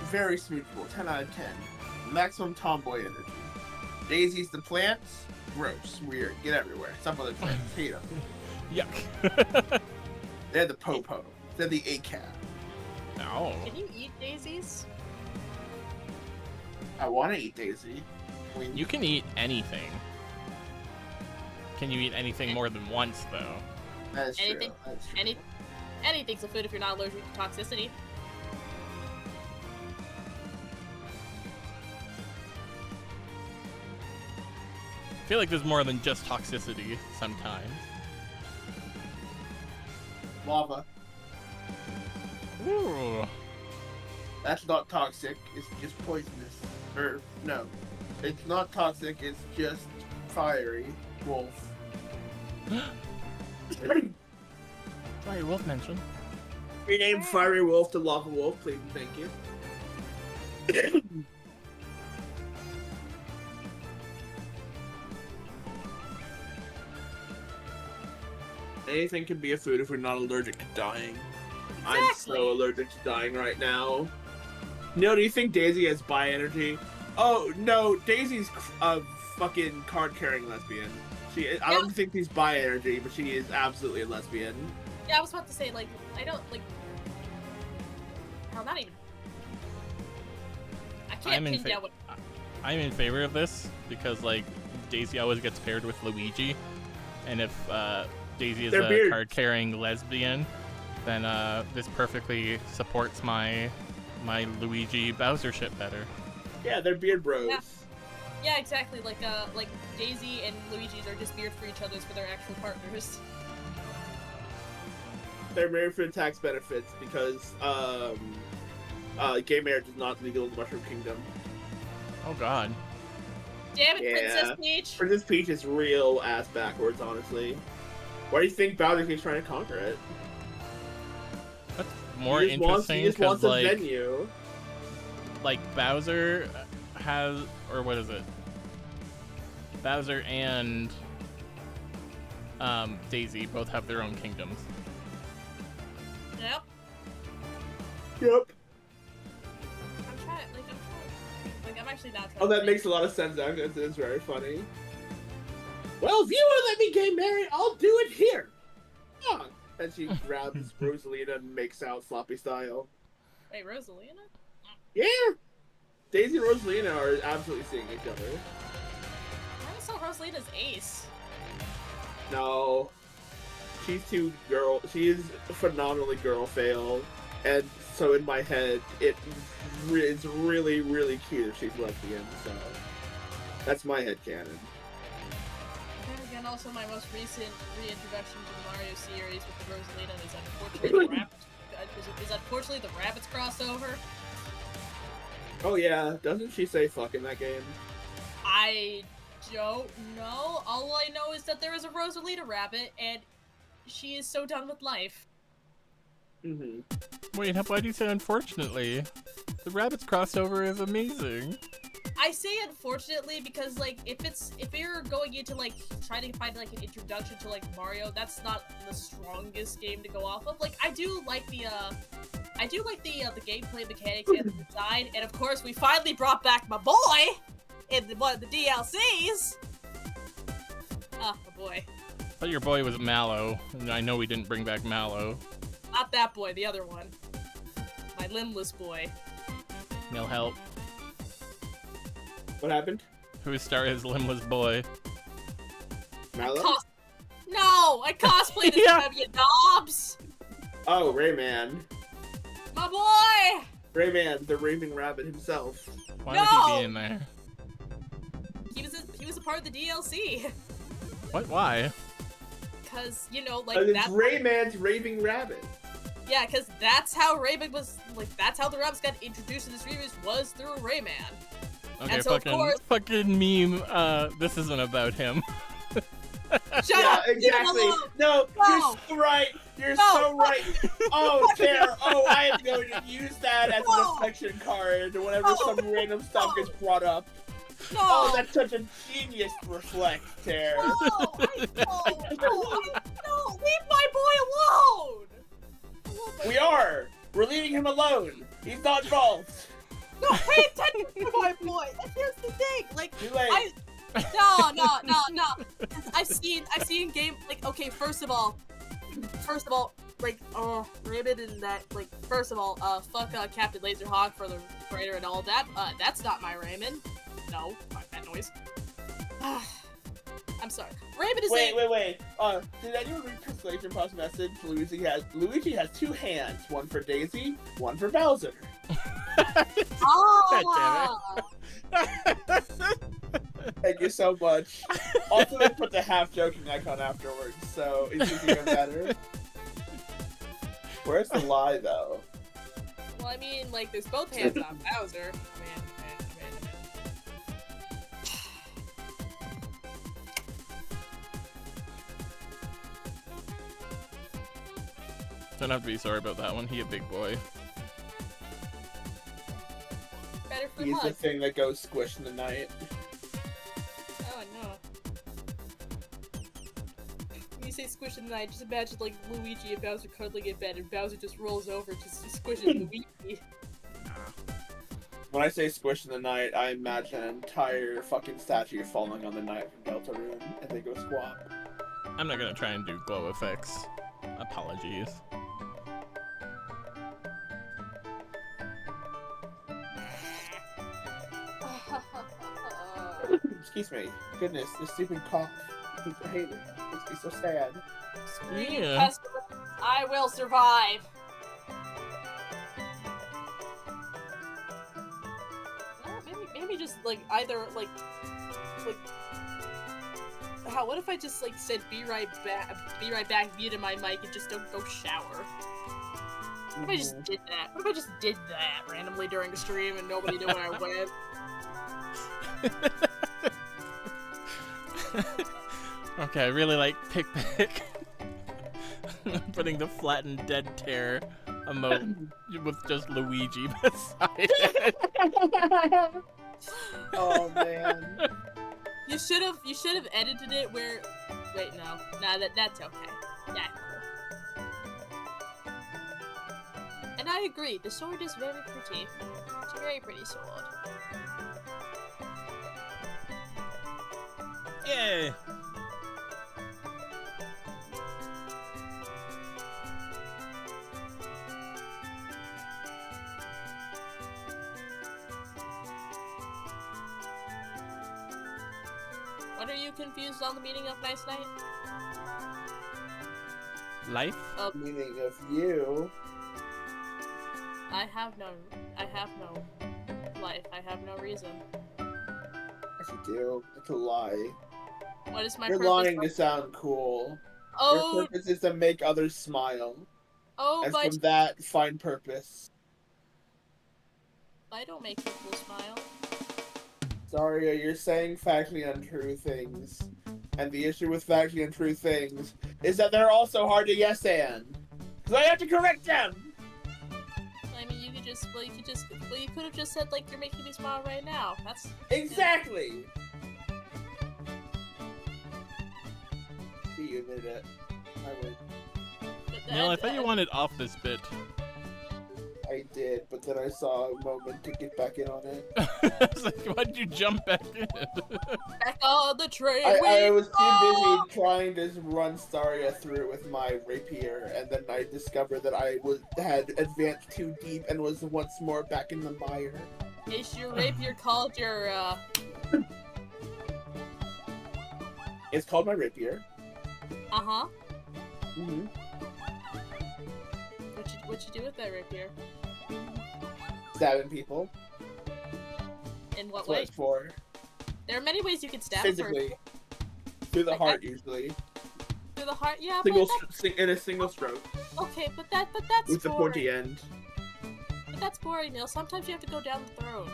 Very smoothable. 10 out of 10. Maximum tomboy energy. Daisy's the plants? Gross. Weird. Get everywhere. Some other plants. Hate them. Yuck. They're the popo. They're the ACAT. No. Can you eat daisies? I want to eat Daisy. You can eat anything. Can you eat anything more than once, though? That's Anything? true. That's true. Anything's a food if you're not allergic to toxicity. I feel like there's more than just toxicity sometimes. Lava. Ooh. That's not toxic. It's just poisonous. Or, no. It's not toxic. It's just fiery. Wolf. Sorry, Wolf mentioned. Rename Fiery Wolf to Lava Wolf, please and thank you. Anything can be a food if we're not allergic to dying. I'm Exactly. so allergic to dying right now. Neil, do you think Daisy has bi energy? Oh no, Daisy's a fucking card-carrying lesbian. I don't think she's bi energy, but she is absolutely a lesbian. Yeah, I was about to say, like, I don't, like... Hell, not even... I can't pin down what... I'm in favor of this because, like, Daisy always gets paired with Luigi, and if Daisy is a card-carrying lesbian, then this perfectly supports my Luigi Bowser ship better. Yeah, they're beard bros. Yeah, exactly. Like Daisy and Luigi's are just beard for each other for their actual partners. They're married for the tax benefits because gay marriage is not legal in the Mushroom Kingdom. Oh God. Damn it, Yeah. Princess Peach! Princess Peach is real ass backwards, honestly. Why do you think Bowser keeps trying to conquer it? That's more He just interesting wants because, a like, venue. like Bowser has, or what is it? Bowser and Daisy both have their own kingdoms. Yep. Yep. I'm trying. I'm actually not trying. Oh, that to makes a lot of sense. Actually, it's very funny. Well, if you want to let me get married, I'll do it here. Come on. And she grabs Rosalina and makes out floppy style. Wait, Rosalina? Yeah. Daisy and Rosalina are absolutely seeing each other. I always saw Rosalina's ace. No. She's too girl. She is phenomenally girl failed. And so in my head, it's really, really cute if she's lesbian. So that's my headcanon. And again, also my most recent reintroduction to the Mario series with the Rosalina is unfortunately the rabbits. Is unfortunately the rabbits crossover. Oh yeah, doesn't she say fuck in that game? I don't know. All I know is that there is a Rosalina rabbit, and she is so done with life. Mm-hmm. Wait, why do you say unfortunately? The rabbits crossover is amazing. I say unfortunately because like if you're going into like trying to find like an introduction to like Mario, that's not the strongest game to go off of. Like I do like the gameplay mechanics and the design, and of course we finally brought back my boy in one of the DLCs. Ah, my boy. But your boy was Mallow, and I know we didn't bring back Mallow. Not that boy, the other one. My limbless boy. No help. What happened? Whose star is limbless boy? Mallow? No! I cosplayed as Yeah. him, you knobs! Oh, Rayman. My boy! Rayman, the raving rabbit himself. Why would No! he be in there? He was a part of the DLC. What? Why? Cause, you know, like It's that's Rayman's raving rabbit. yeah, cause that's how Rayman was like that's how the rabbits got introduced to the series was through Rayman. Okay, And so, of course- fucking meme. This isn't about him. Shut Yeah, up! Leave him exactly. alone! No, No. you're so right. You're No. so right. Oh, there. Oh, I am going to use that as No. an affection card whenever No. some random stuff No. gets brought up. No! Oh, that's such a genius reflect, Tare. No! No! Leave my boy alone! I love my We are. We're leaving him alone. He's not involved. No, pay attention to my boy. And here's the thing, like Too late. no. I've seen game like okay. First of all, like Raymond and that like first of all, fuck Captain Laserhawk for the writer and all that. That's not my Raymond. No, fuck that noise. I'm sorry. Raymond is Wait. Did anyone read Persuasion Puff's message? Luigi has two hands, one for Daisy, one for Bowser. Oh, Thank you so much. Also, they put the half joking icon afterwards, so it's even better. Where's the lie, though? well, I mean, like, there's both hands on Bowser. Man. Don't have to be sorry about that one. He a big boy. Better for He's the luck. thing that goes squish in the night. Oh no. When you say squish in the night, just imagine like Luigi and Bowser cuddling in bed and Bowser just rolls over to squish Luigi. When I say squish in the night, I imagine an entire fucking statue falling on the night from Deltarune, and they go squat. I'm not gonna try and do glow effects. Apologies. Excuse me. Goodness, this stupid cough. I hate it. Makes me so sad. Screw you, Yeah. customer. I will survive. Maybe just like either like what if I just like said be right back, muted my mic and just don't go shower? What if I just did that? What if I just did that randomly during the stream and nobody knew where I went? Okay, I really like Pikpik. Putting the flattened dead Tare emote with just Luigi beside it. Oh man. You should have edited it where Wait, no. Nah, that's okay. Yeah. And I agree, the sword is very pretty. It's a very pretty sword. Yay! What are you confused on the meaning of nice night? Life? Meaning of you. I have no life. I have no reason. Yes, you do. It's a lie. What is my You're purpose? lying to sound cool. Oh, Your purpose is to make others smile. oh, And but from that, find purpose. I don't make people smile. Sorry, you're saying factually untrue things. And the issue with factually untrue things is that they're also hard to yes and. Because I have to correct them! I mean, you could have just said, like, you're making me smile right now. That's... Exactly! See, you admitted it. I would. Neil, I thought you wanted off this bit. I did, but then I saw a moment to get back in on it. I was like, why'd you jump back in? Back on the train. I was too busy trying to run Staria through with my rapier, and then I discovered that I had advanced too deep and was once more back in the mire. Is your rapier called your, It's called my rapier. Uh-huh. Mm-hmm. What you do with that rapier? Stabbing people. In what That's what way? it's for. There are many ways you can stab Physically. Through the Like heart, that? usually. through the heart. Yeah, In a single stroke. okay, but that's With the boring. pointy end. But that's boring, Neil. Sometimes you have to go down the throat.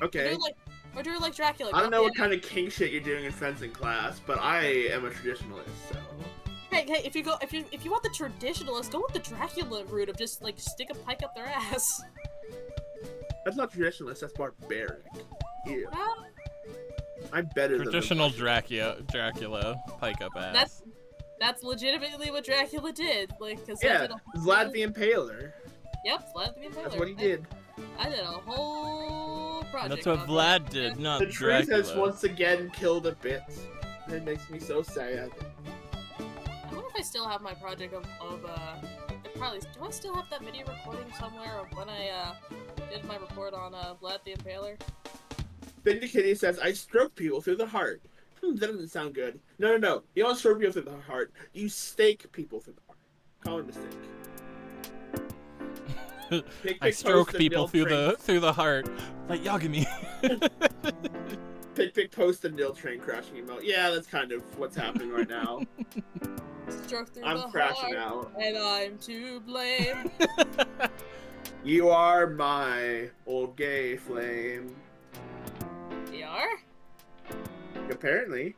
Okay. Or do it like Dracula. I don't know what kind kind of king shit you're doing in fencing class, but I am a traditionalist, so... Hey, if you want the traditionalist, go with the Dracula route of just like stick a pike up their ass. That's not traditionalist, that's barbaric. Ew. Well, I'm better Traditional than Dracula, pike up ass. that's legitimately what Dracula did. Like, cause Yeah, Vlad the Impaler. Yep, Vlad the Impaler. That's what he did. I did a whole project. That's what on Vlad that. did, not The truth has Dracula. once again killed a bit. It makes me so sad. I wonder if I still have my project of probably. Do I still have that video recording somewhere of when I did my report on Vlad the Impaler? Vindicated says, I stroke people through the heart. That doesn't sound good. No. You don't stroke people through the heart. You stake people through the heart. Common mistake. I stroke people through the heart, like Yagami. Pick post and nil train crashing emote. Yeah, that's kind of what's happening right now. Stroke through I'm the crashing heart, out. and I'm to blame. You are my old gay flame. We are? Apparently.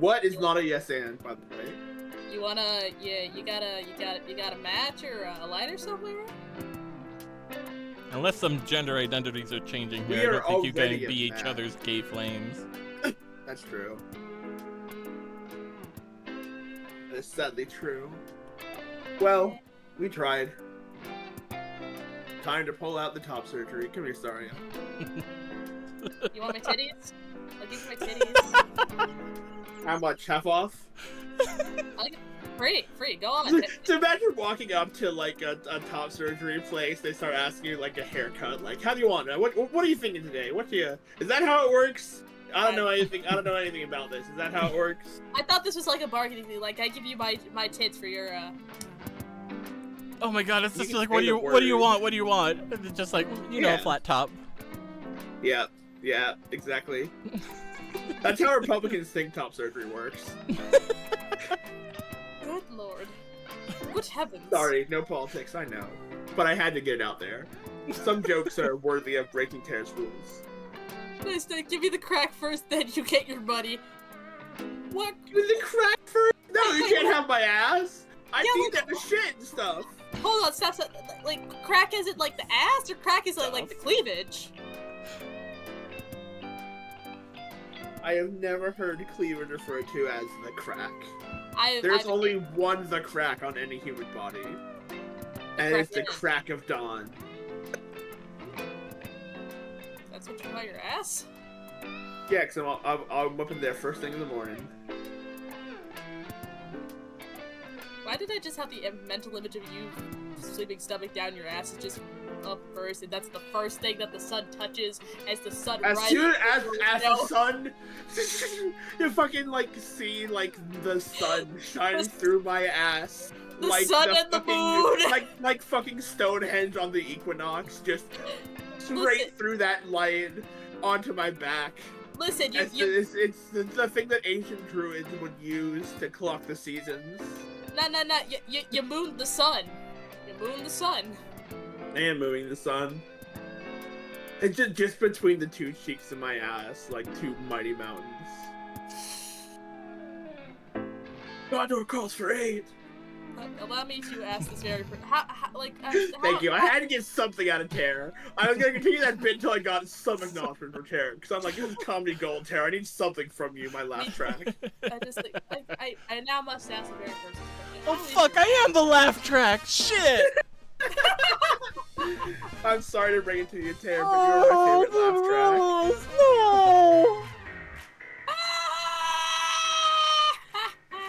What is not a yes and, by the way? You wanna? Yeah, you got a match or a lighter somewhere? Unless some gender identities are changing We here, I are don't think you already can in be each that. other's gay flames. That's true. That is sadly true. Well, we tried. Time to pull out the top surgery. Come here, Saria. You want my titties? I'll give you my titties. How much? Half off? Free, go on. So imagine walking up to like a top surgery place. They start asking you like a haircut. Like, how do you want it? What are you thinking today? Is that how it works? I don't know anything about this. Is that how it works? I thought this was like a bargaining thing. Like, I give you my tits for your Oh my god, it's You just can like, say what do you the want? word. What do you want? It's just like, Yeah. flat top. Yeah, exactly. That's how Republicans think top surgery works. Good lord. Good heavens. Sorry, no politics, I know. But I had to get it out there. Some jokes are worthy of breaking Terrace rules. Nice, give me the crack first, then you get your money. What? With the crack first? No, you can't have my ass! I Yeah, need that to shit and stuff. Hold on, stop. Like, crack is it like the ass, or crack is it like the cleavage? I have never heard Cleveland referred to as the crack. There's I've only one the crack on any human body. And it's the crack of dawn. That's what you call your ass? Yeah, because I'm up in there first thing in the morning. Why did I just have the mental image of you sleeping stomach down, your ass is just up first, and that's the first thing that the sun touches as the sun As rises? soon as the sun, you fucking like see like the sun shining through my ass. The like sun the and the fucking, moon! Like fucking Stonehenge on the equinox, just straight through that line onto my back. Listen, it's the thing that ancient druids would use to clock the seasons. No, you mooned the sun. You mooned the sun. I am moving the sun. It's just between the two cheeks of my ass, like two mighty mountains. Condor calls for aid. Allow me to ask this very. Thank you. I had to get something out of Terra. I was gonna continue that bit until I got some acknowledgement from Terra, because I'm like, this is comedy gold, Terra. I need something from you, my laugh track. I now must ask the very first question. Oh fuck! I am the laugh track. Shit. I'm sorry to bring it to you, Terra, but you're my favorite laugh track. No.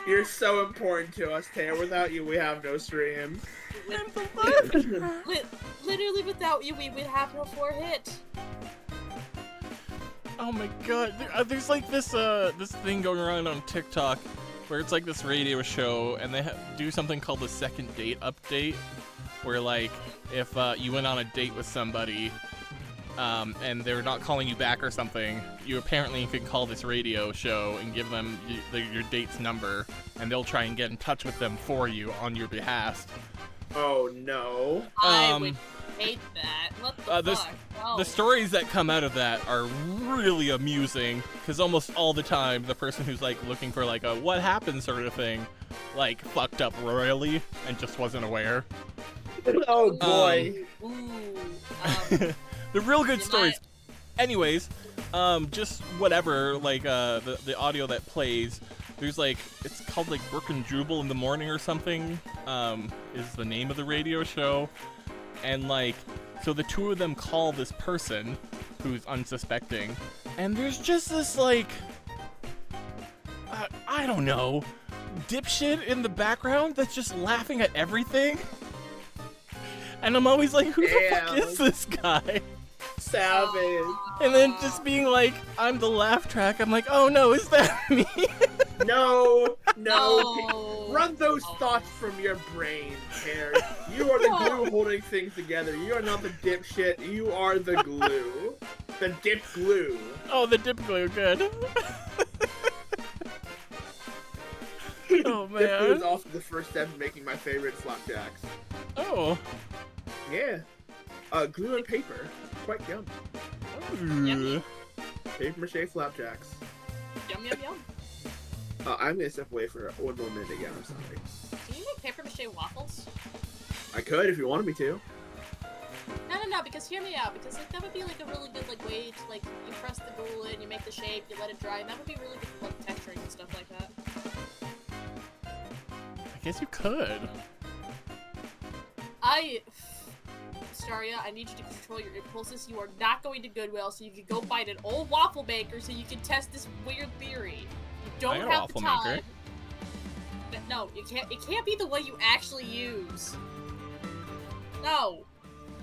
You're so important to us, Terra. Without you, we have no stream. Literally, without you, we would have no 4-hit. Oh my god, there's like this thing going around on TikTok where it's like this radio show, and they do something called the second date update, where like if you went on a date with somebody and they're not calling you back or something, you apparently can call this radio show and give them your date's number, and they'll try and get in touch with them for you on your behalf. Oh no. I would hate that. What the fuck? No. The stories that come out of that are really amusing, because almost all the time the person who's like looking for like a what happened sort of thing like fucked up royally and just wasn't aware. Oh boy. The real good stories. Anyways, just whatever, like the audio that plays, there's like, it's called like Brook and Jubal in the Morning or something, is the name of the radio show. And like, so the two of them call this person who's unsuspecting, and there's just this like, I don't know, dipshit in the background that's just laughing at everything. And I'm always like, who the fuck is this guy? Savage. And then just being like, I'm the laugh track. I'm like, oh no, is that me? No. Run those thoughts from your brain, Terry. You are the glue holding things together. You are not the dipshit. You are the glue. The dip glue. Oh, the dip glue, good. Oh man. Dip glue is also the first step in making my favorite flapjacks. Oh. Yeah. Glue and paper. Quite yum. Ooh. Paper mache flapjacks. Yum. I'm gonna step away for one more minute again. I'm sorry. Can you make paper mache waffles? I could if you wanted me to. No, because hear me out, because like, that would be like a really good like way to like, you press the glue in, you make the shape, you let it dry, and that would be really good for like texturing and stuff like that. I guess you could. Staria, I need you to control your impulses. You are not going to Goodwill, so you can go find an old waffle maker so you can test this weird theory. You don't have the time. Maker. No, you can't. It can't be the one you actually use. No,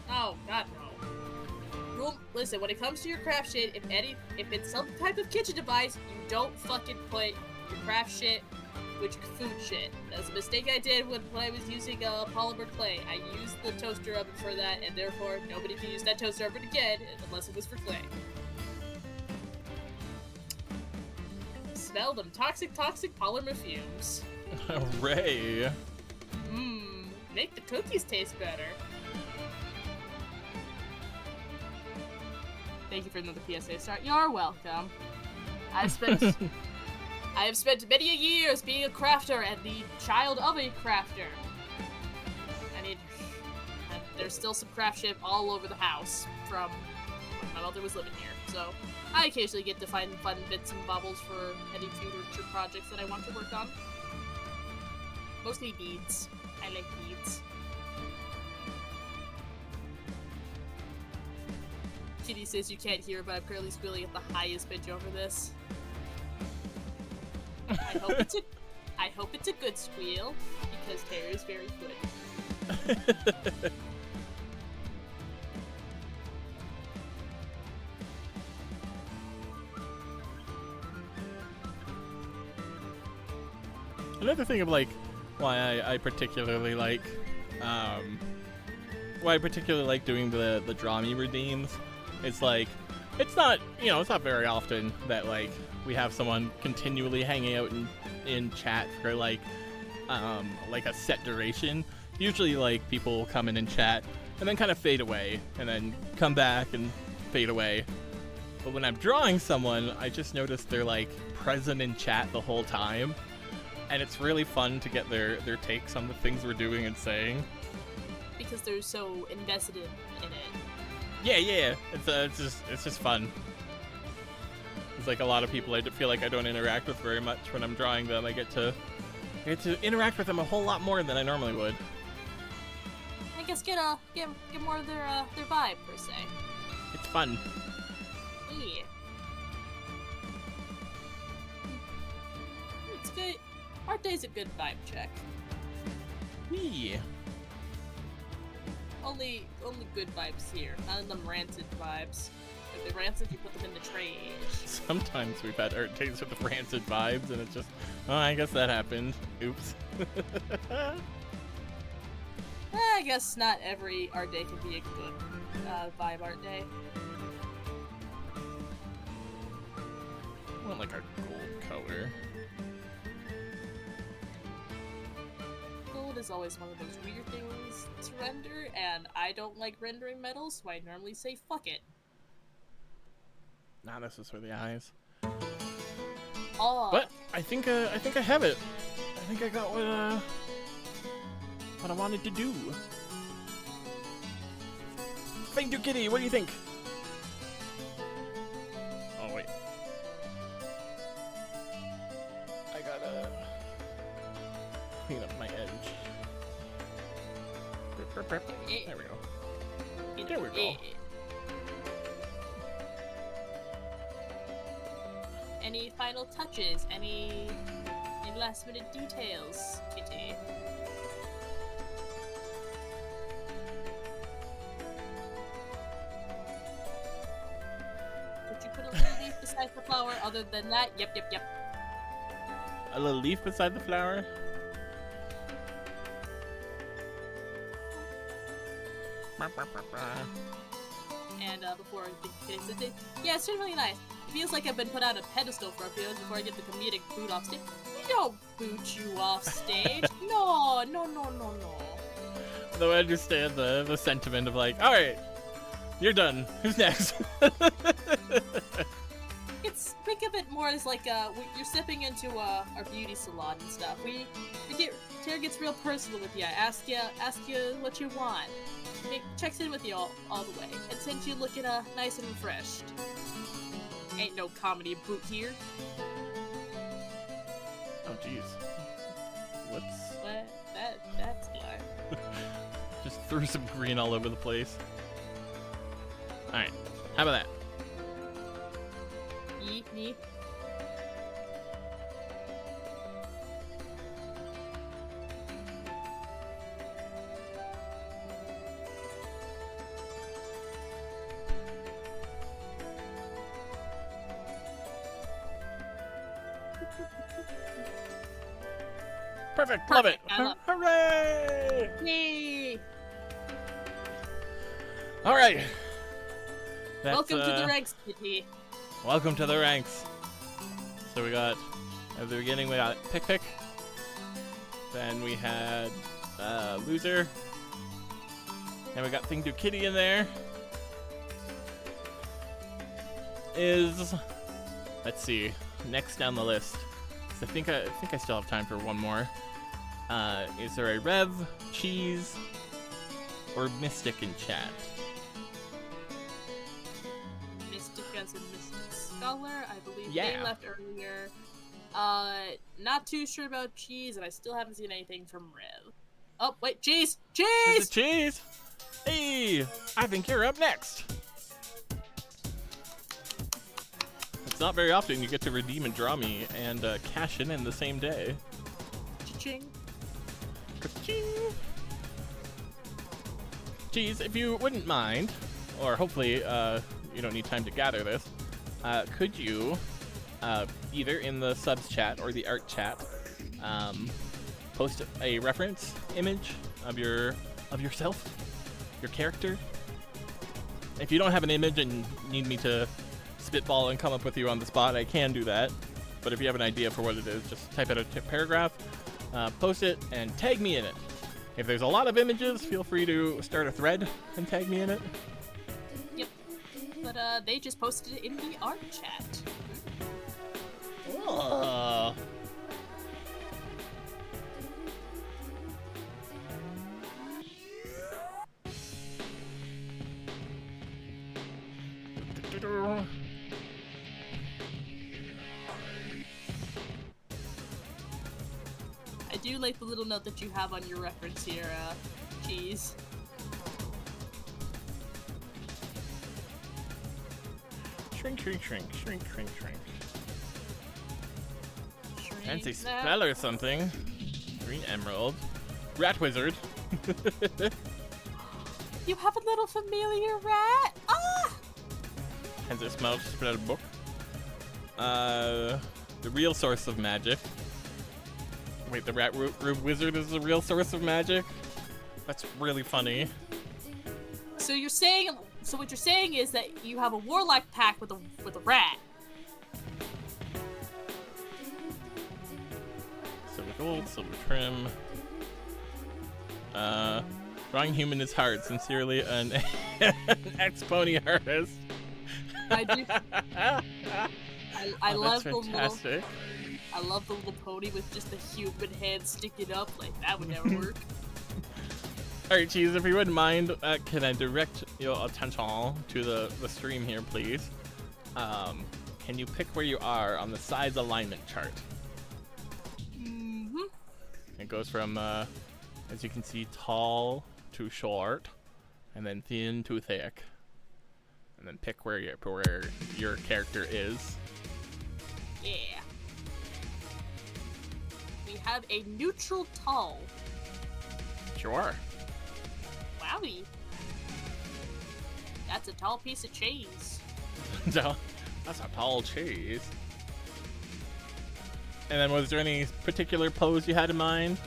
God, no. Listen, when it comes to your craft shit, if it's some type of kitchen device, you don't fucking put your craft shit with your food shit. That's a mistake I did when I was using polymer clay. I used the toaster oven for that, and therefore nobody can use that toaster oven again unless it was for clay. Smell them toxic polymer fumes. Hooray! Make the cookies taste better. Thank you for another PSA start. You're welcome. I have spent many years being a crafter and the child of a crafter. And there's still some craft shit all over the house from my mother was living here, so I occasionally get to find fun bits and bobbles for any future projects that I want to work on. Mostly beads. I like beads. Kitty says you can't hear, but I'm currently squealing at the highest pitch over this. I hope it's a good squeal, because Terry is very good. Another thing of like why I particularly like doing the Draw Me redeems. It's like it's not very often that like we have someone continually hanging out in chat for like a set duration. Usually like people will come in and chat and then kind of fade away and then come back and fade away. But when I'm drawing someone, I just notice they're like present in chat the whole time. And it's really fun to get their takes on the things we're doing and saying. Because they're so invested in it. Yeah. It's just fun. It's like a lot of people I feel like I don't interact with very much when I'm drawing them. I get to interact with them a whole lot more than I normally would. I guess get more of their vibe per se. It's fun. Yeah. It's good. Art Day's a good vibe check. Yeah. Only good vibes here. None of them rancid vibes. If they're rancid, you put them in the trash. Sometimes we've had art days with the rancid vibes, and it's just, oh, I guess that happened. Oops. I guess not every art day can be a good vibe art day. I want like a gold color. Gold is always one of those weird things to render, and I don't like rendering metal, so I normally say fuck it. Nah, this is for the eyes. Oh. But I think I have it. I think I got what I wanted to do. Thank you, Kitty. What do you think? Oh wait. I gotta clean up my edge. There we go. There we go. Any final touches? Any last minute details, Kitty? Could you put a little leaf beside the flower? Other than that, yep. A little leaf beside the flower. And before I finish the thing, yeah, it's really nice. It feels like I've been put on a pedestal for a few minutes before I get the comedic boot off stage. We don't boot you off stage. No. Though I understand the sentiment of like, all right, you're done. Who's next? Think of it more as like you're stepping into our beauty salon and stuff. Tara gets real personal with you. Ask you what you want. Checks in with you all the way, and sends you looking nice and refreshed. Ain't no comedy boot here. Oh jeez. Whoops. What? That's why. Just threw some green all over the place. Alright. How about that? Yee. Perfect. Love it. I love it. Hooray! Yay! All right. Welcome to the ranks, Kitty. Welcome to the ranks. So we got at the beginning we got Pick. Then we had Loser. And we got Thing Do Kitty in there. Let's see, next down the list. I think I still have time for one more. Is there a Rev, Cheese, or Mystic in chat? Scholar. I believe Yeah. they left earlier. Not too sure about Cheese, and I still haven't seen anything from Rev. Oh, wait, Cheese! This Cheese! is Cheese! Hey! I think you're up next! It's not very often you get to redeem a draw me and cash in the same day. Cha-ching. Ka-ching. Cheese, if you wouldn't mind, or hopefully you don't need time to gather this, could you, either in the subs chat or the art chat, post a reference image of yourself, your character? If you don't have an image and need me to spitball and come up with you on the spot, I can do that. But if you have an idea for what it is, just type out a paragraph, post it, and tag me in it. If there's a lot of images, feel free to start a thread and tag me in it. Yep. But they just posted it in the art chat. Oh. I do like the little note that you have on your reference here, Cheese. Shrink, shrink, shrink, shrink, shrink, shrink. Shrink Fancy that. spell or something. Green emerald. Rat wizard. You have a little familiar rat? Ah! Has it smelled spread a book? The real source of magic. Wait, the rat wizard is the real source of magic? That's really funny. So you're saying, so what you're saying is that you have a warlock pack with a rat. Silver gold, silver trim. Drawing human is hard. Sincerely, an ex-pony artist. I do. I Oh, love that's the little. fantastic. I love the little pony with just the human head sticking up. Like that would never work. Alright, Cheese, if you wouldn't mind, can I direct your attention to the stream here, please? Can you pick where you are on the size alignment chart? Mm-hmm. It goes from, as you can see, tall to short, and then thin to thick. And then pick where your character is. Yeah. We have a neutral tall. Sure. Wowie. That's a tall piece of cheese. So, that's a tall cheese. And then was there any particular pose you had in mind?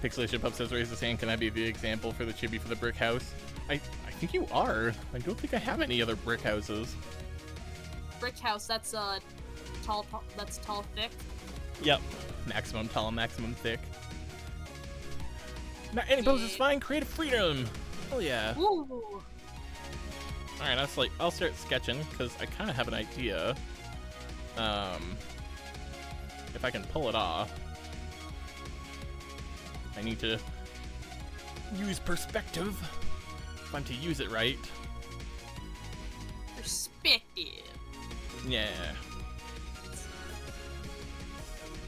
Pixelation Pup says, raise his hand, can I be the example for the chibi for the brick house? I think you are. I don't think I have any other brick houses. Brick house, that's tall, that's tall thick. Yep. Maximum tall, maximum thick. Any pose is fine, creative freedom! Oh yeah. Ooh. Alright, I'll start sketching, because I kind of have an idea. If I can pull it off. I need to use perspective if I'm to use it right. Perspective. Yeah.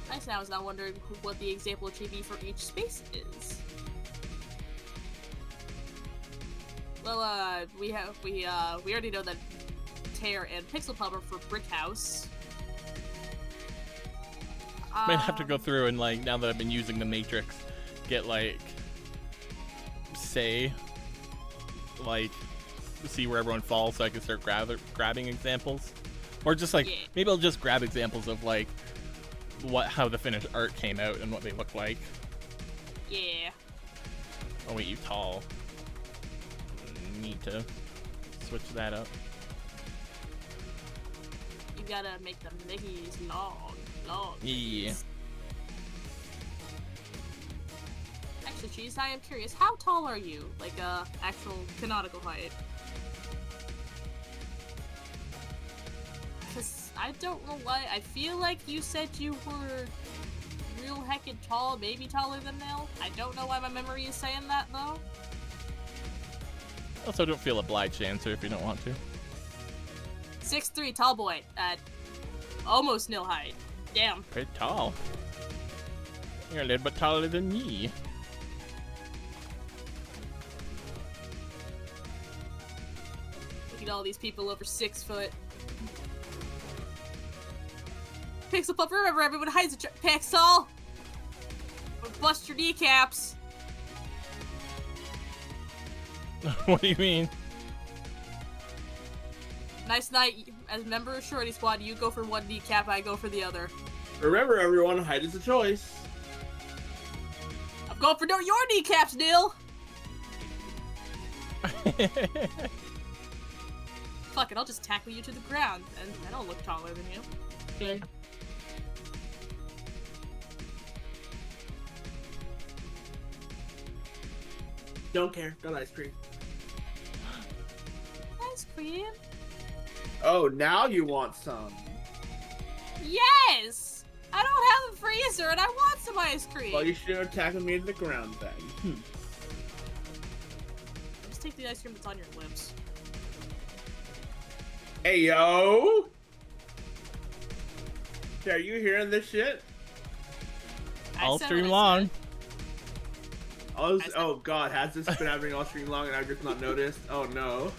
Nice. I was now wondering what the example chibi for each space is. Well, we already know that Tear and Pixel Pub are for Brick House. Might have to go through and, like, now that I've been using the Matrix, get, like, see where everyone falls so I can start grabbing examples. Or just, like, maybe I'll just grab examples of, like, how the finished art came out and what they look like. Yeah. Oh wait, you tall. Need to switch that up. You gotta make the Miggies long. Yeah. Actually, Cheese, I am curious, how tall are you? Like, actual canonical height? Because I don't know why, I feel like you said you were real heckin' tall, maybe taller than Nil. I don't know why my memory is saying that, though. Also, don't feel obliged to answer if you don't want to. 6'3", tall boy. Almost Nil height. Damn. Pretty tall. You're a little bit taller than me. Look at all these people over 6 foot. Pixel Puff, remember everyone hides a Pixel! Or bust your kneecaps. What do you mean? Nice night. As a member of Shorty Squad, you go for one kneecap, I go for the other. Remember, everyone, height is a choice. I'm going for your kneecaps, Neil! Fuck it, I'll just tackle you to the ground, and I don't look taller than you. Okay. Don't care. Got ice cream. Ice cream? Oh, now you want some. Yes! I don't have a freezer and I want some ice cream! Well, you should have tackled me to the ground then. Just take the ice cream that's on your lips. Hey, yo! Okay, are you hearing this shit? All said stream what I long. said. Oh god, has this been happening all stream long and I've just not noticed? Oh no.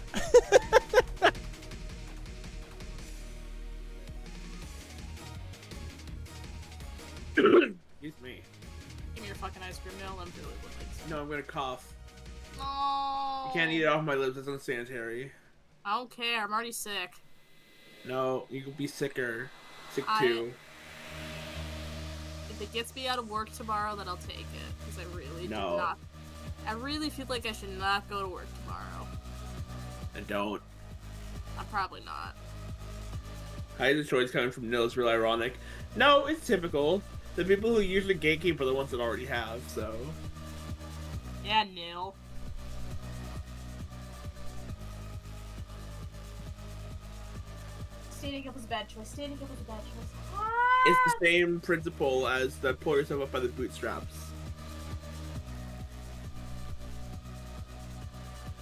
Excuse me. Give me your fucking ice cream, Neil. I'm really looking. No, I'm gonna cough. No. You can't eat it off my lips, it's unsanitary. I don't care. I'm already sick. No, you could be sicker. Sick I- too. If it gets me out of work tomorrow, then I'll take it. Because I really do No. not. I really feel like I should not go to work tomorrow. And don't. I'm probably not. Hide the choice coming from Nil is real ironic. No, it's typical. The people who usually gatekeep are the ones that already have, so. Yeah, Neil. Standing up was a bad choice. Standing up was a bad choice. It's the same principle as the pull yourself up by the bootstraps.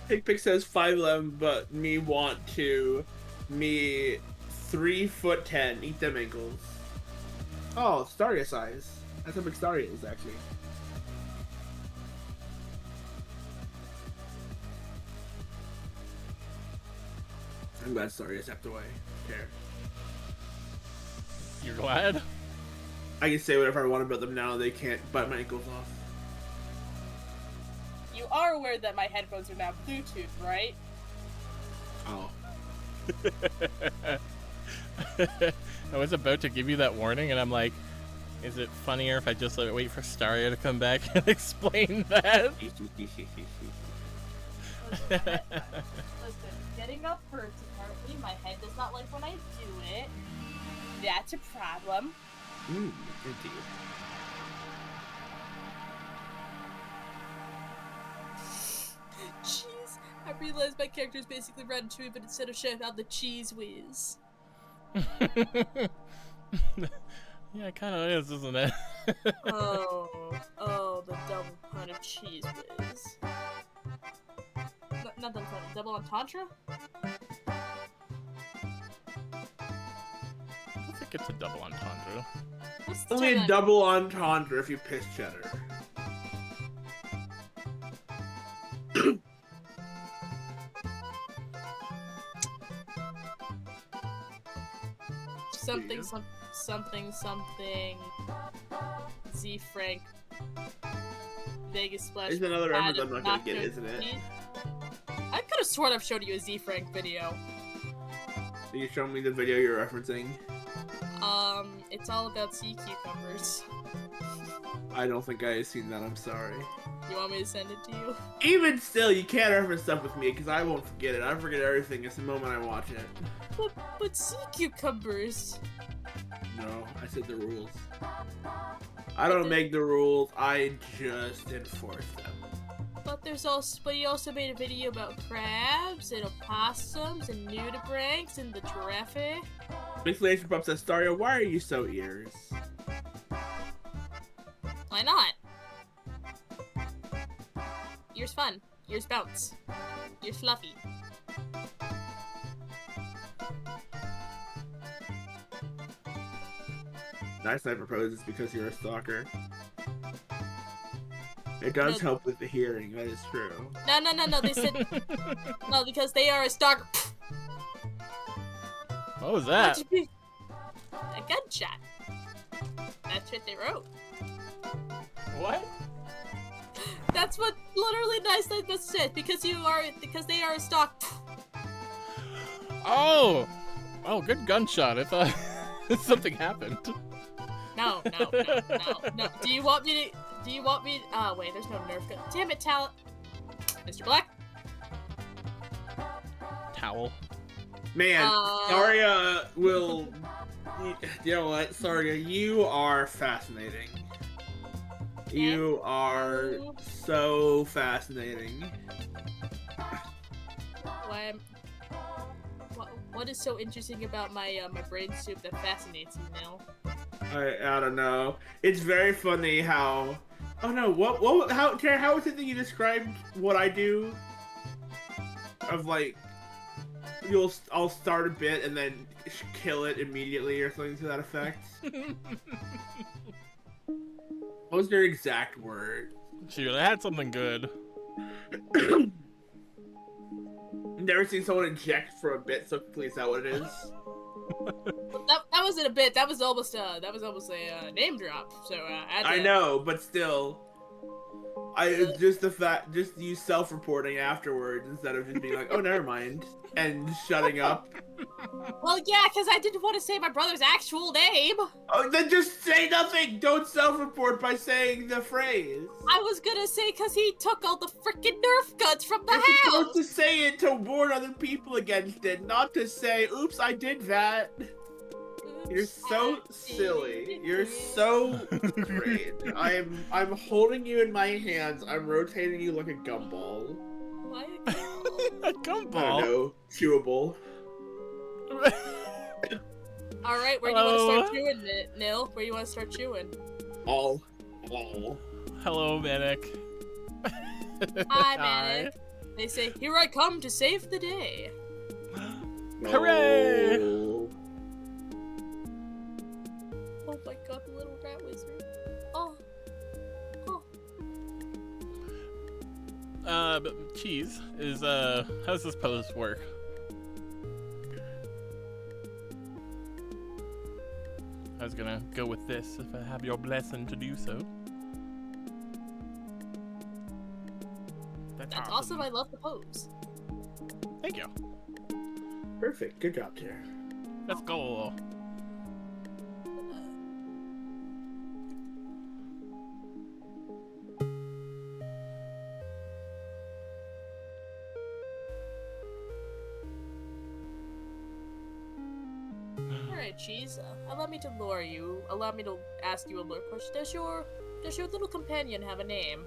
Pikpik says 5'11", but me want to. Me 3'10". Eat them ankles. Oh, Staria size. That's how big Staria is, actually. I'm glad Staria stepped away. Care. You're glad? I can say whatever I want about them now. They can't bite my ankles off. You are aware that my headphones are now Bluetooth, right? Oh. I was about to give you that warning, and I'm like, is it funnier if I just wait for Staria to come back and explain that? Listen, getting up hurts apparently. My head does not like when I do it. That's a problem. Indeed. Cheese. I realized my character is basically Ratatouille, but instead of chef out the cheese whiz. Yeah, it kind of is, isn't it? oh, the double pun of cheese whiz. Not double pun, double entendre? I think it's a double entendre. What's the Only a term that- double entendre if you piss cheddar. something. Z Frank. Vegas Splash. It's another reference Adam I'm not gonna get, Nacho isn't it? Cheese. I could have sworn I've showed you a Z Frank video. Can you show me the video you're referencing? It's all about sea cucumbers. I don't think I have seen that, I'm sorry. You want me to send it to you? Even still, you can't reference stuff with me, because I won't forget it. I forget everything just the moment I watch it. But sea cucumbers. No, I said the rules. I don't make the rules, I just enforce them. But you also made a video about crabs and opossums and nudibranchs and the giraffe. Mixlation Pup says, Staria, why are you so ears? Why not? Yours fun. Yours bounce. Yours fluffy. Nice Night proposes because you're a stalker. It does No. help with the hearing, that is true. No, they said... no, because they are a stalker. What was that? A gunshot. That's what they wrote. What? That's what literally Nice Night just said, because they are a stalker. Oh! Oh, good gunshot. I thought something happened. No. Do you want me to... Oh, wait, there's no Nerf gun. Damn it, Talent. Mr. Black? Towel. Man, Saria will... You know what, Saria, you are fascinating. You are so fascinating. What is so interesting about my my brain soup that fascinates you, Neil? I don't know. It's very funny how... Oh no, Tara, how was it that you described what I do? Of like... I'll start a bit and then kill it immediately or something to that effect. What was your exact word? Shoot, I had something good. Never seen someone eject for a bit so quickly. Is that what it is? That wasn't a bit. That was almost a name drop. So I know, but still, just you self-reporting afterwards instead of just being like, oh, never mind, and shutting up. Well, yeah, because I didn't want to say my brother's actual name. Oh, then just say nothing. Don't self-report by saying the phrase. I was gonna say because he took all the freaking Nerf guns from the You're house. supposed to say it to warn other people against it, not to say, oops, I did that. You're so silly. You're so great. I'm holding you in my hands. I'm rotating you like a gumball. Why a gumball? A I gumball. don't know. Chewable. All right, where do you want to start chewing it, Nil? Where do you want to start chewing? All. Hello, Manic. Hi, Manic. They say, here I come to save the day. Hooray! No. Oh my god, the little rat wizard. Oh. But Cheese is, how's this pose work? I was gonna go with this if I have your blessing to do so. That's awesome. I love the pose. Thank you. Perfect. Good job, Tara. Let's go. Alright, Cheese. Allow me to lure you. Allow me to ask you a lure question. Does your little companion have a name?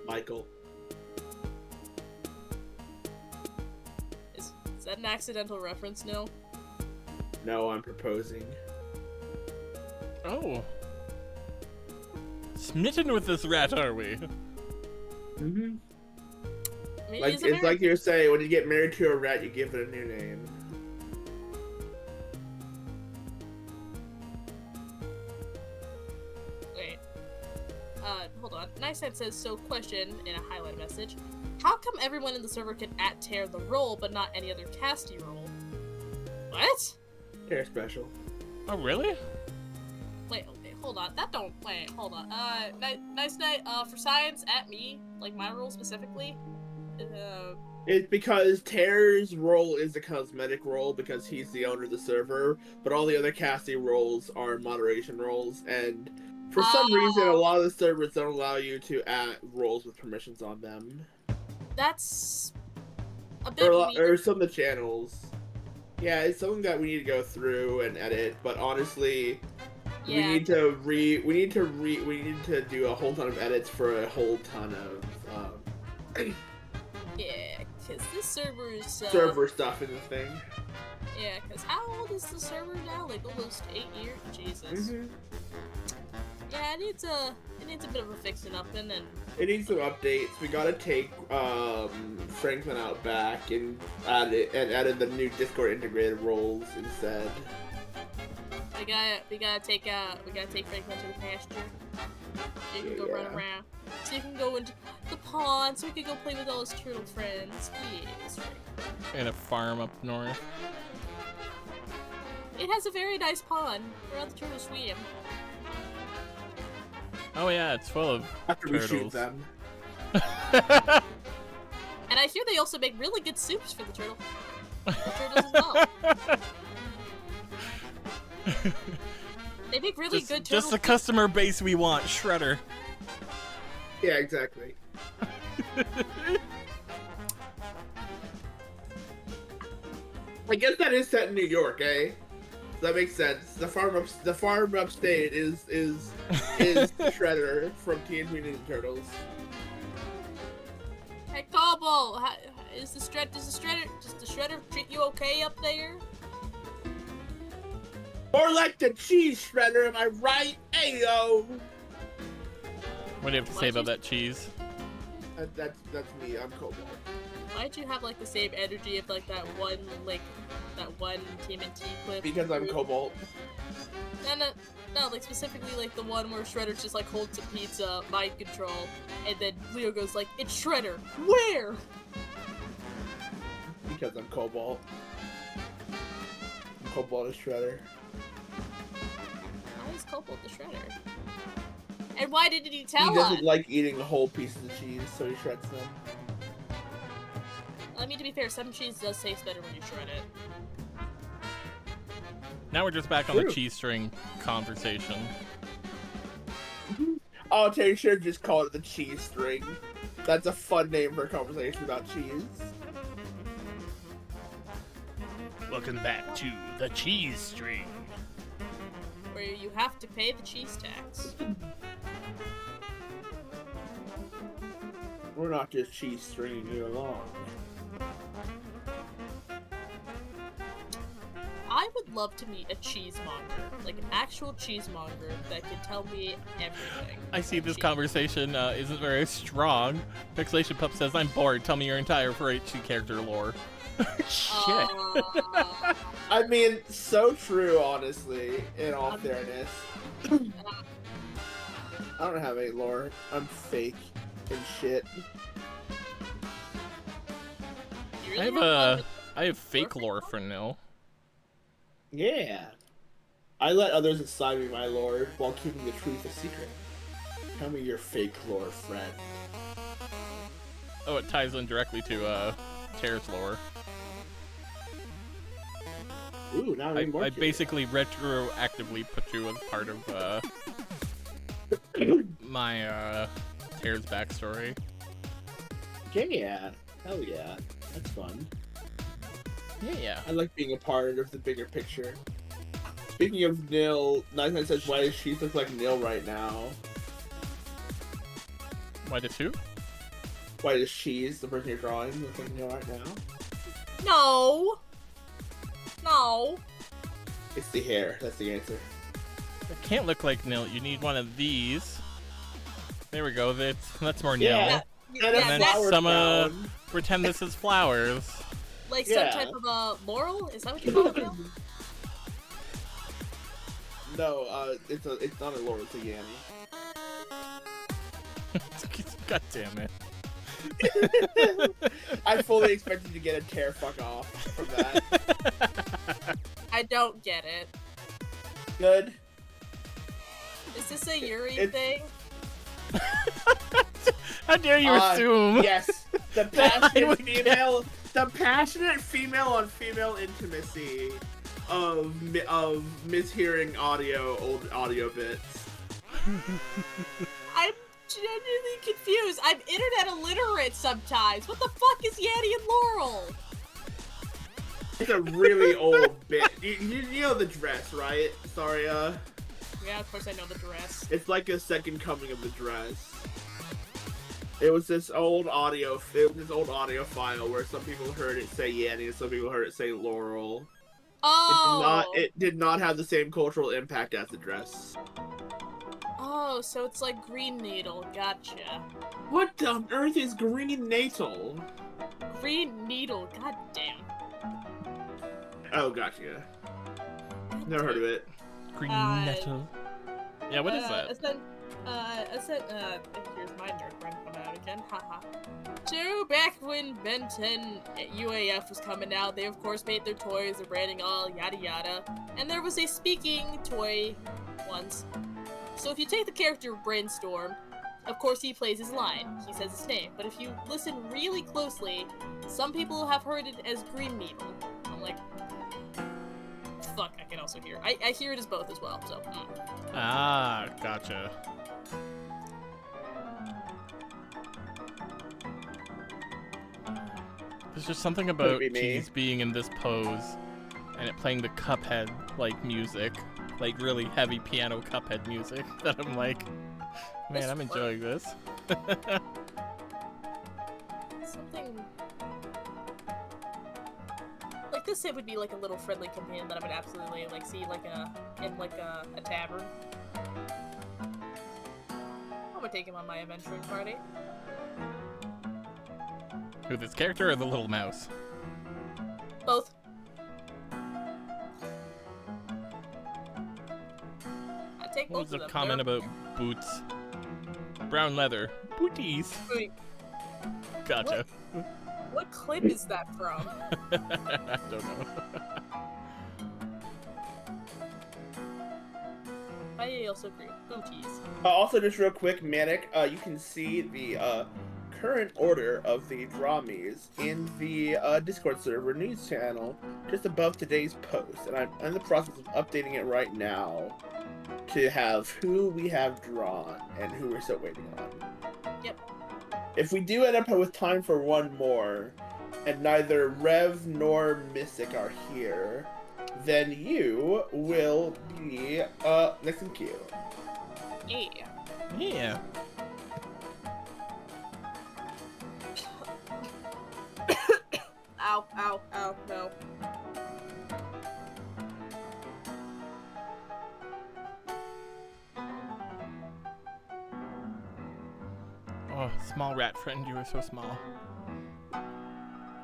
Michael. Is that an accidental reference, Nil? No, I'm proposing. Oh. Smitten with this rat, are we? Mm-hmm. I mean, Like, he's it's American. like you're saying, when you get married to a rat, you give it a new name. Wait. Hold on. Nicehead says, so question in a highlight message. How come everyone in the server can @tear the role, but not any other casty role? What? Tara special. Oh, really? Wait, hold on. Hold on. Nice night, for science, @me. Like, my role specifically. It's because Tara's role is a cosmetic role because he's the owner of the server, but all the other casting roles are moderation roles, and for some reason, a lot of the servers don't allow you to add roles with permissions on them. That's a bit weird. Or some of the channels. Yeah, it's something that we need to go through and edit, but honestly, we Yeah. need to do a whole ton of edits for a whole ton of Yeah, because this server is... server stuff in the thing. Yeah, because how old is the server now? Like, almost 8 years? Jesus. Yeah, it needs a bit of a fixing up, and then... It needs some updates. We gotta take Franklin out back and added the new Discord integrated roles instead. We gotta take Franklin to the pasture. You can go run around. So you can go into the pond, so we can go play with all his turtle friends. Yes, Franklin. And a farm up north. It has a very nice pond where all the turtles swim. Oh yeah, it's full of After we turtles. shoot them. And I hear they also make really good soups for the turtles as well. They make really good turtle Just the customer base we want, Shredder. Yeah, exactly. I guess that is set in New York, eh? That makes sense. The farm upstate is Shredder from Teenage Mutant Ninja Turtles. Hey, Cobble, does the Shredder treat you okay up there? More like the cheese shredder, am I right? Ayo! What do you have to say about that cheese? That's me. I'm Cobalt. Why'd you have like the same energy of like that one TMNT clip? Because I'm Cobalt. No, like specifically like the one where Shredder just like holds a pizza, mind control, and then Leo goes like, "It's Shredder, where?" Because I'm Cobalt. Cobalt is Shredder. Why is Cobalt the Shredder? And why didn't he tell us? He doesn't like eating whole pieces of cheese, so he shreds them. I mean, to be fair, some cheese does taste better when you shred it. Now we're just back on the cheese string conversation. Oh, Terry should have just called it the cheese string. That's a fun name for a conversation about cheese. Welcome back to the cheese string. Where you have to pay the cheese tax. We're not just cheese stringing you along. I would love to meet a cheesemonger, like an actual cheesemonger that can tell me everything. I see about this cheese. conversation isn't very strong. Pixelation Pup says, I'm bored. Tell me your entire 4-H2 character lore. Shit. I mean, so true, honestly, in all fairness. I don't have any lore. I'm fake and shit. You really I have fake lore for now. Yeah. I let others assign me my lore while keeping the truth a secret. Tell me your fake lore, friend. Oh, it ties in directly to Terra's lore. Ooh, now I need more I kids. basically retroactively put you as part of my Terra's backstory. Yeah. Hell yeah. That's fun. Yeah. I like being a part of the bigger picture. Speaking of Nil, Nice says, why does she look like Nil right now? Why did who? Why does Cheese, the person you're drawing, look like Nil right now? No. It's the hair. That's the answer. It can't look like Nil. You need one of these. There we go. That's more Nil. Yeah. Yeah, And a then flower some crown. pretend this is flowers. like Yeah. some type of laurel? Is that what you call it now? No, it's not a Laurel, it's a Yanny. God damn it. I fully expected to get a tear fuck off from that. I don't get it. Good. Is this a Yuri It's- thing? How dare you assume? Yes. The passionate female on female intimacy of mishearing old audio bits. I'm genuinely confused. I'm internet illiterate sometimes. What the fuck is Yanny and Laurel? It's a really old bit. You know the dress, right? Sorry, Yeah, of course I know the dress. it's like a second coming of the dress. It was this old audio. It was this old audio file where some people heard it say Yanny and some people heard it say Laurel. Oh. It did not have the same cultural impact as the dress. Oh, so it's like Green Needle. Gotcha. What on earth is green natal? Green Needle. God damn. Oh, gotcha. Never heard of it. Green Uh, metal. Yeah, what is that? Here's my nerd friend coming out again. Haha. So, back when Ben 10 UAF was coming out, they of course made their toys, the branding all yada yada. And there was a speaking toy once. So if you take the character Brainstorm, of course he plays his line. He says his name. But if you listen really closely, some people have heard it as Green Needle. I'm like, fuck, I can also hear. I hear it as both as well, so. Ah, gotcha. There's just something about be me. Cheese being in this pose and it playing the Cuphead like music, like really heavy piano Cuphead music, that I'm like, man, I'm enjoying this. Something like this, it would be like a little friendly companion that I would absolutely like see like in a tavern. I'm gonna take him on my adventuring party. Who, this character or the little mouse? Both. I take What both was of the them. comment about boots? Brown leather. Booties. Wait, Gotcha. what clip is that from? I don't know. I also agree. Booties. Also, just real quick, Manic, you can see the current order of the Dramies in the Discord server news channel just above today's post, and I'm in the process of updating it right now to have who we have drawn and who we're still waiting on. Yep. If we do end up with time for one more, and neither Rev nor Mystic are here, then you will be next in queue. Yeah. Yeah. Ow, ow, ow, no. Oh, small rat friend, you are so small. But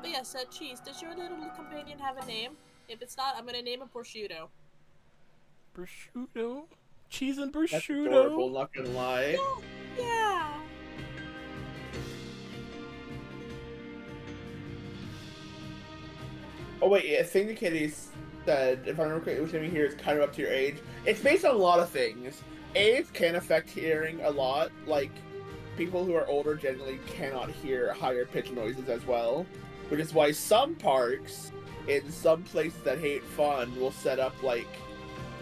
yes, Cheese, does your little companion have a name? If it's not, I'm gonna name him Prosciutto. Prosciutto? Cheese and That's prosciutto? adorable, not gonna lie. Yeah. Oh wait, I think the kitty said, if I remember correctly, which name here is kind of up to your age. It's based on a lot of things. Age can affect hearing a lot. Like, people who are older generally cannot hear higher pitch noises as well. Which is why some parks, in some places that hate fun, will set up, like,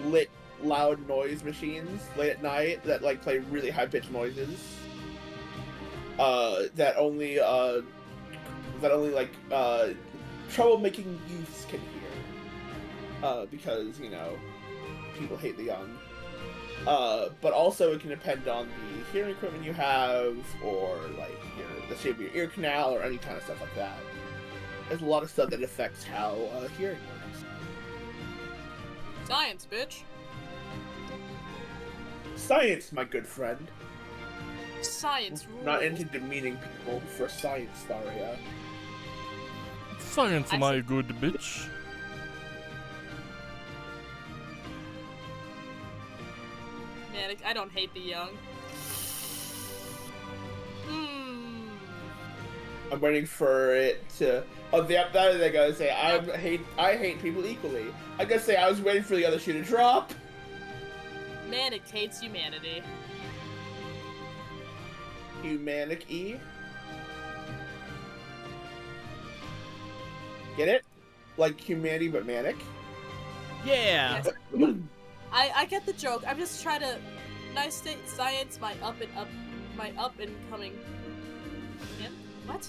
lit loud noise machines late at night that, like, play really high pitched noises. That only troublemaking youths can hear. Because, you know, people hate the young. But also it can depend on the hearing equipment you have, or, like, the shape of your ear canal, or any kind of stuff like that. There's a lot of stuff that affects how hearing works. Science, bitch. Science, my good friend. Science rules. Not into demeaning people for science, Daria. Science, I my good bitch. Man, I don't hate the young. I'm waiting for it to. Oh, that I gotta say. I hate people equally. I gotta say I was waiting for the other shoe to drop. Manic hates humanity. Humanic E. Get it? Like humanity, but manic. Yeah. Yes. I get the joke. I'm just trying to nice state science my up and coming. What?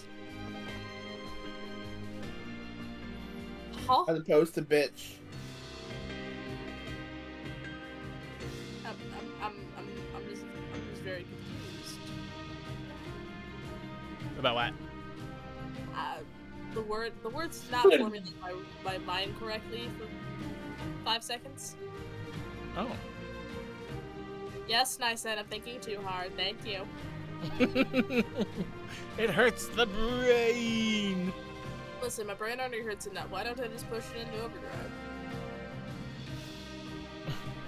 Huh? As opposed to bitch. I'm just very confused. About what? The words did not formulate my mind correctly for 5 seconds. Oh. Yes, I said I'm thinking too hard. Thank you. It hurts the brain. Listen, my brain already hurts enough. Why don't I just push it into overdrive?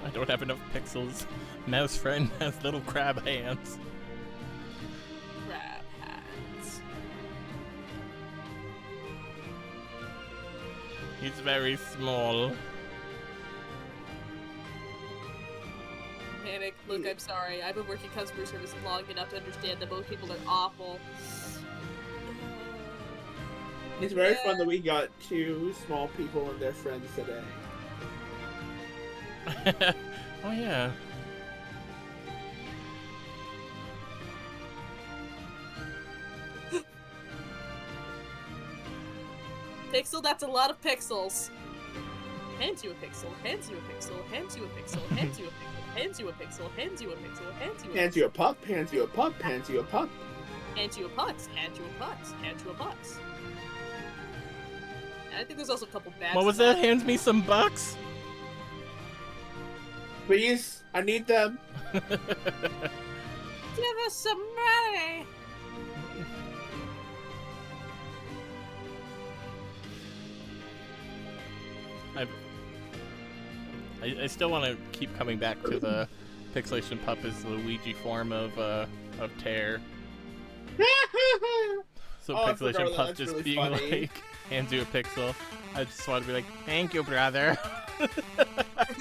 I don't have enough pixels. Mouse friend has little crab hands. Crab hands. He's very small. Panic. Look, I'm sorry. I've been working customer service long enough to understand that most people are awful. It's very fun that we got 2 small people and their friends today. Oh yeah. Pixel, that's a lot of pixels. Hands you a pixel, hands you a pixel, hands you a pixel, hands you a pixel, hands you a pixel, hands you a pixel, hands you a Hands you a pup, hands you a pup, hands you a pup. Hands you a putz, hands you a putz, hands you a putz. And I think there's also a couple bad. What was that? Hands me some bucks? Please, I need them. Give us some money. I still want to keep coming back to the Pixelation Pup as the Luigi form of Tear. So Oh, I Pixelation forgot Pup that's just really being funny. like, hands you a pixel. I just want to be like, thank you, brother.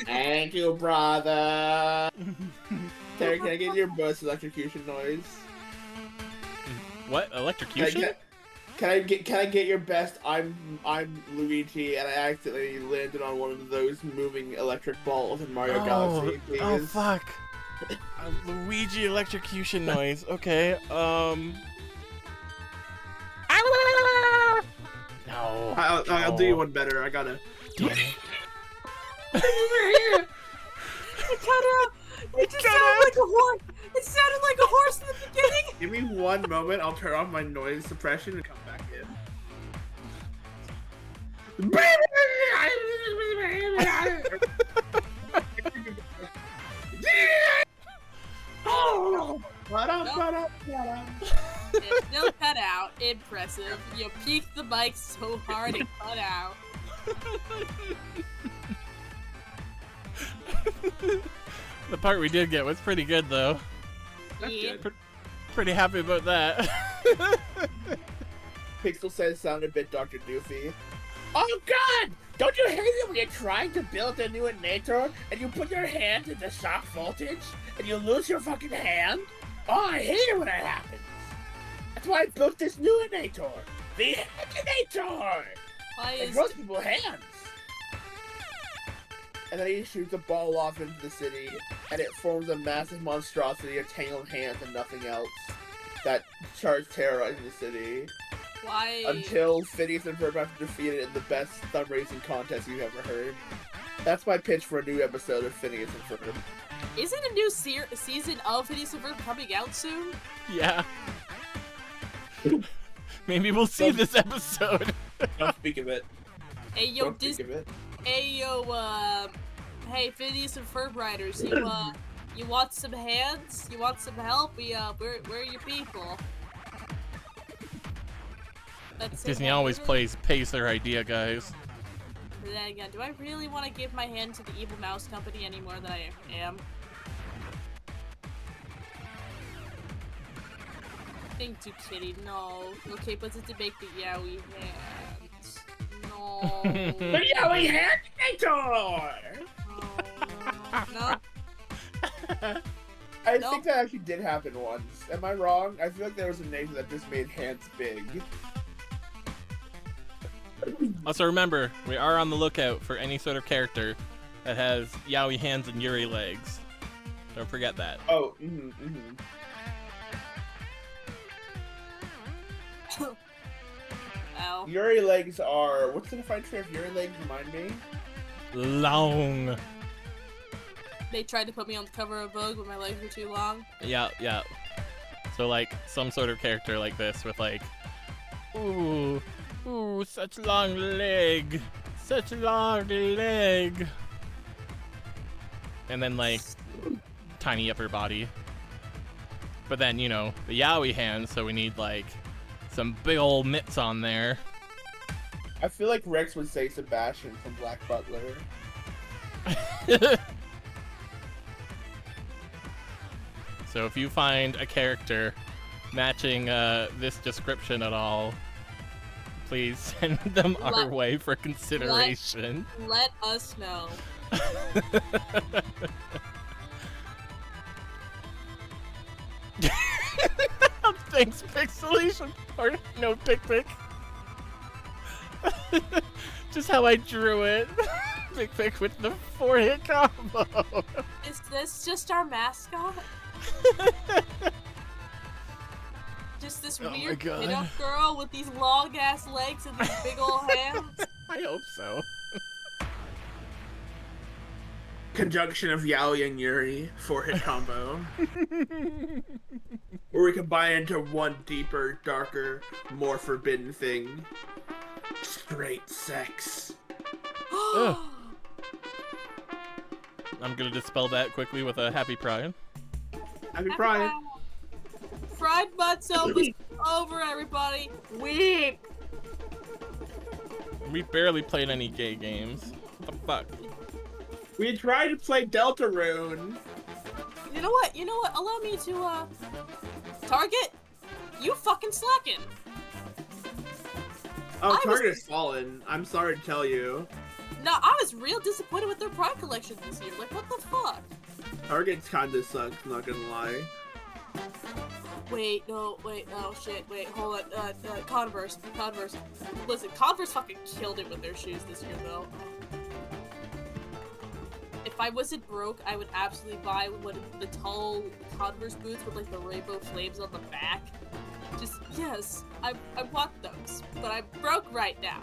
Thank you, brother. Terry, can I get your bus electrocution noise? What? Electrocution? Can I get your best? I'm Luigi, and I accidentally landed on one of those moving electric balls in Mario Galaxy. Please. Oh, fuck. Luigi electrocution noise. Okay, No. I'll do you one better. I gotta. It just sounded like a horse. It sounded like a horse in the beginning. Give me one moment. I'll turn off my noise suppression and come back in. It's still cut out. Impressive. You peeked the mic so hard it cut out. The part we did get was pretty good, though. That's Yeah. good. Pretty happy about that. Pixel says sound a bit Dr. Doofy. Oh god! Don't you hate it when you're trying to build a new Nator and you put your hand into shock voltage and you lose your fucking hand? Oh, I hate it when that happens. That's why I built this new Nator. The Nator! Why It is grows people's hands. And then he shoots a ball off into the city, and it forms a massive monstrosity of tangled hands and nothing else that starts terrorizing the city. why? Until Phineas and Ferb have to defeat it in the best thumb racing contest you've ever heard. That's my pitch for a new episode of Phineas and Ferb. Isn't a new season of Phineas and Ferb coming out soon? Yeah. Maybe we'll see this episode. Don't speak of it. Hey yo, Don't speak of it. hey hey Phineas and Ferb riders, you want some hands? You want some help? Where are your people? Let's see Disney what- always pays their idea, guys. But then again, do I really want to give my hand to the evil mouse company any more than I am? Think to Kitty, no. Okay, but it's to make the yaoi hands. No. The Yowie Hand Nator! No. I Nope. think that actually did happen once. Am I wrong? I feel like there was a Nator that just made hands big. Also remember, we are on the lookout for any sort of character that has yaoi hands and yuri legs. Don't forget that. Oh, Ow. Yuri legs are... What's the defined trait of Yuri legs, remind me? Long. They tried to put me on the cover of Vogue, but my legs were too long. Yeah. So like some sort of character like this with like, ooh, such long leg, such long leg, and then like tiny upper body. But then, you know, the yaoi hands, so we need like some big old mitts on there. I feel like Rex would say Sebastian from Black Butler. So if you find a character matching this description at all, please send them our way for consideration. Let us know. Thanks, Pixelation. Or no, Pick. Just how I drew it. Pick with the 4-hit combo. Is this just our mascot? Just this weird pin-up girl with these long-ass legs and these big ol' hands? I hope so. Conjunction of Yaoi and Yuri, 4-hit combo. Where we combine into one deeper, darker, more forbidden thing. Straight sex. I'm gonna dispel that quickly with a happy Pride. Happy Pride. Pride Month is over, everybody. Weep. We barely played any gay games. What the fuck? We tried to play Deltarune. You know what? Allow me to, Target? You fucking slacking. Oh, Target has fallen. I'm sorry to tell you. No, I was real disappointed with their Pride collection this year. Like, what the fuck? Target kinda sucks, not gonna lie. Wait, shit, wait, hold on, Converse. Listen, Converse fucking killed it with their shoes this year, though. If I wasn't broke, I would absolutely buy one of the tall Converse boots with, like, the rainbow flames on the back. Just, yes, I want those, but I'm broke right now.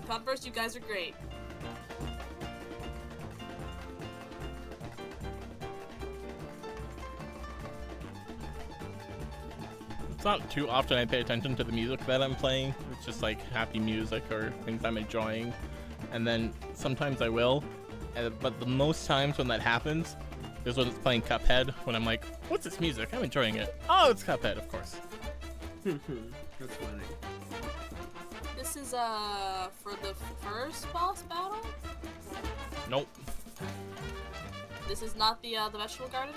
Converse, you guys are great. It's not too often I pay attention to the music that I'm playing. It's just like happy music or things I'm enjoying. And then sometimes I will. But the most times when that happens is when it's playing Cuphead, when I'm like, what's this music? I'm enjoying it. Oh, it's Cuphead, of course. That's funny. This is, for the first boss battle? Nope. This is not the vegetable garden?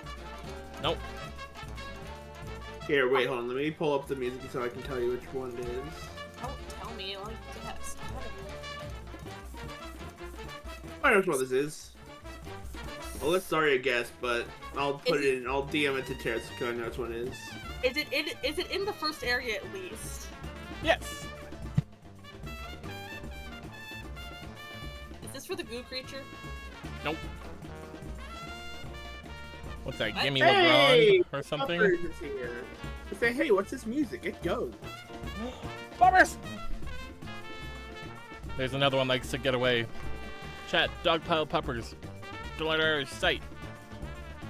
Nope. Here, wait, hold on. Let me pull up the music so I can tell you which one it is. Don't tell me, like, yes. I know which one this is. Well, let's sorry a guess, but I'll put it in. I'll DM it to Terrace because I know which one it is. Is it in the first area at least? Yes. Is this for the goo creature? Nope. What's that? What? Gimme Hey! LeBron or something? Bumpers is here. I say, hey, what's this music? It goes. Bumpers! There's another one likes to get away. Chat, dogpile puppers. Don't let our sight.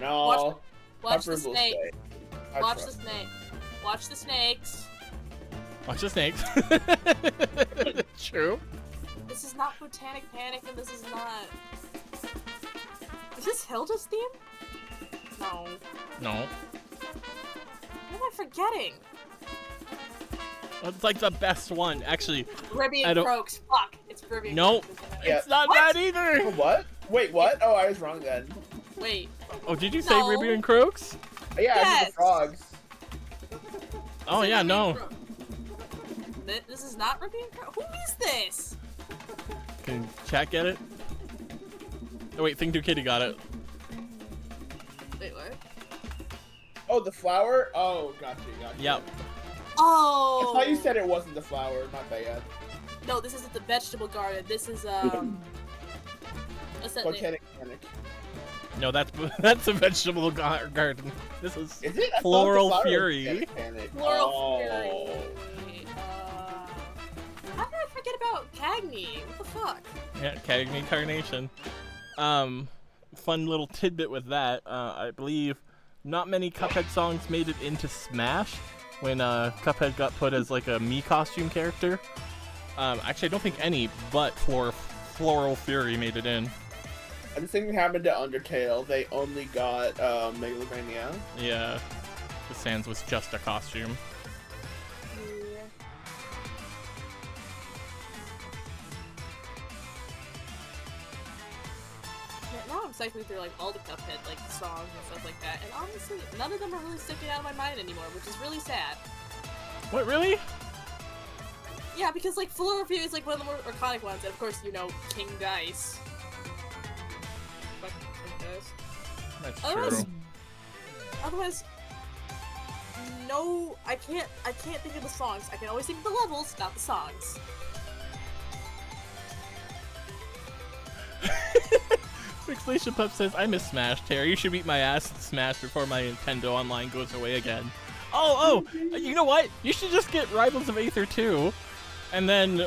No. Watch the Puppers will snake. stay. I Watch the trust. snake. Watch the snakes. Watch the snakes. True. This is not Botanic Panic, and this is not. Is this Hilda's theme? No. No. What am I forgetting? It's like the best one, actually. Caribbean Croaks. Fuck. It's Caribbean Nope. Croaks, isn't it? Yeah. It's not What? that either. Oh, what? Wait, what? Oh, I was wrong then. Wait. Oh, did you say No. Ruby Croaks? Yeah, I did Yes. the frogs. Oh yeah, Caribbean no. Croaks. This is not Caribbean Croaks. Who is this? Can chat get it? Oh wait, Think 2 Kitty got it. Wait, what? Oh, the flower? Oh, gotcha. Yep. Oh. I thought you said it wasn't the flower. Not bad. No, this isn't the vegetable garden. This is What's that name? Botanic Panic. No, that's a vegetable garden. This is Is it? I thought the Floral flower was Fury. Botanic Panic. Floral Oh. Fury. How did I forget about Cagney? What the fuck? Yeah, Cagney Carnation. Fun little tidbit with that. I believe not many Cuphead songs made it into Smash when Cuphead got put as like a Mii costume character. Actually, I don't think any, but Floral Fury made it in. And the same thing happened to Undertale. They only got Megalovania. Yeah, the Sans was just a costume. Now I'm cycling through like all the Cuphead like songs and stuff like that, and honestly, none of them are really sticking out of my mind anymore, which is really sad. What, really? Yeah, because like Floral Fury is like one of the more iconic ones, and of course, you know, King Dice. Fuck King Dice. That's Otherwise, true. otherwise, no, I can't think of the songs. I can always think of the levels, not the songs. Fixation Pup says, I miss Smash, Terry. You should beat my ass in Smash before my Nintendo Online goes away again. Oh, you know what? You should just get Rivals of Aether 2. And then,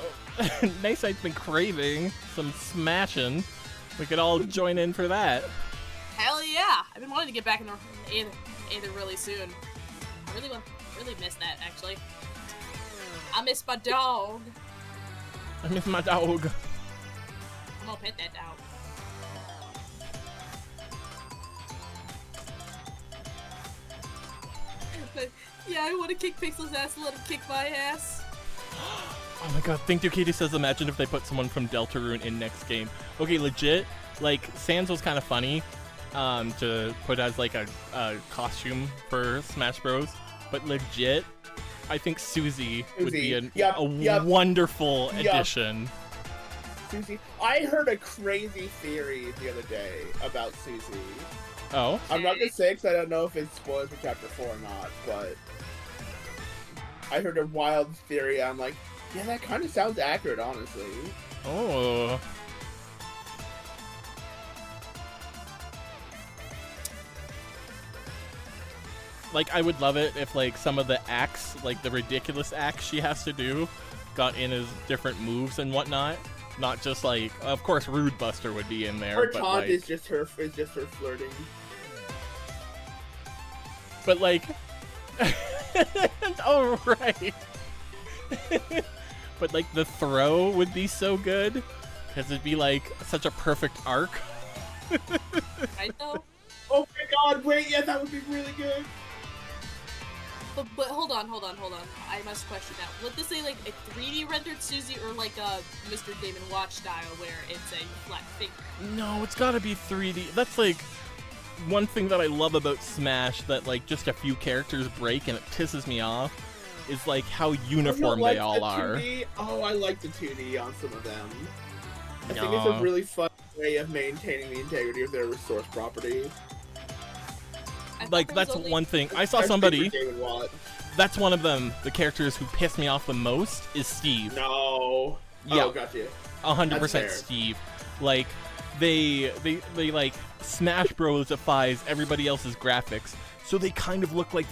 Nice I've been craving some smashing. We could all join in for that. Hell yeah! I've been wanting to get back in the Aether really soon. I really miss that, actually. I miss my dog. I miss my dog. I'm gonna pet that dog. But, yeah, I want to kick Pixel's ass and let him kick my ass. Oh my god, Think Katie says, imagine if they put someone from Deltarune in next game. Okay, legit, like, Sans was kind of funny to put as, like, a costume for Smash Bros. But legit, I think Susie would be a wonderful addition. Susie. I heard a crazy theory the other day about Susie. Oh? I'm not gonna say because I don't know if it's spoilers for Chapter 4 or not, but I heard a wild theory. I'm like, yeah, that kind of sounds accurate, honestly. Oh. Like, I would love it if, like, some of the acts, like, the ridiculous acts she has to do, got in as different moves and whatnot. Not just, like, of course, Rude Buster would be in there, Her but, taunt like... is just her flirting. But, like... oh, right! But, like, the throw would be so good, because it'd be, like, such a perfect arc. Right, though? Oh my god, wait, yeah, that would be really good! But hold on. I must question that. Would this say like a 3D rendered Susie or like a Mr. Game & Watch style where it's a flat figure? No, it's gotta be 3D. That's like one thing that I love about Smash that like just a few characters break and it pisses me off is like how uniform they all are. 2D? Oh, I like the 2D on some of them. I think No. it's a really fun way of maintaining the integrity of their resource property. Like, that's one thing. I saw somebody, David Watt. that's one of them, the characters who piss me off the most is Steve. No. Yeah. Oh, gotcha. 100% That's fair. Steve. Like, they like, Smash Bros.ifies everybody else's graphics, so they kind of look like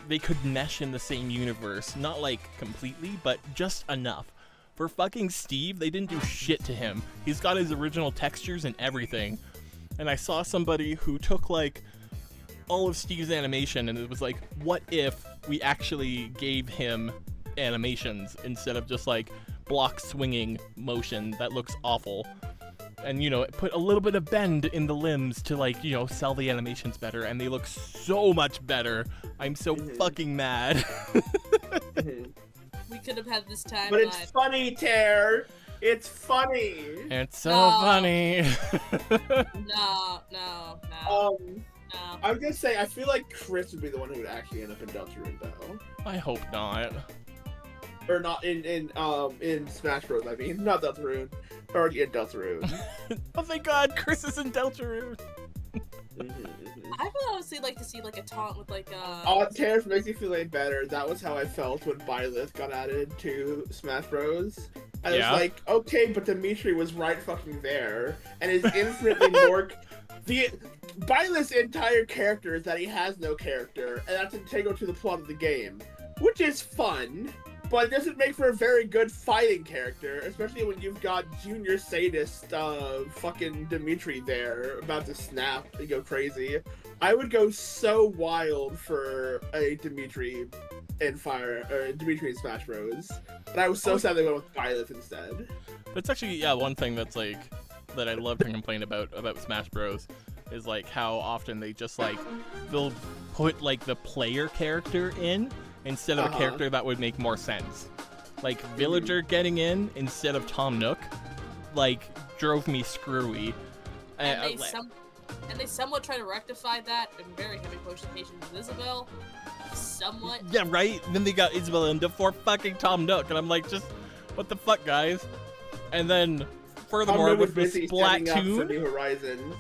they could mesh in the same universe. Not, like, completely, but just enough. For fucking Steve, they didn't do shit to him. He's got his original textures and everything. And I saw somebody who took, like, all of Steve's animation, and it was like, what if we actually gave him animations instead of just like block swinging motion that looks awful, and you know, put a little bit of bend in the limbs to like, you know, sell the animations better, and they look so much better. I'm so fucking mad. We could have had this time. But it's funny, Ter. It's funny. It's so No. funny. No. I was gonna say, I feel like Chris would be the one who would actually end up in Deltarune, though. I hope not. Or not in Smash Bros. I mean, not Deltarune. Already in Deltarune. Oh thank God, Chris is in Deltarune. I would honestly like to see like a taunt with like a. Oh, Terrace makes me feel any better. That was how I felt when Byleth got added to Smash Bros. I Yeah. was like, okay, but Dimitri was right fucking there, and is infinitely more. Byleth's entire character is that he has no character, and that's integral to the plot of the game, which is fun. But it doesn't make for a very good fighting character, especially when you've got Junior Sadist, fucking Dimitri there, about to snap and go crazy. I would go so wild for a Dimitri in Smash Bros. But I was so sad they went with Byleth instead. That's actually one thing that's like that I love to complain about Smash Bros. Is like how often they just like they'll put like the player character in instead of a character that would make more sense. Like Villager getting in instead of Tom Nook, like drove me screwy. And they somewhat try to rectify that in very heavy push-notifications with Isabel. Somewhat. Yeah, right? Then they got Isabel into for fucking Tom Nook, and I'm like, just, what the fuck, guys? And then, furthermore, with the Splatoon, New Horizons.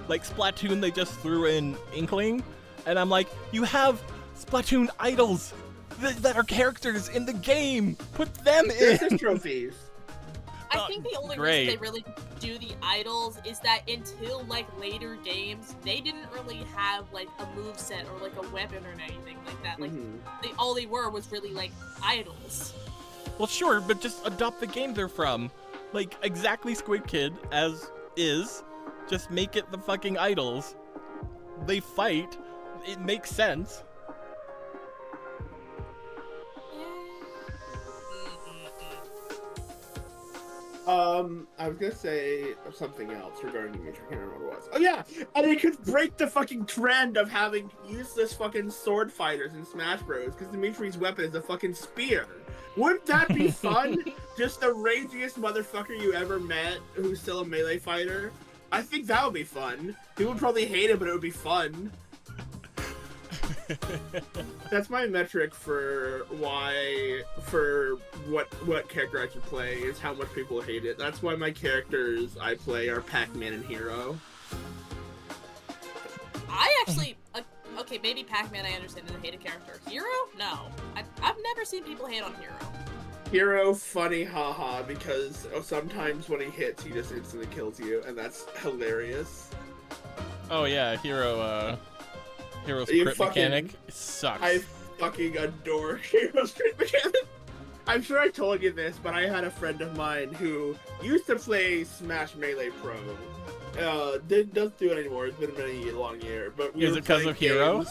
like Splatoon, they just threw in Inkling, and I'm like, you have Splatoon idols that are characters in the game. Put them in. There's trophies. I think the only reason they really do the idols is that until like later games, they didn't really have like a moveset or like a weapon or anything like that. Like all they were was really like idols. Well, sure, but just adopt the game they're from. Like, exactly Squid Kid as is. Just make it the fucking idols. They fight. It makes sense. I was gonna say something else regarding Dimitri. I can't remember what it was. Oh yeah, and they could break the fucking trend of having useless fucking sword fighters in Smash Bros. Because Dimitri's weapon is a fucking spear. Wouldn't that be fun? Just the ragiest motherfucker you ever met who's still a melee fighter. I think that would be fun. People would probably hate it, but it would be fun. That's my metric for what character I should play is how much people hate it. That's why my characters I play are Pac-Man and Hero. I actually okay, maybe Pac-Man I understand is a hated character. Hero? No. I've never seen people hate on Hero. Hero, funny, haha, because sometimes when he hits, he just instantly kills you, and that's hilarious. Oh yeah, Hero's crit mechanic sucks. I fucking adore Hero's crit mechanic. I'm sure I told you this, but I had a friend of mine who used to play Smash Melee Pro. Doesn't do it anymore. It's been a many long year. But is it because of Hero?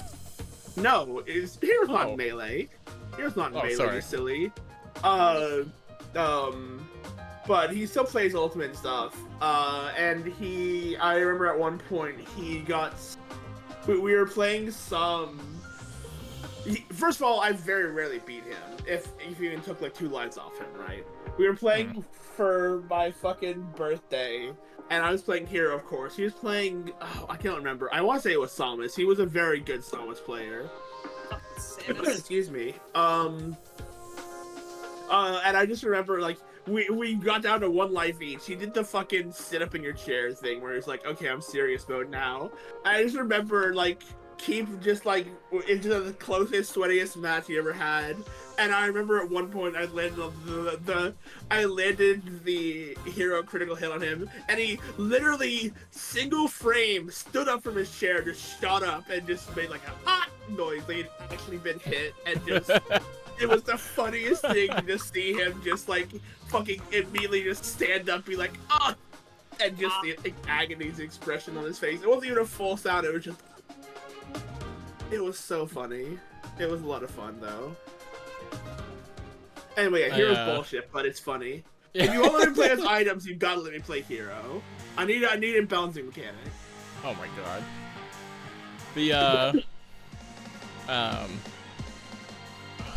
No, Hero's not Melee. Hero's not Melee. Sorry. You're silly. But he still plays Ultimate and stuff. And I remember at one point he got. We were playing some. First of all, I very rarely beat him. If he even took like 2 lives off him, right? We were playing for my fucking birthday, and I was playing Hero, of course. He was playing. Oh, I can't remember. I want to say it was Samus. He was a very good Samus player. Excuse me. And I just remember like. We got down to 1 life each. He did the fucking sit up in your chair thing where he's like, okay, I'm serious mode now. I just remember like keep just like into the closest, sweatiest match he ever had. And I remember at one point I landed the Hero critical hit on him, and he literally single frame stood up from his chair, just shot up and just made like a hot noise. Like he'd actually been hit, and just it was the funniest thing to just see him just like fucking immediately just stand up, be like, ah, and just the agony's expression on his face. It wasn't even a full sound. It was just. It was so funny. It was a lot of fun though. Anyway, yeah, Hero's bullshit, but it's funny. If you want to let me play as items, you've got to let me play Hero. I need a balancing mechanic. Oh my god. The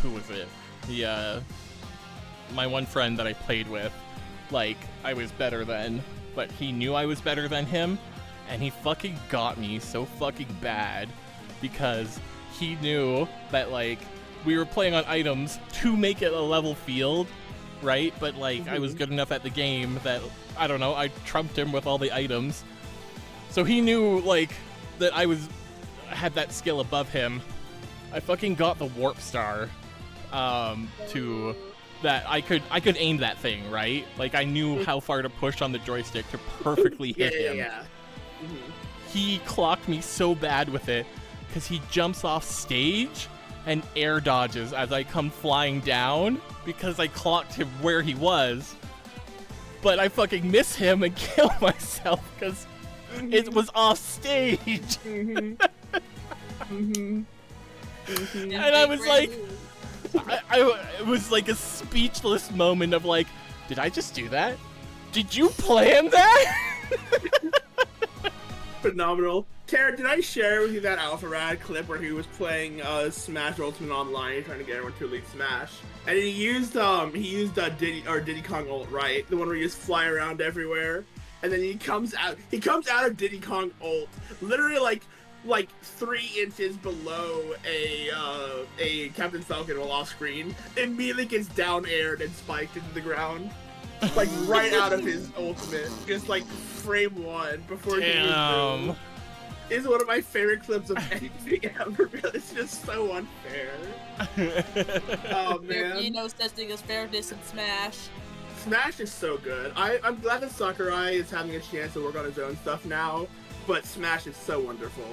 who was it? My one friend that I played with, like, I was better than, but he knew I was better than him, and he fucking got me so fucking bad because he knew that, like, we were playing on items to make it a level field, right? But, like, I was good enough at the game that, I don't know, I trumped him with all the items. So he knew, like, that I had that skill above him. I fucking got the Warp Star, to that I could aim that thing, right? Like, I knew how far to push on the joystick to perfectly hit him. Yeah. He clocked me so bad with it because he jumps off stage and air dodges as I come flying down because I clocked him where he was. But I fucking miss him and kill myself because it was off stage. Mm-hmm. And I was like, it was like a speechless moment of like, did I just do that? Did you plan that? Phenomenal. Tara, did I share with you that Alpha Rad clip where he was playing Smash Ultimate Online, trying to get everyone to Elite Smash, and he used Diddy Kong ult, right? The one where you just fly around everywhere, and then he comes out of Diddy Kong ult, literally like 3 inches below a Captain Falcon while off screen, immediately gets down aired and spiked into the ground. Like right out of his ultimate, just like frame 1 before he was moved. Is one of my favorite clips of anything ever. It's just so unfair. Oh man. There be no such thing as fairness in Smash. Smash is so good. I'm glad that Sakurai is having a chance to work on his own stuff now, but Smash is so wonderful.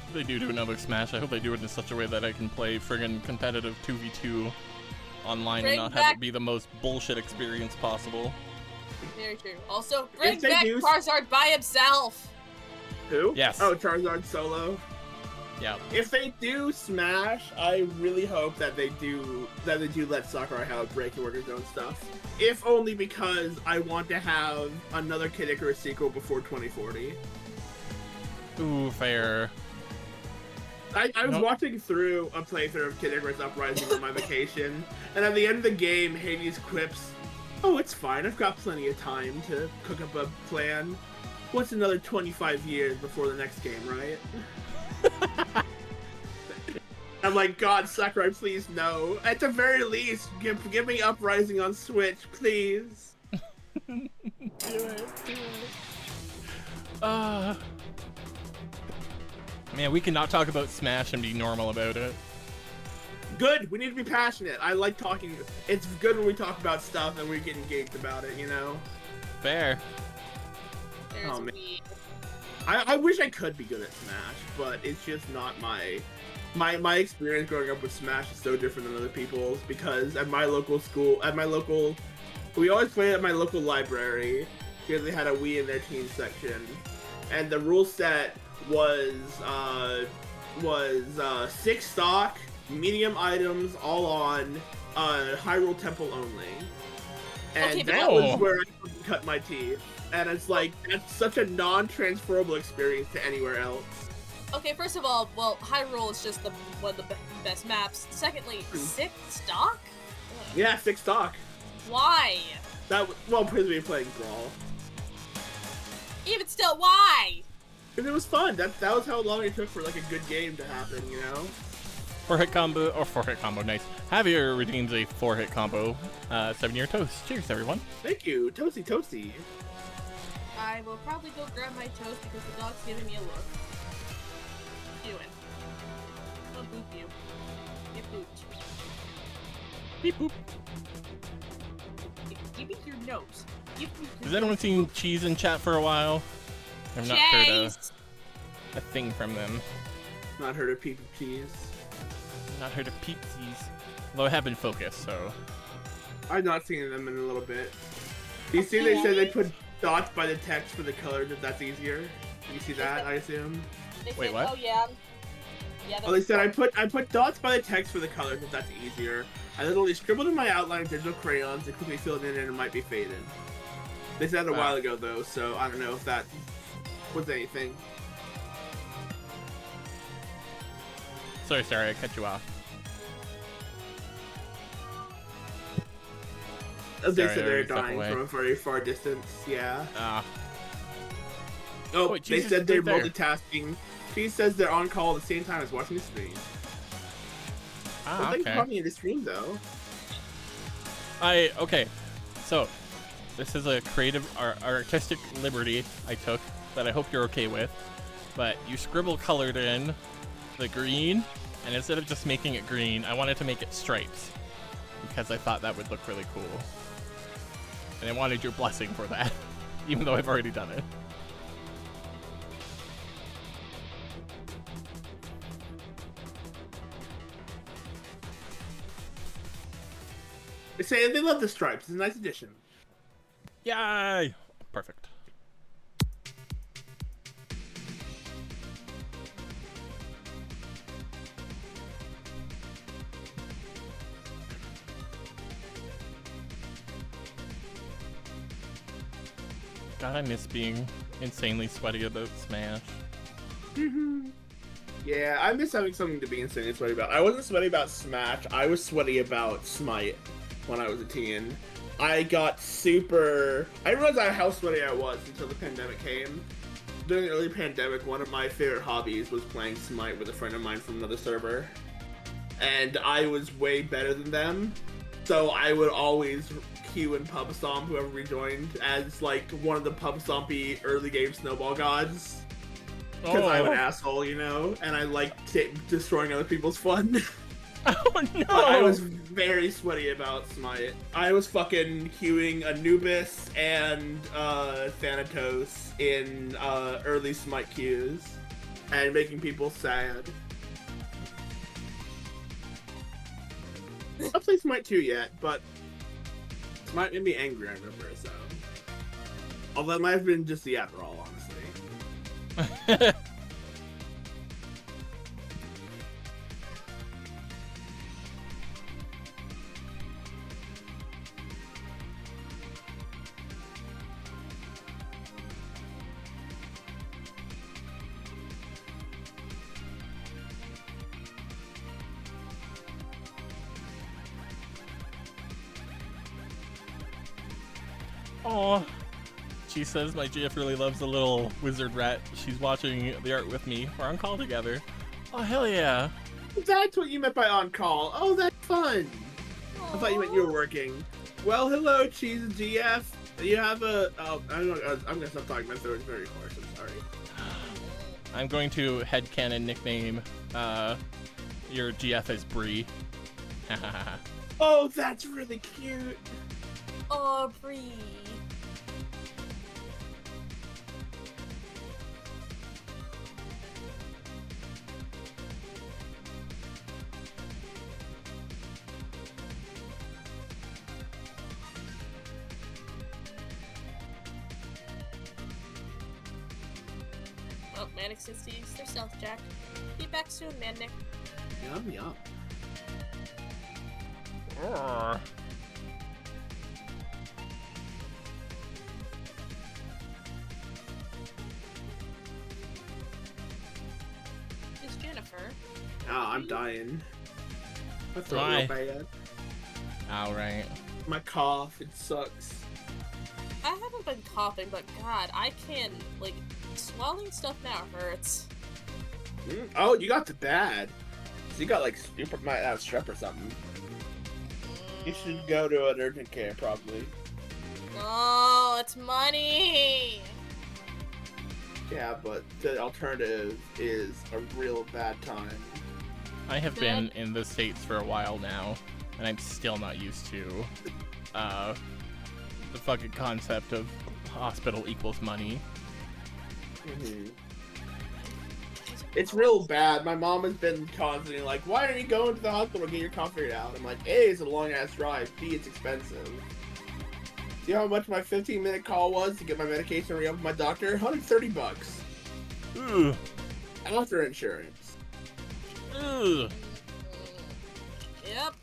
If they do another Smash, I hope they do it in such a way that I can play friggin' competitive 2v2 online and not have it be the most bullshit experience possible. Very true. Also, bring they back do- Charizard by himself! Who? Yes. Oh, Charizard solo. Yeah. If they do Smash, I really hope that they do let Sakurai have a break and work his own stuff. If only because I want to have another Kid Icarus sequel before 2040. Ooh, fair. I was watching through a playthrough of Kid Icarus Uprising on my vacation, and at the end of the game, Hades quips, "Oh, it's fine. I've got plenty of time to cook up a plan. What's another 25 years before the next game, right?" I'm like, God, Sakurai, please no. At the very least, give me Uprising on Switch, please. Do it. Man, we cannot talk about Smash and be normal about it. Good. We need to be passionate. I like talking. It's good when we talk about stuff and we get engaged about it, you know? Fair. There's Oh, man. me. I wish I could be good at Smash, but it's just not my experience growing up with Smash is so different than other people's, because at my local school, we always played at my local library because they had a Wii in their teen section, and the rule set was 6 stock, medium items, all on Hyrule Temple only, and Okay, but that was where I cut my teeth. And it's like, that's such a non-transferable experience to anywhere else. Okay, first of all, well, Hyrule is just one of the best maps. Secondly, 6 stock? Ugh. Yeah, 6 stock. Why? Because we were playing Brawl. Even still, why? Because it was fun. That was how long it took for like a good game to happen, you know? 4-hit combo, or 4-hit combo, nice. Javier redeems a 4-hit combo, 7-year toast. Cheers, everyone. Thank you, Toasty. I will probably go grab my toast because the dog's giving me a look. Doing. I'll boop you. Get booped. Beep boop. Give me your nose. Give me your Has anyone seen Cheese in chat for a while? I've not heard Chase! a thing from them. Not heard of Peep Cheese. Not heard of Peepsies. Although I have been focused, so. I've not seen them in a little bit. Do you see they said they put dots by the text for the colors if that's easier? Do you see that, I assume? They Wait, said, what? Oh, yeah. Yeah, Oh, they said I put dots by the text for the colors if that's easier. I literally scribbled in my outline with digital crayons and quickly filled it in and it might be faded. They said it a Wow. while ago though, so I don't know if that was anything. Sorry, I cut you off. They Sorry, I said they're already stepped dying away. from a very far distance, yeah. Oh, Oh, wait, they Jesus said is they're right there. multitasking. She says they're on call at the same time as watching the stream. Thanks for okay. talking in the stream though. Okay, so this is a creative, artistic liberty I took that I hope you're okay with. But you scribble colored in the green, and instead of just making it green, I wanted to make it stripes because I thought that would look really cool. And I wanted your blessing for that, even though I've already done it. They say they love the stripes. It's a nice addition. Yay! Perfect. God, I miss being insanely sweaty about Smash. Yeah, I miss having something to be insanely sweaty about. I wasn't sweaty about Smash. I was sweaty about Smite when I was a teen. I got super... I didn't realize how sweaty I was until the pandemic came. During the early pandemic, one of my favorite hobbies was playing Smite with a friend of mine from another server. And I was way better than them. So I would always queue and pub stomp whoever rejoined as like one of the pub stompy early game snowball gods. Because I'm an asshole, you know? And I like destroying other people's fun. Oh no! But I was very sweaty about Smite. I was fucking queuing Anubis and Thanatos in early Smite queues and making people sad. I'll play Smite 2 yet, but Smite made me angry, I remember, so. Although it might have been just the Adderall, honestly. Oh, she says my GF really loves the little wizard rat. She's watching the art with me. We're on call together. Oh, hell yeah. That's what you meant by on call. Oh, that's fun. I thought you meant you were working. Well, hello, Cheese and GF. You have a... Oh, I don't know. I'm gonna stop talking. My throat is very hoarse. I'm sorry. I'm going to headcanon nickname your GF as Bree. Oh, that's really cute. Aubrey. Oh, Manic 60s, they're stealth jack. Be back soon, Manic. Yum, yum. Roar. It's Jennifer. Oh, I'm dying. My throat Why? real bad. Alright. My cough, it sucks. I haven't been coughing, but God, I can, like, swallowing stuff now hurts. Oh, you got the bad. So you got like super strep or something. You should go to an urgent care, probably. No, it's money. Yeah, but the alternative is a real bad time. I have been in the States for a while now, and I'm still not used to the fucking concept of hospital equals money. Mm-hmm. It's real bad. My mom has been constantly like, why aren't you going to the hospital to get your cough figured out? I'm like, A, it's a long-ass drive. B, it's expensive. See how much my 15-minute call was to get my medication re-up with my doctor? $130. Ugh. After insurance. Ugh. Yep.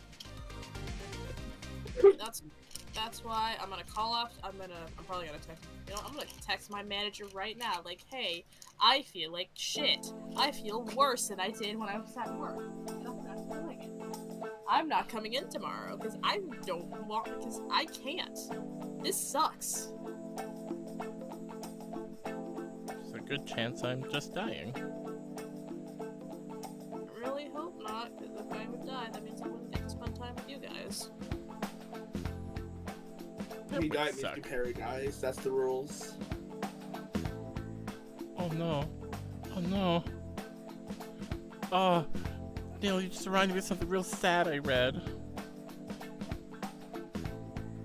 That's why I'm gonna call off. I'm probably gonna text. You know, I'm gonna text my manager right now. Like, hey, I feel like shit. I feel worse than I did when I was at work. And I'm not doing it. I'm not coming in tomorrow because I don't want. Because I can't. This sucks. There's a good chance I'm just dying. I really hope not. Because if I would die, that means I wouldn't get to spend time with you guys. If you That die, would it means suck. you parry, guys. That's the rules. Oh no. Oh no. Oh, Neil, you just reminded me of something real sad I read.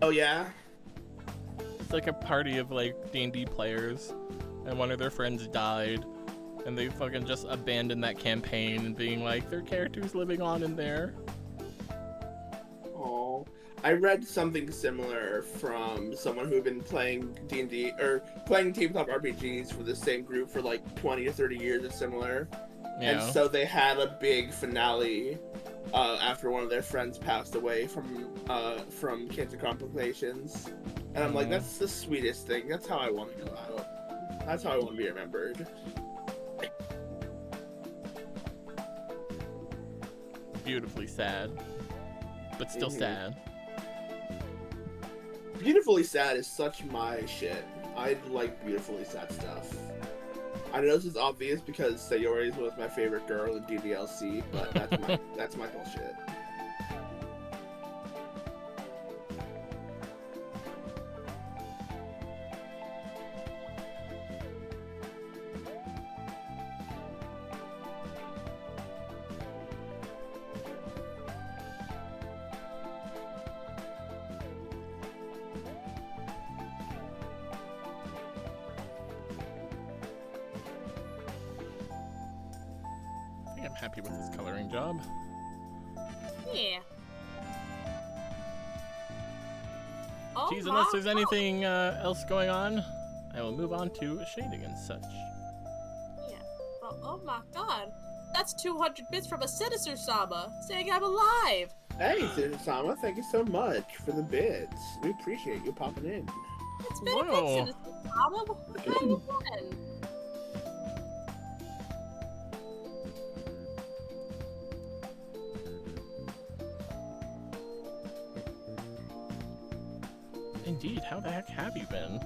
Oh, yeah? It's like a party of like D&D players, and one of their friends died, and they fucking just abandoned that campaign and being like, their character's living on in there. Oh, I read something similar from someone who had been playing D&D or playing tabletop RPGs for the same group for like 20 or 30 years or similar. Yeah. And so they had a big finale after one of their friends passed away from cancer complications. And I'm like, that's the sweetest thing. That's how I want to go out. That's how I want to be remembered. Beautifully sad, but still sad. Beautifully sad is such my shit. I like beautifully sad stuff. I know this is obvious because Sayori was my favorite girl in DDLC, but that's my bullshit. I think I'm happy with this coloring job. Yeah. Oh Geez, unless my there's God. anything else going on, I will move on to shading and such. Yeah. Oh my god. That's 200 bits from a Sinister Sama saying I'm alive. Hey, Sama, thank you so much for the bits. We appreciate you popping in. It's been a Whoa. bit, Sinister Sama. How you doing? Indeed, how the heck have you been?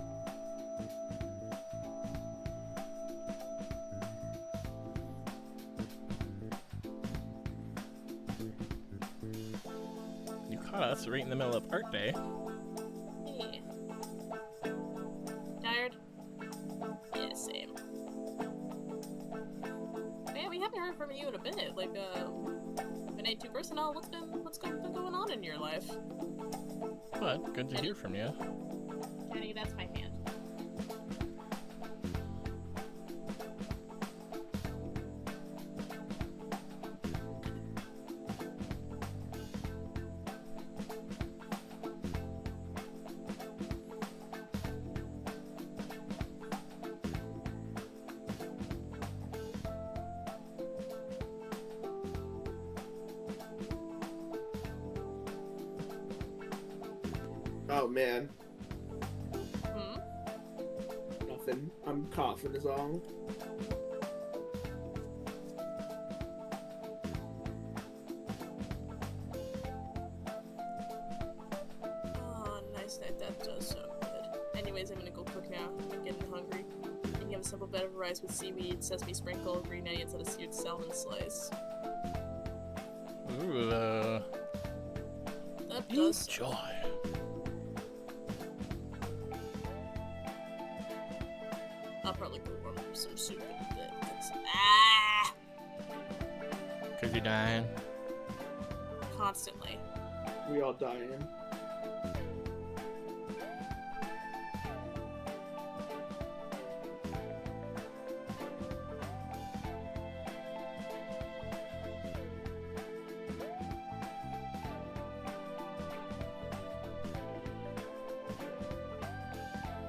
You caught us right in the middle of art day. Yeah. Tired? Yeah, same. Man, we haven't heard from you in a bit. Like, been A2 personnel, what's been going on in your life? But good to hear from you. Jenny, that's my hand. Oh man, Hmm? nothing. I'm coughing is all. Oh, nice night. That does sound good. Anyways, I'm gonna go cook now. I'm getting hungry. And you have a simple bed of rice with seaweed, sesame sprinkle, green onions, and a seared salmon slice. Ooh, That does. joy. I'll probably go warm up some soup in a bit. Ah! Cause you're dying. Constantly. We all dying.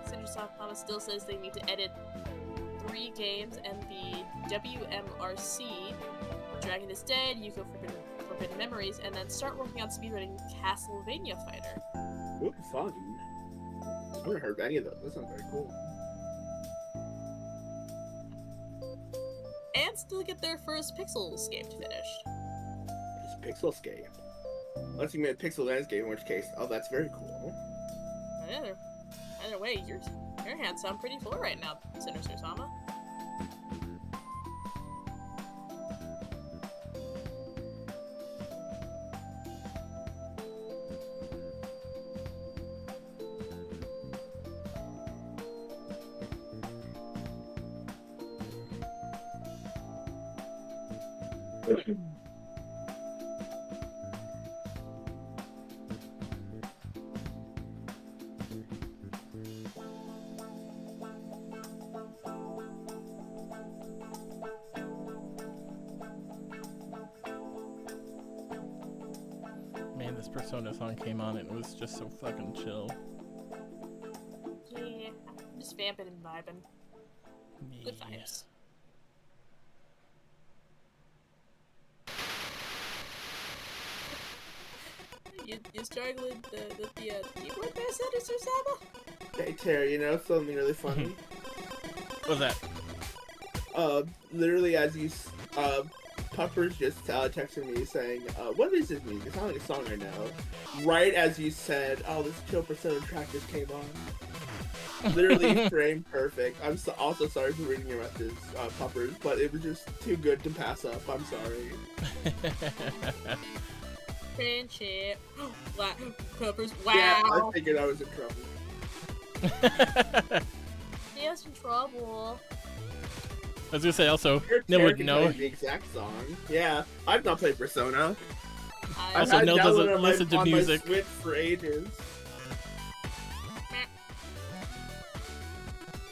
Senator Papa still says they need to edit 3 games and the WMRC, Dragon is Dead, Yuko Forbidden Memories, and then start working on speedrunning Castlevania Fighter. Ooh, fun. I haven't heard of any of those. That sounds very cool. And still get their first Pixelscape finished. It's Pixelscape. Unless you made a pixel landscape, in which case, oh, that's very cool. Either way, your hands sound pretty full right now, Sinister Sama. Man, this Persona song came on and it was just so fucking chill. Yeah, I'm just vamping and vibing. Good vibes. You struggling with the keyboard person, Mr. Saba? Hey Terry, you know something really funny? What's that? Literally as you Puppers just texted me saying, what is this music? It sounds like a song I know. Right as you said, oh, this Chill Persona track just came on. Literally frame perfect. I'm also sorry for reading your message, Puppers, but it was just too good to pass up. I'm sorry. Friendship. Puppers. Wow. Yeah, I figured I was in trouble. He was in trouble. I was gonna say also, Your Nil Terry would can know. play the exact song. Yeah, I've not played Persona. I've Also, had Nil that doesn't one on listen to on music. my Switch for ages.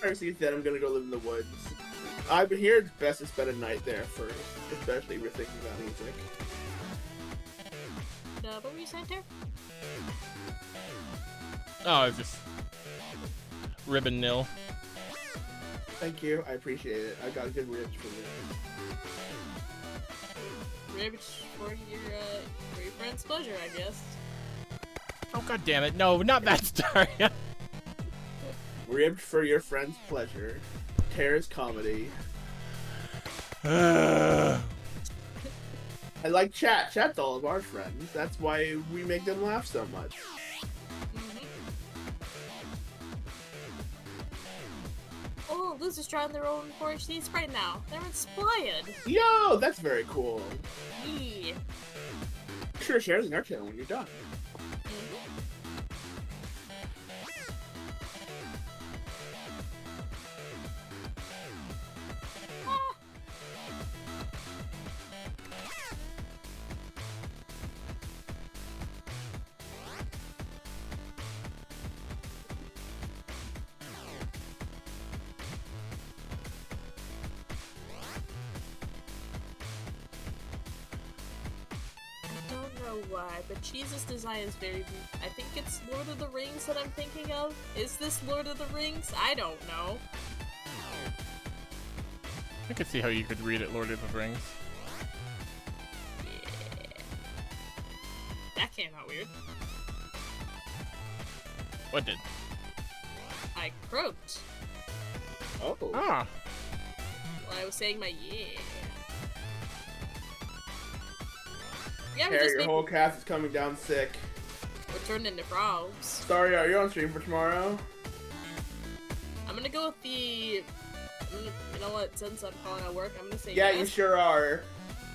I see that I'm gonna go live in the woods. I've been here. It's best to spend a night there first, especially if we're thinking about music. What were you saying, Ter? Oh, it's just ribbon Nil. Thank you. I appreciate it. I got a good ribs for this. Ribs for your friend's pleasure, I guess. Oh god damn it! No, not that star. Ribbed for your friend's pleasure. Terrace comedy. I like chat. Chat's all of our friends. That's why we make them laugh so much. Oh, Losers trying their own 4HDs right now. They're inspired. Yo, that's very cool. Yeah. Sure, share the our channel when you're done. Why, but Jesus' design is very. I think it's Lord of the Rings that I'm thinking of. Is this Lord of the Rings? I don't know. I could see how you could read it, Lord of the Rings. Yeah. That came out weird. What did? I croaked Oh. Ah. while I was saying my yeah. Yeah, we Terry, just your whole cast is coming down sick. we're turned into frogs. Sorry, are you on stream for tomorrow? I'm gonna go with the. You know what? Since I'm calling out work, I'm gonna say Yeah, yes. you sure are.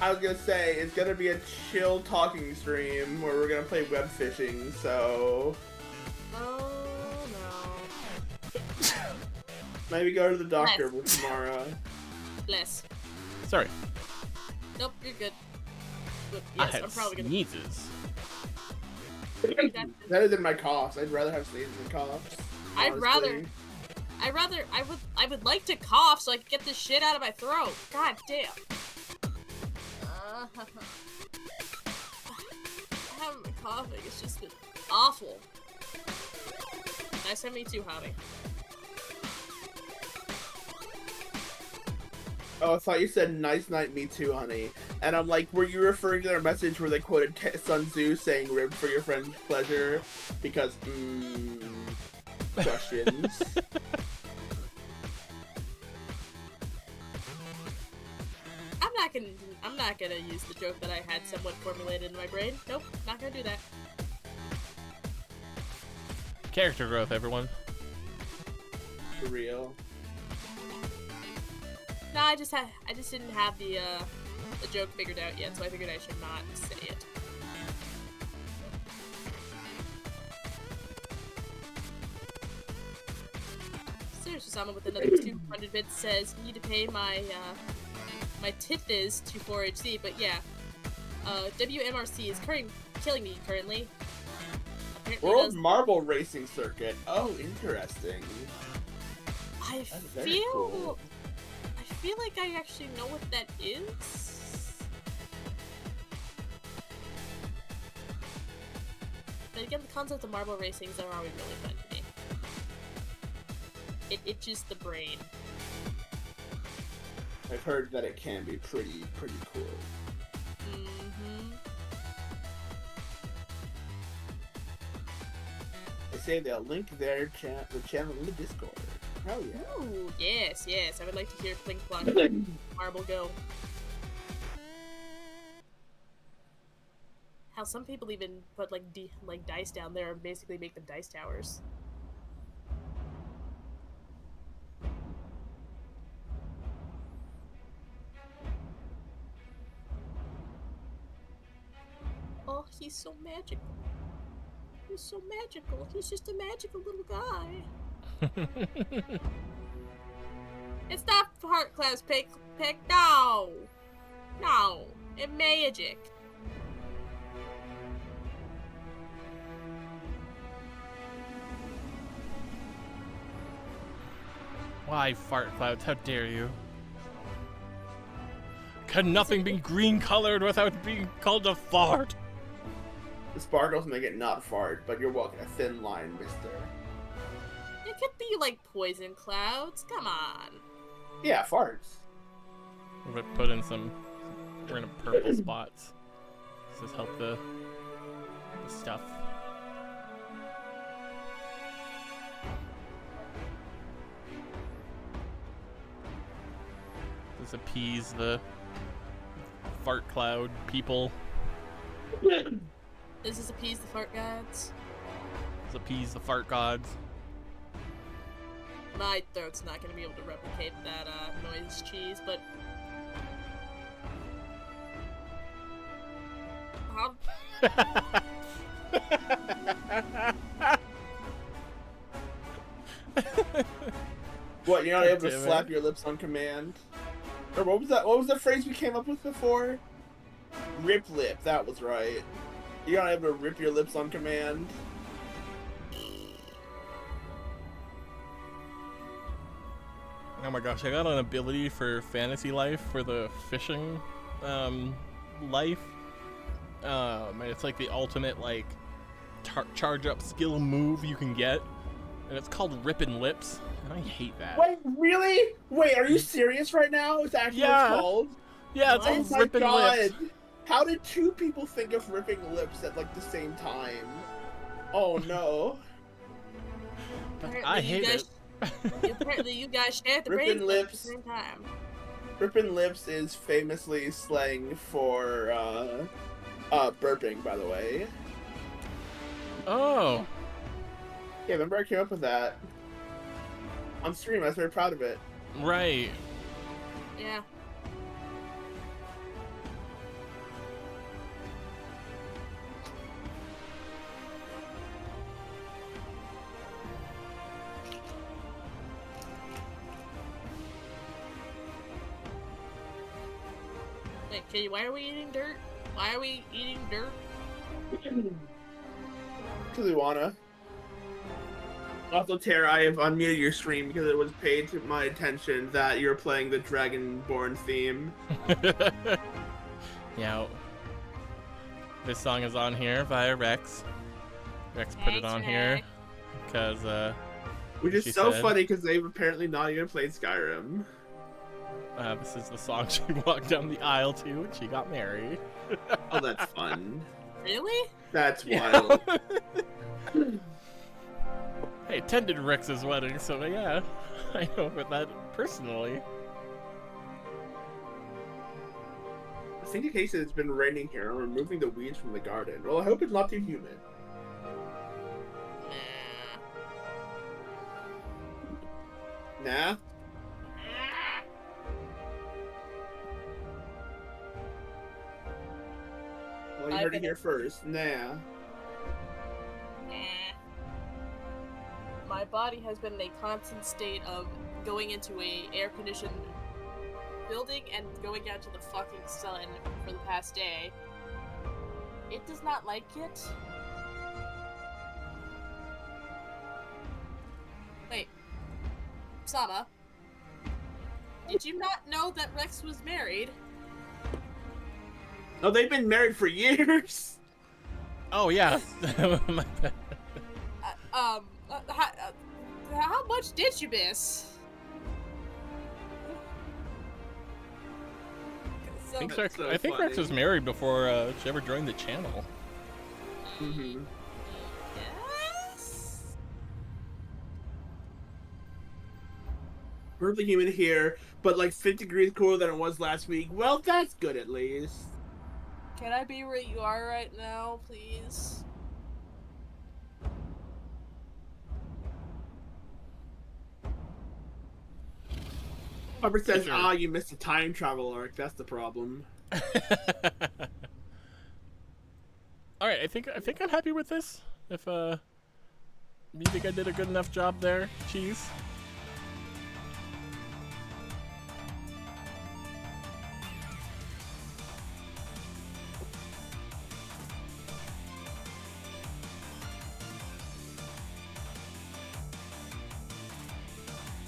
I was gonna say, it's gonna be a chill talking stream where we're gonna play web fishing, so... Oh no. Maybe go to the doctor tomorrow. Bless. Sorry. Nope, you're good. But I yes, had I'm probably gonna. sneezes. Better than my coughs. I'd rather have sneezes than coughs. I honestly. would like to cough so I can get this shit out of my throat. God damn. I haven't been coughing. It's just been awful. Nice to meet you, Javi. Oh, I thought you said nice night, me too, honey. And I'm like, were you referring to their message where they quoted Sun Tzu saying ribbed for your friend's pleasure? Because, questions. I'm not gonna use the joke that I had somewhat formulated in my brain. Nope, not gonna do that. Character growth, everyone. For real. No, I just didn't have the joke figured out yet, so I figured I should not say it. Seriously, someone with another 200 bits says need to pay my my tithes to 4HC, but yeah, WMRC is killing me currently. Apparently World Marble Racing Circuit. Oh, interesting. I That's very cool. feel like I actually know what that is. But again, the concept of marble racings are always really fun to me. It itches the brain. I've heard that it can be pretty cool. Mm-hmm. They say they'll link the channel in the Discord. Hell yeah. Ooh, yes. I would like to hear Plink Plunk Marble go. How some people even put like dice down there and basically make them dice towers. Oh, he's so magical. He's so magical. He's just a magical little guy. It's not heart class pick. No. It's magic. Why, fart clouds? How dare you? Can nothing be green colored without being called a fart? The sparkles make it not fart, but you're walking a thin line, mister. It could be like poison clouds. Come on. Yeah, farts. We're gonna put in some random purple spots. Does this help the stuff? This appease the fart cloud people. This is appease the fart gods. This appease the fart gods. My throat's not gonna be able to replicate that noise cheese, but What, you're not able to Damn it. slap your lips on command? Or what was that? What was the phrase we came up with before? Rip lip, that was right. You're not able to rip your lips on command. Oh my gosh, I got an ability for fantasy life for the fishing life. And it's like the ultimate like charge up skill move you can get. And it's called Rippin' Lips. And I hate that. Wait, really? Wait, are you serious right now? It's actually what Yeah. it's called? Yeah, it's Oh called my Rippin' god! Lips. How did two people think of ripping lips at like the same time? Oh no. But apparently I you hate guys, it. apparently you guys share the Rippin' brain at the lips. same time. Ripping lips is famously slang for burping, by the way. Oh. Yeah, remember I came up with that on stream. I was very proud of it. Right. Yeah. Wait, Katie, why are we eating dirt? Why are we eating dirt? Because we wanna. Also, Tara, I have unmuted your stream because it was paid to my attention that you're playing the Dragonborn theme. Yeah. This song is on here via Rex. Rex put it Thanks, on here Rex. because Which is She so said- funny because they've apparently not even played Skyrim. this is the song she walked down the aisle to when she got married. Oh, that's fun. Really? That's Yeah. wild. I attended Rex's wedding, so yeah, I know about that personally. I think in case it's been raining here, I'm removing the weeds from the garden. Well, I hope it's not too humid. Nah. Nah? Well, you I heard it bet here it- first. Nah. My body has been in a constant state of going into a air-conditioned building and going out to the fucking sun for the past day. It does not like it. Wait. Sama, did you not know that Rex was married? No, they've been married for years. Oh yeah. My bad. How much did you miss? I think, That's Rex, so I think Rex funny. was married before she ever joined the channel. Mm-hmm. Yes. perfectly humid here, but like 50 degrees cooler than it was last week. Well, that's good at least. Can I be where you are right now, please? Harper says, Sure. you missed a time travel arc. That's the problem. All right, I think I'm happy with this. If you think I did a good enough job there, Cheese?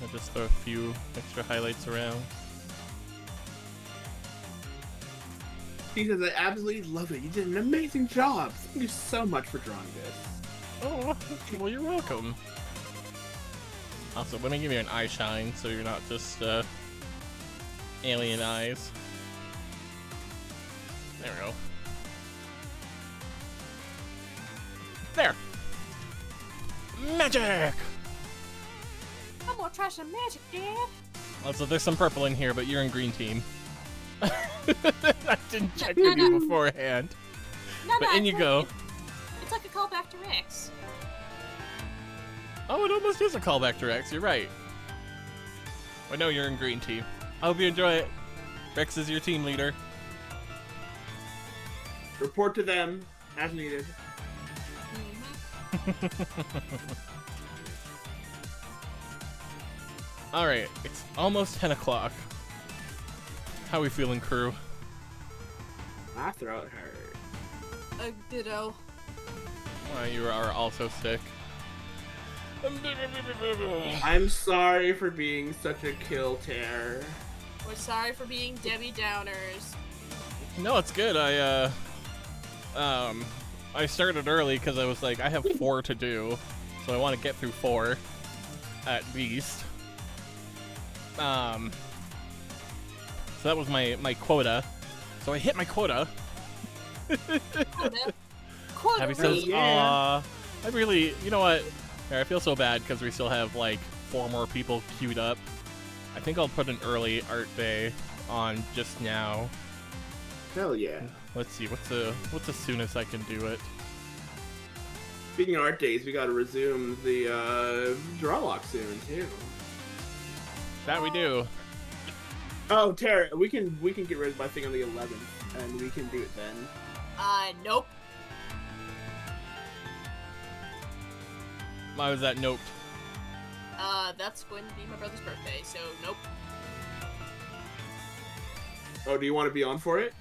I'll just throw a few extra highlights around. He says, I absolutely love it. You did an amazing job. Thank you so much for drawing this. Oh, well, you're welcome. Also, let me give you an eye shine so you're not just alien eyes. There we go. There! Magic! I'm gonna try some magic, Dad. Also, there's some purple in here, but you're in green team. I didn't check with you beforehand. But in you go. It's like a callback to Rex. Oh, it almost is a callback to Rex. You're right. I know you're in green team. I hope you enjoy it. Rex is your team leader. Report to them as needed. Alright, it's almost 10 o'clock. How we feeling, crew? My throat hurt. Ditto. You are also sick. I'm sorry for being such a kill tear. We're sorry for being Debbie Downers. No, it's good. I started early because I was like, I have 4 to do, so I want to get through 4 at least. So that was my quota. So I hit my quota. Quota. Abby says, Yeah. "Aw, I really, you know what? Here, I feel so bad because we still have like 4 more people queued up. I think I'll put an early art day on just now. Hell yeah. Let's see, what's the soonest I can do it? Speaking of art days, we gotta resume the draw lock soon too. That we do. Oh, Tara, we can get rid of my thing on the 11th, and we can do it then. Nope. Why was that noped? That's going to be my brother's birthday, so nope. Oh, do you want to be on for it?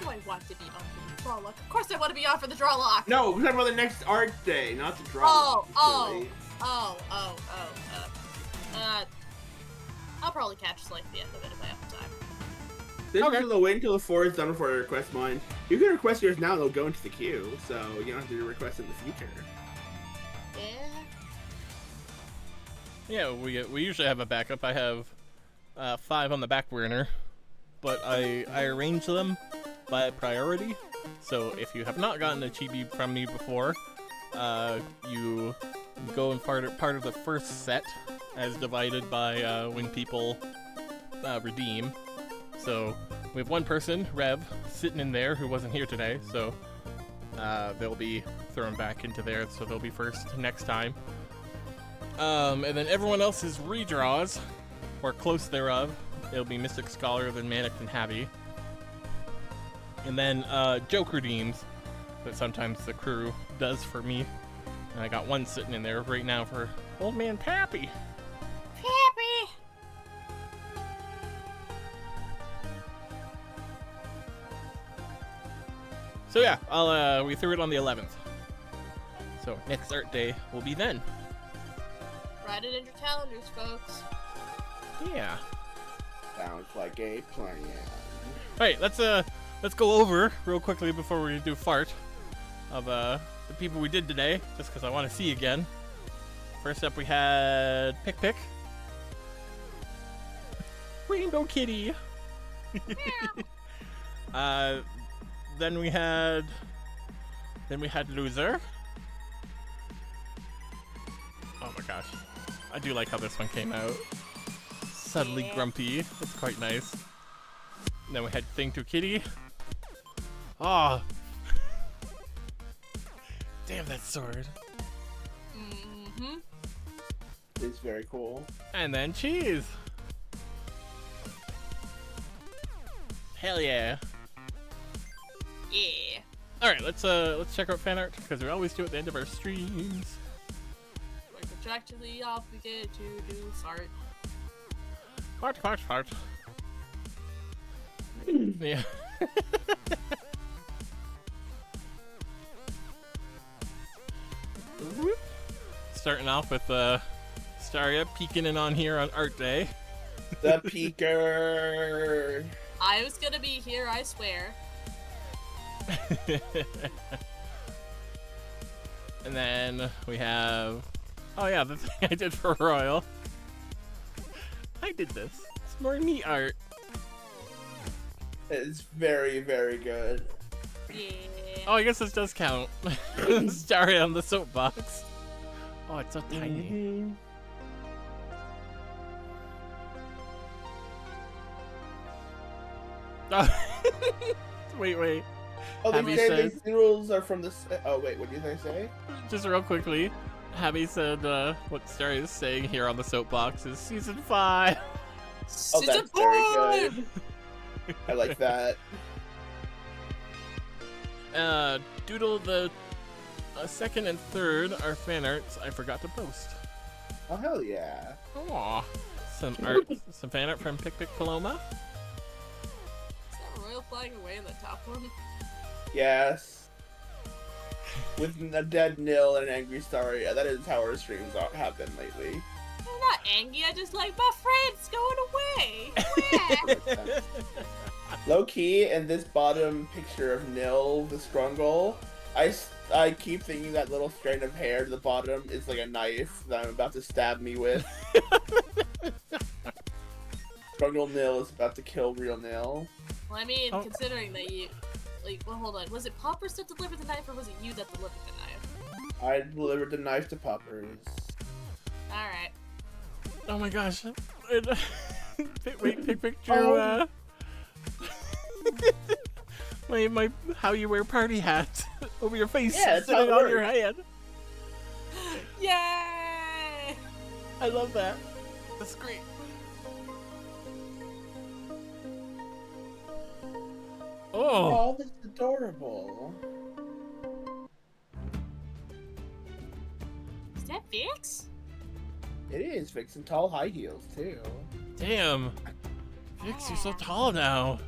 Do I want to be on for the draw lock? Of course I want to be on for the draw lock! No, we're talking about the next art day, not the draw Oh, lock. Silly. I'll probably catch like the end of it if I have the time. This Okay. is wait until the 4 is done before I request mine. You can request yours now, they'll go into the queue, so you don't have to request in the future. Yeah. Yeah, we usually have a backup. I have 5 on the back burner, but I arrange them by priority. So if you have not gotten a chibi from me before, you go in part of the first set as divided by when people redeem. So we have one person, Rev, sitting in there who wasn't here today, so they'll be thrown back into there, so they'll be first next time. And then everyone else's redraws, or close thereof. It'll be Mystic Scholar, then Manic, then Happy. And then joke redeems that sometimes the crew does for me. And I got one sitting in there right now for Old Man Pappy. Pappy! So yeah, we threw it on the 11th. So next art day will be then. Write it in your calendars, folks. Yeah. Sounds like a plan. Alright, let's go over real quickly before we do fart of the people we did today, just because I want to see again. First up we had Pick. Rainbow Kitty. Then we had Loser. Oh my gosh. I do like how this one came out. Suddenly Yeah. grumpy. It's quite nice. And then we had Thing to Kitty. Oh. Damn that sword. Mm-hmm. It's very cool. And then Cheese. Hell yeah. Yeah. Alright, let's check out fan art because we always do it at the end of our streams. We're contractually obligated to do art. Fart. Yeah. Starting off with Staria peeking in on here on Art Day. The Peeker. I was gonna be here, I swear. And then we have, oh yeah, the thing I did for Royal. I did this. It's more neat art. It's very, very good. Yeah. Oh, I guess this does count. Staria on the soapbox. Oh, it's so tiny. Mhm. Wait. Oh, Have they you say said- these noodles are from the. Oh wait, what did they say? Just real quickly, Habby said what Staria is saying here on the soapbox is season 5. Oh, Season that's very 5! good. I like that. Doodle the second and third are fan arts I forgot to post. Oh hell yeah. Aww. Some art, some fan art from pikpikPaloma. Is that royal flag away in the top one? Yes. With a dead nil and an angry star. Yeah, that is how our streams have been lately. I'm not angry, I just like my friends going away. Low key, in this bottom picture of Nil, the Scrungle, I keep thinking that little strand of hair at the bottom is like a knife that I'm about to stab me with. Scrungle Nil is about to kill real Nil. Well, I mean, Oh. considering that you, like, well, hold on. Was it Poppers that delivered the knife, or was it you that delivered the knife? I delivered the knife to Poppers. All right. Oh my gosh. Wait, Pick drew my how you wear party hat over your face Yeah, that's how sitting it on your works. head. Yay! I love that. That's great. Oh, Oh, that's adorable. Is that Vix? It is fixing tall high heels too. damn. Vix, you're so tall now.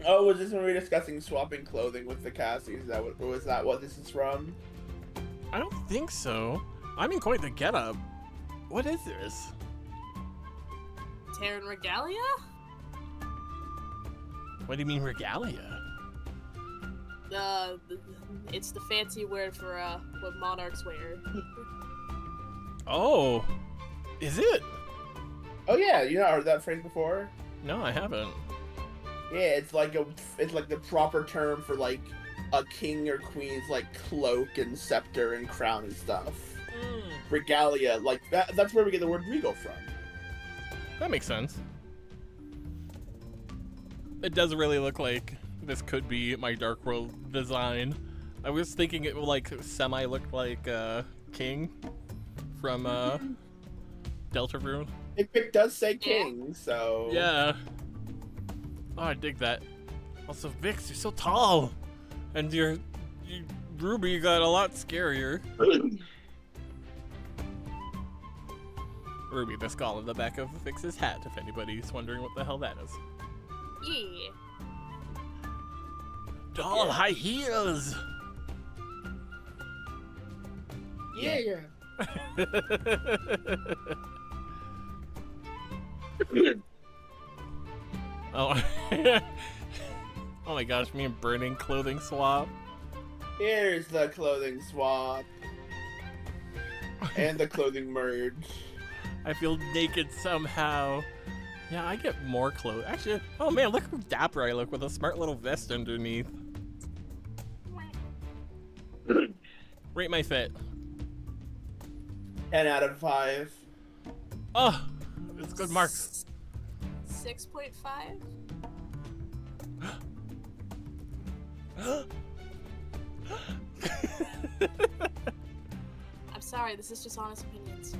Oh, was this when we were discussing swapping clothing with the Cassies? Was that what this is from? I don't think so. I'm in quite the getup. What is this? Terran Regalia? What do you mean regalia? It's the fancy word for what monarchs wear. Oh, is it? Oh yeah, you not heard that phrase before? No, I haven't. Yeah, it's like the proper term for like a king or queen's like cloak and scepter and crown and stuff. Regalia, like that's where we get the word regal from. That makes sense. It does really look like this could be my Dark World design. I was thinking it would like semi look like King from Deltarune. It does say king, so Yeah. Oh, I dig that. Also, Vix, you're so tall, and your Ruby got a lot scarier. Ruby, the skull in the back of Vix's hat, if anybody's wondering what the hell that is. Yeah. Tall high heels. yeah. Oh. Oh my gosh, me and Burning clothing swap. Here's the clothing swap and the clothing merge. I feel naked somehow. Yeah, I get more clothes. Actually, oh man, look how dapper I look with a smart little vest underneath. Rate my fit. 10 out of 5. Oh, it's good marks. 6.5. I'm sorry, this is just honest opinions.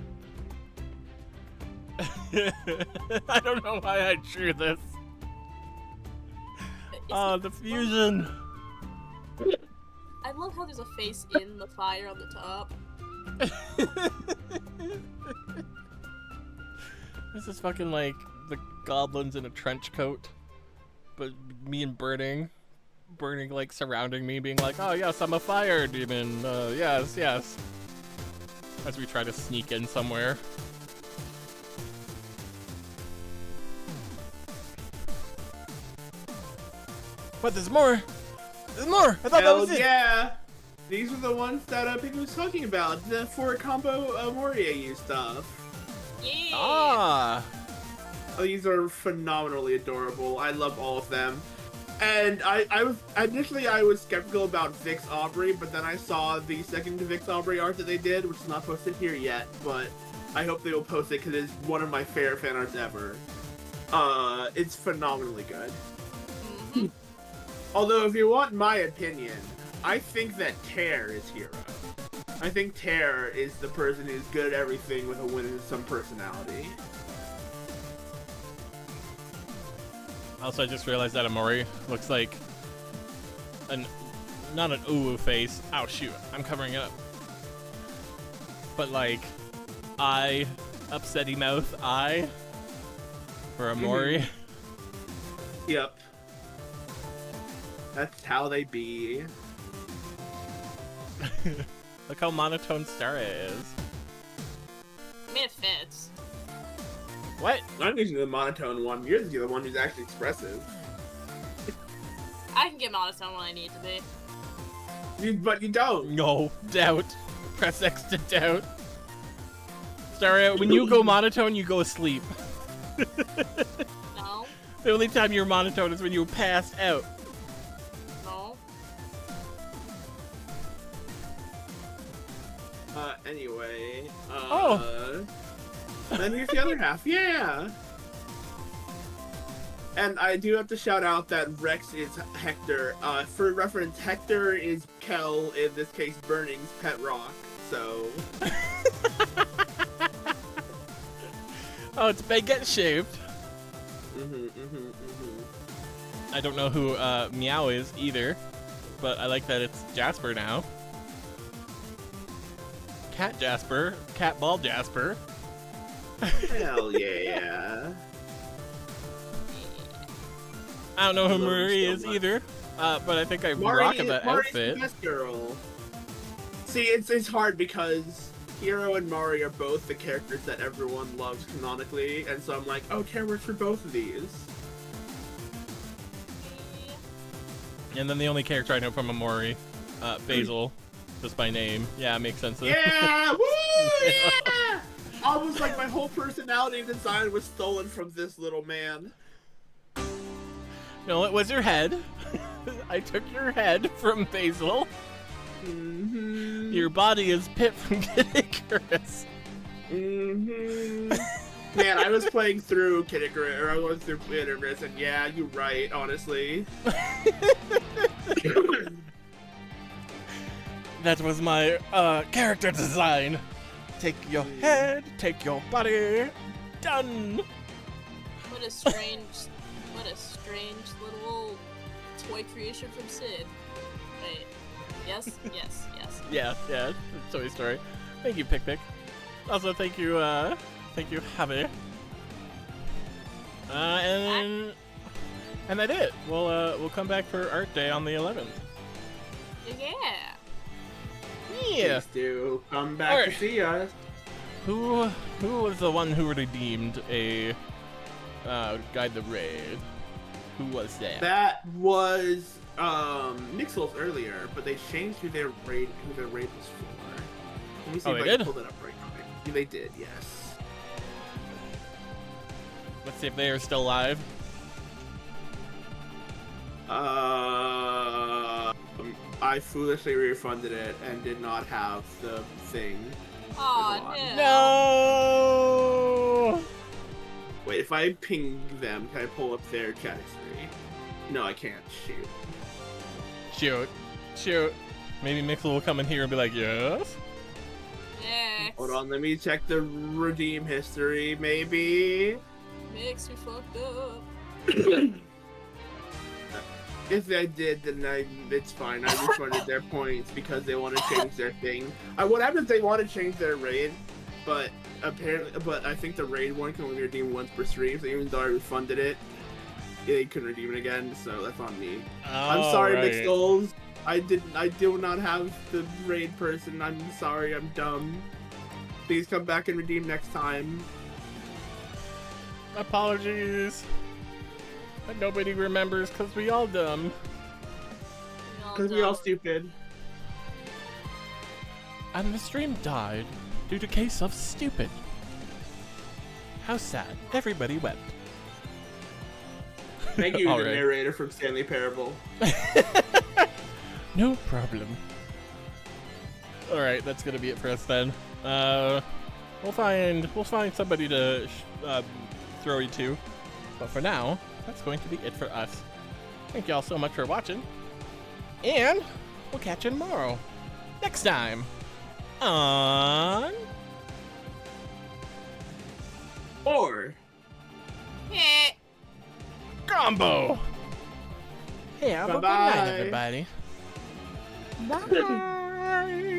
I don't know why I drew this. Oh, the fusion. I love how there's a face in the fire on the top. This is fucking like the goblins in a trench coat, but me and burning like surrounding me, being like, oh yes, I'm a fire demon, yes, yes. As we try to sneak in somewhere. But there's more! There's more! I thought that was it! Yeah! These are the ones that Piggy was talking about. The 4 combo Moria stuff. Yeah. Ah! Oh, these are phenomenally adorable. I love all of them. And I was initially skeptical about Vix Aubrey, but then I saw the second Vix Aubrey art that they did, which is not posted here yet, but I hope they will post it because it's one of my favorite fan arts ever. It's phenomenally good. Mm-hmm. Although, if you want my opinion, I think that Tear is hero. I think Tear is the person who's good at everything with a win and some personality. Also, I just realized that Amori looks like not an uwu face. Oh shoot, I'm covering it up. But like, upsetty mouth eye for Amori. Yep. That's how they be. Look how monotone Starra is. I mean, it fits. What? I'm using the monotone one. You're the one who's actually expressive. I can get monotone when I need to be. But you don't. No, doubt. Press X to doubt. Starra, when you go monotone, you go asleep. No. The only time you're monotone is when you pass out. No. Anyway. Oh. Then here's the other half. Yeah. And I do have to shout out that Rex is Hector. For reference, Hector is Kel, in this case, Burning's pet rock. So. Oh, it's baguette shaped. I don't know who Meow is either, but I like that it's Jasper now. Cat Jasper, Cat Ball Jasper. Hell yeah. I don't know who Love her Marie so is much. either, but I think I rock at that Mari's outfit. the best girl. See, it's hard because Hero and Mari are both the characters that everyone loves canonically, and so I'm like, oh, Care works for both of these. And then the only character I know from Amori, Basil, just by name. Yeah, makes sense. Yeah! Woo! Yeah! Almost like my whole personality and design was stolen from this little man. No, it was your head. I took your head from Basil. Mm-hmm. Your body is Pip from Kid Icarus. Mm-hmm. Man, I was playing through Kid Icarus, or I was through Kid Icarus, and yeah, you're right, honestly. That was my character design. Take your head, take your body. Done. What a strange little toy creation from Sid. Wait. Yes, yes, yes. Yeah, Toy Story. Thank you, Pick. Also, thank you, Javi. And that's it. We'll come back for Art Day on the 11th. Yeah. Yeah. Please do come back Alright. to see us. Who was the one who redeemed a Guide the Raid? Who was that? That was Nixels earlier, but they changed who their raid was for. Let me see Oh, if they I did? can pull that up right now. Yeah, they did, yes. Let's see if they are still live. I foolishly refunded it and did not have the thing. Aw, No. Wait, if I ping them, can I pull up their chat history? No, I can't. Shoot. Shoot. Maybe Mixel will come in here and be like, yes? Mix. Hold on, let me check the redeem history, maybe. Mix, we fucked up. If I did, then it's fine. I refunded their points because they want to change their thing. What happens if they want to change their raid? But I think the raid one can only be redeemed once per stream. So even though I refunded it, they couldn't redeem it again. So that's on me. I'm sorry, right. Mixels. I do not have the raid person. I'm sorry. I'm dumb. Please come back and redeem next time. Apologies. But nobody remembers because we all dumb. Because we all stupid. And the stream died due to case of stupid. How sad. Everybody wept. Thank you, All the right. narrator from Stanley Parable. No problem. Alright, that's gonna be it for us then. We'll find somebody to throw you to. But for now, that's going to be it for us. Thank y'all so much for watching. And we'll catch you tomorrow. Next time on Or Heh. Combo. Hey, have a good Bye-bye. night, everybody. Bye.